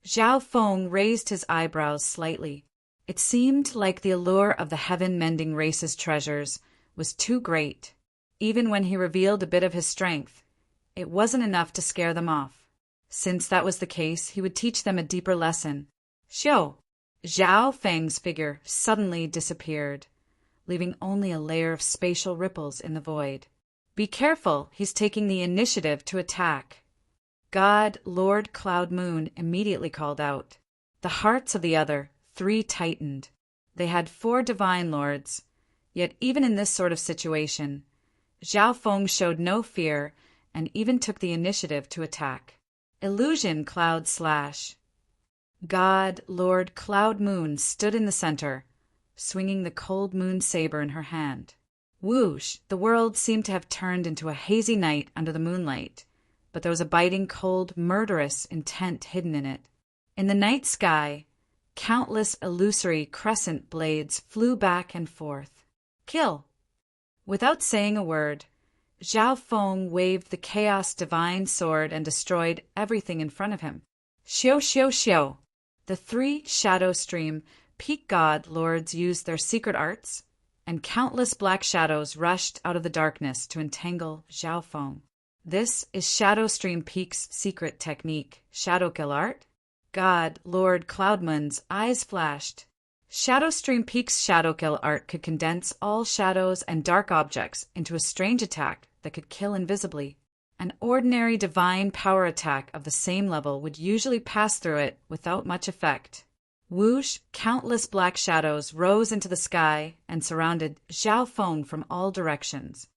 Zhao Feng raised his eyebrows slightly. It seemed like the allure of the heaven-mending race's treasures was too great. Even when he revealed a bit of his strength, it wasn't enough to scare them off. Since that was the case, he would teach them a deeper lesson. Xiao! Zhao Feng's figure suddenly disappeared, leaving only a layer of spatial ripples in the void. Be careful, he's taking the initiative to attack. God Lord Cloudmoon immediately called out. The hearts of the other 3 tightened. They had 4 divine lords, yet even in this sort of situation, Zhao Feng showed no fear and even took the initiative to attack. Illusion Cloud Slash. God Lord Cloudmoon stood in the center, swinging the cold moon saber in her hand. Whoosh! The world seemed to have turned into a hazy night under the moonlight, but there was a biting, cold, murderous intent hidden in it. In the night sky, countless illusory crescent blades flew back and forth. Kill! Without saying a word, Zhao Feng waved the Chaos Divine Sword and destroyed everything in front of him. Xiao, xiao, xiao! The three Shadow Stream Peak God Lords used their secret arts, and countless black shadows rushed out of the darkness to entangle Zhao Feng. This is Shadow Stream Peak's secret technique, Shadow Kill Art. God Lord Cloudmoon's eyes flashed. Shadow Stream Peak's Shadow Kill Art could condense all shadows and dark objects into a strange attack that could kill invisibly. An ordinary divine power attack of the same level would usually pass through it without much effect. Whoosh, countless black shadows rose into the sky and surrounded Zhao Feng from all directions.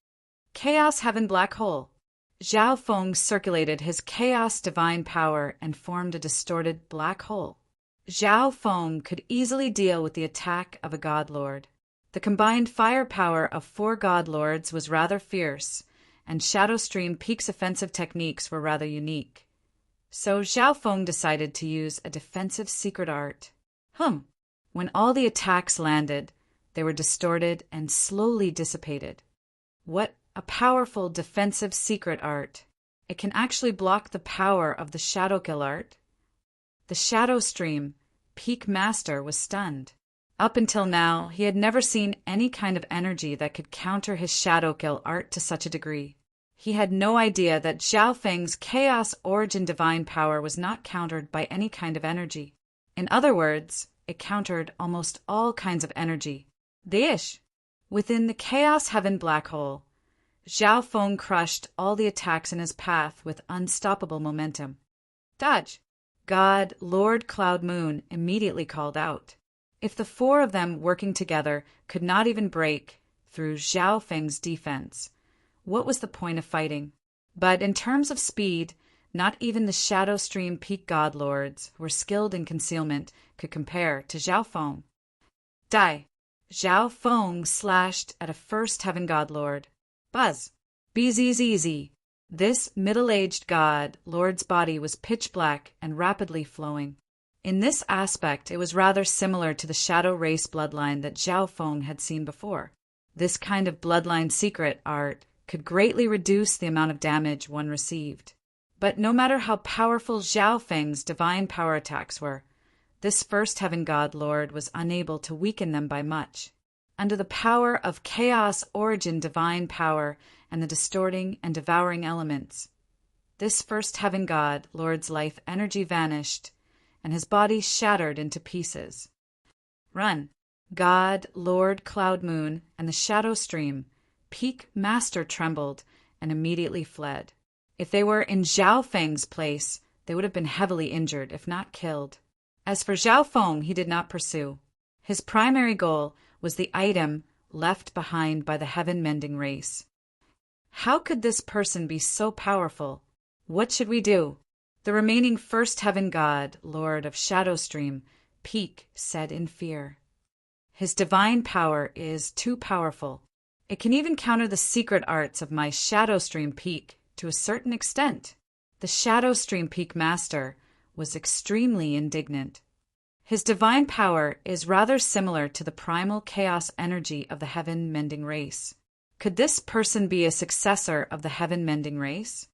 Chaos Heaven Black Hole. Zhao Feng circulated his chaos divine power and formed a distorted black hole. Zhao Feng could easily deal with the attack of a God Lord. The combined firepower of 4 God Lords was rather fierce, and Shadow Stream Peak's offensive techniques were rather unique. So Zhao Feng decided to use a defensive secret art. When all the attacks landed, they were distorted and slowly dissipated. What a powerful defensive secret art! It can actually block the power of the Shadow Kill art. The Shadow Stream Peak Master was stunned. Up until now, he had never seen any kind of energy that could counter his Shadow Kill art to such a degree. He had no idea that Zhao Feng's Chaos Origin divine power was not countered by any kind of energy. In other words, it countered almost all kinds of energy. Within the Chaos Heaven Black Hole, Zhao Feng crushed all the attacks in his path with unstoppable momentum. Dodge! God Lord Cloud Moon immediately called out. If the 4 of them working together could not even break through Zhao Feng's defense, what was the point of fighting? But in terms of speed, not even the Shadow Stream Peak God Lords, who were skilled in concealment, could compare to Zhao Feng. Die! Zhao Feng slashed at a first Heaven God Lord. Buzz! BZZZ! This middle-aged God Lord's body was pitch black and rapidly flowing. In this aspect, it was rather similar to the Shadow Race bloodline that Zhao Feng had seen before. This kind of bloodline secret art could greatly reduce the amount of damage one received. But no matter how powerful Zhao Feng's divine power attacks were, this first Heaven God Lord was unable to weaken them by much. Under the power of Chaos Origin divine power and the distorting and devouring elements, this first Heaven God Lord's life energy vanished, and his body shattered into pieces. Run! God Lord Cloud Moon and the Shadow Stream Peak Master trembled and immediately fled. If they were in Zhao Feng's place, they would have been heavily injured, if not killed. As for Zhao Feng, he did not pursue. His primary goal was the item left behind by the heaven-mending race. How could this person be so powerful? What should we do? The remaining first Heaven God, Lord of Shadow Stream, Peak, said in fear. His divine power is too powerful. It can even counter the secret arts of my Shadow Stream Peak to a certain extent. The Shadow Stream Peak Master was extremely indignant. His divine power is rather similar to the primal chaos energy of the heaven-mending race. Could this person be a successor of the heaven-mending race?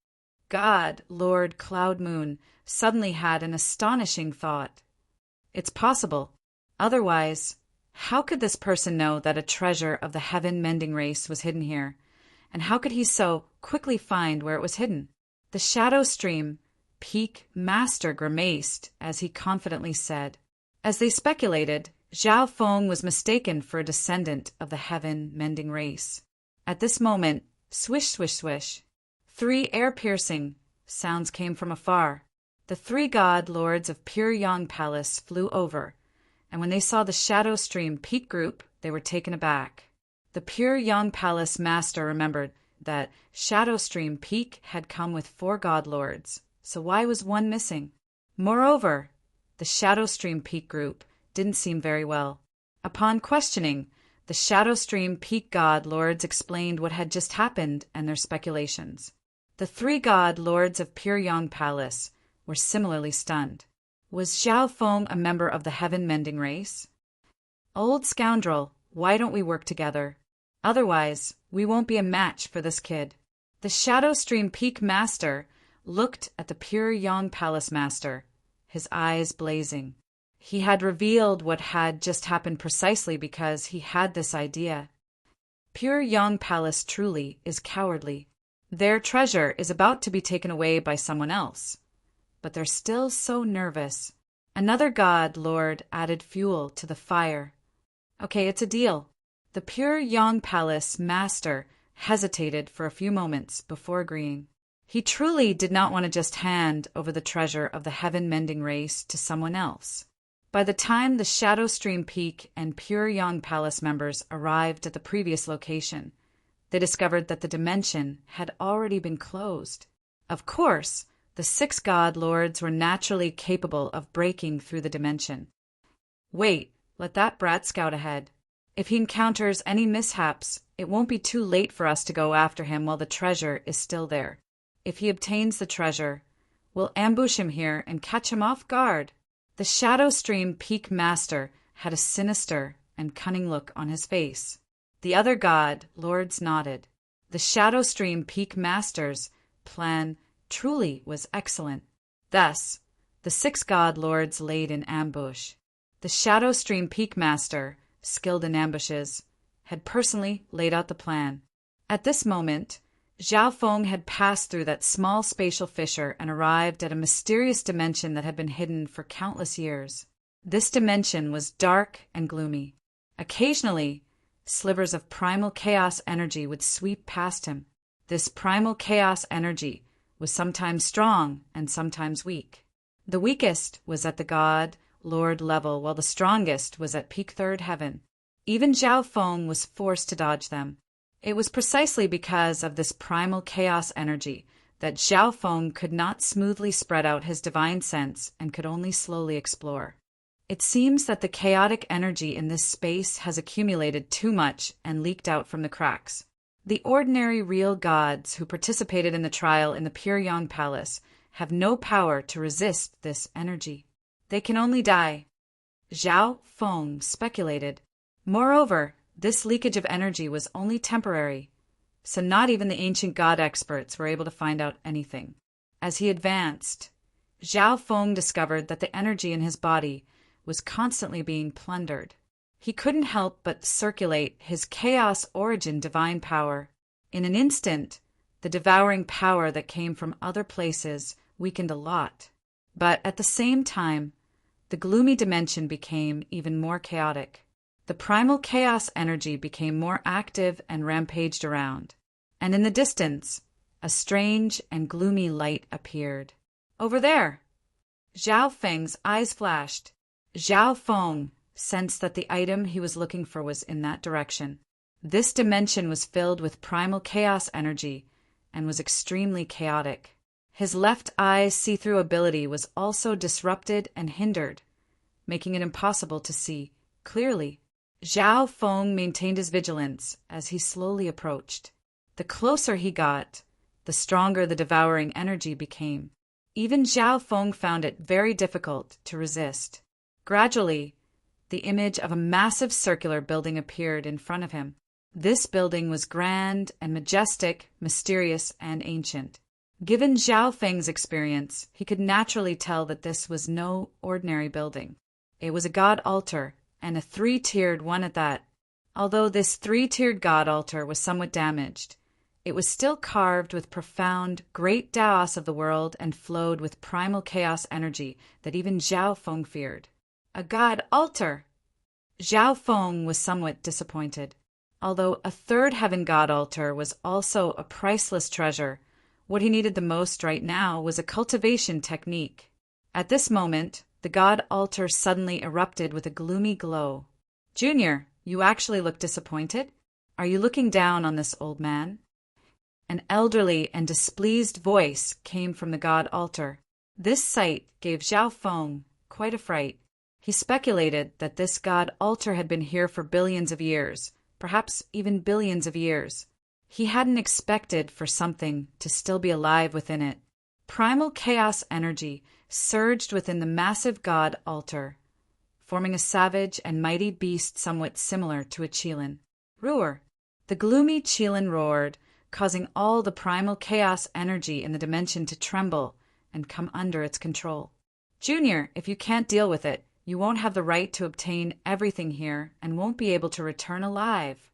God, Lord Cloud Moon, suddenly had an astonishing thought. It's possible. Otherwise, how could this person know that a treasure of the heaven-mending race was hidden here? And how could he so quickly find where it was hidden? The Shadow Stream Peak Master grimaced as he confidently said. As they speculated, Zhao Feng was mistaken for a descendant of the heaven-mending race. At this moment, swish, swish, swish, 3 air-piercing sounds came from afar. The 3 God Lords of Pure Yang Palace flew over, and when they saw the Shadow Stream Peak group, they were taken aback. The Pure Yang Palace Master remembered that Shadow Stream Peak had come with 4 God Lords, so why was one missing? Moreover, the Shadow Stream Peak group didn't seem very well. Upon questioning, the Shadow Stream Peak God Lords explained what had just happened and their speculations. The 3 God Lords of Pure Yang Palace were similarly stunned. Was Zhao Feng a member of the heaven-mending race? Old scoundrel, why don't we work together? Otherwise, we won't be a match for this kid. The Shadow Stream Peak Master looked at the Pure Yang Palace Master, his eyes blazing. He had revealed what had just happened precisely because he had this idea. Pure Yang Palace truly is cowardly. Their treasure is about to be taken away by someone else, but they're still so nervous. Another god lord added fuel to the fire. Okay, it's a deal. The Pure Yang Palace master hesitated for a few moments before agreeing. He truly did not want to just hand over the treasure of the heaven-mending race to someone else. By the time the Shadow Stream Peak and Pure Yang Palace members arrived at the previous location, they discovered that the dimension had already been closed. Of course, the 6 god lords were naturally capable of breaking through the dimension. Wait, let that brat scout ahead. If he encounters any mishaps, it won't be too late for us to go after him while the treasure is still there. If he obtains the treasure, we'll ambush him here and catch him off guard. The Shadow Stream Peak Master had a sinister and cunning look on his face. The other god lords nodded. The Shadow Stream Peak Master's plan truly was excellent. Thus, the 6 god lords laid in ambush. The Shadow Stream Peak Master, skilled in ambushes, had personally laid out the plan. At this moment, Zhao Feng had passed through that small spatial fissure and arrived at a mysterious dimension that had been hidden for countless years. This dimension was dark and gloomy. Occasionally, slivers of primal chaos energy would sweep past him. This primal chaos energy was sometimes strong and sometimes weak. The weakest was at the god lord level, while the strongest was at peak 3rd heaven. Even Zhao Feng was forced to dodge them. It was precisely because of this primal chaos energy that Zhao Feng could not smoothly spread out his divine sense and could only slowly explore. It seems that the chaotic energy in this space has accumulated too much and leaked out from the cracks. The ordinary real gods who participated in the trial in the Pure Yang Palace have no power to resist this energy. They can only die. Zhao Feng speculated. Moreover, this leakage of energy was only temporary, so not even the ancient god experts were able to find out anything. As he advanced, Zhao Feng discovered that the energy in his body was constantly being plundered. He couldn't help but circulate his chaos origin divine power. In an instant, the devouring power that came from other places weakened a lot. But at the same time, the gloomy dimension became even more chaotic. The primal chaos energy became more active and rampaged around. And in the distance, a strange and gloomy light appeared. Over there! Zhao Feng's eyes flashed. Zhao Feng sensed that the item he was looking for was in that direction. This dimension was filled with primal chaos energy and was extremely chaotic. His left eye's see-through ability was also disrupted and hindered, making it impossible to see clearly. Zhao Feng maintained his vigilance as he slowly approached. The closer he got, the stronger the devouring energy became. Even Zhao Feng found it very difficult to resist. Gradually, the image of a massive circular building appeared in front of him. This building was grand and majestic, mysterious and ancient. Given Zhao Feng's experience, he could naturally tell that this was no ordinary building. It was a god altar, and a 3-tiered one at that. Although this 3-tiered god altar was somewhat damaged, it was still carved with profound, great Taos of the world and flowed with primal chaos energy that even Zhao Feng feared. A god altar! Zhao Feng was somewhat disappointed. Although a 3rd heaven god altar was also a priceless treasure, what he needed the most right now was a cultivation technique. At this moment, the god altar suddenly erupted with a gloomy glow. Junior, you actually look disappointed? Are you looking down on this old man? An elderly and displeased voice came from the god altar. This sight gave Zhao Feng quite a fright. He speculated that this god altar had been here for billions of years, perhaps even billions of years. He hadn't expected for something to still be alive within it. Primal chaos energy surged within the massive god altar, forming a savage and mighty beast somewhat similar to a Qilin. Roar! The gloomy Qilin roared, causing all the primal chaos energy in the dimension to tremble and come under its control. Junior, if you can't deal with it, You won't have the right to obtain everything here and won't be able to return alive."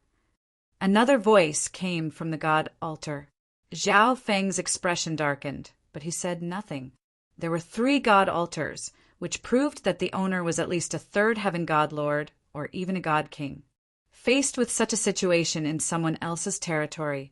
Another voice came from the god altar. Zhao Feng's expression darkened, but he said nothing. There were 3 god altars, which proved that the owner was at least a 3rd heaven god lord or even a god king. Faced with such a situation in someone else's territory,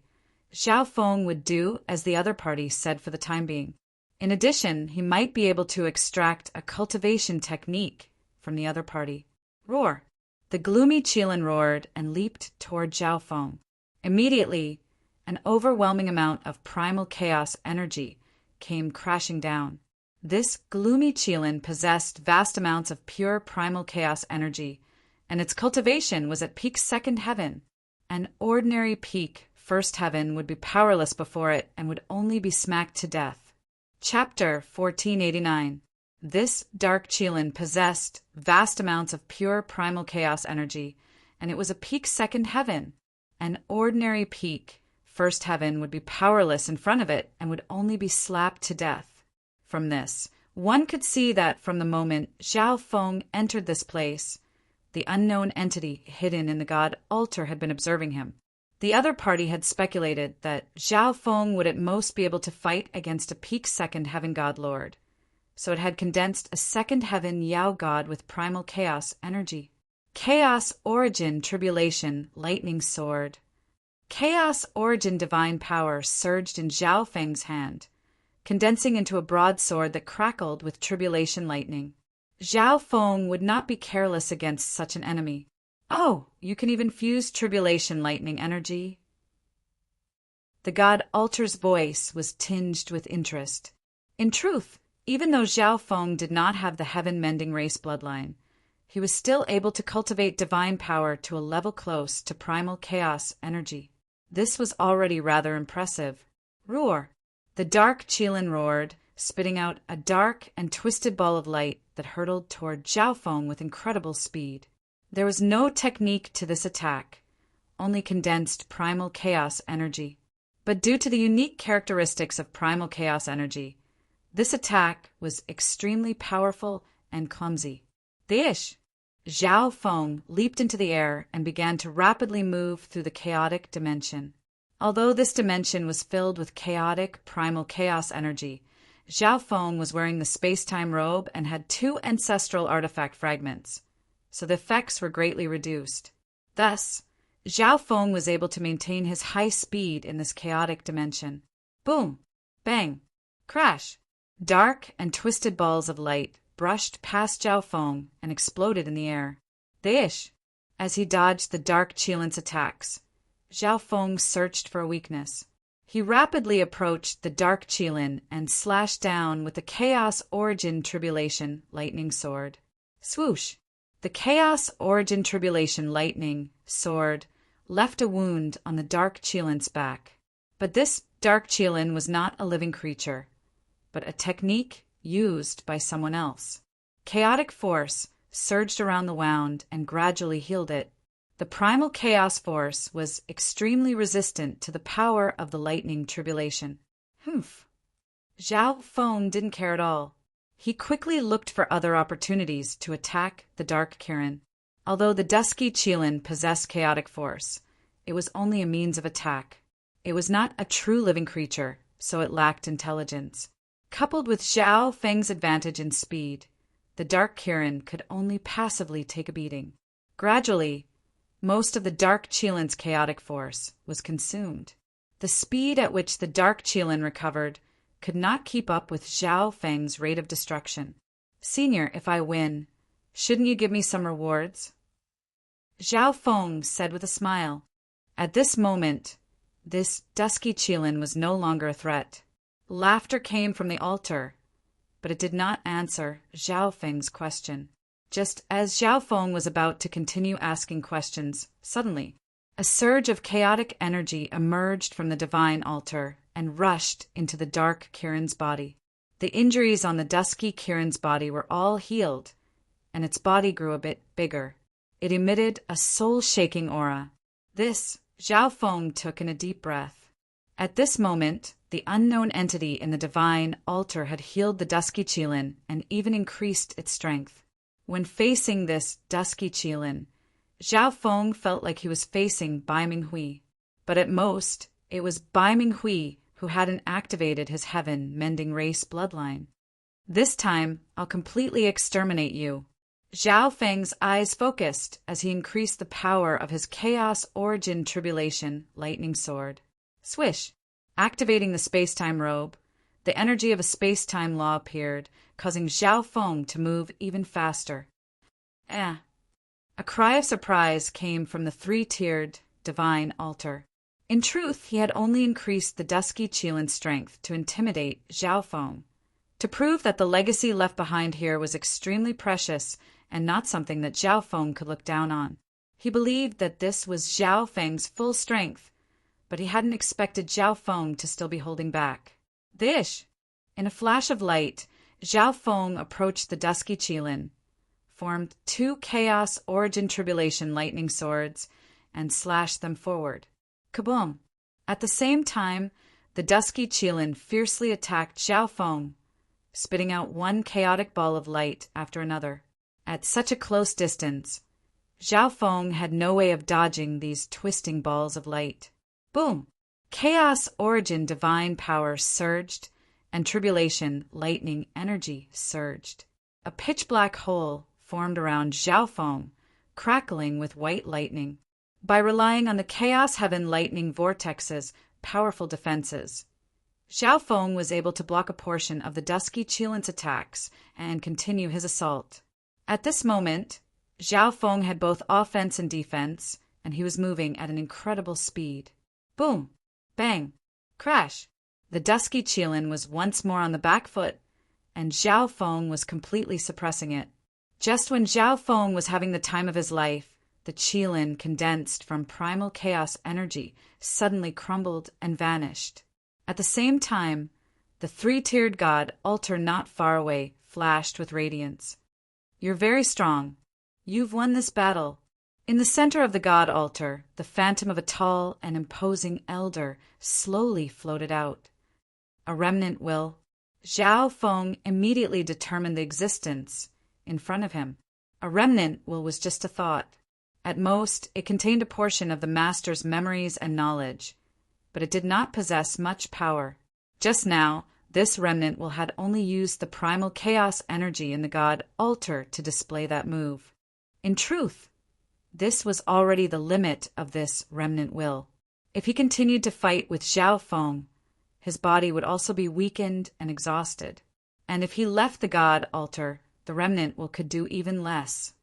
Zhao Feng would do as the other party said for the time being. In addition, he might be able to extract a cultivation technique from the other party. Roar! The gloomy Qilin roared and leaped toward Zhao Feng. Immediately, an overwhelming amount of primal chaos energy came crashing down. This gloomy Qilin possessed vast amounts of pure primal chaos energy, and its cultivation was at peak 2nd heaven. An ordinary peak 1st heaven would be powerless before it and would only be smacked to death. Chapter 1489. This dark Qilin possessed vast amounts of pure primal chaos energy, and it was a peak 2nd heaven. An ordinary peak 1st heaven would be powerless in front of it and would only be slapped to death. From this, one could see that from the moment Zhao Feng entered this place, the unknown entity hidden in the god altar had been observing him. The other party had speculated that Zhao Feng would at most be able to fight against a peak 2nd heaven god lord, so it had condensed a 2nd heaven Yao god with primal chaos energy. Chaos origin tribulation lightning sword. Chaos origin divine power surged in Zhao Feng's hand, condensing into a broadsword that crackled with tribulation lightning. Zhao Feng would not be careless against such an enemy. "Oh, you can even fuse tribulation lightning energy?" The god altar's voice was tinged with interest. In truth, even though Zhao Feng did not have the heaven-mending race bloodline, he was still able to cultivate divine power to a level close to primal chaos energy. This was already rather impressive. Roar! The dark Qilin roared, spitting out a dark and twisted ball of light that hurtled toward Zhao Feng with incredible speed. There was no technique to this attack, only condensed primal chaos energy. But due to the unique characteristics of primal chaos energy, this attack was extremely powerful and clumsy. Dish! Zhao Feng leaped into the air and began to rapidly move through the chaotic dimension. Although this dimension was filled with chaotic primal chaos energy, Zhao Feng was wearing the space-time robe and had 2 ancestral artifact fragments, so the effects were greatly reduced. Thus, Zhao Feng was able to maintain his high speed in this chaotic dimension. Boom! Bang! Crash! Dark and twisted balls of light brushed past Zhao Feng and exploded in the air. Dish! As he dodged the dark Qilin's attacks, Zhao Feng searched for a weakness. He rapidly approached the dark Qilin and slashed down with the Chaos Origin Tribulation Lightning Sword. Swoosh! The Chaos Origin Tribulation Lightning Sword left a wound on the dark Qilin's back. But this dark Qilin was not a living creature, but a technique used by someone else. Chaotic force surged around the wound and gradually healed it. The primal chaos force was extremely resistant to the power of the lightning tribulation. Humph! Zhao Feng didn't care at all. He quickly looked for other opportunities to attack the dark Kirin. Although the dusky Qilin possessed chaotic force, it was only a means of attack. It was not a true living creature, so it lacked intelligence. Coupled with Zhao Feng's advantage in speed, the dark Kirin could only passively take a beating. Gradually, most of the dark Qilin's chaotic force was consumed. The speed at which the dark Qilin recovered could not keep up with Zhao Feng's rate of destruction. "Senior, if I win, shouldn't you give me some rewards?" Zhao Feng said with a smile. At this moment, this dusky Qilin was no longer a threat. Laughter came from the altar, but it did not answer Zhao Feng's question. Just as Zhao Feng was about to continue asking questions, suddenly, a surge of chaotic energy emerged from the divine altar and rushed into the dark Kirin's body. The injuries on the dusky Kirin's body were all healed, and its body grew a bit bigger. It emitted a soul-shaking aura. This, Zhao Feng took in a deep breath. At this moment, the unknown entity in the divine altar had healed the dusky Qilin and even increased its strength. When facing this dusky Qilin, Zhao Feng felt like he was facing Bai Minghui. But at most, it was Bai Minghui who hadn't activated his heaven-mending race bloodline. This time, I'll completely exterminate you. Zhao Feng's eyes focused as he increased the power of his Chaos Origin Tribulation lightning sword. Swish! Activating the space-time robe, the energy of a space-time law appeared, causing Zhao Feng to move even faster. A cry of surprise came from the three-tiered divine altar. In truth, he had only increased the dusky Qilin's strength to intimidate Zhao Feng, to prove that the legacy left behind here was extremely precious and not something that Zhao Feng could look down on. He believed that this was Zhao Feng's full strength, but he hadn't expected Zhao Feng to still be holding back. Dish! In a flash of light, Zhao Feng approached the dusky Qilin, formed two Chaos Origin Tribulation lightning swords, and slashed them forward. Kaboom! At the same time, the dusky Qilin fiercely attacked Zhao Feng, spitting out one chaotic ball of light after another. At such a close distance, Zhao Feng had no way of dodging these twisting balls of light. Boom! Chaos Origin divine power surged, and Tribulation lightning energy surged. A pitch-black hole formed around Zhao Feng, crackling with white lightning. By relying on the Chaos Heaven lightning vortex's powerful defenses, Zhao Feng was able to block a portion of the dusky Qilin's attacks and continue his assault. At this moment, Zhao Feng had both offense and defense, and he was moving at an incredible speed. Boom! Bang! Crash! The dusky Qilin was once more on the back foot, and Zhao Feng was completely suppressing it. Just when Zhao Feng was having the time of his life, the Qilin, condensed from primal chaos energy, suddenly crumbled and vanished. At the same time, the three-tiered god altar not far away flashed with radiance. You're very strong. You've won this battle. In the center of the god altar, the phantom of a tall and imposing elder slowly floated out. A remnant will. Zhao Feng immediately determined the existence in front of him. A remnant will was just a thought. At most, it contained a portion of the master's memories and knowledge, but it did not possess much power. Just now, this remnant will had only used the primal chaos energy in the god altar to display that move. In truth, this was already the limit of this remnant will. If he continued to fight with Zhao Feng, his body would also be weakened and exhausted. And if he left the god altar, the remnant will could do even less.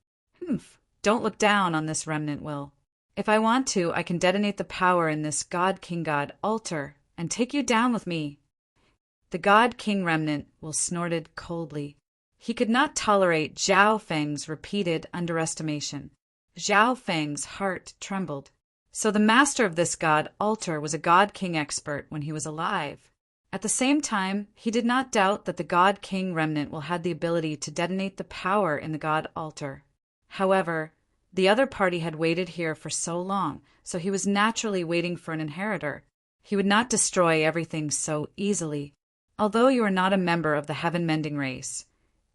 Don't look down on this remnant will. If I want to, I can detonate the power in this God King God altar and take you down with me. The God King remnant will snorted coldly. He could not tolerate Zhao Feng's repeated underestimation. Zhao Feng's heart trembled. So the master of this god altar was a God King expert when he was alive. At the same time, he did not doubt that the God King remnant will had the ability to detonate the power in the god altar. However, the other party had waited here for so long, so he was naturally waiting for an inheritor. He would not destroy everything so easily. Although you are not a member of the heaven-mending race,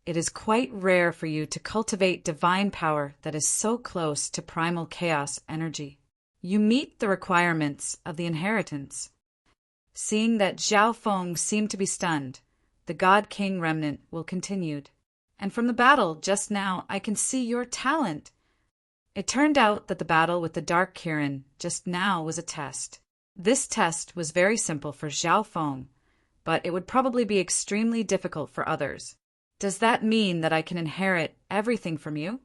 it is quite rare for you to cultivate divine power that is so close to primal chaos energy. You meet the requirements of the inheritance. Seeing that Zhao Feng seemed to be stunned, the God King remnant will continued. And from the battle just now, I can see your talent. It turned out that the battle with the Dark Kirin just now was a test. This test was very simple for Zhao Feng, but it would probably be extremely difficult for others. Does that mean that I can inherit everything from you?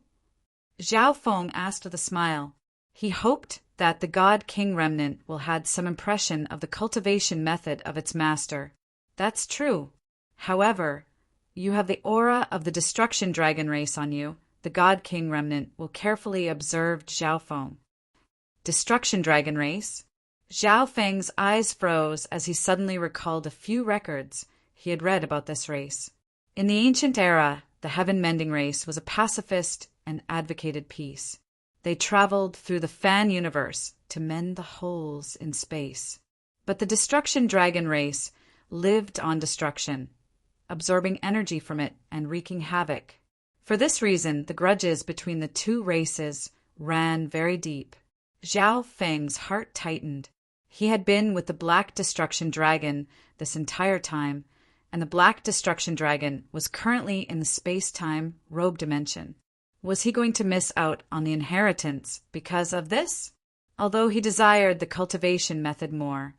Zhao Feng asked with a smile. He hoped that the God King remnant will had some impression of the cultivation method of its master. That's true. However, you have the aura of the Destruction Dragon race on you. The God King remnant will carefully observe Zhao Feng. Destruction Dragon race? Zhao Feng's eyes froze as he suddenly recalled a few records he had read about this race. In the ancient era, the heaven-mending race was a pacifist and advocated peace. They traveled through the fan universe to mend the holes in space. But the Destruction Dragon race lived on destruction, absorbing energy from it and wreaking havoc. For this reason, the grudges between the two races ran very deep. Zhao Feng's heart tightened. He had been with the Black Destruction Dragon this entire time, and the Black Destruction Dragon was currently in the space-time robe dimension. Was he going to miss out on the inheritance because of this? Although he desired the cultivation method more,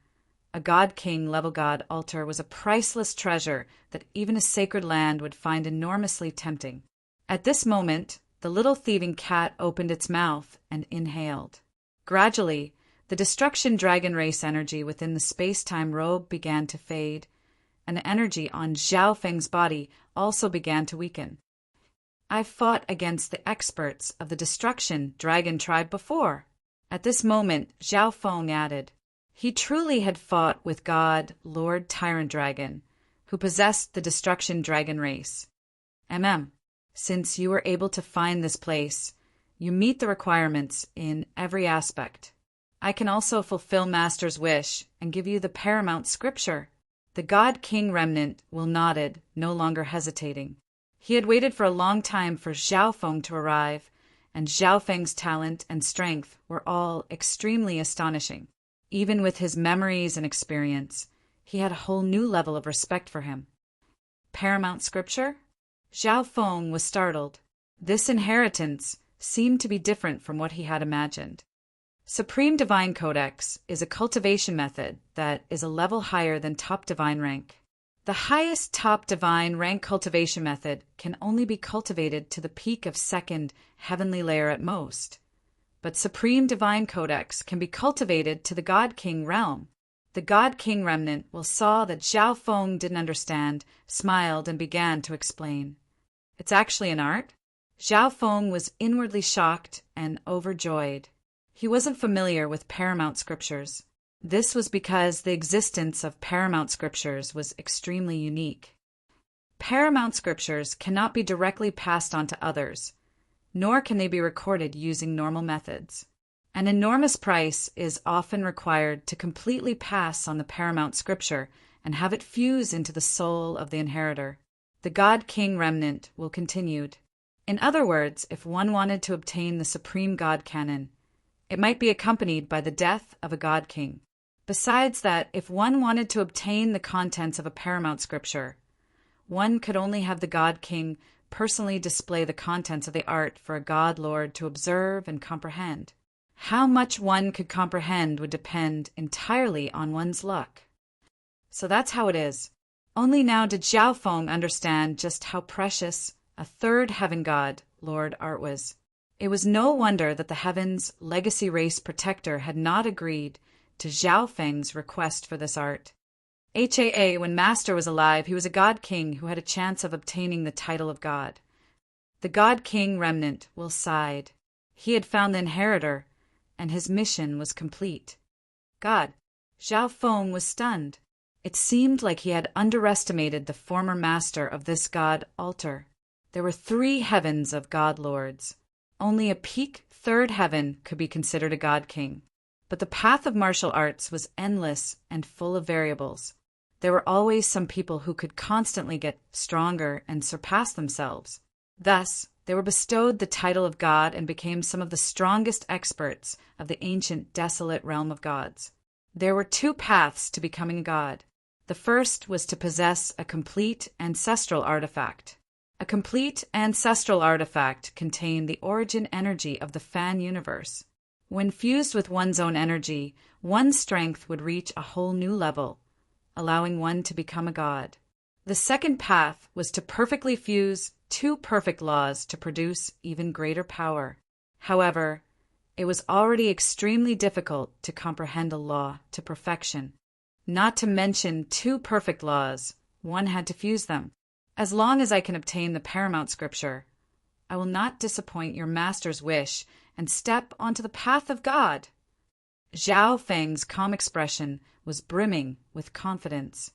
a God King level God altar was a priceless treasure that even a sacred land would find enormously tempting. At this moment, the little thieving cat opened its mouth and inhaled. Gradually, the destruction dragon race energy within the space-time robe began to fade, and the energy on Zhao Feng's body also began to weaken. I've fought against the experts of the destruction dragon tribe before. At this moment, Zhao Feng added. He truly had fought with God, Lord Tyrant Dragon, who possessed the destruction dragon race. Since you were able to find this place, you meet the requirements in every aspect. I can also fulfill Master's wish and give you the paramount scripture. The God King remnant will nodded, no longer hesitating. He had waited for a long time for Zhao Feng to arrive, and Zhao Feng's talent and strength were all extremely astonishing. Even with his memories and experience, he had a whole new level of respect for him. Paramount scripture? Zhao Feng was startled. This inheritance seemed to be different from what he had imagined. Supreme Divine Codex is a cultivation method that is a level higher than top divine rank. The highest top divine rank cultivation method can only be cultivated to the peak of second heavenly layer at most. But Supreme Divine Codex can be cultivated to the God King realm. The God King remnant saw that Zhao Feng didn't understand, smiled, and began to explain. It's actually an art. Zhao Feng was inwardly shocked and overjoyed. He wasn't familiar with paramount scriptures. This was because the existence of paramount scriptures was extremely unique. Paramount scriptures cannot be directly passed on to others, nor can they be recorded using normal methods. An enormous price is often required to completely pass on the paramount scripture and have it fuse into the soul of the inheritor. The God King remnant continued. In other words, if one wanted to obtain the Supreme God Canon, it might be accompanied by the death of a God King. Besides that, if one wanted to obtain the contents of a paramount scripture, one could only have the God King personally display the contents of the art for a God Lord to observe and comprehend. How much one could comprehend would depend entirely on one's luck. So that's how it is. Only now did Zhao Feng understand just how precious a third heaven god, Lord Art was. It was no wonder that the Heaven's legacy race protector had not agreed to Zhao Feng's request for this art. When Master was alive, he was a God King who had a chance of obtaining the title of God. The God King remnant sighed. He had found the inheritor, and his mission was complete. God, Zhao Feng was stunned. It seemed like he had underestimated the former master of this God altar. There were 3 heavens of God Lords. Only a peak 3rd heaven could be considered a God King. But the path of martial arts was endless and full of variables. There were always some people who could constantly get stronger and surpass themselves. Thus, they were bestowed the title of God and became some of the strongest experts of the ancient desolate realm of gods. There were 2 paths to becoming a god. The first was to possess a complete ancestral artifact. A complete ancestral artifact contained the origin energy of the fan universe. When fused with one's own energy, one's strength would reach a whole new level, allowing one to become a god. The second path was to perfectly fuse 2 perfect laws to produce even greater power. However, it was already extremely difficult to comprehend a law to perfection. Not to mention 2 perfect laws, one had to fuse them. As long as I can obtain the paramount scripture, I will not disappoint your master's wish and step onto the path of God. Zhao Feng's calm expression was brimming with confidence.